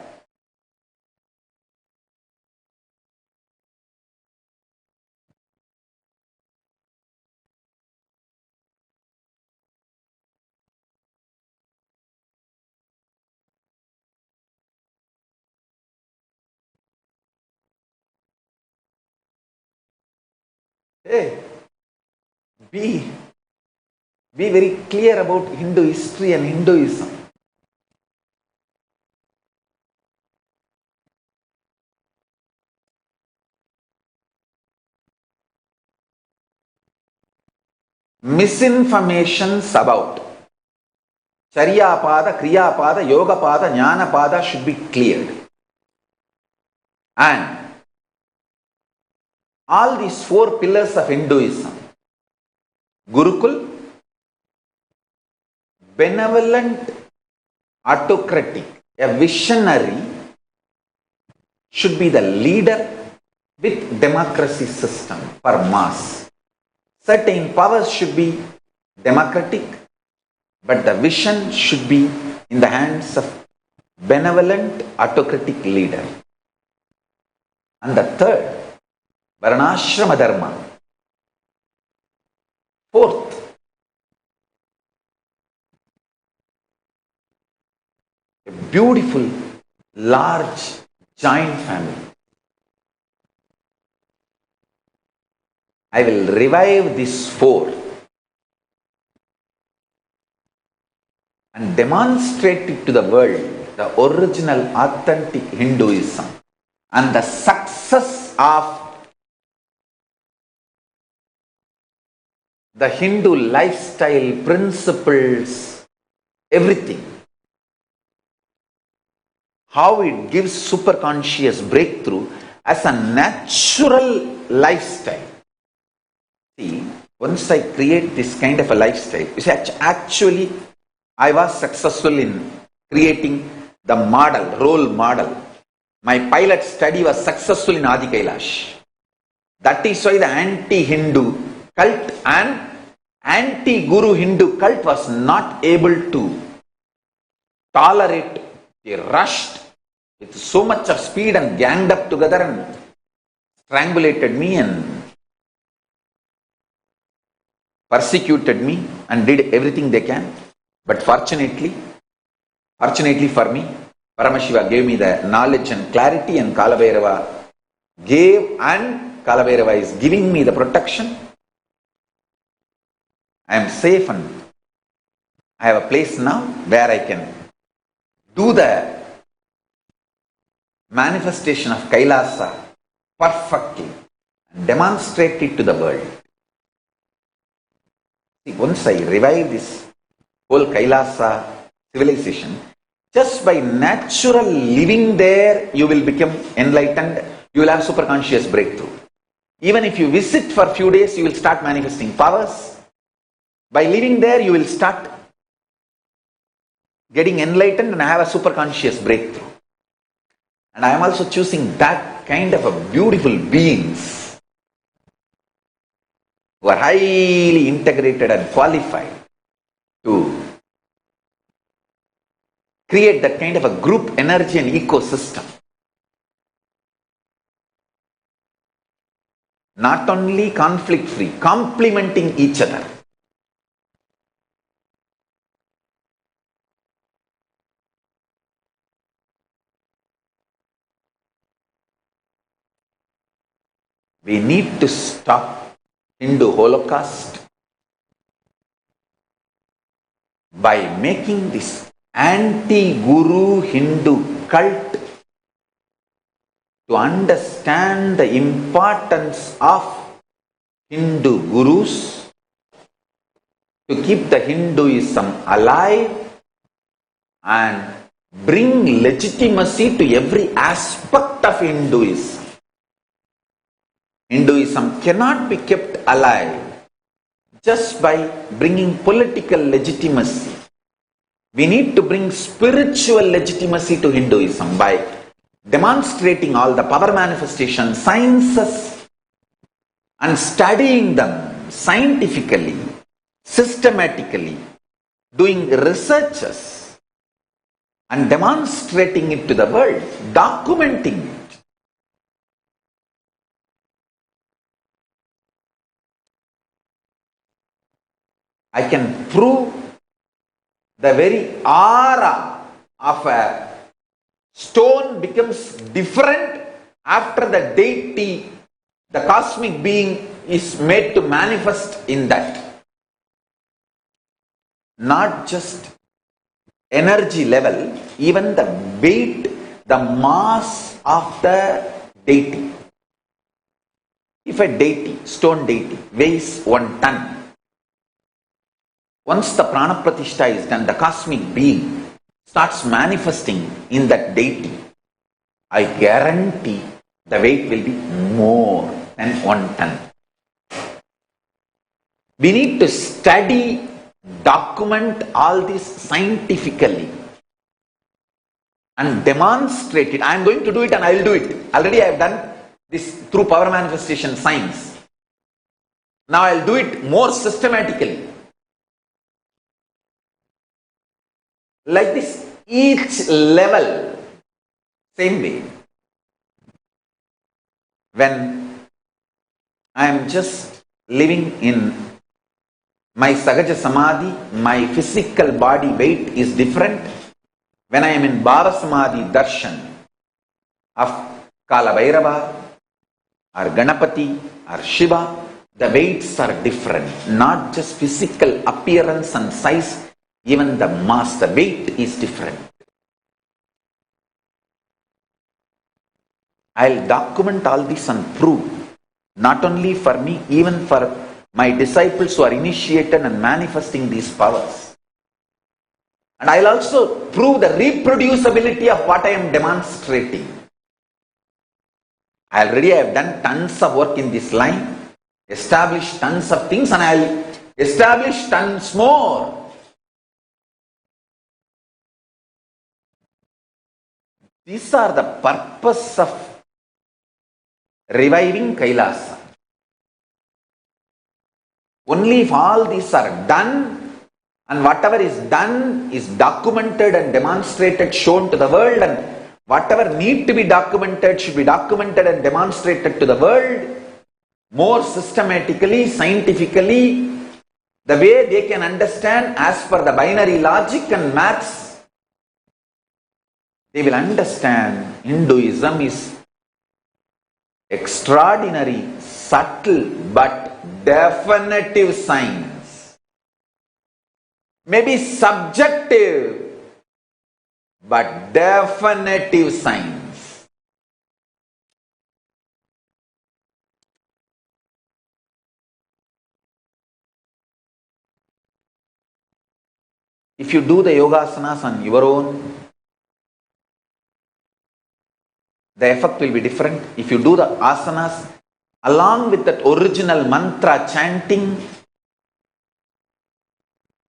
Hey, be very clear about Hindu history and Hinduism. Misinformations about charyapada, kriyapada, yogapada, jnanapada should be cleared. And all these 4 pillars of Hinduism, Gurukul, benevolent, autocratic, a visionary should be the leader with democracy system for mass. Certain powers should be democratic, but the vision should be in the hands of benevolent, autocratic leader. And the third, Varnashrama Dharma. Fourth, a beautiful, large, joint family. I will revive these 4 and demonstrate it to the world, the original, authentic Hinduism and the success of the Hindu lifestyle, principles, everything. How it gives superconscious breakthrough as a natural lifestyle. See, once I create this kind of a lifestyle, you see, actually I was successful in creating the model, role model. My pilot study was successful in Adi Kailash. That is why the anti-Hindu cult and anti-Guru Hindu cult was not able to tolerate. They rushed with so much of speed and ganged up together and strangulated me and persecuted me and did everything they can. But fortunately for me, Paramashiva gave me the knowledge and clarity, and Kalabhairava gave, and Kalabhairava is giving me the protection. I am safe and I have a place now where I can do the manifestation of Kailasa perfectly and demonstrate it to the world. See, once I revive this whole Kailasa civilization, just by natural living there, you will become enlightened, you will have superconscious breakthrough. Even if you visit for a few days, you will start manifesting powers. By living there, you will start getting enlightened and have a superconscious breakthrough. And I am also choosing that kind of a beautiful beings who are highly integrated and qualified to create that kind of a group energy and ecosystem. Not only conflict free, complementing each other. We need to stop Hindu Holocaust by making this anti-Guru Hindu cult to understand the importance of Hindu Gurus, to keep the Hinduism alive and bring legitimacy to every aspect of Hinduism. Hinduism cannot be kept alive just by bringing political legitimacy. We need to bring spiritual legitimacy to Hinduism by demonstrating all the power manifestation sciences and studying them scientifically, systematically, doing researches and demonstrating it to the world, documenting it. I can prove the very aura of a stone becomes different after the deity, the cosmic being, is made to manifest in that. Not just energy level, even the weight, the mass of the deity. If a deity, stone deity, weighs 1 ton, Once the prana pratishtha is done, the cosmic being starts manifesting in that deity. I guarantee the weight will be more than 1 ton. We need to study, document all this scientifically and demonstrate it. I am going to do it and I will do it. Already I have done this through power manifestation science. Now I will do it more systematically. Like this, each level, same way. When I am just living in my Sagaja Samadhi, my physical body weight is different. When I am in Bhava Samadhi Darshan of Kala Bhairava or Ganapati or Shiva, the weights are different. Not just physical appearance and size, even the mass, the weight is different. I'll document all this and prove, not only for me, even for my disciples who are initiated and manifesting these powers. And I'll also prove the reproducibility of what I am demonstrating. I already have done tons of work in this line, established tons of things, and I'll establish tons more. These are the purpose of reviving Kailasa. Only if all these are done, and whatever is done is documented and demonstrated, shown to the world, and whatever need to be documented should be documented and demonstrated to the world more systematically, scientifically, the way they can understand as per the binary logic and maths. They will understand Hinduism is extraordinary, subtle, but definitive science. Maybe subjective, but definitive science. If you do the yogasanas on your own, the effect will be different. If you do the asanas along with that original mantra chanting,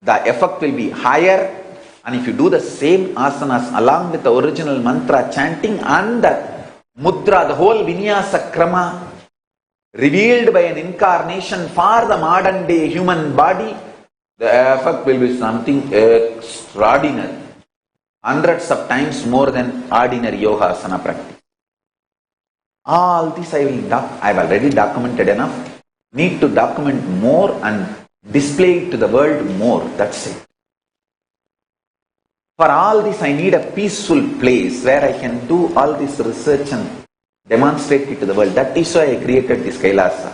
the effect will be higher. And if you do the same asanas along with the original mantra chanting and the mudra, the whole vinyasa krama revealed by an incarnation for the modern day human body, the effect will be something extraordinary. Hundreds of times more than ordinary yoga asana practice. All this I have already documented enough. Need to document more and display it to the world more. That's it. For all this I need a peaceful place where I can do all this research and demonstrate it to the world. That is why I created this Kailasa.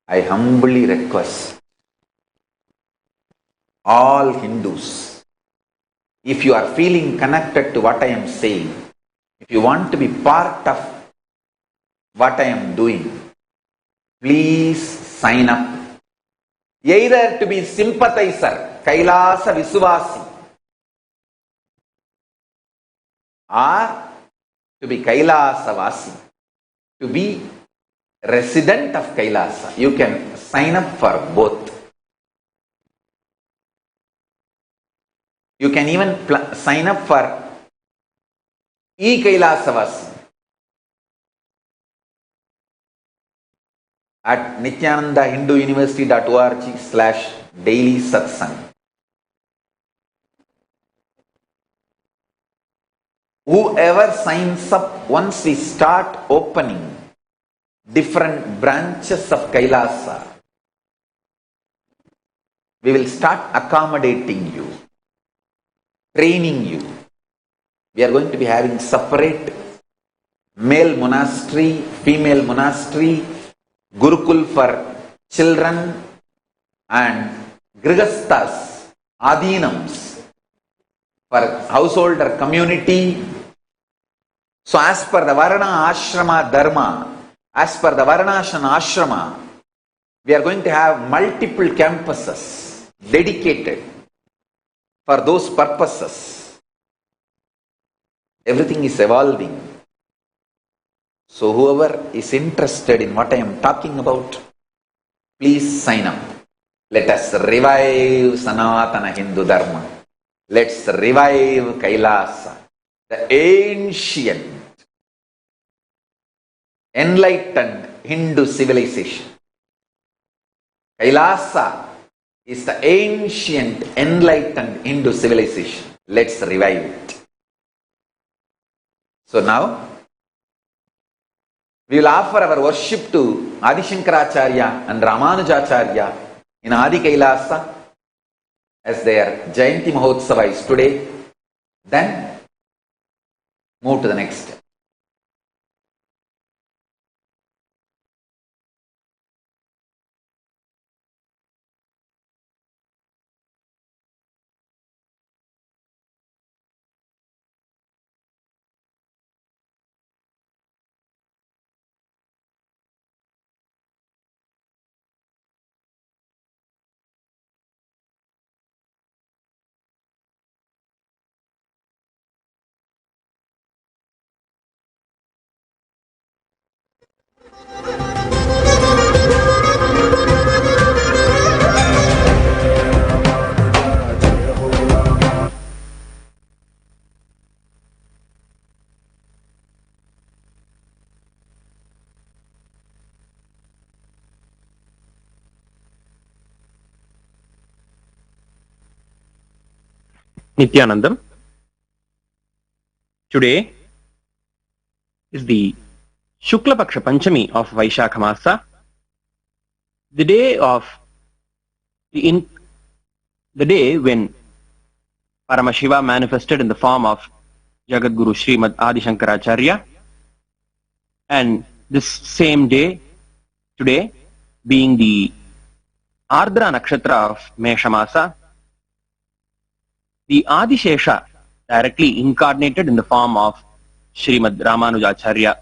I humbly request all Hindus, if you are feeling connected to what I am saying, if you want to be part of what I am doing, please sign up. Either to be sympathizer, Kailasa Viswasi, or to be Kailasa Vasi, to be resident of Kailasa. You can sign up for both. You can even sign up for e-Kailasavasi at nithyananda.hinduuniversity.org/daily satsang. Whoever signs up, once we start opening different branches of Kailasa, we will start accommodating you, training you. We are going to be having separate male monastery, female monastery, Gurukul for children, and Grihasthas, Adhinams for householder community. So as per the Varna Ashrama Dharma, As per the Varnashana Ashrama, we are going to have multiple campuses dedicated for those purposes. Everything is evolving. So whoever is interested in what I am talking about, please sign up. Let us revive Sanatana Hindu Dharma. Let's revive Kailasa, the ancient, enlightened Hindu civilization. Kailasa is the ancient, enlightened Hindu civilization. Let's revive it. So now, we will offer our worship to Adi Shankaracharya and Ramanujacharya in Adi Kailasa as their Jayanti Mahotsava is today. Then, move to the next step. Nithyanandam. Today is the Shukla Paksha Panchami of Vaishakha Masa, the day when Paramashiva manifested in the form of Jagatguru Srimad Adi Shankaracharya, and this same day, today, being the Ardra Nakshatra of Mesha Masa, the Adishesha directly incarnated in the form of Srimad Ramanujacharya.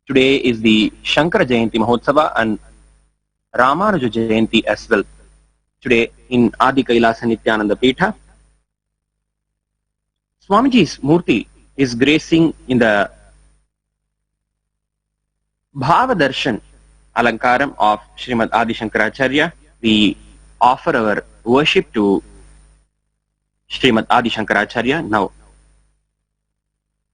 Today is the Shankara Jayanti Mahotsava and Ramanuja Jayanti as well. Today in Adi Kailasa Nithyananda Peetha, Swamiji's Murti is gracing in the Bhava Darshan Alankaram of Srimad Adi Shankaracharya. We offer our worship to Srimad Adi Shankaracharya now.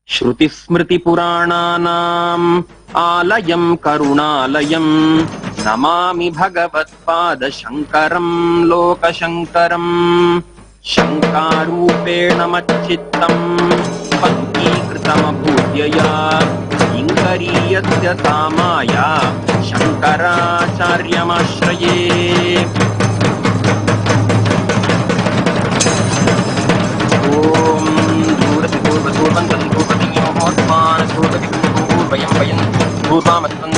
Shruti Smriti Purananam Alayam Karunalayam Namami Bhagavat Pada Shankaram Loka Shankaram Shankarupena Machittam Bhakti Kritama Bhudyaya Inkariyasya Samaya Shankaracharya Mashraye.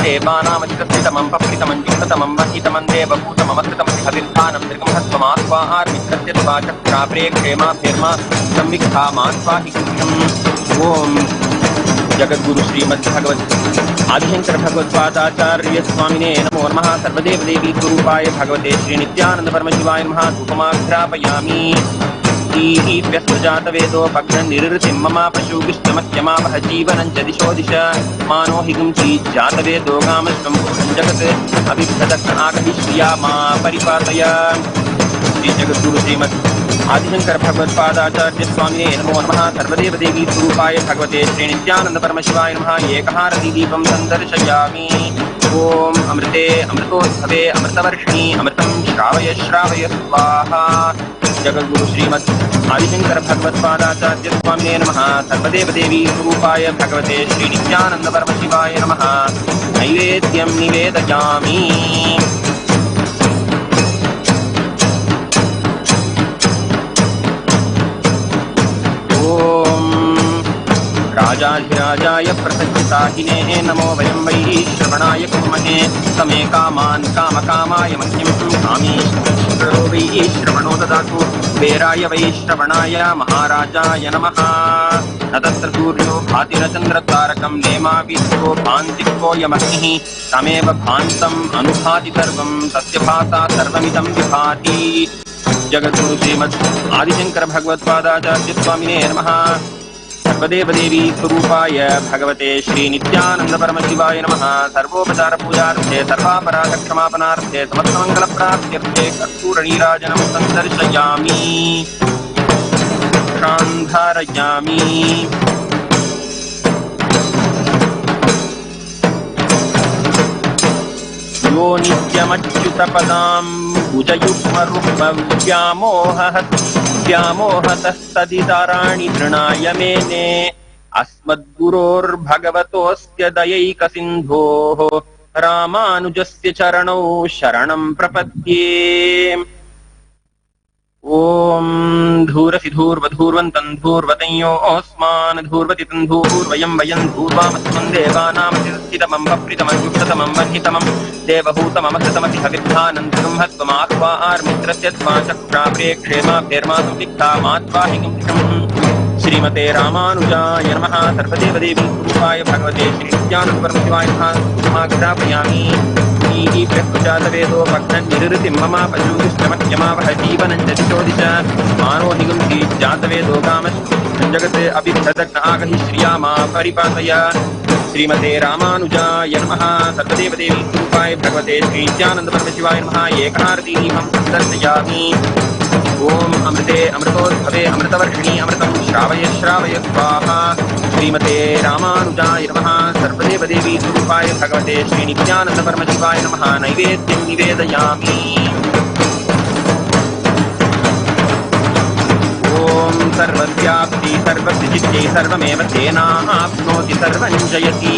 Devaanamatitasitamam papritamam juktatamam vahitamam deva bhutamam atritamam havirthanam dirgamhasvamatva armitratyatva chakra prekshema bherma samvikhamatva hiksham. Om Jagatguru Srimad Bhagavat Adi Shankara Bhagavad Padacharya Swamine Namo Namaha Sarvadeva Devi Gurupaya Bhagavate Shri Nithyananda Paramashivaya Namaha Dhupamagrapayami. Vyastajata Vedo Bhagna Nirritim Mama Pashugishtamathyama Bhajivanam Jadisho Disha Mano Higumchi Jata Vedo Gamashtam Jagat Abhibhadakanaakahi Shriyama Paripataya. Shri Jagatguru Srimad Adi Shankara Bhagavad Padacharya Swamine Namo Namaha Sarvadeva Devi Gurupaya Bhagavate Shri Nithyananda Paramashivaya Namaha Ekaharati Deepam Sandarshayami. Om Amrite Amritodbhave Amritavarshini Amritam Shravaya Shravaya Swaha. Jagatguru Srimad Adi Shankara Bhagavad Padacharya Swamine Namaha Sarvadeva Devi Gurupaya Bhagavate Shri Nithyananda Paramashivaya Namaha. Naivedyam Nivedayami. Om Rajadhirajaya Prasajitatine Namo Vayam Vai Shravanaya कामाय कुर्महे समे कामान् कामकामाय मह्यं कामीश्वरो वै श्रवणो ददातु कुबेराय वै श्रवणाय महाराजाय नमः न तत्र सूर्यो भाति न चन्द्रतारकं नेमा विश्वो भान्तिको यमग्निः तमेव भान्तम् अनुभाति सर्वं तस्य भासा सर्वमिदं विभाति जगद्गुरु श्रीमद् आदिशंकर भगवत्पादाचार्य स्वामिने नमः सर्वदेव देवी स्वरूपाय भगवते श्री नित्यानंद परमशिवाय नमः सर्वोपचार पूजार्थे सर्वापराध क्षमापनार्थे समस्तमंगल प्राप्त्यर्थे कर्पूर नीराजनं संदर्शयामि क्षान्धारयामि यो नित्यमच्युतपदां व्यामोहतस्तदितराणि तृणाय मेने अस्मद्गुरोर्भगवतोऽस्य दयैकसिन्धोः रामानुजस्य चरणौ शरणं प्रपद्ये ॐ धूरसि धूर्वधूर्वन्तं धूर्वतयोऽस्मान् धूर्वतितं धूर्वयं वयं धूर्वामस्मन् देवानामतितमं भप्रितमं वह्नितमं देवहूतममसतमसि हविर्धानन्तरं हत्वमात्वा आर्मित्रस्य त्वाचक्रा प्रेक्षेमाभ्यर्मासं दिक्तामात्वाहिकं श्रीमते रामानुजाय नमः सर्वदेवदेवी स्वरूपाय भगवते श्री नित्यानंद परमशिवाय नमः समाग्रापयामि प्रजातवेदो भग्ननिरृतिं मम पशुष्टमत्यमावह जीवनं च दिशोदिश मानोहिगं जातवेदो कामश्च जगते अभिभ्रदग्न आगहि श्रियामा परिपातय श्रीमते रामानुजाय नमः सर्वदेवदेवी स्वरूपाय भगवते श्री नित्यानंद परमशिवाय नमः एकहारतीदीपं दर्शयामि ओम अमृते अमृतोद्भवे अमृतवर्षिणी अमृतं श्रावय श्रावय स्वाहा श्रीमते रामानुजाय नमः सर्वदेवदेवी स्वरूपाय भगवते श्री नित्यानंद परमशिवाय नमः नैवेद्यं निवेदयामि ओम सर्वव्याप्ति सर्वसिद्धिः सर्वमेव तेनाप्नोति सर्वं जयति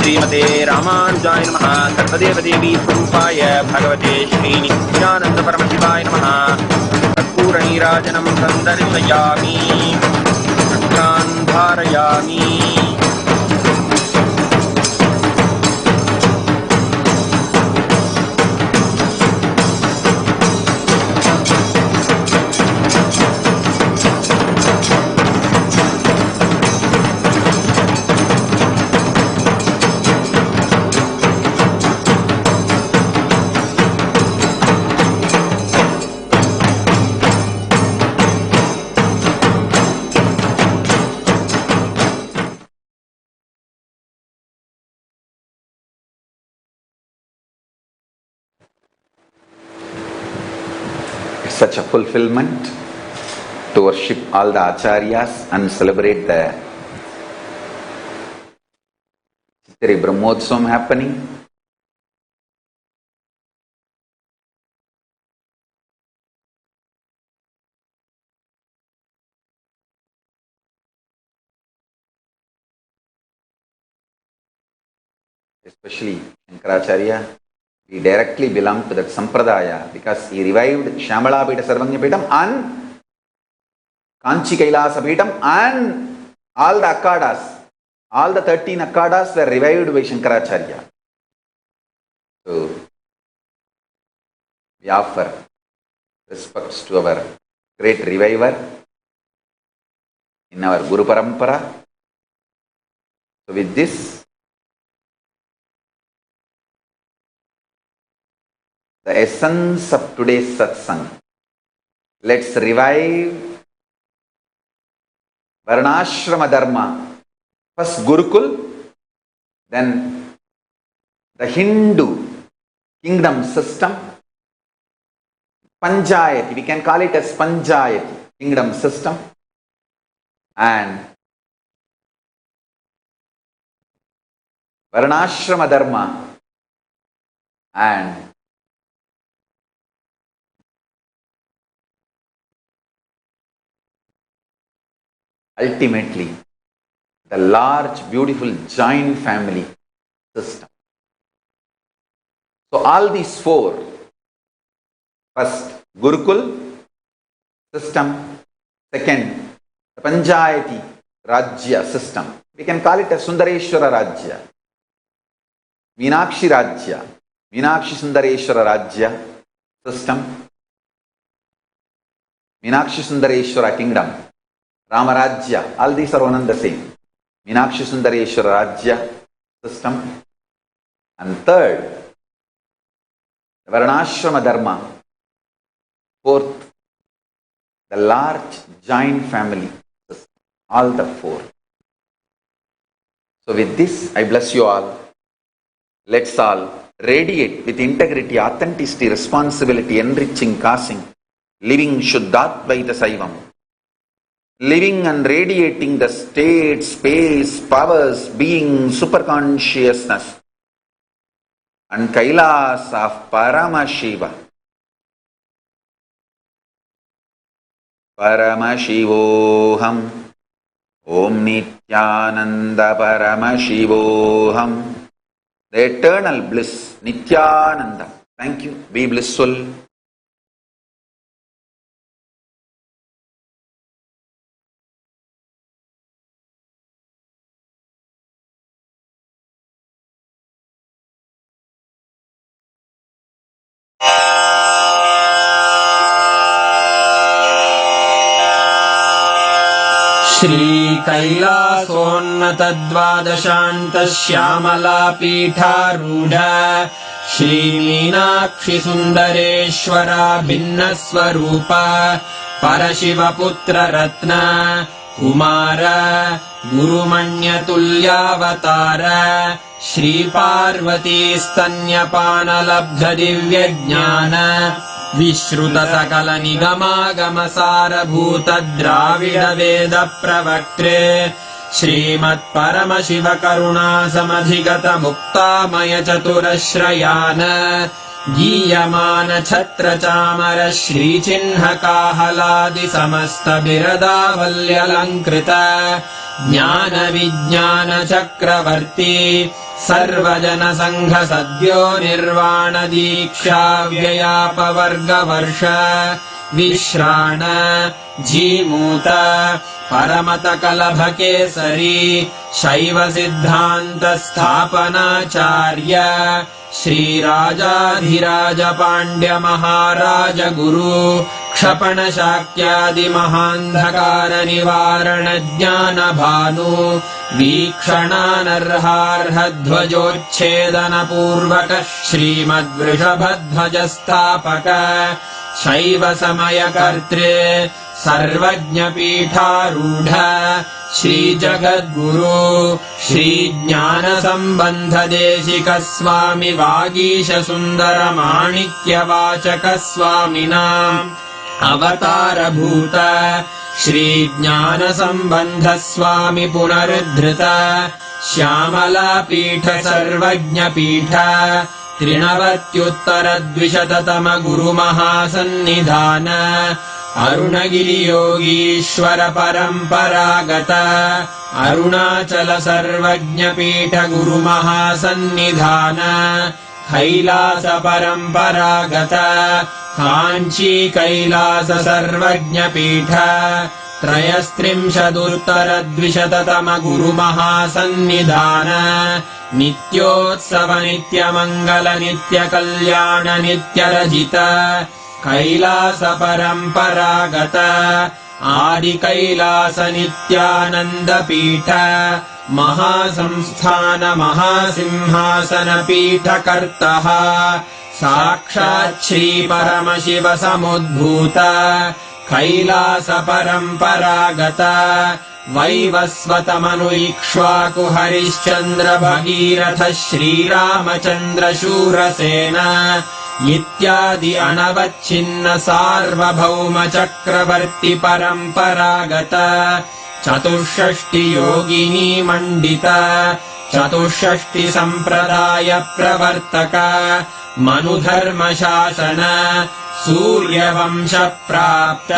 श्रीमते रामानुजाय नमः सर्वदेवदेवी स्वरूपाय भगवते श्री नित्यानंद परमशिवाय नमः कर्पूरनीराजनं संदर्शयामि धारयामि Such a fulfillment to worship all the acharyas and celebrate the Chittari Brahmotsavam happening. Especially Shankaracharya, he directly belonged to that sampradaya because he revived Shyamalapita Sarvagnapitam and Kanchi Kailasapitam and all the akkadas. All the 13 akkadas were revived by Shankaracharya. So, we offer respects to our great reviver in our Guru Parampara. So, with this, the essence of today's satsang. Let's revive Varnashrama Dharma. First Gurukul, then the Hindu kingdom system, Panchayati, we can call it as Panchayati, kingdom system, and Varnashrama Dharma, and ultimately the large, beautiful joint family system. So all these four, first Gurukul system, second the Panchayati Rajya system, we can call it a Sundareshwara Rajya. Meenakshi Rajya, Meenakshi Sundareshwara Rajya system, Meenakshi Sundareshwara kingdom, Ramarajya, all these are one and the same. Meenakshi Sundareshwara Rajya system. And third, the Varnashrama Dharma. Fourth, the large joint family system. All the four. So with this, I bless you all. Let's all radiate with integrity, authenticity, responsibility, enriching, causing, living Shuddhatvaita Saivam. Living and radiating the state, space, powers, being, superconsciousness and Kailas of Paramashiva. Paramashivoham. Om Nithyananda Paramashivoham. The eternal bliss, Nithyananda. Thank you. Be blissful. श्रीकैलासोन्नतद्वादशान्तश्यामलापीठारूढ श्रीमीनाक्षिसुन्दरेश्वरा भिन्नस्वरूप परशिवपुत्ररत्न Kumar गुरुमण्यतुल्यावतार श्रीपार्वतीस्तन्यपानलब्धदिव्यज्ञान विश्रुतसकलनिगमागमसारभूत द्राविडवेद प्रवक्त्रे श्रीमत्परमशिवकरुणासमधिगत मुक्तामय चतुरश्रयान गीयमान छत्रचामर श्रीचिह्नकाहलादि समस्त बिरदावल्यलङ्कृत ज्ञान विज्ञान चक्रवर्ती सर्वजन संघ सद्यो निर्वाण दीक्षा व्ययापवर्गवर्ष विश्राण जीमूत परमत कलभ केसरी शैव सिद्धांत स्थापनाचार्य श्रीराजाधिराज पाण्ड्य महाराज गुरु क्षपण शाक्यादि महान्धकार निवारण ज्ञान भानु वीक्षणानर्हार्ह ध्वजोच्छेदन पूर्वक श्रीमद्वृषभध्वज स्थापक शैव समय कर्त्रे सर्वज्ञ पीठारूढ़ श्री जगद्गुरु श्री ज्ञान संबंध देशिक स्वामी वागीश सुंदर माणिक्य वाचक स्वामिनाम् अवतार भूत श्री ज्ञान संबंध स्वामी पुनरुद्धृत श्यामला पीठ सर्वज्ञ पीठ त्रिनवत्युत्तर द्विशततम गुरु महासन्निधान अरुणगिरि योगीश्वर परंपरागत अरुणाचल सर्वज्ञ पीठ गुरु महासन्निधान कैलास परंपरागत कांची कैलास सर्वज्ञ पीठ त्रयस्त्रिंशदुत्तर द्विशततम गुरु महासन्निधान नित्योत्सव नित्य मंगल नित्य कल्याण नित्य रजित कैलास परंपरागत आदि कैलास नित्यानंद पीठ महासंस्थान महासिंहासन पीठ कर्तः साक्षात् श्री परमशिव समुद्भूत कैलास परंपरागत वैवस्वत मनु इक्ष्वाकु हरिश्चंद्र भगीरथ श्रीरामचंद्र शूरसेन इत्यादि अनवच्छिन्न सार्वभौम चक्रवर्ती परंपरागत चतुष्षष्टि योगिनी मंडित चतुष्षष्टि संप्रदाय प्रवर्तक मनुधर्म शासन सूर्यवंश प्राप्त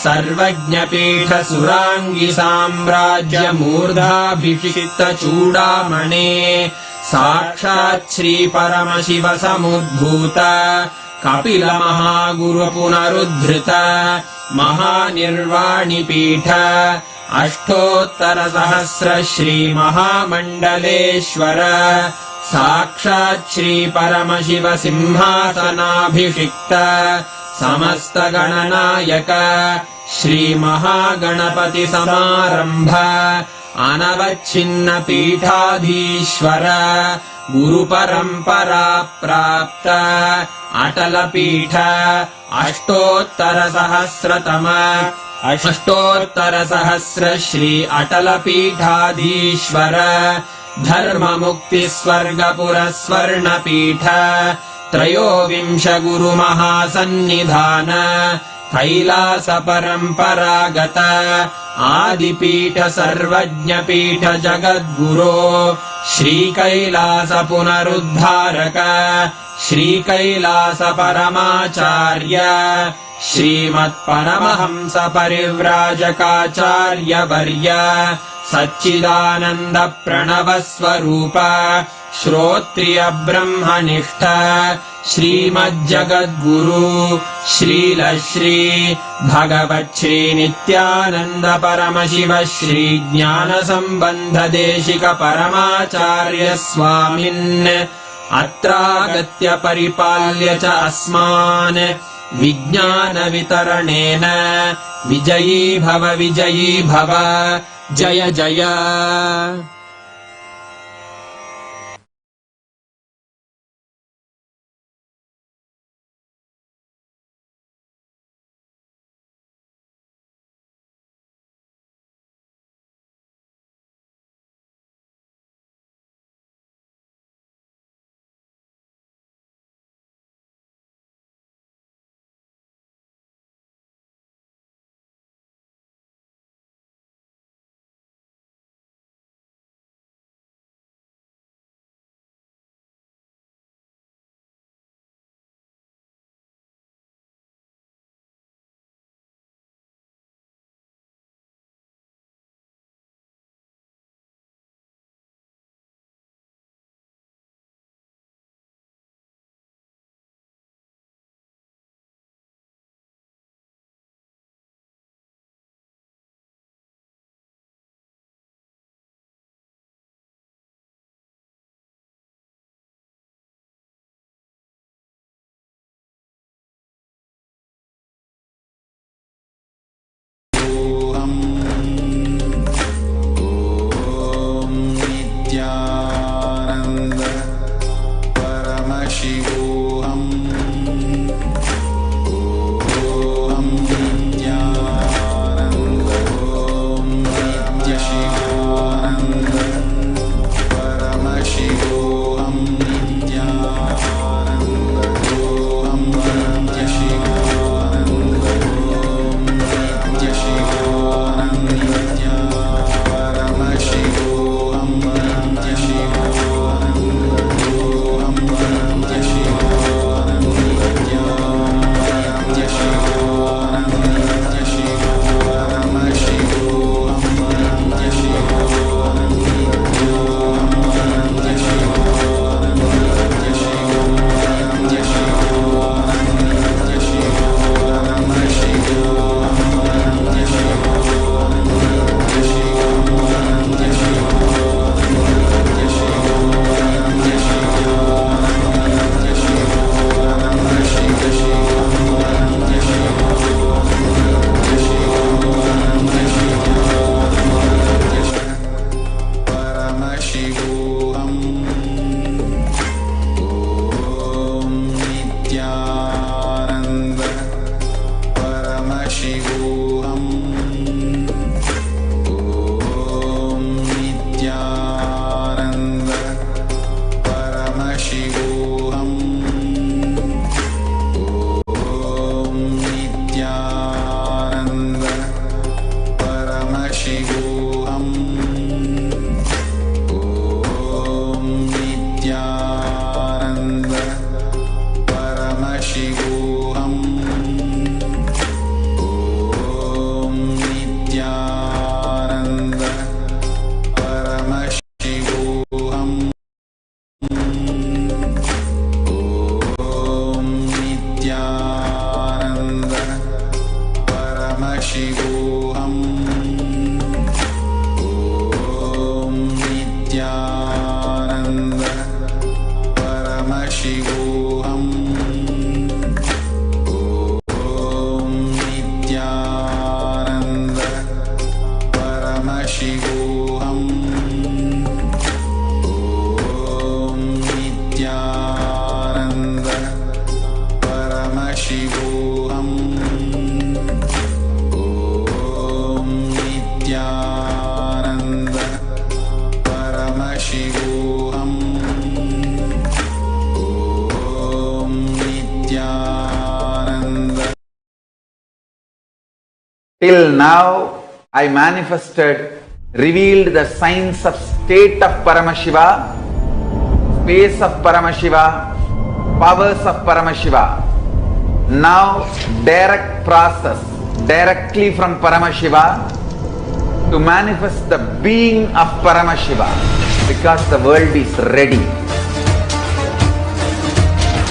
सर्वज्ञ पीठ सुरांगी साम्राज्य मूर्धाभिषिक्त चूडामणे साक्षात् श्री परमशिव समुद्भूत कपिल महागुरु पुनरुद्धृत महानिर्वाणि पीठ अष्टोत्तर सहस्र श्री महामंडलेश्वर साक्षात् श्री परमशिव सिंहासनाभिषिक्त समस्त गणनायक श्री महागणपति समारंभ अनवच्छिन्न पीठाधीश्वर गुरु परंपरा प्राप्त अटल पीठ अष्टोत्तर सहस्र श्री अटल पीठाधीश्वर धर्म मुक्ति स्वर्गपुर स्वर्ण पीठ त्रयोविंश गुरु महासन्निधान कैलास परंपरागत आदिपीठ सर्वज्ञ पीठ जगद्गुरो श्री कैलास पुनरुद्धारक श्री कैलास परमाचार्य श्रीमत् परमहंस परिव्राजकाचार्य वर्य सच्चिदानंद प्रणव स्वरूप श्रोत्रिय ब्रह्मनिष्ठ श्रीमज्जगद्गुरु श्रील श्री भगवत् श्री नित्यानंद परमशिव श्री ज्ञान संबंध देशिक परमाचार्य स्वामिन् अत्रागत्य परिपाल्य च अस्मान् विज्ञान वितरणेन विजयी भव जय जय। Nithyananda Paramashivam Om Nithyananda Om Nithyananda Paramashivam Nithyananda Om Nithyananda Om Nithyananda Paramashivam Nithyananda Paramashivam. Om Nithyananda Paramashivam. Om Nithyananda Paramashivam. Om Nithyananda Paramashivam. Om Nithyananda. Till now, I manifested, revealed the signs of state of Paramashiva, space of Paramashiva, powers of Paramashiva. Now, direct process, directly from Paramashiva to manifest the being of Paramashiva, because the world is ready.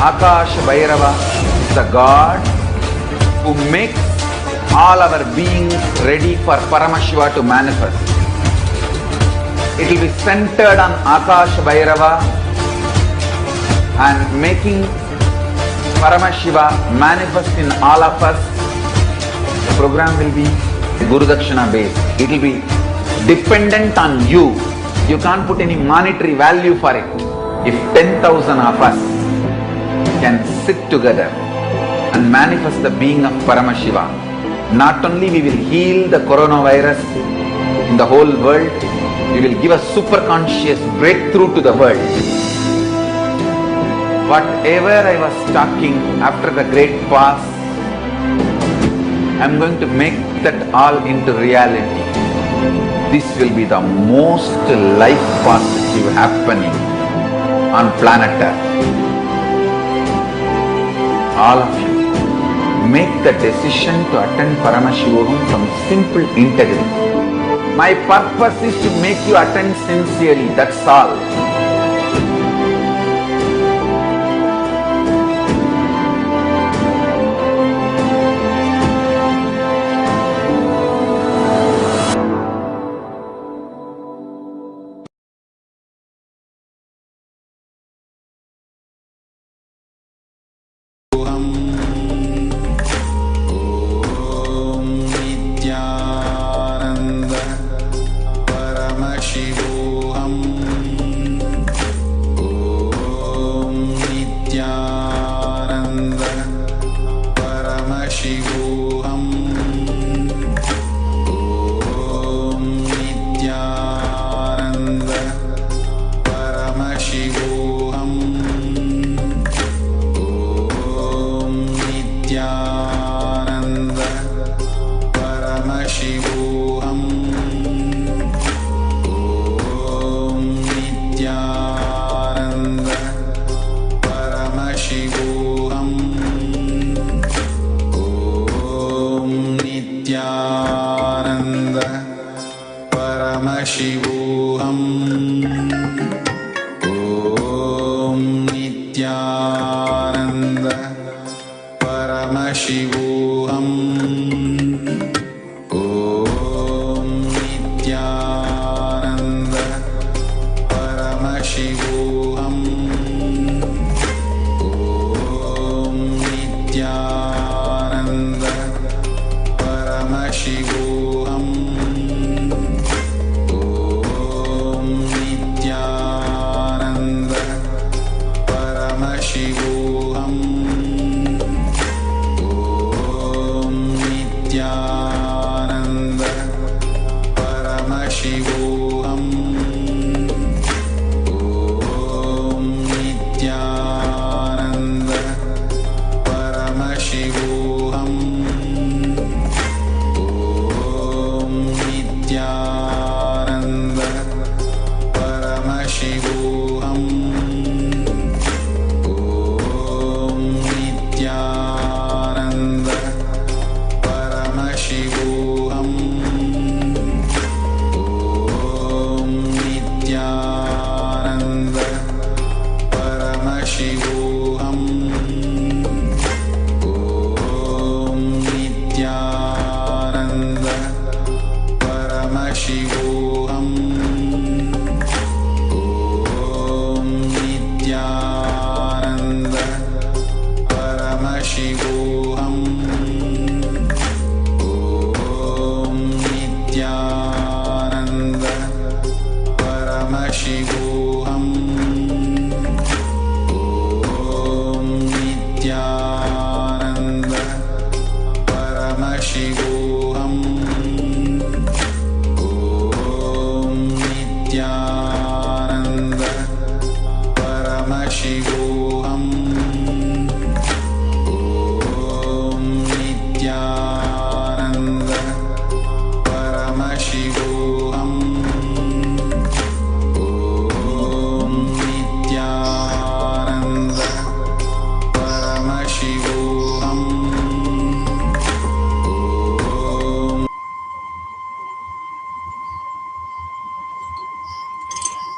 Akash Bhairava is the God who makes all our beings ready for Paramashiva to manifest. It will be centered on Akash Bhairava and making Paramashiva manifest in all of us. The program will be Guru Dakshina based. It will be dependent on you. You can't put any monetary value for it. If 10,000 of us can sit together and manifest the being of Paramashiva, not only we will heal the coronavirus in the whole world, we will give a super conscious breakthrough to the world. Whatever I was talking after the great past, I am going to make that all into reality. This will be the most life positive happening on planet Earth. All of you, make the decision to attend Paramashivam from simple integrity. My purpose is to make you attend sincerely, that's all.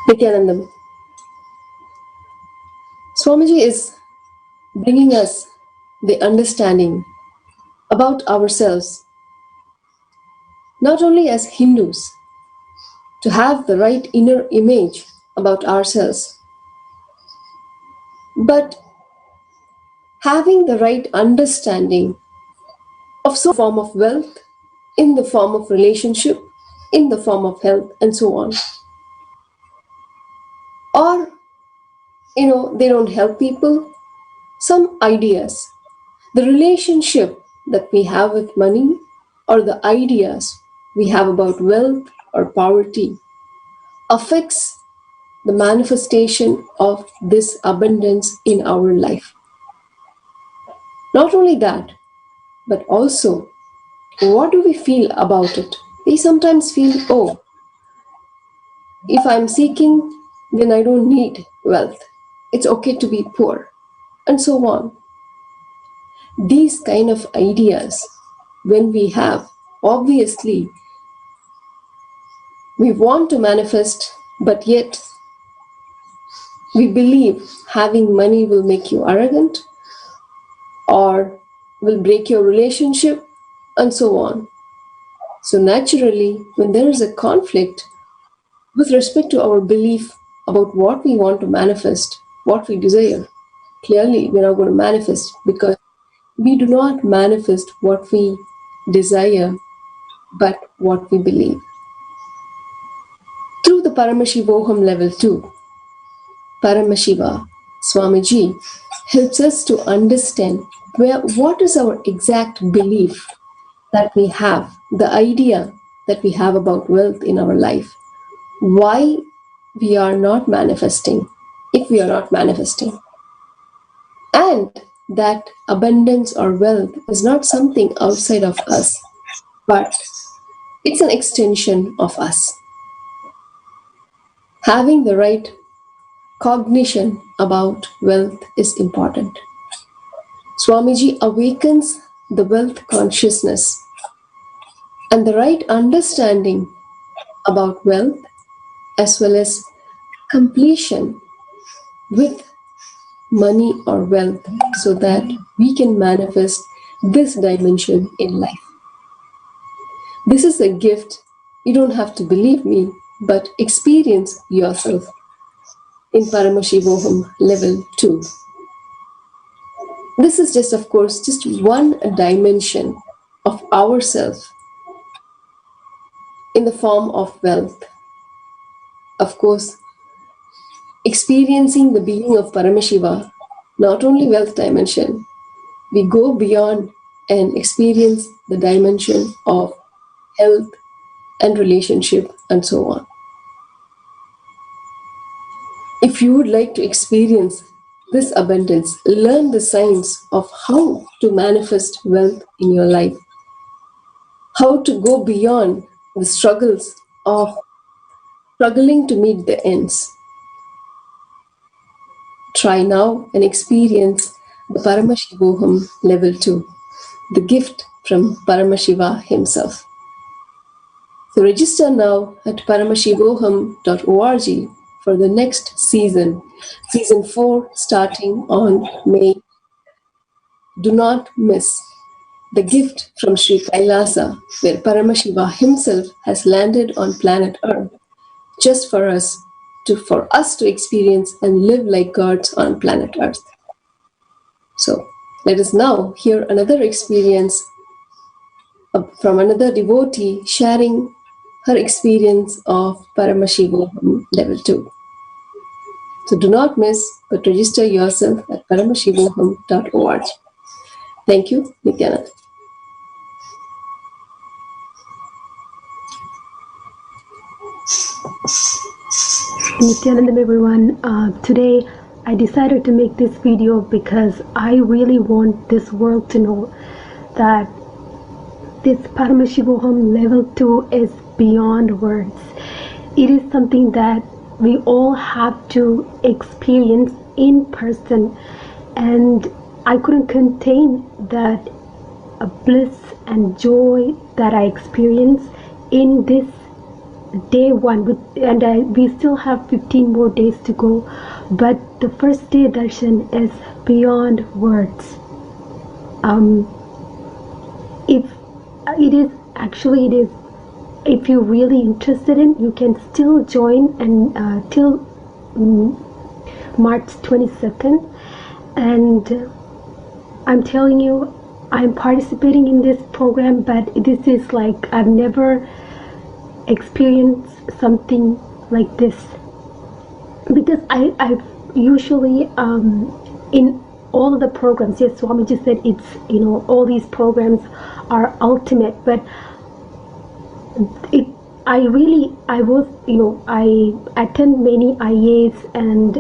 Nithyanandam. Swamiji is bringing us the understanding about ourselves, not only as Hindus, to have the right inner image about ourselves, but having the right understanding of some form of wealth, in the form of relationship, in the form of health, and so on. Or, they don't help people. Some ideas, the relationship that we have with money, or the ideas we have about wealth or poverty, affects the manifestation of this abundance in our life. Not only that, but also, what do we feel about it? We sometimes feel, oh, if I'm seeking, then I don't need wealth. It's okay to be poor, and so on. These kind of ideas, when we have, obviously, we want to manifest, but yet we believe having money will make you arrogant or will break your relationship, and so on. So naturally, when there is a conflict with respect to our belief about what we want to manifest, what we desire, clearly we're not going to manifest, because we do not manifest what we desire, but what we believe. Through the Paramashivoham level 2, Paramashiva, Swamiji, helps us to understand what is our exact belief that we have, the idea that we have about wealth in our life, why we are not manifesting, if we are not manifesting, and that abundance or wealth is not something outside of us, but it's an extension of us. Having the right cognition about wealth is important. Swamiji awakens the wealth consciousness, and the right understanding about wealth, as well as completion with money or wealth, so that we can manifest this dimension in life. This is a gift. You don't have to believe me, but experience yourself in Paramashivoham level 2. This is just, of course, just one dimension of ourself in the form of wealth. Of course, experiencing the being of Paramashiva, not only wealth dimension, we go beyond and experience the dimension of health and relationship, and so on. If you would like to experience this abundance, learn the science of how to manifest wealth in your life, how to go beyond the struggles of struggling to meet the ends. Try now and experience the Paramashivoham level 2, the gift from Paramashiva himself. So register now at paramashivoham.org for the next season, season 4, starting on May. Do not miss the gift from Sri Kailasa, where Paramashiva himself has landed on planet Earth, just for us to experience and live like gods on planet Earth. So let us now hear another experience from another devotee sharing her experience of Paramashivoham level 2. So do not miss, but register yourself at paramashivoham.org. Thank you, Nithyananda. Nithyananda, everyone. Today I decided to make this video because I really want this world to know that this Paramashivoham level 2 is beyond words. It is something that we all have to experience in person, and I couldn't contain that bliss and joy that I experience in this day one, and we still have 15 more days to go. But the first day darshan is beyond words. If it is actually, it is. If you're really interested in, you can still join and till March 22nd. And I'm telling you, I'm participating in this program, but this is like I've never experienced something like this, because I've usually in all of the programs, yes, Swamiji said it's, all these programs are ultimate, but I attend many IAs and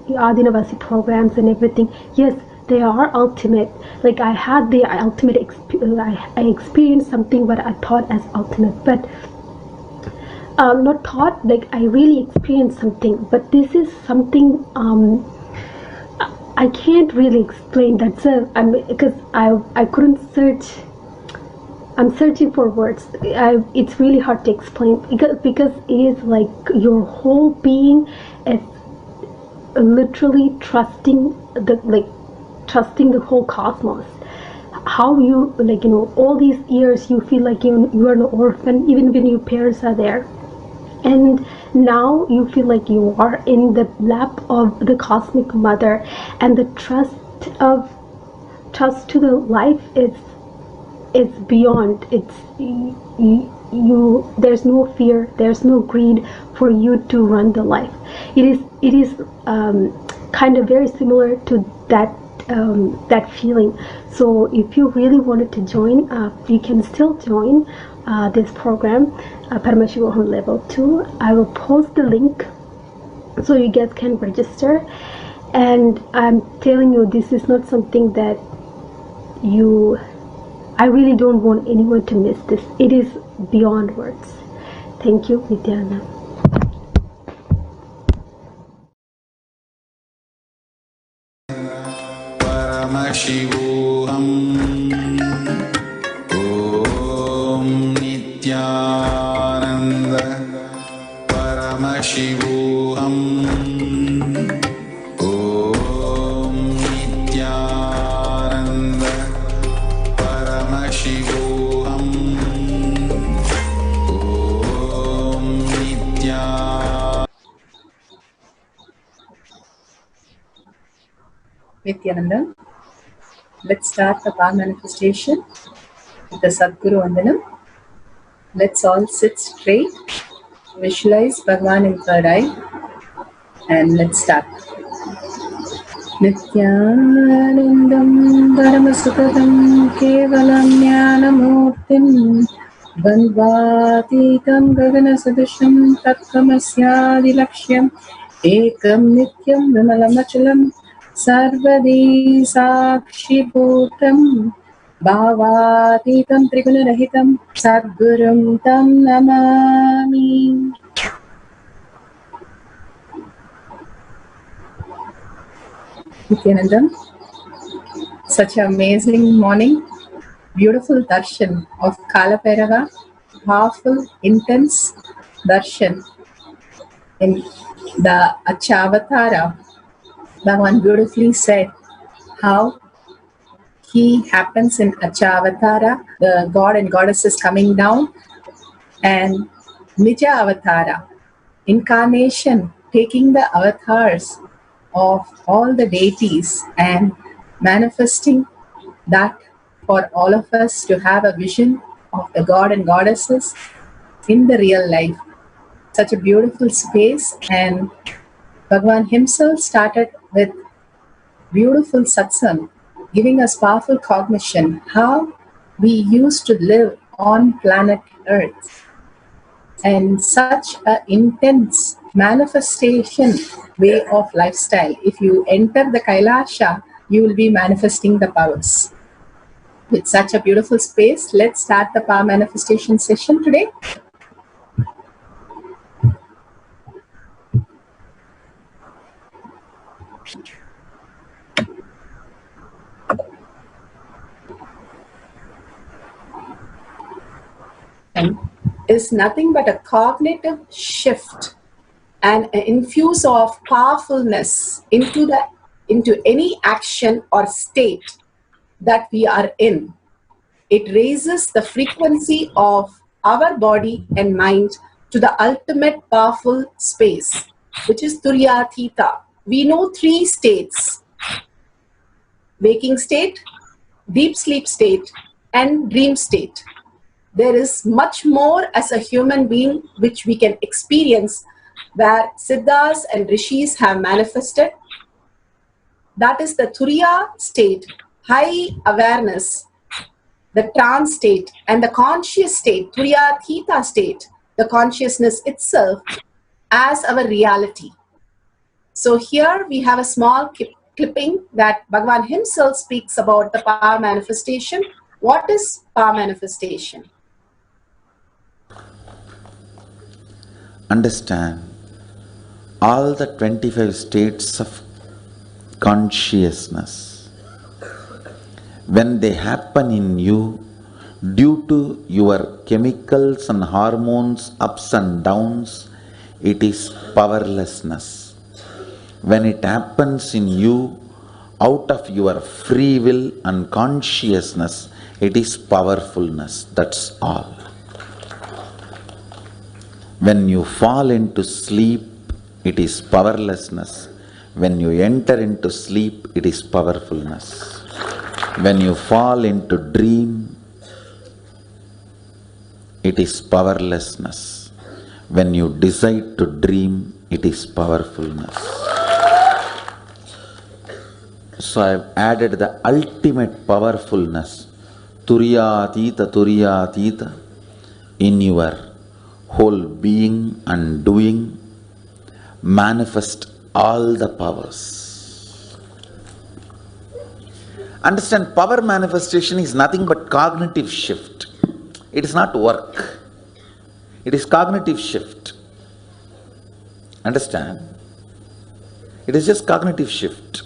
Adinavasi programs and everything. Yes, they are ultimate. Like I had the ultimate I experienced something what I thought as ultimate, but not thought, like I really experienced something. But this is something I can't really explain. Because I couldn't search. I'm searching for words. It's really hard to explain because it is like your whole being is literally trusting the whole cosmos. How you all these years you feel like you are an orphan even when your parents are there, and now you feel like you are in the lap of the cosmic mother, and the trust to the life is beyond. It's you there's no fear, there's no greed for you to run the life. It is kind of very similar to that feeling. So if you really wanted to join, you can still join this program, Paramashivam level 2. I will post the link so you guys can register. And I'm telling you, this is not something that I really don't want anyone to miss this. It is beyond words. Thank you, Nithyananda. Paramashivam. Om Nithyananda. Paramashivam. Om Nithyananda. Paramashivam. Om Nithyananda. Nithyananda. Let's start the power manifestation with the Sadguru Vandanam. Let's all sit straight, visualize Bhagavan in third eye, and let's start. Nithyanandam Paramasukadam Kevalam Jnanamurtim Bandvatitam Gaganasadisham Tattvamasyadilaksham Ekam Nityam Vimalamachalam Sarvadi Sakshibhutam Bhavatitam Trigunarahitam Sadgurum Tam Namami. Nithyanandam, such an amazing morning, beautiful darshan of Kalapairava, powerful, intense darshan in the Achavatara. Bhagavan beautifully said how he happens in Achavatara, the god and goddesses coming down, and Nija Avatara, incarnation, taking the avatars of all the deities and manifesting that for all of us to have a vision of the god and goddesses in the real life. Such a beautiful space, and Bhagavan himself started with beautiful satsang, giving us powerful cognition how we used to live on planet Earth, and such an intense manifestation way of lifestyle. If you enter the Kailasha, you will be manifesting the powers. With such a beautiful space, let's start the power manifestation session today. And is nothing but a cognitive shift and an infuse of powerfulness into any action or state that we are in. It raises the frequency of our body and mind to the ultimate powerful space, which is Turyatita. We know 3 states: waking state, deep sleep state, and dream state. There is much more as a human being which we can experience, where Siddhas and Rishis have manifested. That is the Turiya state, high awareness, the trance state, and the conscious state, Turyatita state, the consciousness itself as our reality. So here we have a small clipping that Bhagavan himself speaks about the power manifestation. What is power manifestation? Understand all the 25 states of consciousness. When they happen in you, due to your chemicals and hormones ups and downs, it is powerlessness. When it happens in you out of your free will and consciousness, it is powerfulness. That's all. When you fall into sleep, it is powerlessness. When you enter into sleep, it is powerfulness. When you fall into dream, it is powerlessness. When you decide to dream, it is powerfulness. So I have added the ultimate powerfulness, Turyatita, Turyatita, in your whole being and doing. Manifest all the powers. Understand, power manifestation is nothing but cognitive shift. It is not work. It is cognitive shift. Understand? It is just cognitive shift.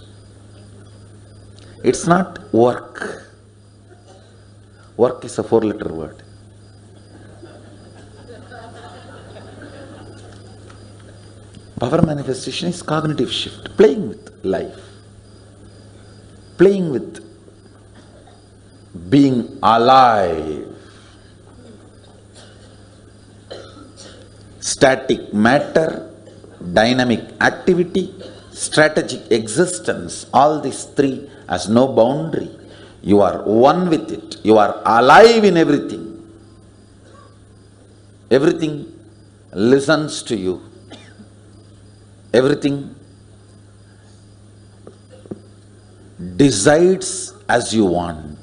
It's not work. Work is a 4-letter word. Power manifestation is cognitive shift, playing with life, playing with being alive. Static matter, dynamic activity, strategic existence, all these 3 has no boundary. You are one with it. You are alive in everything. Everything listens to you. Everything decides as you want.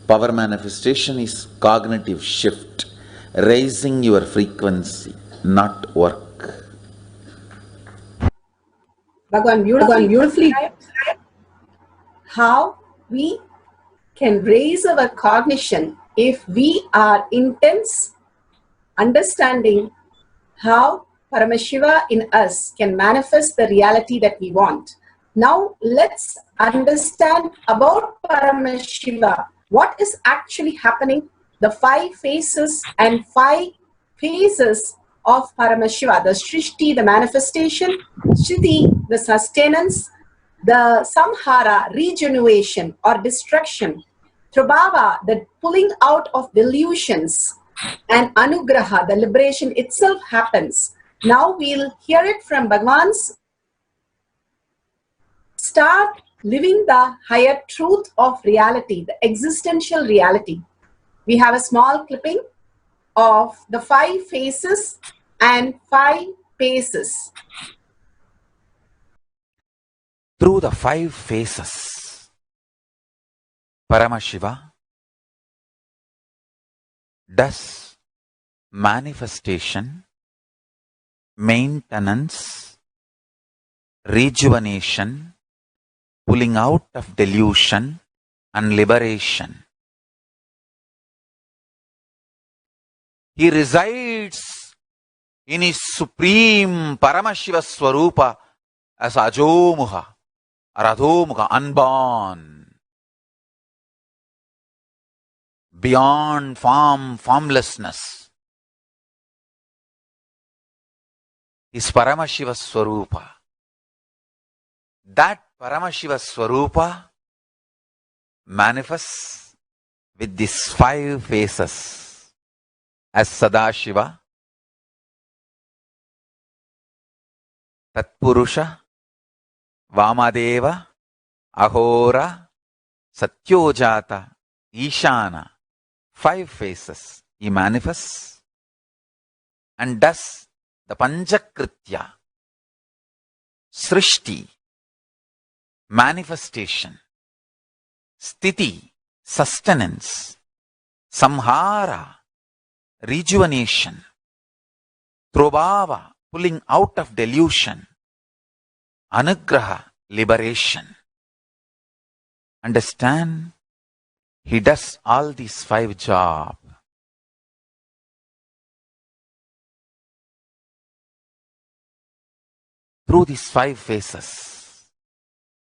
Power manifestation is cognitive shift, raising your frequency, not work. Bhagavan beautifully how we can raise our cognition if we are intense, understanding how Paramashiva in us can manifest the reality that we want. Now let's understand about Paramashiva. What is actually happening? The 5 phases and 5 phases of Paramashiva. The Srishti, the manifestation; Sthiti, the sustenance; the Samhara, regeneration or destruction; Prabhava, the pulling out of delusions; and Anugraha, the liberation itself happens. Now we'll hear it from Bhagavan's. Start living the higher truth of reality, the existential reality. We have a small clipping of the 5 phases and 5 paces. Through the 5 phases, Paramashiva does manifestation, maintenance, rejuvenation, pulling out of delusion and liberation. He resides in his supreme Paramashiva Swarupa as Ajomuha or Adhomuha, unborn. beyond form, formlessness, is Paramashiva Swarupa. That Paramashiva Swarupa manifests with these 5 faces as Sadashiva, Tatpurusha, Vamadeva, Ahora, Satyojata, Ishana. 5 faces he manifests and does the Panchakritya, Srishti, manifestation, Sthiti, sustenance, Samhara, rejuvenation, Trobhava, pulling out of delusion, Anugraha, liberation. Understand? He does all these 5 jobs. Through these 5 phases.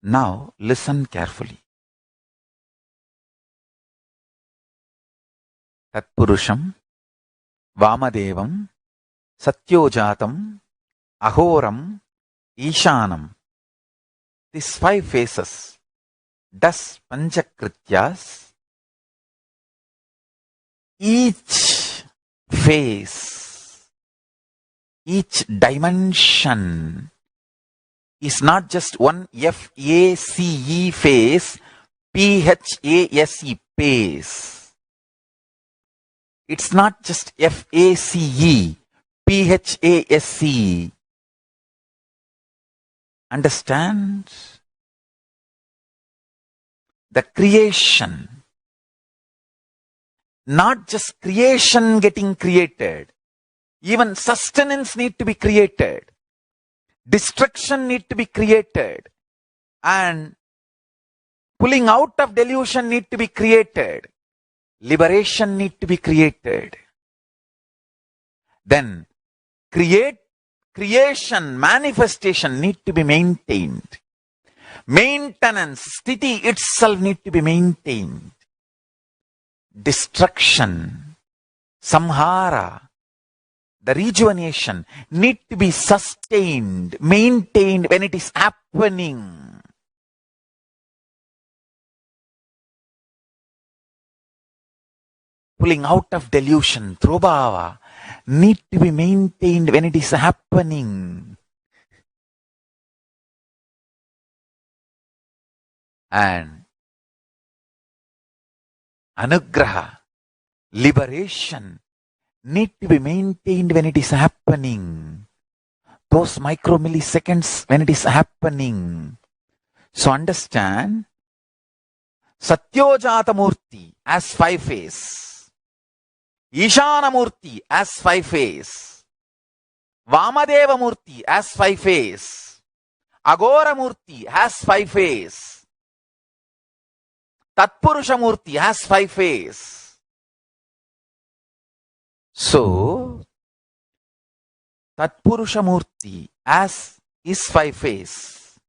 Now listen carefully. Tatpurusham, Vamadevam, Satyojatam, Ahoram, Ishanam. These 5 phases does Panchakrityas. Each phase, each dimension is not just one F-A-C-E phase, P-H-A-S-E phase. It's not just F-A-C-E, P-H-A-S-E. Understand? The creation. Not just creation getting created. Even sustenance need to be created. Destruction need to be created. And pulling out of delusion need to be created. Liberation need to be created. Then creation, manifestation need to be maintained. Maintenance, sthiti itself need to be maintained. Destruction, samhara, the rejuvenation need to be sustained, maintained when it is happening. Pulling out of delusion, trobhava, need to be maintained when it is happening. And anugraha, liberation, need to be maintained when it is happening. Those micromilliseconds when it is happening. So understand, Satyojata Murti as 5 phase, Ishana Murti as 5 phase, Vamadeva Murti as 5 phase, Agora Murti has 5 phase, Tatpurusha Murti has 5 phase. So, Tatpurusha Murti as is 5 phase,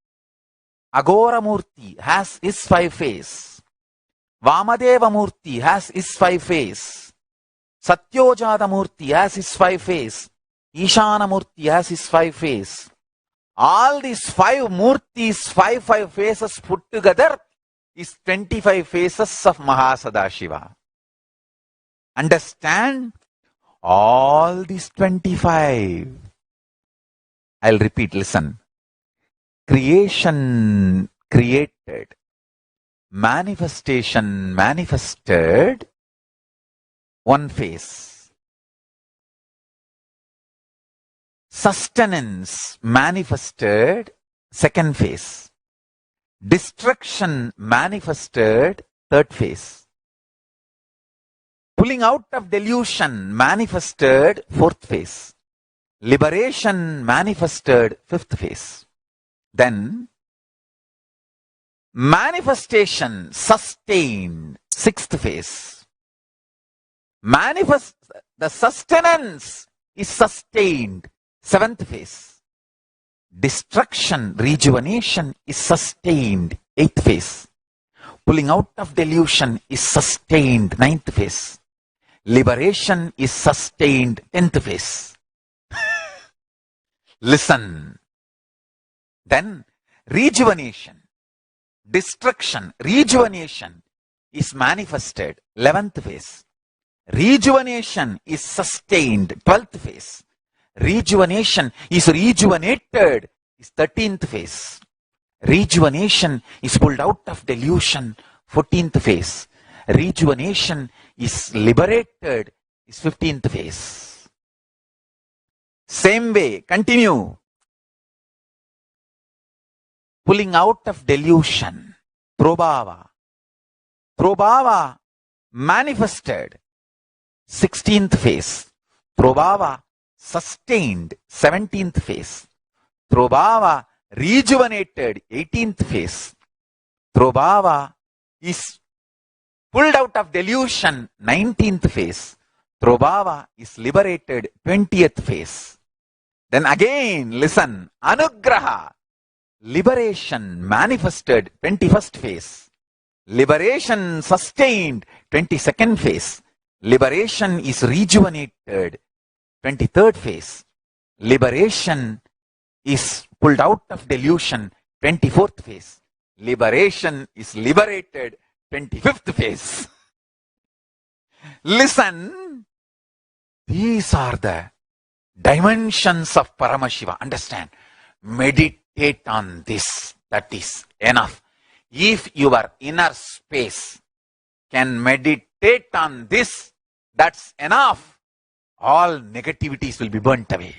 Agora Murti has is 5 phase, Vamadeva Murti has is 5 phase, Satyojata Murti has his 5 phase, Ishana Murti has his 5 phase. All these 5 Murtis, 5 phases put together is 25 phases of Mahasannidhanam. Understand? All these 25. I'll repeat, listen. Creation created. Manifestation manifested. 1 phase. Sustenance manifested. 2nd phase. Destruction manifested. 3rd phase. Pulling out of delusion manifested. 4th phase. Liberation manifested. 5th phase. Then manifestation sustained. 6th phase. The sustenance is sustained. 7th phase. Destruction, rejuvenation is sustained. 8th phase. Pulling out of delusion is sustained, 9th phase. Liberation is sustained, 10th phase. Listen. Then rejuvenation, destruction, rejuvenation is manifested, 11th phase. Rejuvenation is sustained, 12th phase. Rejuvenation is rejuvenated, is 13th phase. Rejuvenation is pulled out of delusion, 14th phase. Rejuvenation is liberated, is 15th phase. Same way, continue. Pulling out of delusion, Prabhava. Prabhava manifested, 16th phase. Prabhava sustained, 17th phase. Prabhava rejuvenated, 18th phase. Prabhava is pulled out of delusion, 19th phase. Prabhava is liberated, 20th phase. Then again, listen, Anugraha, liberation manifested, 21st phase. Liberation sustained, 22nd phase. Liberation is rejuvenated, 23rd phase. Liberation is pulled out of delusion, 24th phase. Liberation is liberated, 25th phase. Listen, these are the dimensions of Paramashiva. Understand? Meditate on this. That is enough. If your inner space can meditate on this, that's enough. All negativities will be burnt away.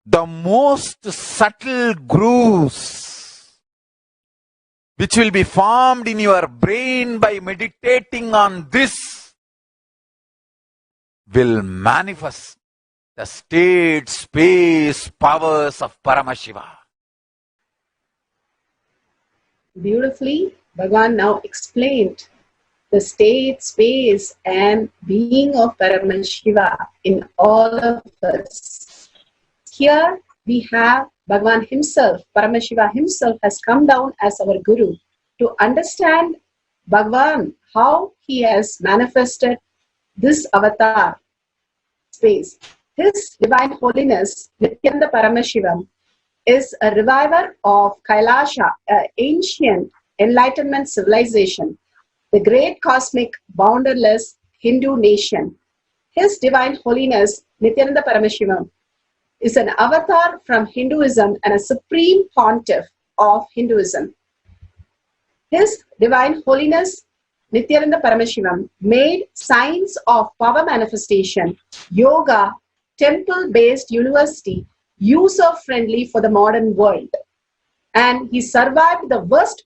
The most subtle grooves which will be formed in your brain by meditating on this will manifest the state, space, powers of Paramashiva. Beautifully, Bhagavan now explained the state, space, and being of Paramashiva in all of us. Here we have Bhagavan himself, Paramashiva himself has come down as our Guru to understand Bhagavan, how he has manifested this avatar space. His Divine Holiness, Nithyananda Paramashivam, is a reviver of Kailasha, an ancient enlightenment civilization, the great cosmic boundarless Hindu nation. His Divine Holiness, Nithyananda Paramashivam, is an avatar from Hinduism and a supreme pontiff of Hinduism. His Divine Holiness, Nithyananda Paramashivam, made science of power manifestation, yoga, temple-based university, user-friendly for the modern world. And he survived the worst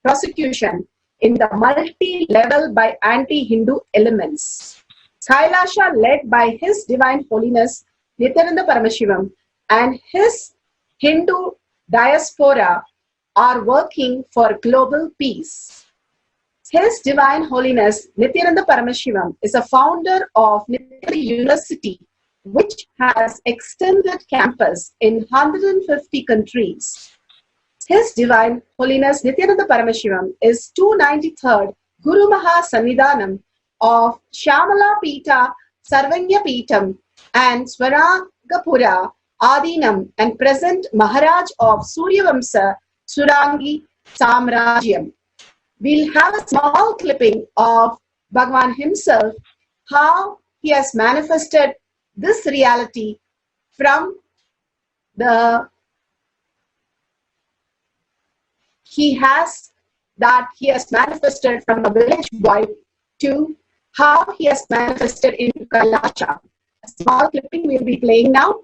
prosecution in the multi-level by anti-Hindu elements. Kailasha, led by His Divine Holiness, Nithyananda Paramashivam, and his Hindu diaspora are working for global peace. His Divine Holiness, Nithyananda Paramashivam, is a founder of Nithyananda University, which has extended campus in 150 countries. His Divine Holiness, Nithyananda Paramashivam, is 293rd Guru Mahasannidhanam of Shamala Pita, Sarvanya Pitam, and Swaragapura Adinam, and present Maharaj of Suryavamsa Surangi Samrajyam. We'll have a small clipping of Bhagavan himself, how he has manifested this reality from the he has manifested from a village boy to how he has manifested in Kailasha. A small clipping we'll be playing now.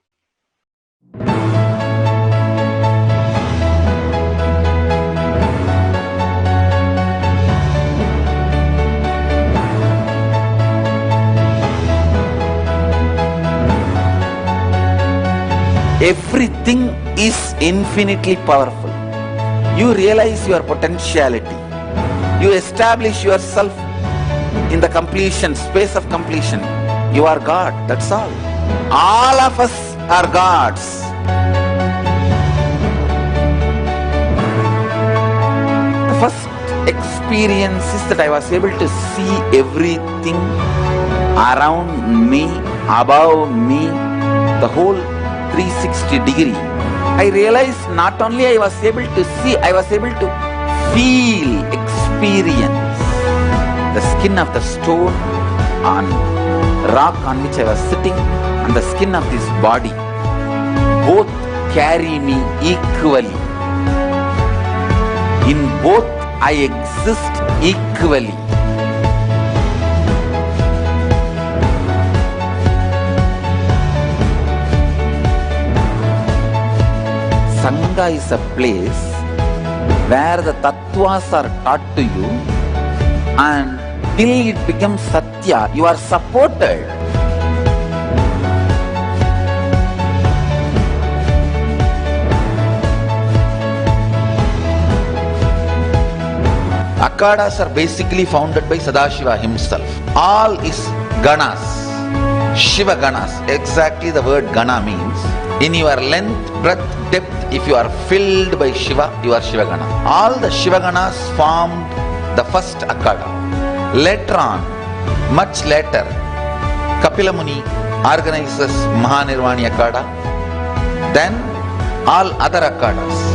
Everything is infinitely powerful. You realize your potentiality. You establish yourself in the completion, space of completion. You are God, that's all. All of us are gods. experience is that I was able to see everything around me, above me, the whole 360 degree. I realized not only I was able to see, I was able to feel, experience the skin of the stone on rock on which I was sitting and the skin of this body. Both carry me equally. In both I exist equally. Sangha is a place where the tattvas are taught to you, and till it becomes satya, you are supported. Akhadas are basically founded by Sadashiva himself. All is ganas, Shiva ganas. Exactly the word gana means. In your length, breadth, depth, if you are filled by Shiva, you are Shiva gana. All the Shiva ganas formed the first Akhada. Later on, much later, Kapila Muni organizes Mahanirvani Akhada. Then all other Akhadas.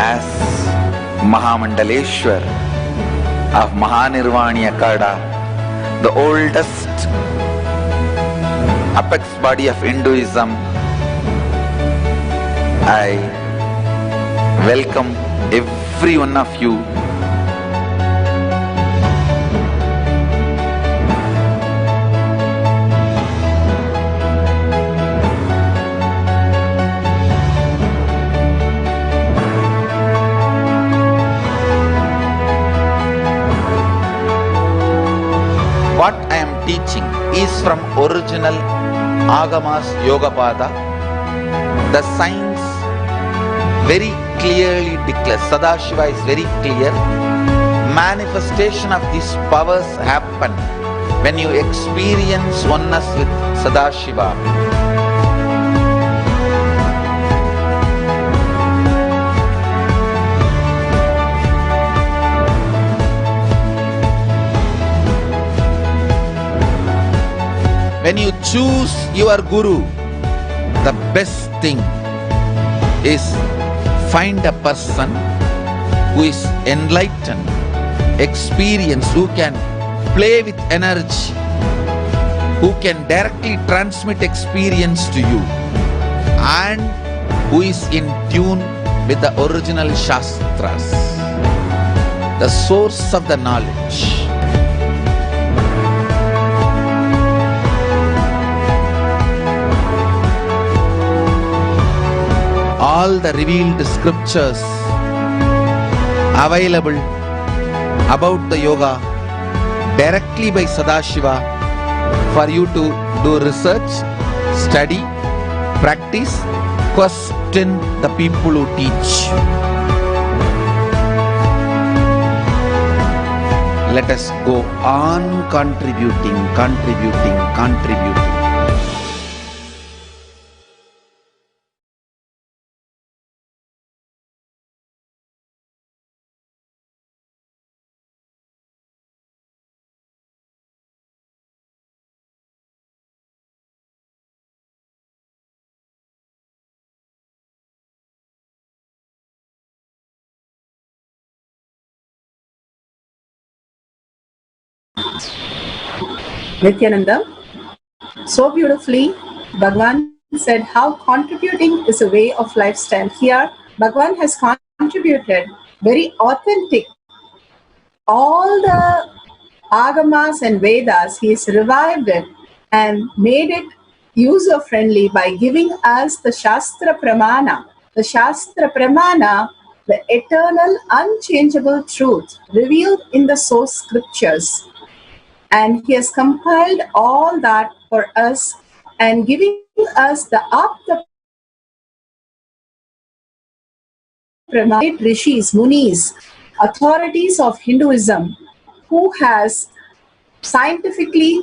As Mahamandaleshwar of Mahanirvani Akhada, the oldest apex body of Hinduism, I welcome every one of you. What I am teaching is from original Agamas Yogapada. The science very clearly declares, Sadashiva is very clear. Manifestation of these powers happen when you experience oneness with Sadashiva. When you choose your Guru, the best thing is find a person who is enlightened, experienced, who can play with energy, who can directly transmit experience to you, and who is in tune with the original Shastras, the source of the knowledge. All the revealed scriptures available about the yoga directly by Sadashiva for you to do research, study, practice, question the people who teach. Let us go on contributing. Nithyananda, so beautifully, Bhagavan said how contributing is a way of lifestyle. Here, Bhagavan has contributed very authentic. All the Agamas and Vedas, he has revived it and made it user-friendly by giving us the Shastra Pramana. The Shastra Pramana, the eternal, unchangeable truth revealed in the source scriptures. And he has compiled all that for us and giving us the Apta Pramana Rishis, Munis, authorities of Hinduism, who has scientifically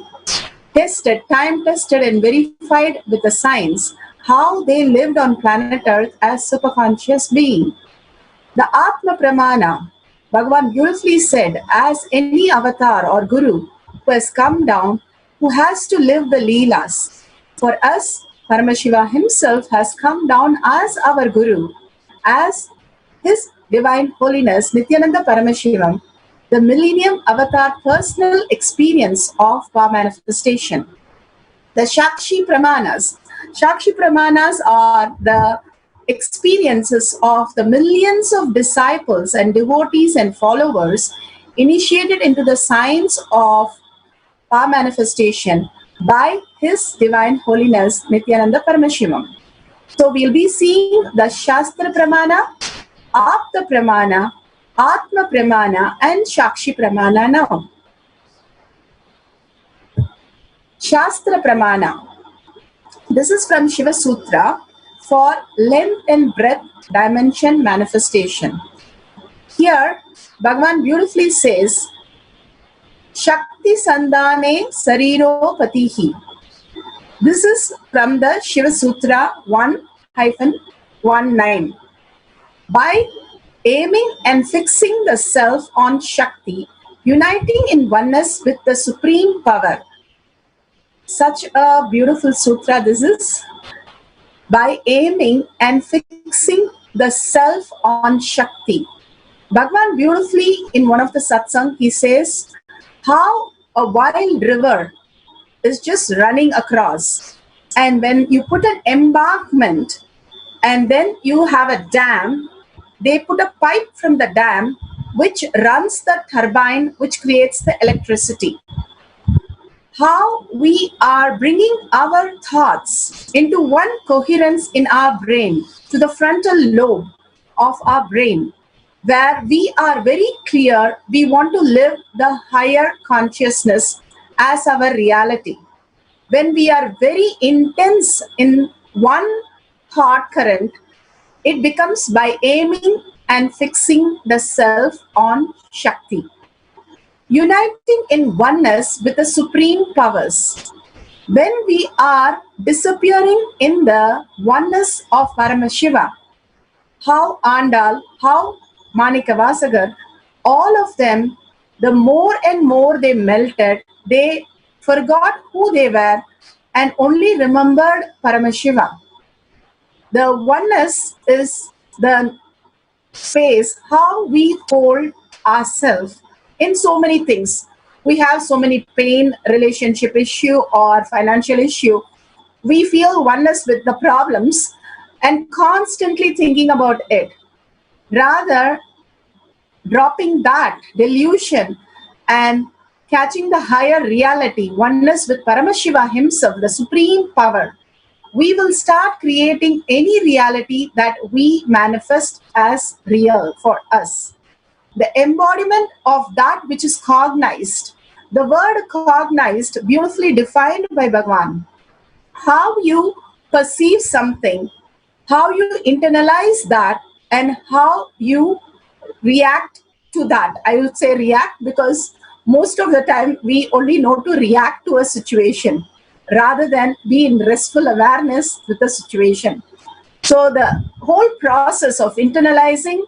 tested, time-tested and verified with the science, how they lived on planet Earth as superconscious being. The Atma Pramana, Bhagavan beautifully said, as any avatar or guru who has come down, who has to live the Leelas. For us, Paramashiva himself has come down as our guru, as His Divine Holiness, Nithyananda Paramashivam, the Millennium Avatar personal experience of power manifestation. The Shakshi Pramanas. Shakshi Pramanas are the experiences of the millions of disciples and devotees and followers initiated into the science of power manifestation by His Divine Holiness Nithyananda Paramashivam. So we'll be seeing the Shastra Pramana, Apta Pramana, Atma Pramana and Shakshi Pramana now. Shastra Pramana. This is from Shiva Sutra for length and breadth dimension manifestation. Here, Bhagavan beautifully says, Shakti Sandhane Sariro Patihi. This is from the Shiva Sutra 1-19. By aiming and fixing the self on Shakti, uniting in oneness with the Supreme Power. Such a beautiful sutra this is. By aiming and fixing the self on Shakti. Bhagavan beautifully in one of the satsang, he says, how a wild river is just running across. And when you put an embankment and then you have a dam, they put a pipe from the dam which runs the turbine which creates the electricity. How we are bringing our thoughts into one coherence in our brain, to the frontal lobe of our brain, where we are very clear we want to live the higher consciousness as our reality. When we are very intense in one thought current, it becomes by aiming and fixing the self on Shakti. Uniting in oneness with the supreme powers. When we are disappearing in the oneness of Paramashiva, how Andal, how Manikavasagar, all of them, the more and more they melted, they forgot who they were and only remembered Paramashiva. The oneness is the space how we hold ourselves in so many things. We have so many pain, relationship issue or financial issue. We feel oneness with the problems and constantly thinking about it. Rather, dropping that delusion and catching the higher reality, oneness with Paramashiva himself, the supreme power, we will start creating any reality that we manifest as real for us. The embodiment of that which is cognized. The word cognized, beautifully defined by Bhagavan. How you perceive something, how you internalize that, and how you react to that. I would say react because most of the time we only know to react to a situation rather than be in restful awareness with the situation. So the whole process of internalizing,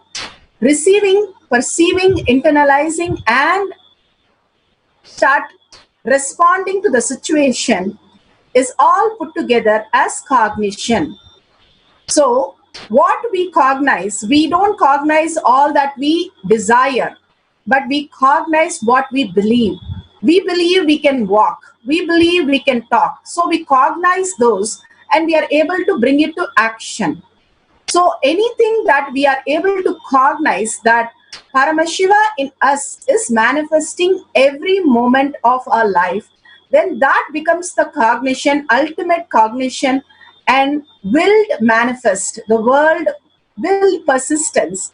receiving, perceiving, internalizing, and start responding to the situation is all put together as cognition. So what we cognize, we don't cognize all that we desire, but we cognize what we believe. We believe we can walk. We believe we can talk. So we cognize those and we are able to bring it to action. So anything that we are able to cognize that Paramashiva in us is manifesting every moment of our life, then that becomes the cognition, ultimate cognition, and willed manifest. The word will persistence.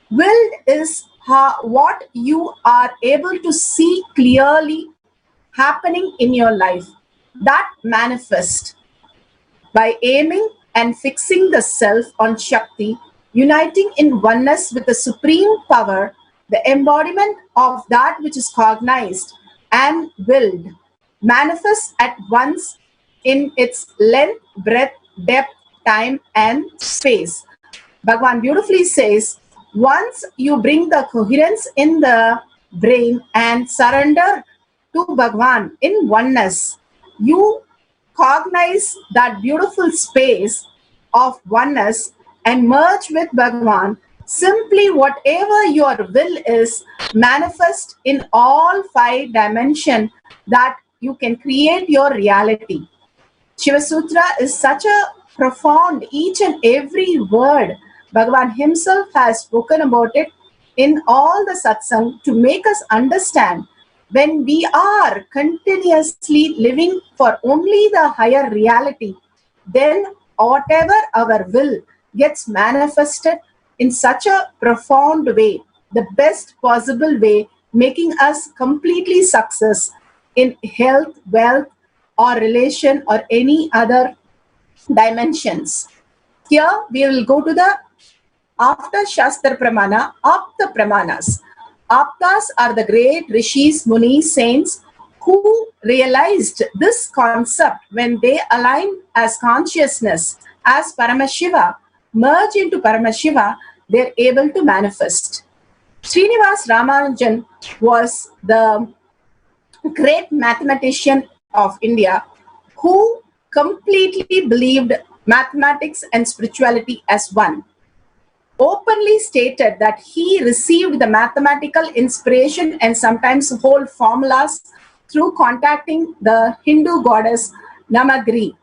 Willed is what you are able to see clearly happening in your life. That manifest by aiming and fixing the self on Shakti, uniting in oneness with the supreme power, the embodiment of that which is cognized. and willed, manifests at once in its length, breadth, depth, time, and space. Bhagavan beautifully says, once you bring the coherence in the brain and surrender to Bhagavan in oneness, you cognize that beautiful space of oneness and merge with Bhagavan. Simply whatever your will is, manifest in all 5 dimensions that you can create your reality. Shiva Sutra is such a profound, each and every word Bhagavan himself has spoken about it in all the satsang to make us understand when we are continuously living for only the higher reality, then whatever our will gets manifested in such a profound way, the best possible way, making us completely success in health, wealth, or relation, or any other dimensions. Here we will go to the after Shastra Pramana, Apta Pramanas. Aptas are the great rishis, munis, saints who realized this concept when they align as consciousness, as Paramashiva, merge into Paramashiva, they're able to manifest. Srinivas Ramanujan was the great mathematician of India who completely believed mathematics and spirituality as one. Openly stated that he received the mathematical inspiration and sometimes whole formulas through contacting the Hindu goddess Namagri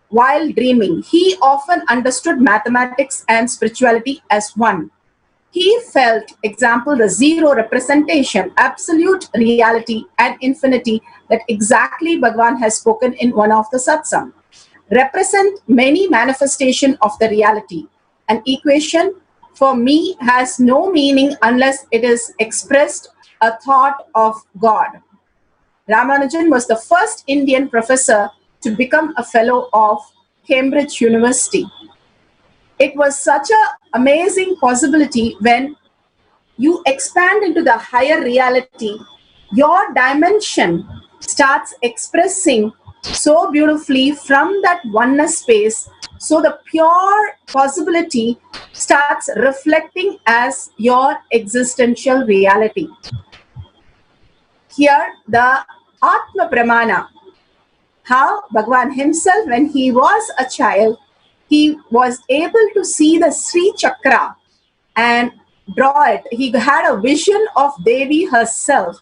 while dreaming. He often understood mathematics and spirituality as one. He felt, example, the zero representation, absolute reality and infinity that exactly Bhagavan has spoken in one of the satsang, represent many manifestation of the reality. An equation for me has no meaning unless it is expressed a thought of God. Ramanujan was the first Indian professor to become a fellow of Cambridge University. It was such an amazing possibility when you expand into the higher reality, your dimension starts expressing so beautifully from that oneness space. So the pure possibility starts reflecting as your existential reality. Here, the Atma Pramana, how Bhagavan himself, when he was a child, he was able to see the Sri Chakra and draw it. He had a vision of Devi herself.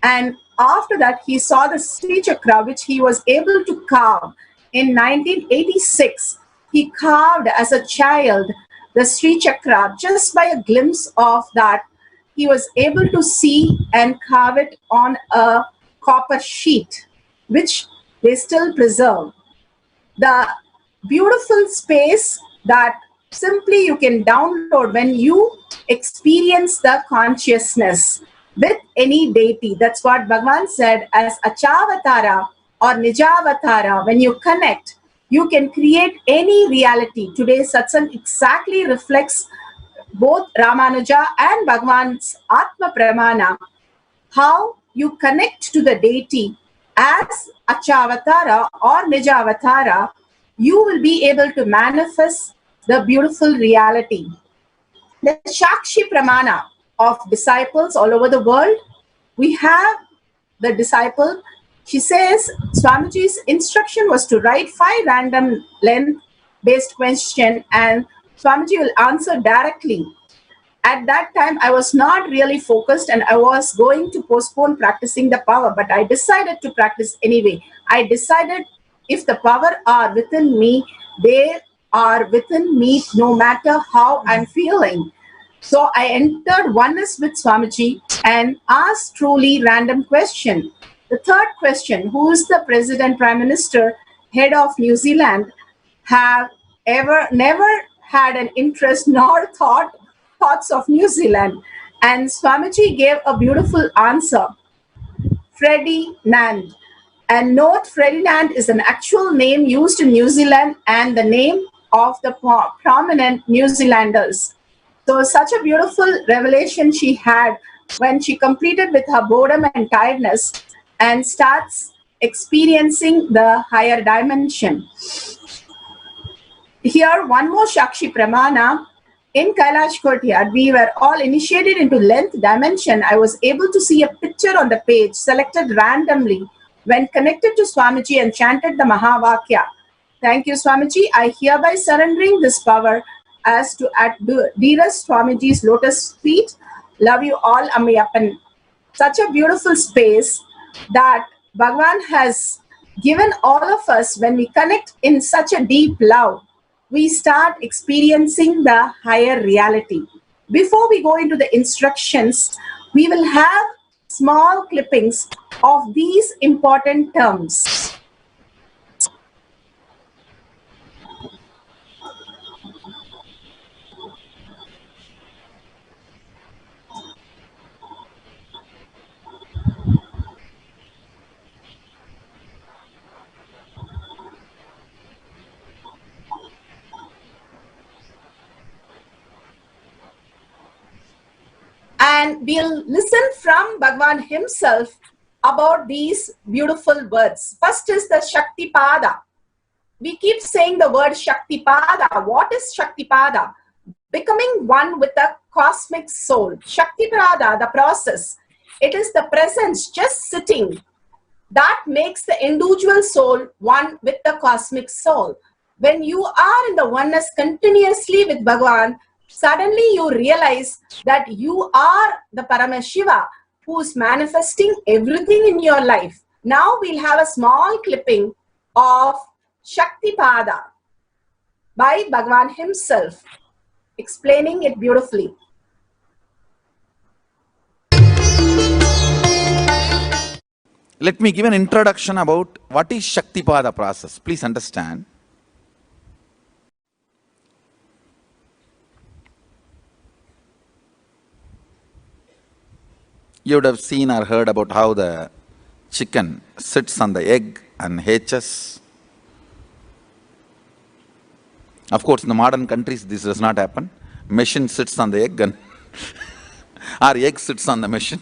And after that, he saw the Sri Chakra, which he was able to carve. In 1986, he carved as a child the Sri Chakra. Just by a glimpse of that, he was able to see and carve it on a copper sheet, which they still preserve. The beautiful space that simply you can download when you experience the consciousness with any deity. That's what Bhagavan said as Achavatara or Nijavatara. When you connect, you can create any reality. Today's satsang exactly reflects both Ramanuja and Bhagavan's Atma Pramana, how you connect to the deity as Achavatara or Nijavatara, you will be able to manifest the beautiful reality. The Shakshi Pramana of disciples all over the world, we have the disciple. She says Swamiji's instruction was to write 5 random length-based questions and Swamiji will answer directly. At that time, I was not really focused and I was going to postpone practicing the power, but I decided to practice anyway. I decided if the power are within me, they are within me no matter how I'm feeling. So I entered oneness with Swamiji and asked truly random question. The third question, who is the President, Prime Minister, head of New Zealand, have never had an interest nor thoughts of New Zealand? And Swamiji gave a beautiful answer, Ferdinand. And note, Ferdinand is an actual name used in New Zealand and the name of the prominent New Zealanders. So such a beautiful revelation she had when she completed with her boredom and tiredness. and starts experiencing the higher dimension. Here, one more Shakshi Pramana. In Kailash Courtyard, we were all initiated into length dimension. I was able to see a picture on the page selected randomly when connected to Swamiji and chanted the Mahavakya. Thank you, Swamiji. I hereby surrendering this power as to at dearest Swamiji's lotus feet. Love you all, Ammayappan. Such a beautiful space that Bhagavan has given all of us. When we connect in such a deep love, we start experiencing the higher reality. Before we go into the instructions, we will have small clippings of these important terms. And we'll listen from Bhagavan himself about these beautiful words. First is the Shaktipada. We keep saying the word Shaktipada. What is Shaktipada? Becoming one with the cosmic soul. Shaktipada, the process. It is the presence just sitting that makes the individual soul one with the cosmic soul. When you are in the oneness continuously with Bhagavan, suddenly you realize that you are the Paramashiva who is manifesting everything in your life. Now we'll have a small clipping of Shaktipada by Bhagavan himself, explaining it beautifully. Let me give an introduction about what is Shaktipada process. Please understand. You would have seen or heard about how the chicken sits on the egg and hatches. Of course, in the modern countries, this does not happen. Machine sits on the egg and our egg sits on the machine.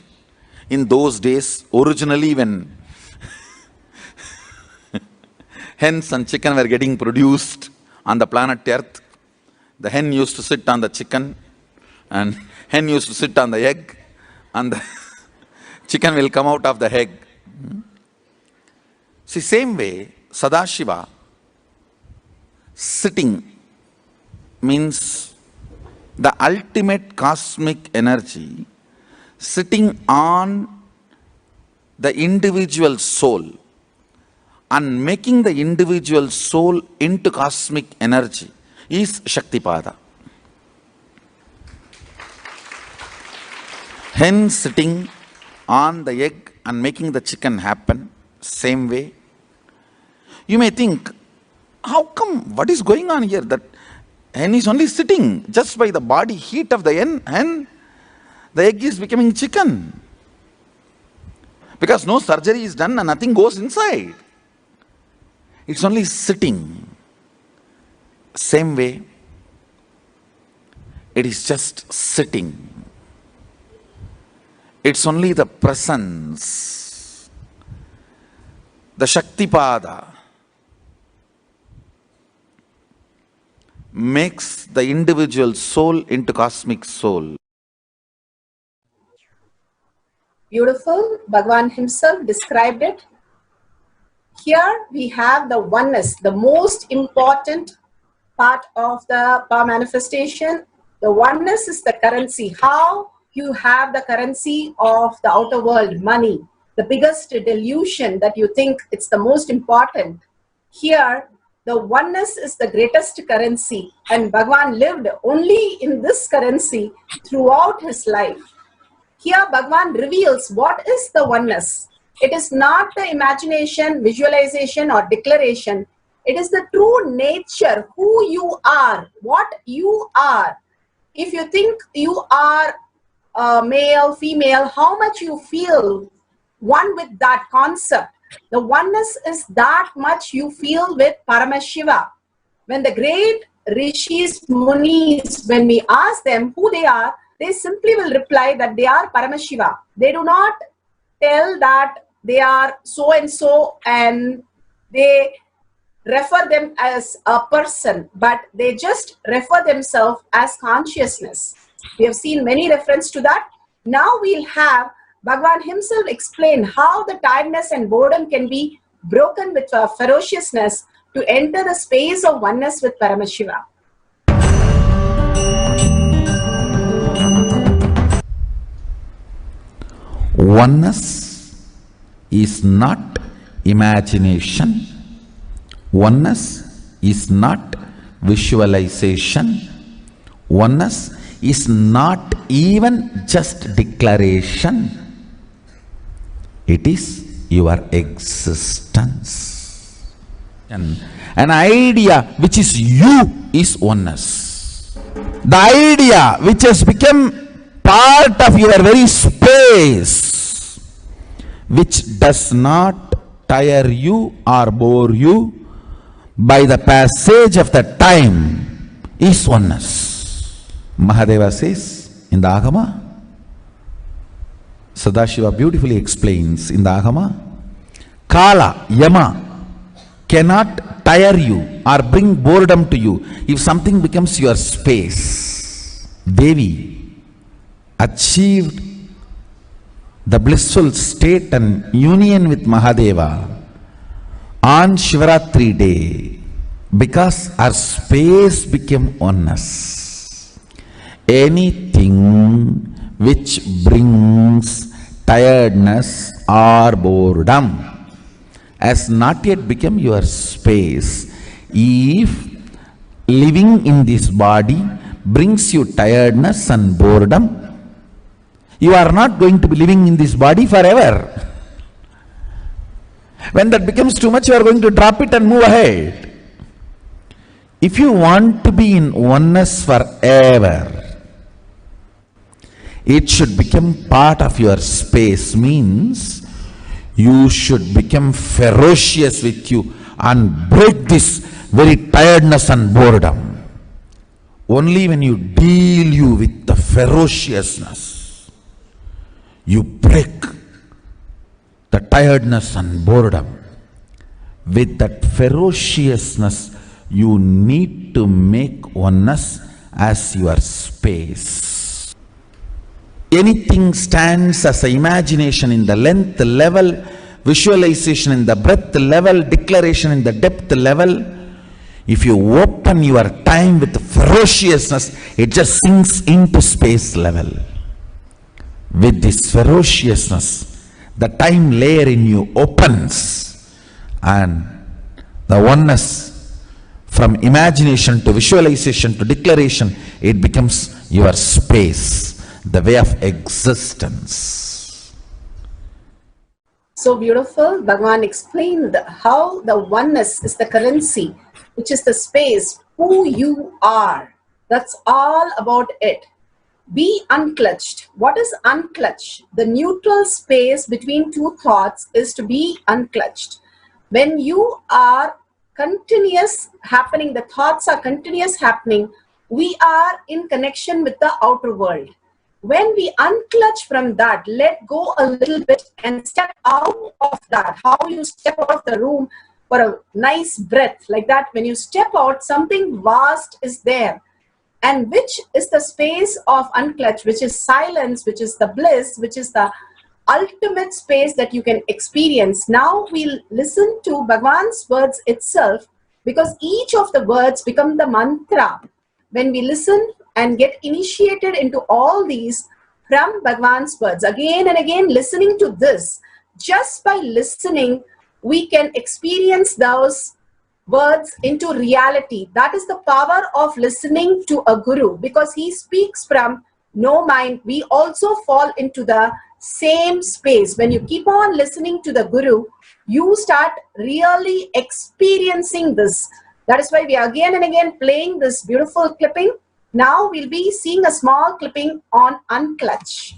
In those days, originally when hens and chicken were getting produced on the planet Earth, the hen used to sit on the chicken and hen used to sit on the egg and the chicken will come out of the egg. See, same way, Sadashiva, sitting means the ultimate cosmic energy sitting on the individual soul and making the individual soul into cosmic energy is Shaktipada. Hen sitting on the egg and making the chicken happen, same way. You may think, how come, what is going on here? That hen is only sitting just by the body heat of the hen, the egg is becoming chicken. Because no surgery is done and nothing goes inside. It's only sitting. Same way, it is just sitting. It's only the presence, the Shaktipada makes the individual soul into cosmic soul. Beautiful. Bhagavan himself described it. Here we have the oneness, the most important part of the power manifestation. The oneness is the currency. How you have the currency of the outer world, money, the biggest delusion that you think it's the most important. Here, the oneness is the greatest currency, and Bhagavan lived only in this currency throughout his life. Here, Bhagavan reveals what is the oneness. It is not the imagination, visualization, or declaration. It is the true nature, who you are, what you are. If you think you are male, female, how much you feel one with that concept. The oneness is that much you feel with Paramashiva. When the great rishis, munis, when we ask them who they are, they simply will reply that they are Paramashiva. They do not tell that they are so and so, and they refer them as a person, but they just refer themselves as consciousness. We have seen many references to that. Now we'll have Bhagavan himself explain how the tiredness and boredom can be broken with ferociousness to enter the space of oneness with Paramashiva. Oneness is not imagination. Oneness is not visualization. Oneness is not even just declaration. It is your existence. And an idea which is you is oneness. The idea which has become part of your very space, which does not tire you or bore you by the passage of the time, is oneness. Mahadeva says in the Agama, Sadashiva beautifully explains in the Agama, Kala, Yama cannot tire you or bring boredom to you if something becomes your space. Devi achieved the blissful state and union with Mahadeva on Shivaratri day because her space became oneness. Anything which brings tiredness or boredom has not yet become your space. If living in this body brings you tiredness and boredom, you are not going to be living in this body forever. When that becomes too much, you are going to drop it and move ahead. If you want to be in oneness forever, it should become part of your space, means you should become ferocious with you and break this very tiredness and boredom. Only when you deal you with the ferociousness, you break the tiredness and boredom. With that ferociousness, you need to make oneness as your space. Anything stands as an imagination in the length level, visualization in the breadth level, declaration in the depth level. If you open your time with ferociousness, it just sinks into space level. With this ferociousness, the time layer in you opens, and the oneness from imagination to visualization to declaration, it becomes your space, the way of existence. So beautiful. Bhagavan explained how the oneness is the currency, which is the space, who you are. That's all about it. Be unclutched. What is unclutched? The neutral space between two thoughts is to be unclutched. When you are continuous happening, the thoughts are continuous happening, we are in connection with the outer world. When we unclutch from that, let go a little bit and step out of that. How you step out of the room for a nice breath, like that. When you step out, something vast is there. And which is the space of unclutch, which is silence, which is the bliss, which is the ultimate space that you can experience. Now we'll listen to Bhagavan's words itself, because each of the words become the mantra. When we listen and get initiated into all these from Bhagavan's words, again and again listening to this, just by listening, we can experience those words into reality. That is the power of listening to a guru, because he speaks from no mind. We also fall into the same space. When you keep on listening to the guru, you start really experiencing this. That is why we are again and again playing this beautiful clipping. Now we'll be seeing a small clipping on unclutch.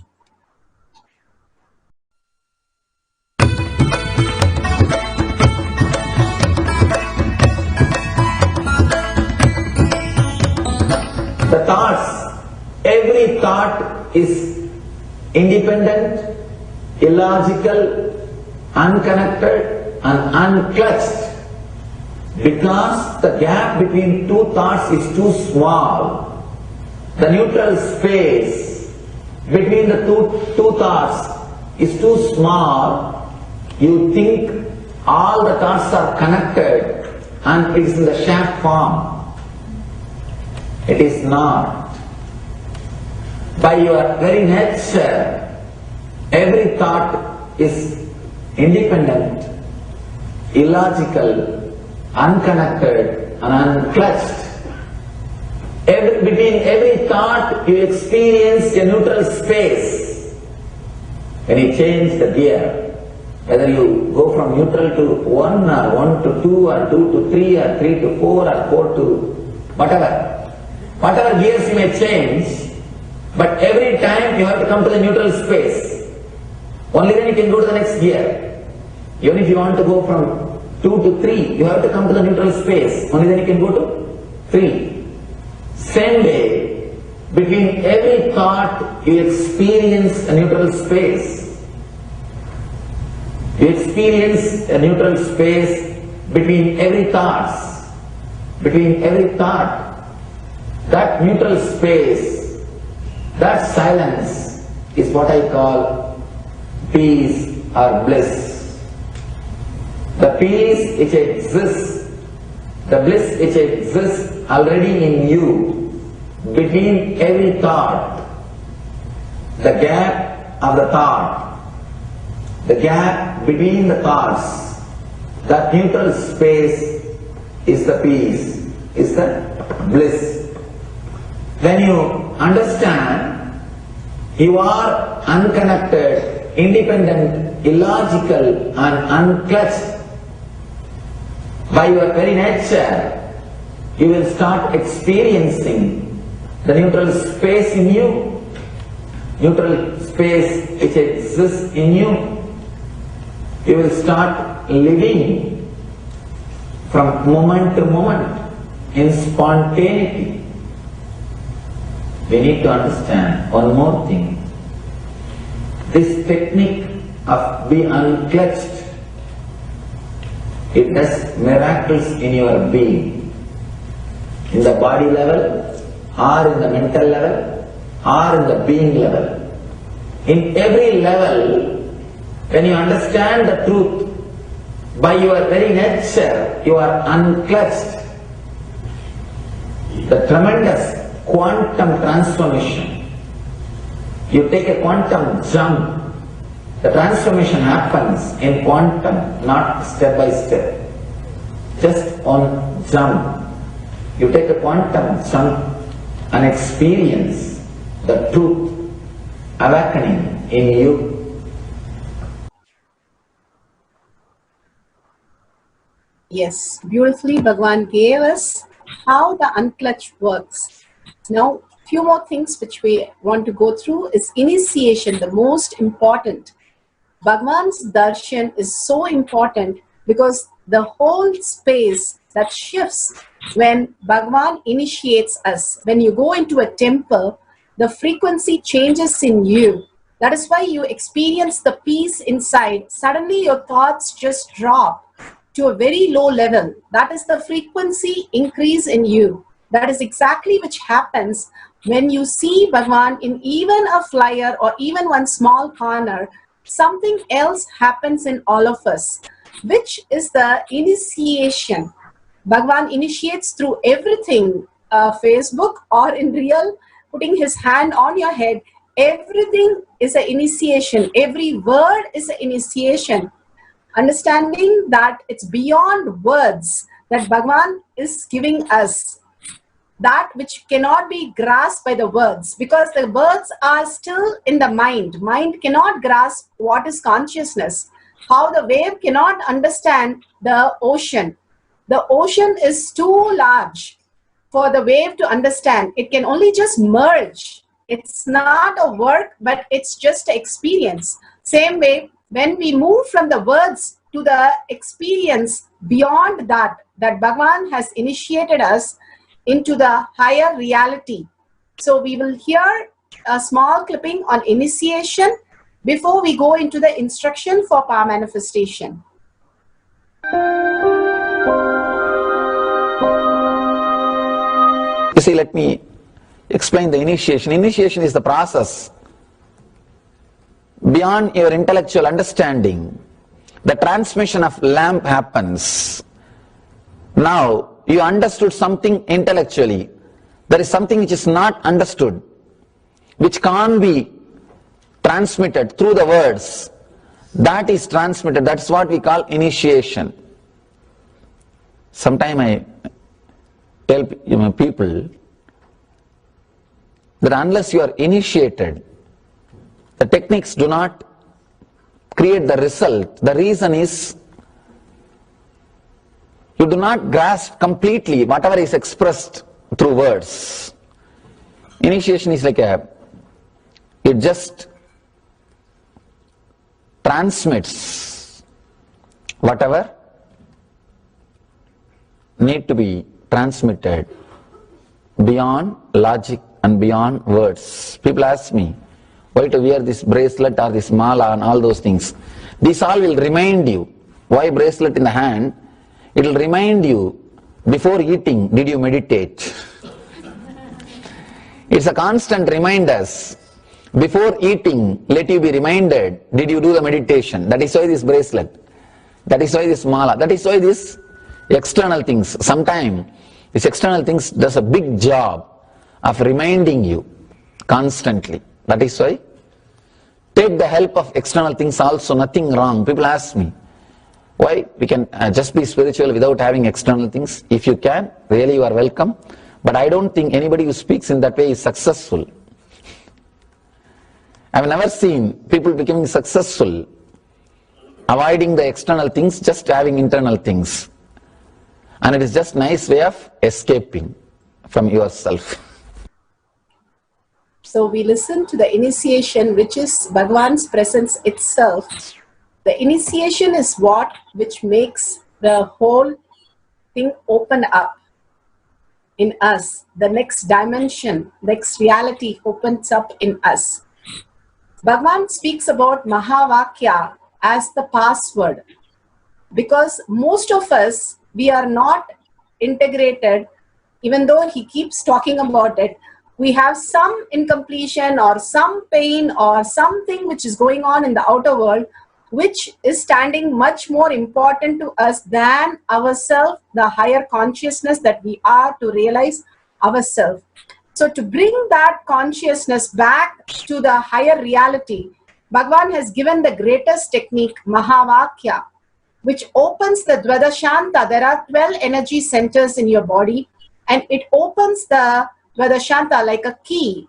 The thoughts, every thought is independent, illogical, unconnected and unclutched. Because the gap between two thoughts is too small, the neutral space between the two thoughts is too small, you think all the thoughts are connected and it is in the shape form. It is not. By your very nature, every thought is independent, illogical, unconnected and unclutched. Between every thought you experience a neutral space. When you change the gear, whether you go from neutral to 1 or 1 to 2 or 2 to 3 or 3 to 4 or 4 to whatever gears you may change, but every time you have to come to the neutral space. Only then you can go to the next gear. Even if you want to go from 2 to 3, you have to come to the neutral space. Only then you can go to 3. Same way, between every thought you experience a neutral space. You experience a neutral space between every thoughts. Between every thought. That neutral space, that silence is what I call peace or bliss. The peace which exists, the bliss which exists already in you, between every thought, the gap of the thought, the gap between the thoughts, that neutral space is the peace, is the bliss. When you understand you are unconnected, independent, illogical and unclutched, by your very nature, you will start experiencing the neutral space in you, neutral space which exists in you. You will start living from moment to moment in spontaneity. We need to understand one more thing. This technique of be unclutched, it does miracles in your being, in the body level, or in the mental level, or in the being level. In every level, when you understand the truth, by your very nature, you are unclutched. The tremendous quantum transformation. You take a quantum jump. The transformation happens in quantum, not step by step. Just on jump. You take a quantum jump and experience the truth awakening in you. Yes, beautifully Bhagavan gave us how the unclutch works. Now, few more things which we want to go through is initiation, the most important. Bhagavan's darshan is so important because the whole space that shifts when Bhagavan initiates us. When you go into a temple, the frequency changes in you. That is why you experience the peace inside. Suddenly your thoughts just drop to a very low level. That is the frequency increase in you. That is exactly which happens when you see Bhagavan in even a flyer or even one small corner. Something else happens in all of us, which is the initiation. Bhagavan initiates through everything, Facebook or in real, putting his hand on your head. Everything is an initiation. Every word is an initiation. Understanding that it's beyond words that Bhagavan is giving us. That which cannot be grasped by the words, because the words are still in the mind. Mind cannot grasp what is consciousness. How the wave cannot understand the ocean. The ocean is too large for the wave to understand. It can only just merge. It's not a work, but it's just an experience. Same way, when we move from the words to the experience beyond that Bhagavan has initiated us into the higher reality. So we will hear a small clipping on initiation. before we go into the instruction for power manifestation. You see, let me explain the initiation. Initiation is the process beyond your intellectual understanding. The transmission of lamp happens. Now, you understood something intellectually. There is something which is not understood, which can't be transmitted through the words. That is transmitted. That's what we call initiation. Sometimes I tell people that unless you are initiated, the techniques do not create the result. The reason is you do not grasp completely whatever is expressed through words. Initiation is like it just transmits whatever need to be transmitted beyond logic and beyond words. People ask me why to wear this bracelet or this mala and all those things. These all will remind you. Why bracelet in the hand? It will remind you, before eating, did you meditate? It's a constant reminder. Before eating, let you be reminded, did you do the meditation? That is why this bracelet. That is why this mala. That is why this external things. Sometimes this external things does a big job of reminding you constantly. That is why take the help of external things also, nothing wrong. People ask me, why we can just be spiritual without having external things? If you can, really you are welcome. But I don't think anybody who speaks in that way is successful. I've never seen people becoming successful avoiding the external things, just having internal things. And it is just a nice way of escaping from yourself. So we listen to the initiation, which is Bhagavan's presence itself. The initiation is which makes the whole thing open up in us. The next dimension, next reality opens up in us. Bhagavan speaks about Mahavakya as the password, because most of us, we are not integrated. Even though he keeps talking about it, we have some incompletion or some pain or something which is going on in the outer world, which is standing much more important to us than ourselves, the higher consciousness that we are to realize ourselves. So to bring that consciousness back to the higher reality, Bhagavan has given the greatest technique, Mahavakya, which opens the Dvadashanta. There are 12 energy centers in your body, and it opens the Dvadashanta like a key,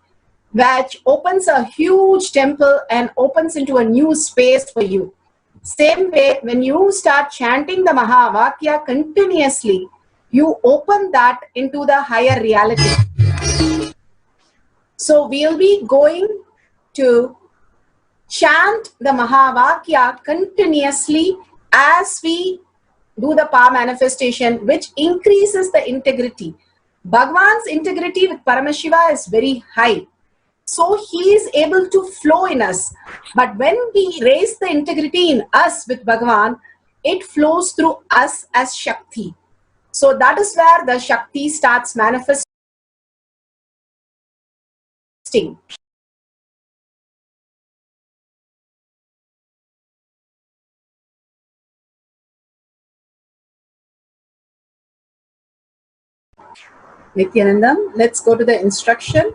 which opens a huge temple and opens into a new space for you. Same way, when you start chanting the Mahavakya continuously, you open that into the higher reality. So we'll be going to chant the Mahavakya continuously as we do the power manifestation, which increases the integrity. Bhagavan's integrity with Paramashiva is very high. So he is able to flow in us. But when we raise the integrity in us with Bhagavan, it flows through us as Shakti. So that is where the Shakti starts manifesting. Nithyananda, let's go to the instruction.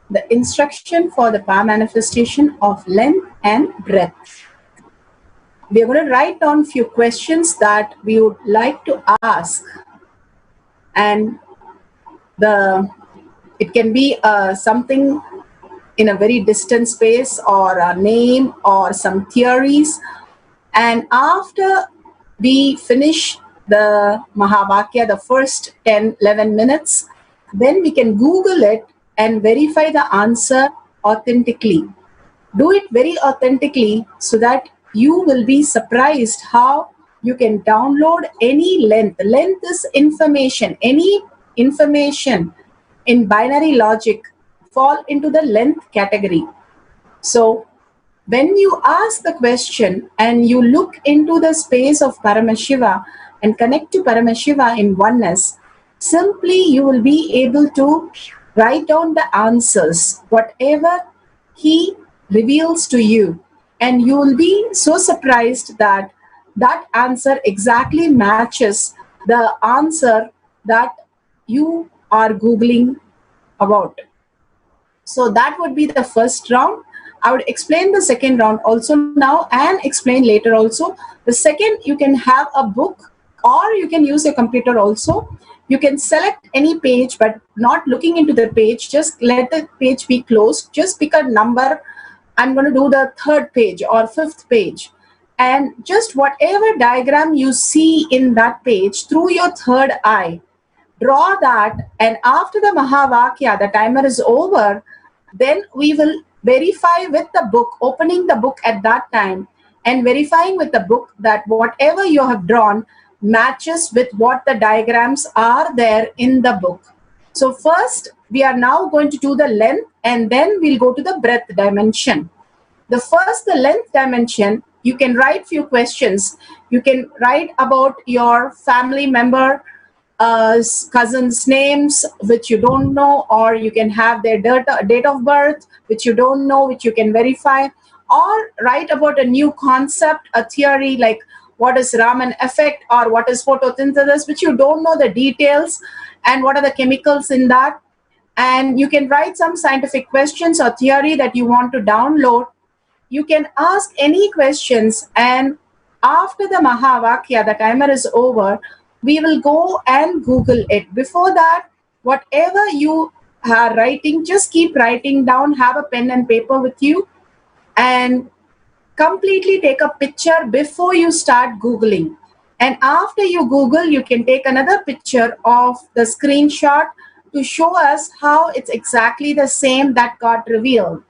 The instruction for the power manifestation of length and breadth. We are going to write down few questions that we would like to ask, and it can be something in a very distant space, or a name, or some theories. And after we finish the Mahavakya, the first 10-11 minutes, then we can Google it and verify the answer authentically. Do it very authentically so that you will be surprised how you can download any length. Length is information. Any information in binary logic fall into the length category. So when you ask the question and you look into the space of Paramashiva and connect to Paramashiva in oneness, simply you will be able to write down the answers, whatever he reveals to you. And you will be so surprised that that answer exactly matches the answer that you are Googling about. So that would be the first round. I would explain the second round also now and explain later also. The second, you can have a book or you can use a computer also. You can select any page but not looking into the page. Just let the page be closed. Just pick a number. I'm going to do the third page or fifth page. And just whatever diagram you see in that page through your third eye, draw that, and after the Mahavakya, the timer is over, then we will verify with the book, opening the book at that time and verifying with the book that whatever you have drawn matches with what the diagrams are there in the book. So first, we are now going to do the length and then we'll go to the breadth dimension. The first, the length dimension, you can write few questions. You can write about your family member, cousins' names which you don't know, or you can have their date of birth which you don't know, which you can verify, or write about a new concept, a theory like what is Raman effect or what is photosynthesis, which you don't know the details and what are the chemicals in that. And you can write some scientific questions or theory that you want to download. You can ask any questions, and after the Mahavakya, the timer is over, we will go and Google it. Before that, whatever you are writing, just keep writing down, have a pen and paper with you, and completely take a picture before you start Googling. And after you Google, you can take another picture of the screenshot to show us how it's exactly the same that got revealed.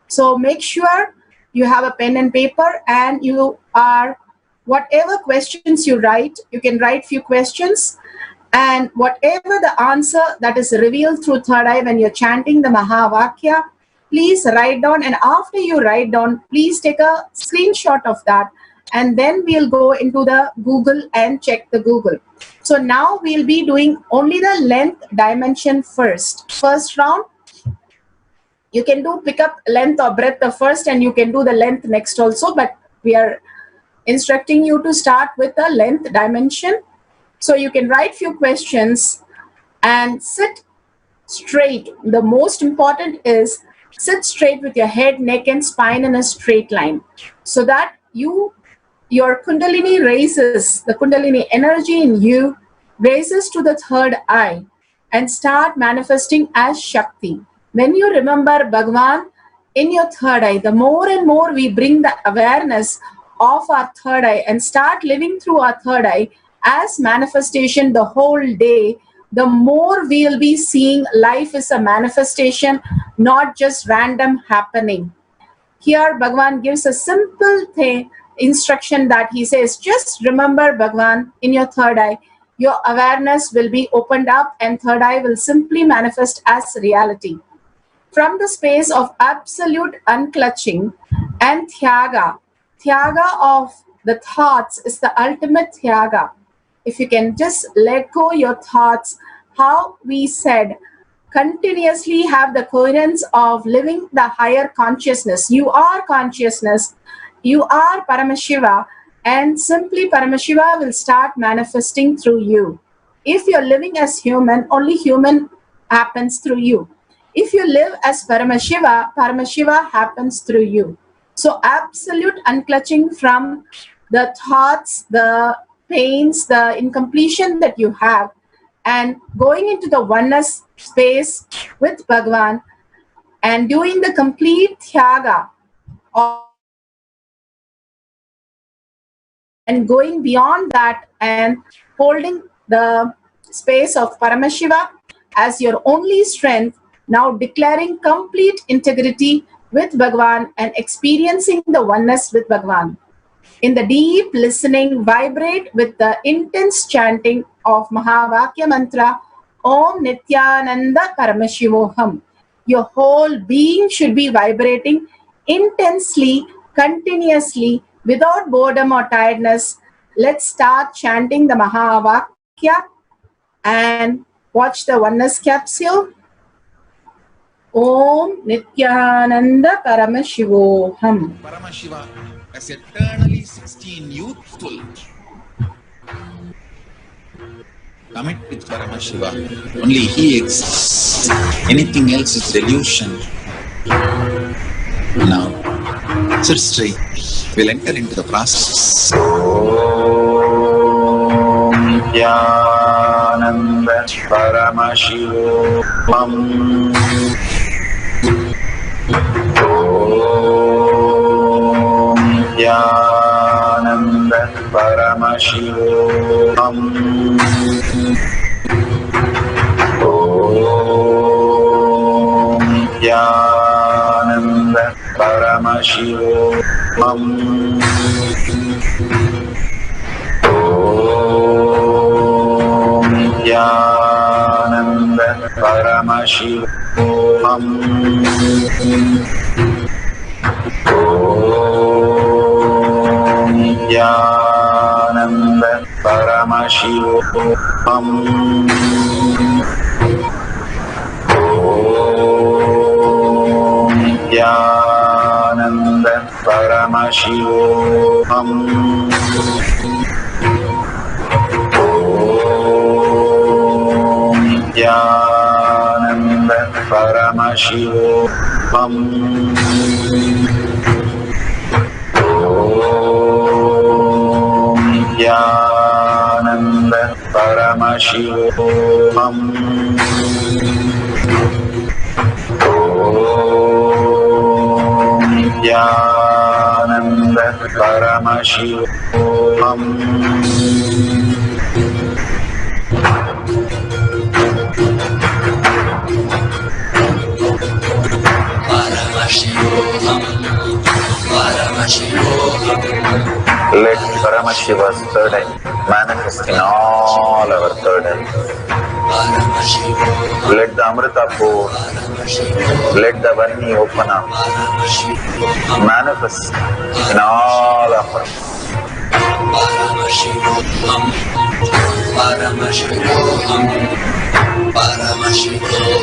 So make sure you have a pen and paper, and you are, whatever questions you write, you can write few questions, and whatever the answer that is revealed through third eye when you're chanting the Mahavakya, please write down. And after you write down, please take a screenshot of that, and then we'll go into the Google and check the Google. So now we'll be doing only the length dimension first. First round, you can do pick up length or breadth the first, and you can do the length next also, but we are instructing you to start with the length dimension. So you can write few questions and sit straight. The most important is sit straight with your head, neck and spine in a straight line, so that your Kundalini raises, the Kundalini energy in you raises to the third eye and start manifesting as Shakti. When you remember Bhagavan in your third eye, the more and more we bring the awareness of our third eye and start living through our third eye as manifestation the whole day, the more we'll be seeing life is a manifestation, not just random happening. Here Bhagavan gives a simple instruction that he says, just remember Bhagavan in your third eye. Your awareness will be opened up and third eye will simply manifest as reality. From the space of absolute unclutching and Thyaga of the thoughts is the ultimate Thyaga. If you can just let go your thoughts, how we said, continuously have the coherence of living the higher consciousness. You are consciousness, you are Paramashiva, and simply Paramashiva will start manifesting through you. If you're living as human, only human happens through you. If you live as Paramashiva, Paramashiva happens through you. So absolute unclutching from the thoughts, the pains, the incompletion that you have, and going into the oneness space with Bhagavan and doing the complete Thyaga and going beyond that and holding the space of Paramashiva as your only strength, now declaring complete integrity with Bhagavan and experiencing the oneness with Bhagavan. In the deep listening, vibrate with the intense chanting of Mahavakya mantra, Om Nithyananda Paramashivoham. Your whole being should be vibrating intensely, continuously, without boredom or tiredness. Let's start chanting the Mahavakya and watch the oneness capsule. Om Nithyananda Paramashivoham. Paramashiva as eternally 16, youthful. Commit with Paramashiva. Only He exists. Anything else is delusion. Now, sit straight. We'll enter into the process. Om Nithyananda Paramashivam. Om Nithyananda Paramashivam. Om Nithyananda Paramashivam. Om Nithyananda Paramashivam. Om Nithyananda Paramashivam. Om Nithyananda Paramashivam. Om Nithyananda Paramashivam. Om Nithyananda Paramashivam. Om Nithyananda Paramashivam. Let Paramashiva's third eye manifest in all our third eyes. Let the Amrita pour, let the Varni open up, manifest in all of us. Paramashivam, Paramashivam, Paramashivam,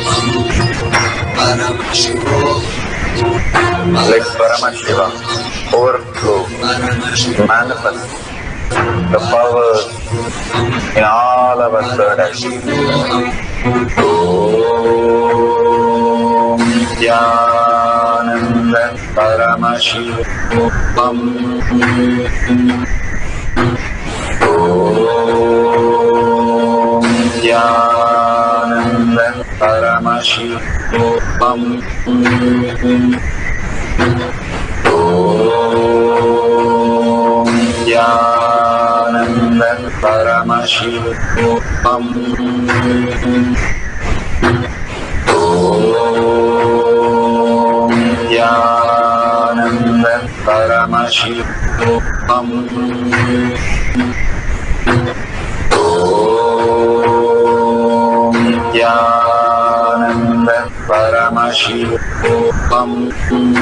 Paramashivam. Let Paramashiva overflow, manifest the power in all our third eyes. Om Nithyananda Paramashivam. Om Nithyananda Paramashivam. Om Nithyananda Paramashivam. Om Nithyananda Paramashivam. Om Nithyananda Paramashivam. Om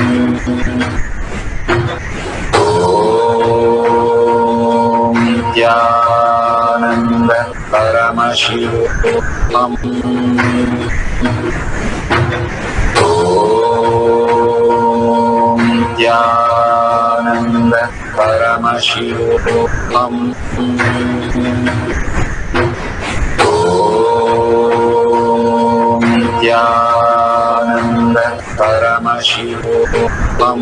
Nithyananda Paramashivam. Om Nithyananda Paramashivam. Om Nithyananda Paramashivam. Om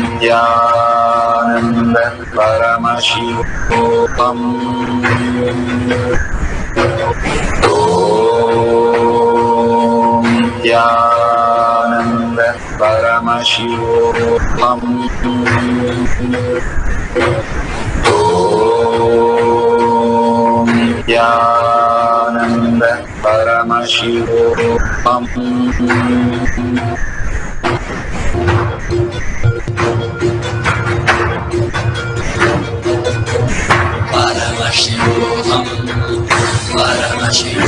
Nithyananda Paramashivam. Om Nithyananda Paramashivam. Om Nithyananda Paramashivam. Paramashivam, Paramashivam.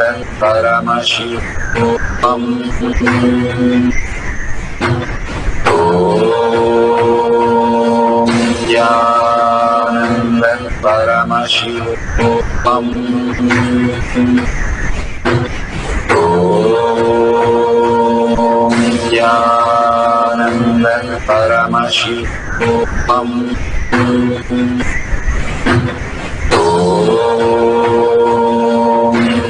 Paramashivam. Nithyananda Paramashivam. Nithyananda Paramashivam.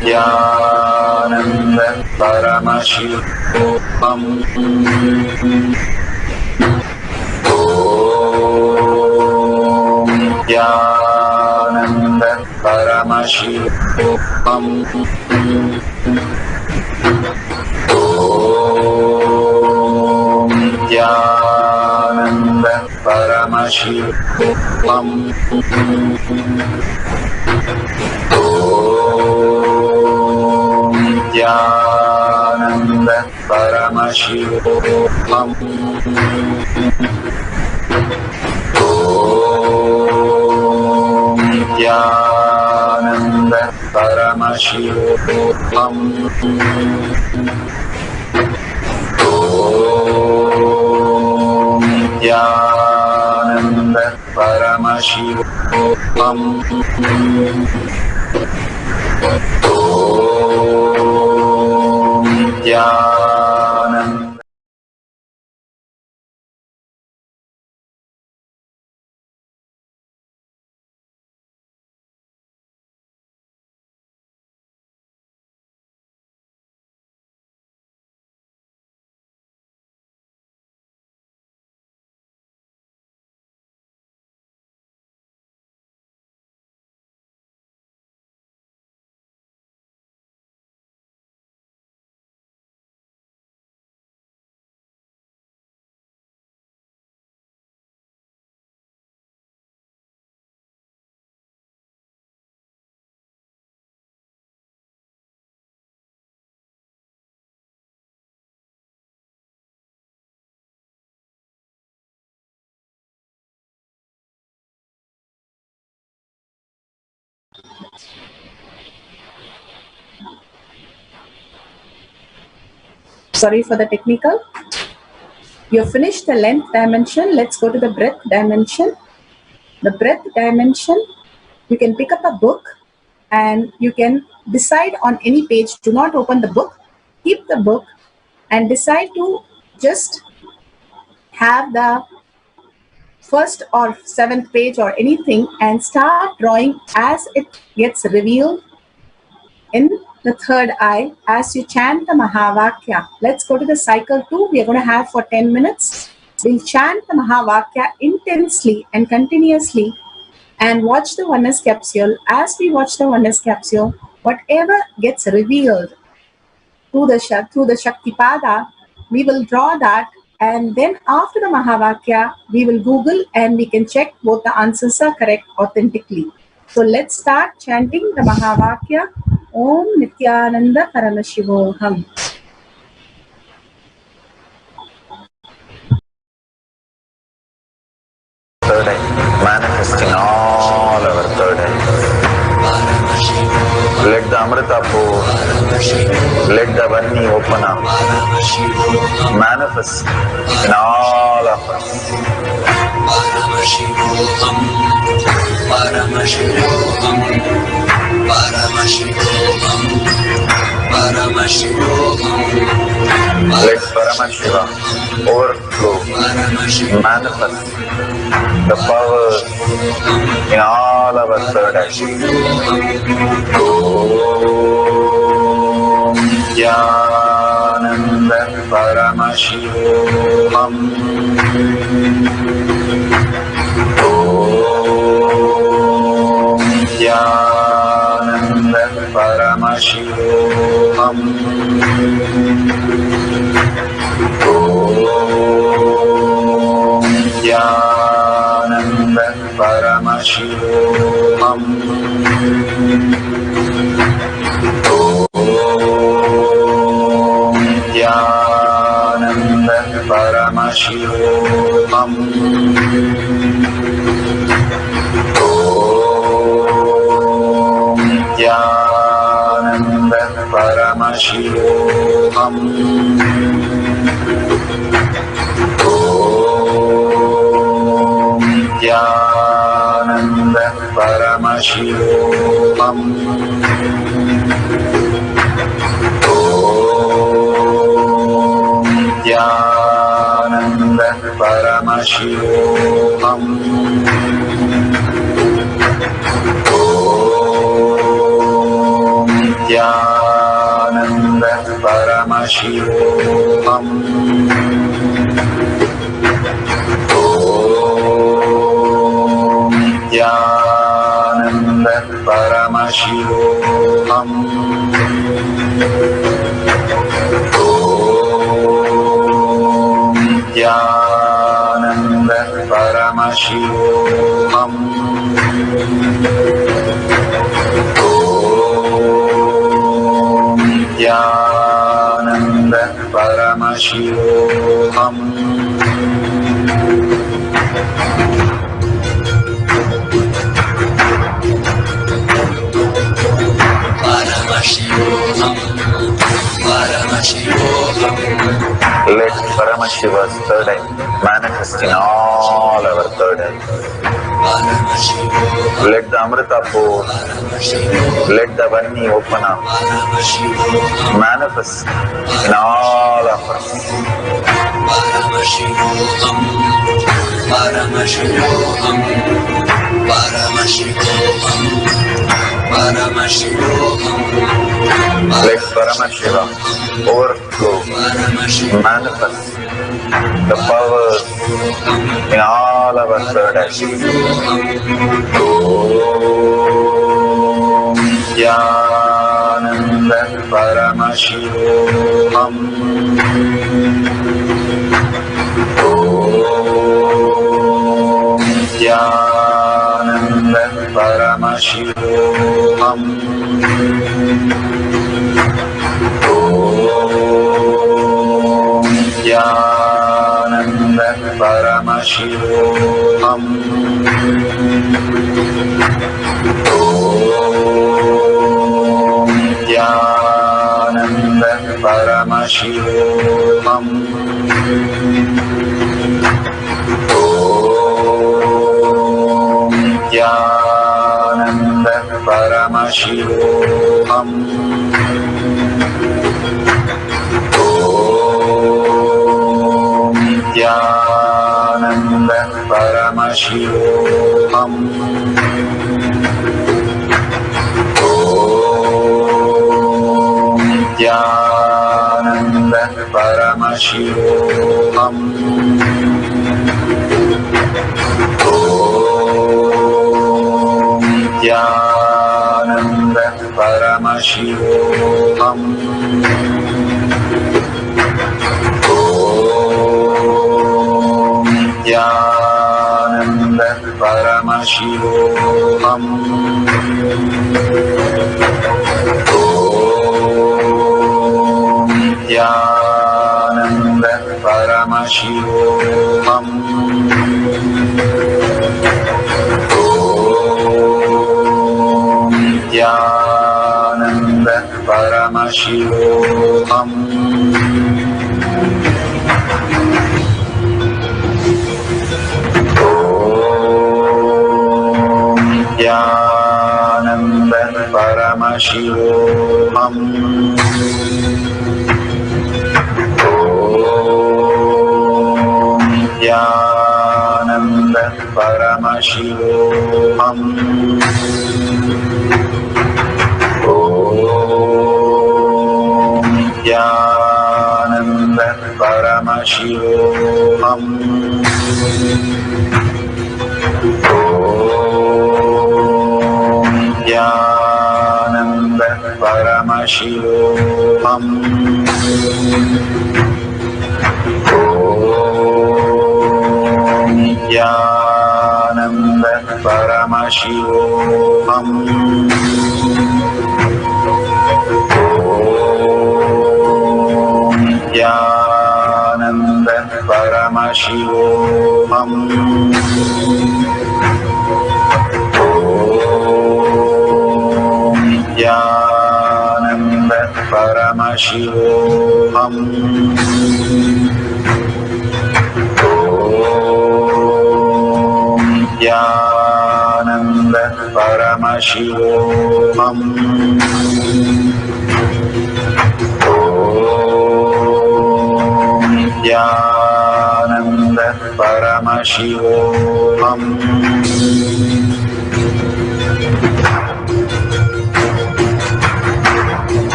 Nithyananda Paramashivam. Nithyananda Paramashivam. Nithyananda Paramashivam. Nithyananda Paramashivam. Nithyananda Paramashivam. Nithyananda Paramashivam. Nithyananda. Sorry for the technical. You've finished the length dimension. Let's go to the breadth dimension. The breadth dimension, you can pick up a book and you can decide on any page. Do not open the book. Keep the book and decide to just have the first or seventh page or anything and start drawing as it gets revealed in the third eye as you chant the Mahavakya. Let's go to the cycle 2. We are going to have for 10 minutes. We'll chant the Mahavakya intensely and continuously and watch the oneness capsule. As we watch the oneness capsule, whatever gets revealed through the Shaktipada, we will draw that, and then after the Mahavakya, we will Google and we can check both the answers are correct authentically. So let's start chanting the Mahavakya. Om Nithyananda Paramashivam. Third eye, manifesting all our third eyes. Let the Amrita pour, let the Vani open up, manifest in all of us. Paramashivam, Paramashivam, Paramashivam, Paramashivam. Let Paramashiva overflow, manifest the power in all our third eyes. Om Nithyananda Paramashivam. Om Nithyananda Paramashivam. Om Nithyananda Paramashivam. Om Nithyananda Paramashivam. Om Nithyananda Paramashivam. Om Nithyananda Paramashivam. Om Nithyananda Paramashivam. Om Nithyananda Paramashivam. Om Nithyananda Paramashivam. Om Nithyananda Paramashivam. Om Nithyananda Paramashivam. Let Paramashiva's third eye manifest in all our third eyes. Let the Amrita pour, let the Vani open up, manifest in all of us. Let Paramashivam overflow, manifest the powers in all our third eyes. Om Nithyananda Paramashivam. Om Nithyananda Paramashivam. Om Nithyananda Paramashivam. Om Nithyananda Paramashivam. Om Nithyananda Paramashivam. Om Nithyananda Paramashivam. Om Nithyananda Paramashivam. Om Nithyananda Paramashivam. Om Nithyananda Paramashivam. Om Nithyananda Paramashivam. Om Nithyananda Paramashivam. Nithyananda Paramashivam. Om Nithyananda Paramashivam. Om Nithyananda Paramashivam. Nithyananda Paramashivam. Om Nithyananda Paramashivam. Om Nithyananda Paramashivam. Nithyananda Paramashivam. Om Nithyananda Paramashivam. Om Nithyananda Paramashivam.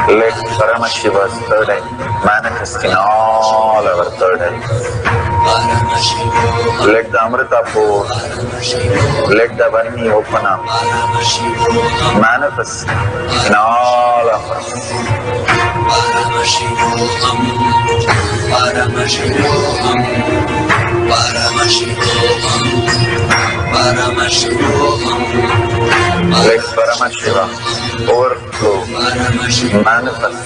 Let Paramashiva's third eye manifest in all our third eyes. Let the Amrita pour, let the Vani open up, manifest in all of us. Let Paramashiva overflow, manifest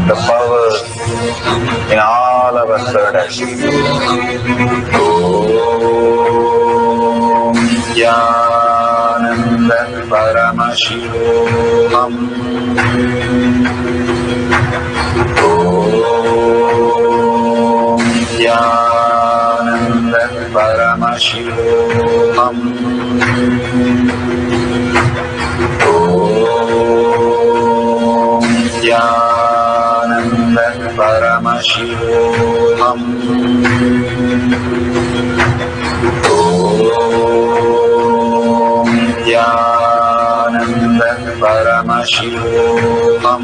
the powers in all our third eyes. Om Nithyananda Paramashivam. Om Nithyananda Paramashivam. Om Nithyananda Paramashivam. Om Nithyananda Paramashivam. Om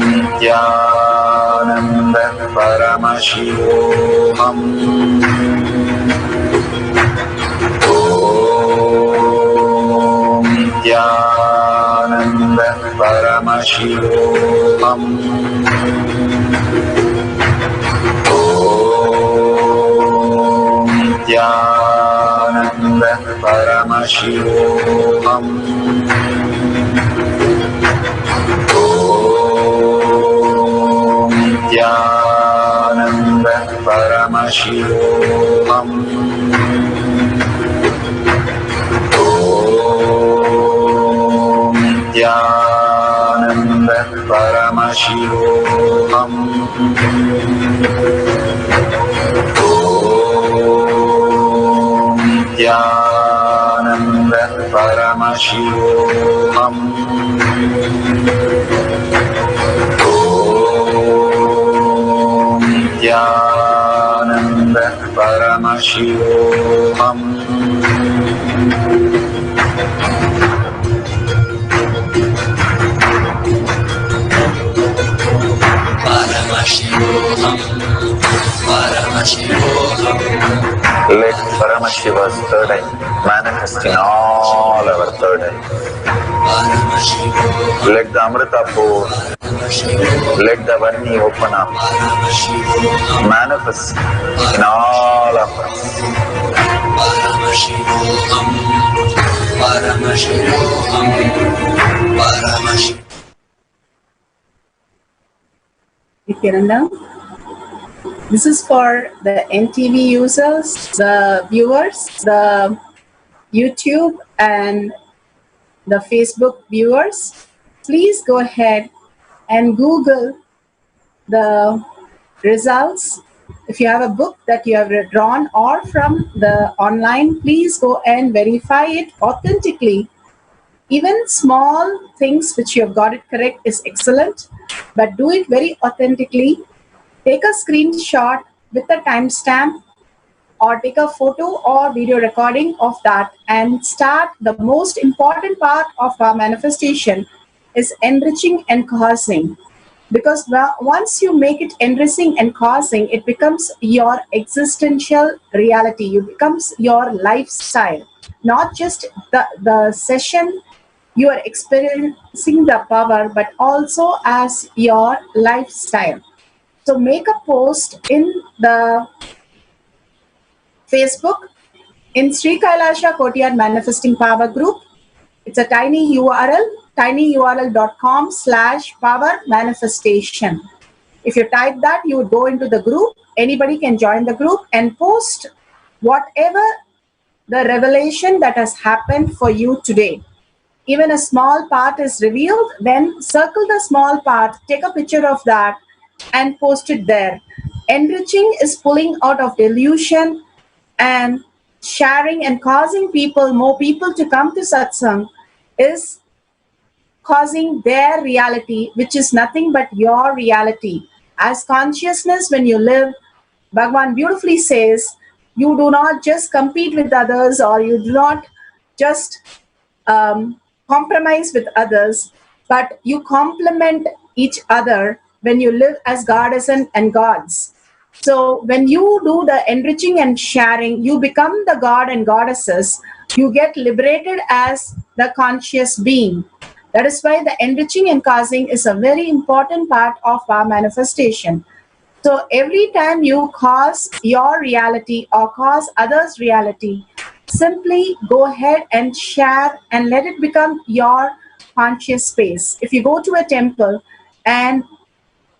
Nithyananda Paramashivam. Om Nithyananda Paramashivam. Om Nithyananda Paramashivam. Om Nithyananda Paramashivam. Om Nithyananda Paramashivam. Om Nithyananda Paramashivam. Om Nithyananda Paramashivam. Let Paramashiva's third eye manifest in all our third eyes. Let the Amrita pour, let the Vani open up, manifest in all of us. Nithyananda. This is for the NTV users, the viewers, the YouTube and the Facebook viewers. Please go ahead and Google the results. If you have a book that you have drawn or from the online, please go and verify it authentically. Even small things which you have got it correct is excellent, but do it very authentically. Take a screenshot with a timestamp or take a photo or video recording of that and start. The most important part of our manifestation is enriching and causing, because once you make it enriching and causing, it becomes your existential reality. It becomes your lifestyle, not just the session you are experiencing the power, but also as your lifestyle. So make a post in the Facebook in Sri Kailasha Kotiyar Manifesting Power Group. It's a tiny URL, tinyurl.com/power manifestation. If you type that, you would go into the group. Anybody can join the group and post whatever the revelation that has happened for you today. Even a small part is revealed, then circle the small part, take a picture of that and post it there. Enriching is pulling out of delusion, and sharing and causing more people to come to satsang is causing their reality, which is nothing but your reality. As consciousness, when you live, Bhagavan beautifully says, you do not just compete with others, or you do not just compromise with others, but you complement each other when you live as goddess and gods. So when you do the enriching and sharing, you become the god and goddesses. You get liberated as the conscious being. That is why the enriching and causing is a very important part of our manifestation. So every time you cause your reality or cause others' reality, simply go ahead and share and let it become your conscious space. If you go to a temple and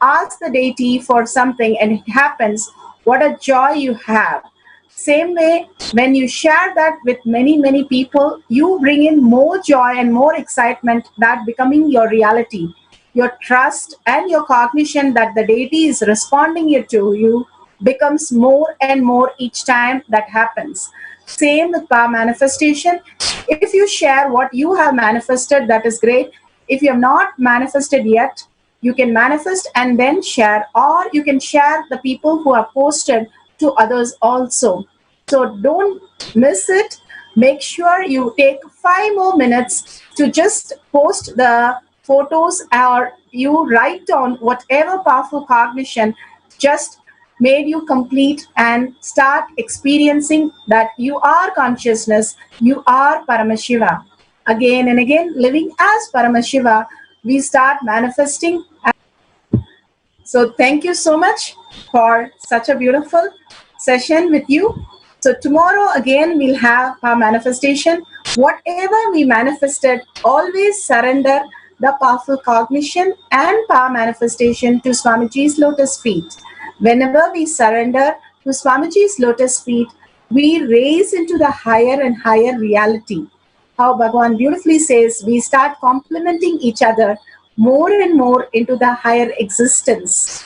ask the deity for something and it happens, what a joy you have. Same way, when you share that with many people, you bring in more joy and more excitement, that becoming your reality. Your trust and your cognition that the deity is responding to you becomes more and more each time that happens. Same with power manifestation. If you share what you have manifested, that is great. If you have not manifested yet, you can manifest and then share, or you can share the people who have posted to others also. So don't miss it. Make sure you take 5 more minutes to just post the photos, or you write down whatever powerful cognition just made you complete, and start experiencing that you are consciousness, you are Paramashiva. Again and again, living as Paramashiva, we start manifesting. So thank you so much for such a beautiful session with you. So tomorrow again, we'll have our manifestation. Whatever we manifested, always surrender the powerful cognition and power manifestation to Swamiji's lotus feet. Whenever we surrender to Swamiji's lotus feet, we raise into the higher and higher reality. How Bhagavan beautifully says, we start complementing each other more and more into the higher existence.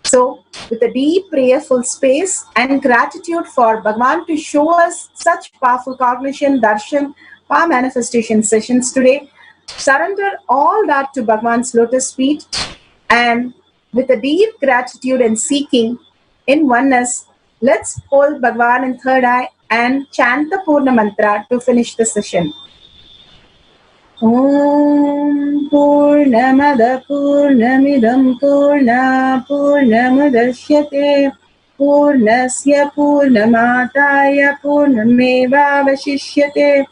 So with a deep prayerful space and gratitude for Bhagavan to show us such powerful cognition, darshan, power manifestation sessions today, surrender all that to Bhagavan's lotus feet, and with a deep gratitude and seeking in oneness, let's hold Bhagavan in third eye and chant the Purna Mantra to finish the session. Om Purnamada Purnamidam Purna Purnamadashyate Purnasya Purnamataya Purnameva Vashishyate.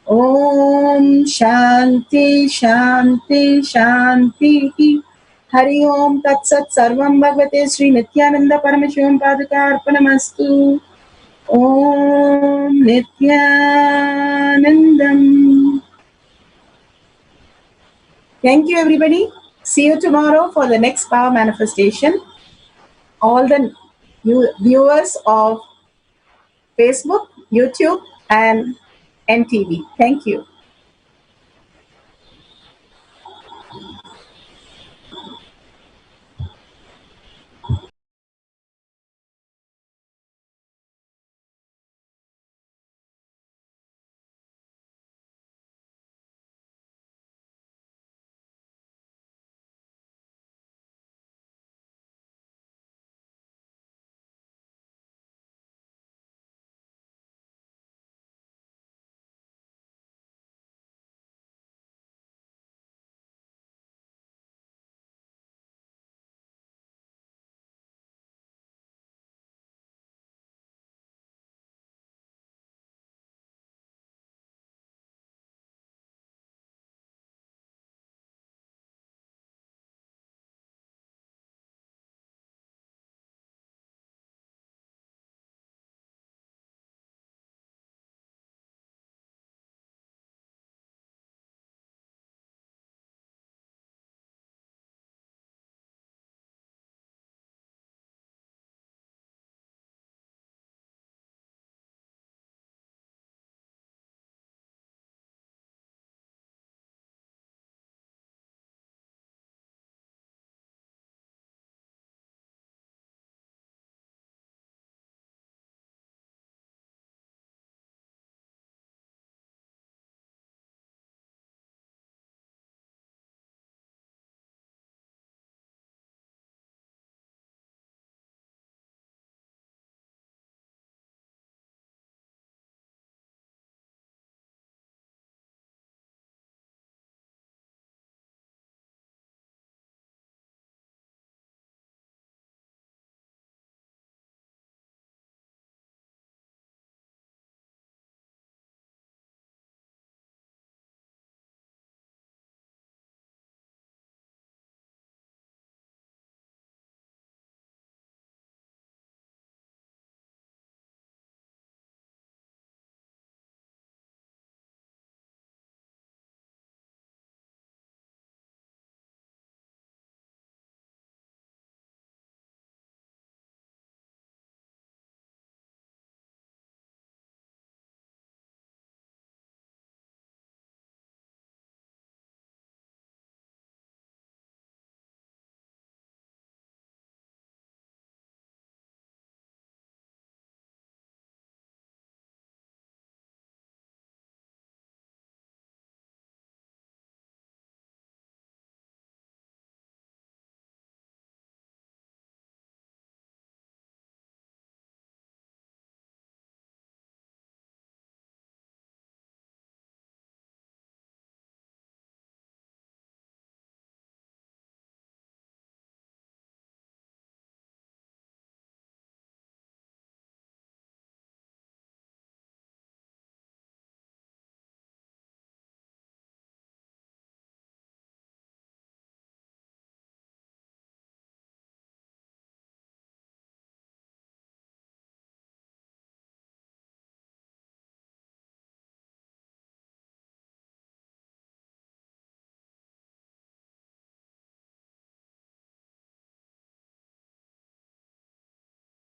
Om Shanti Shanti Shanti. Hari Om Tat Sat Sarvam Bhagavate Sri Nithyananda Paramashivam Padaka Arpanamastu. Om Nithyanandam. Thank you, everybody. See you tomorrow for the next power manifestation. All the viewers of Facebook, YouTube, and NTV. Thank you.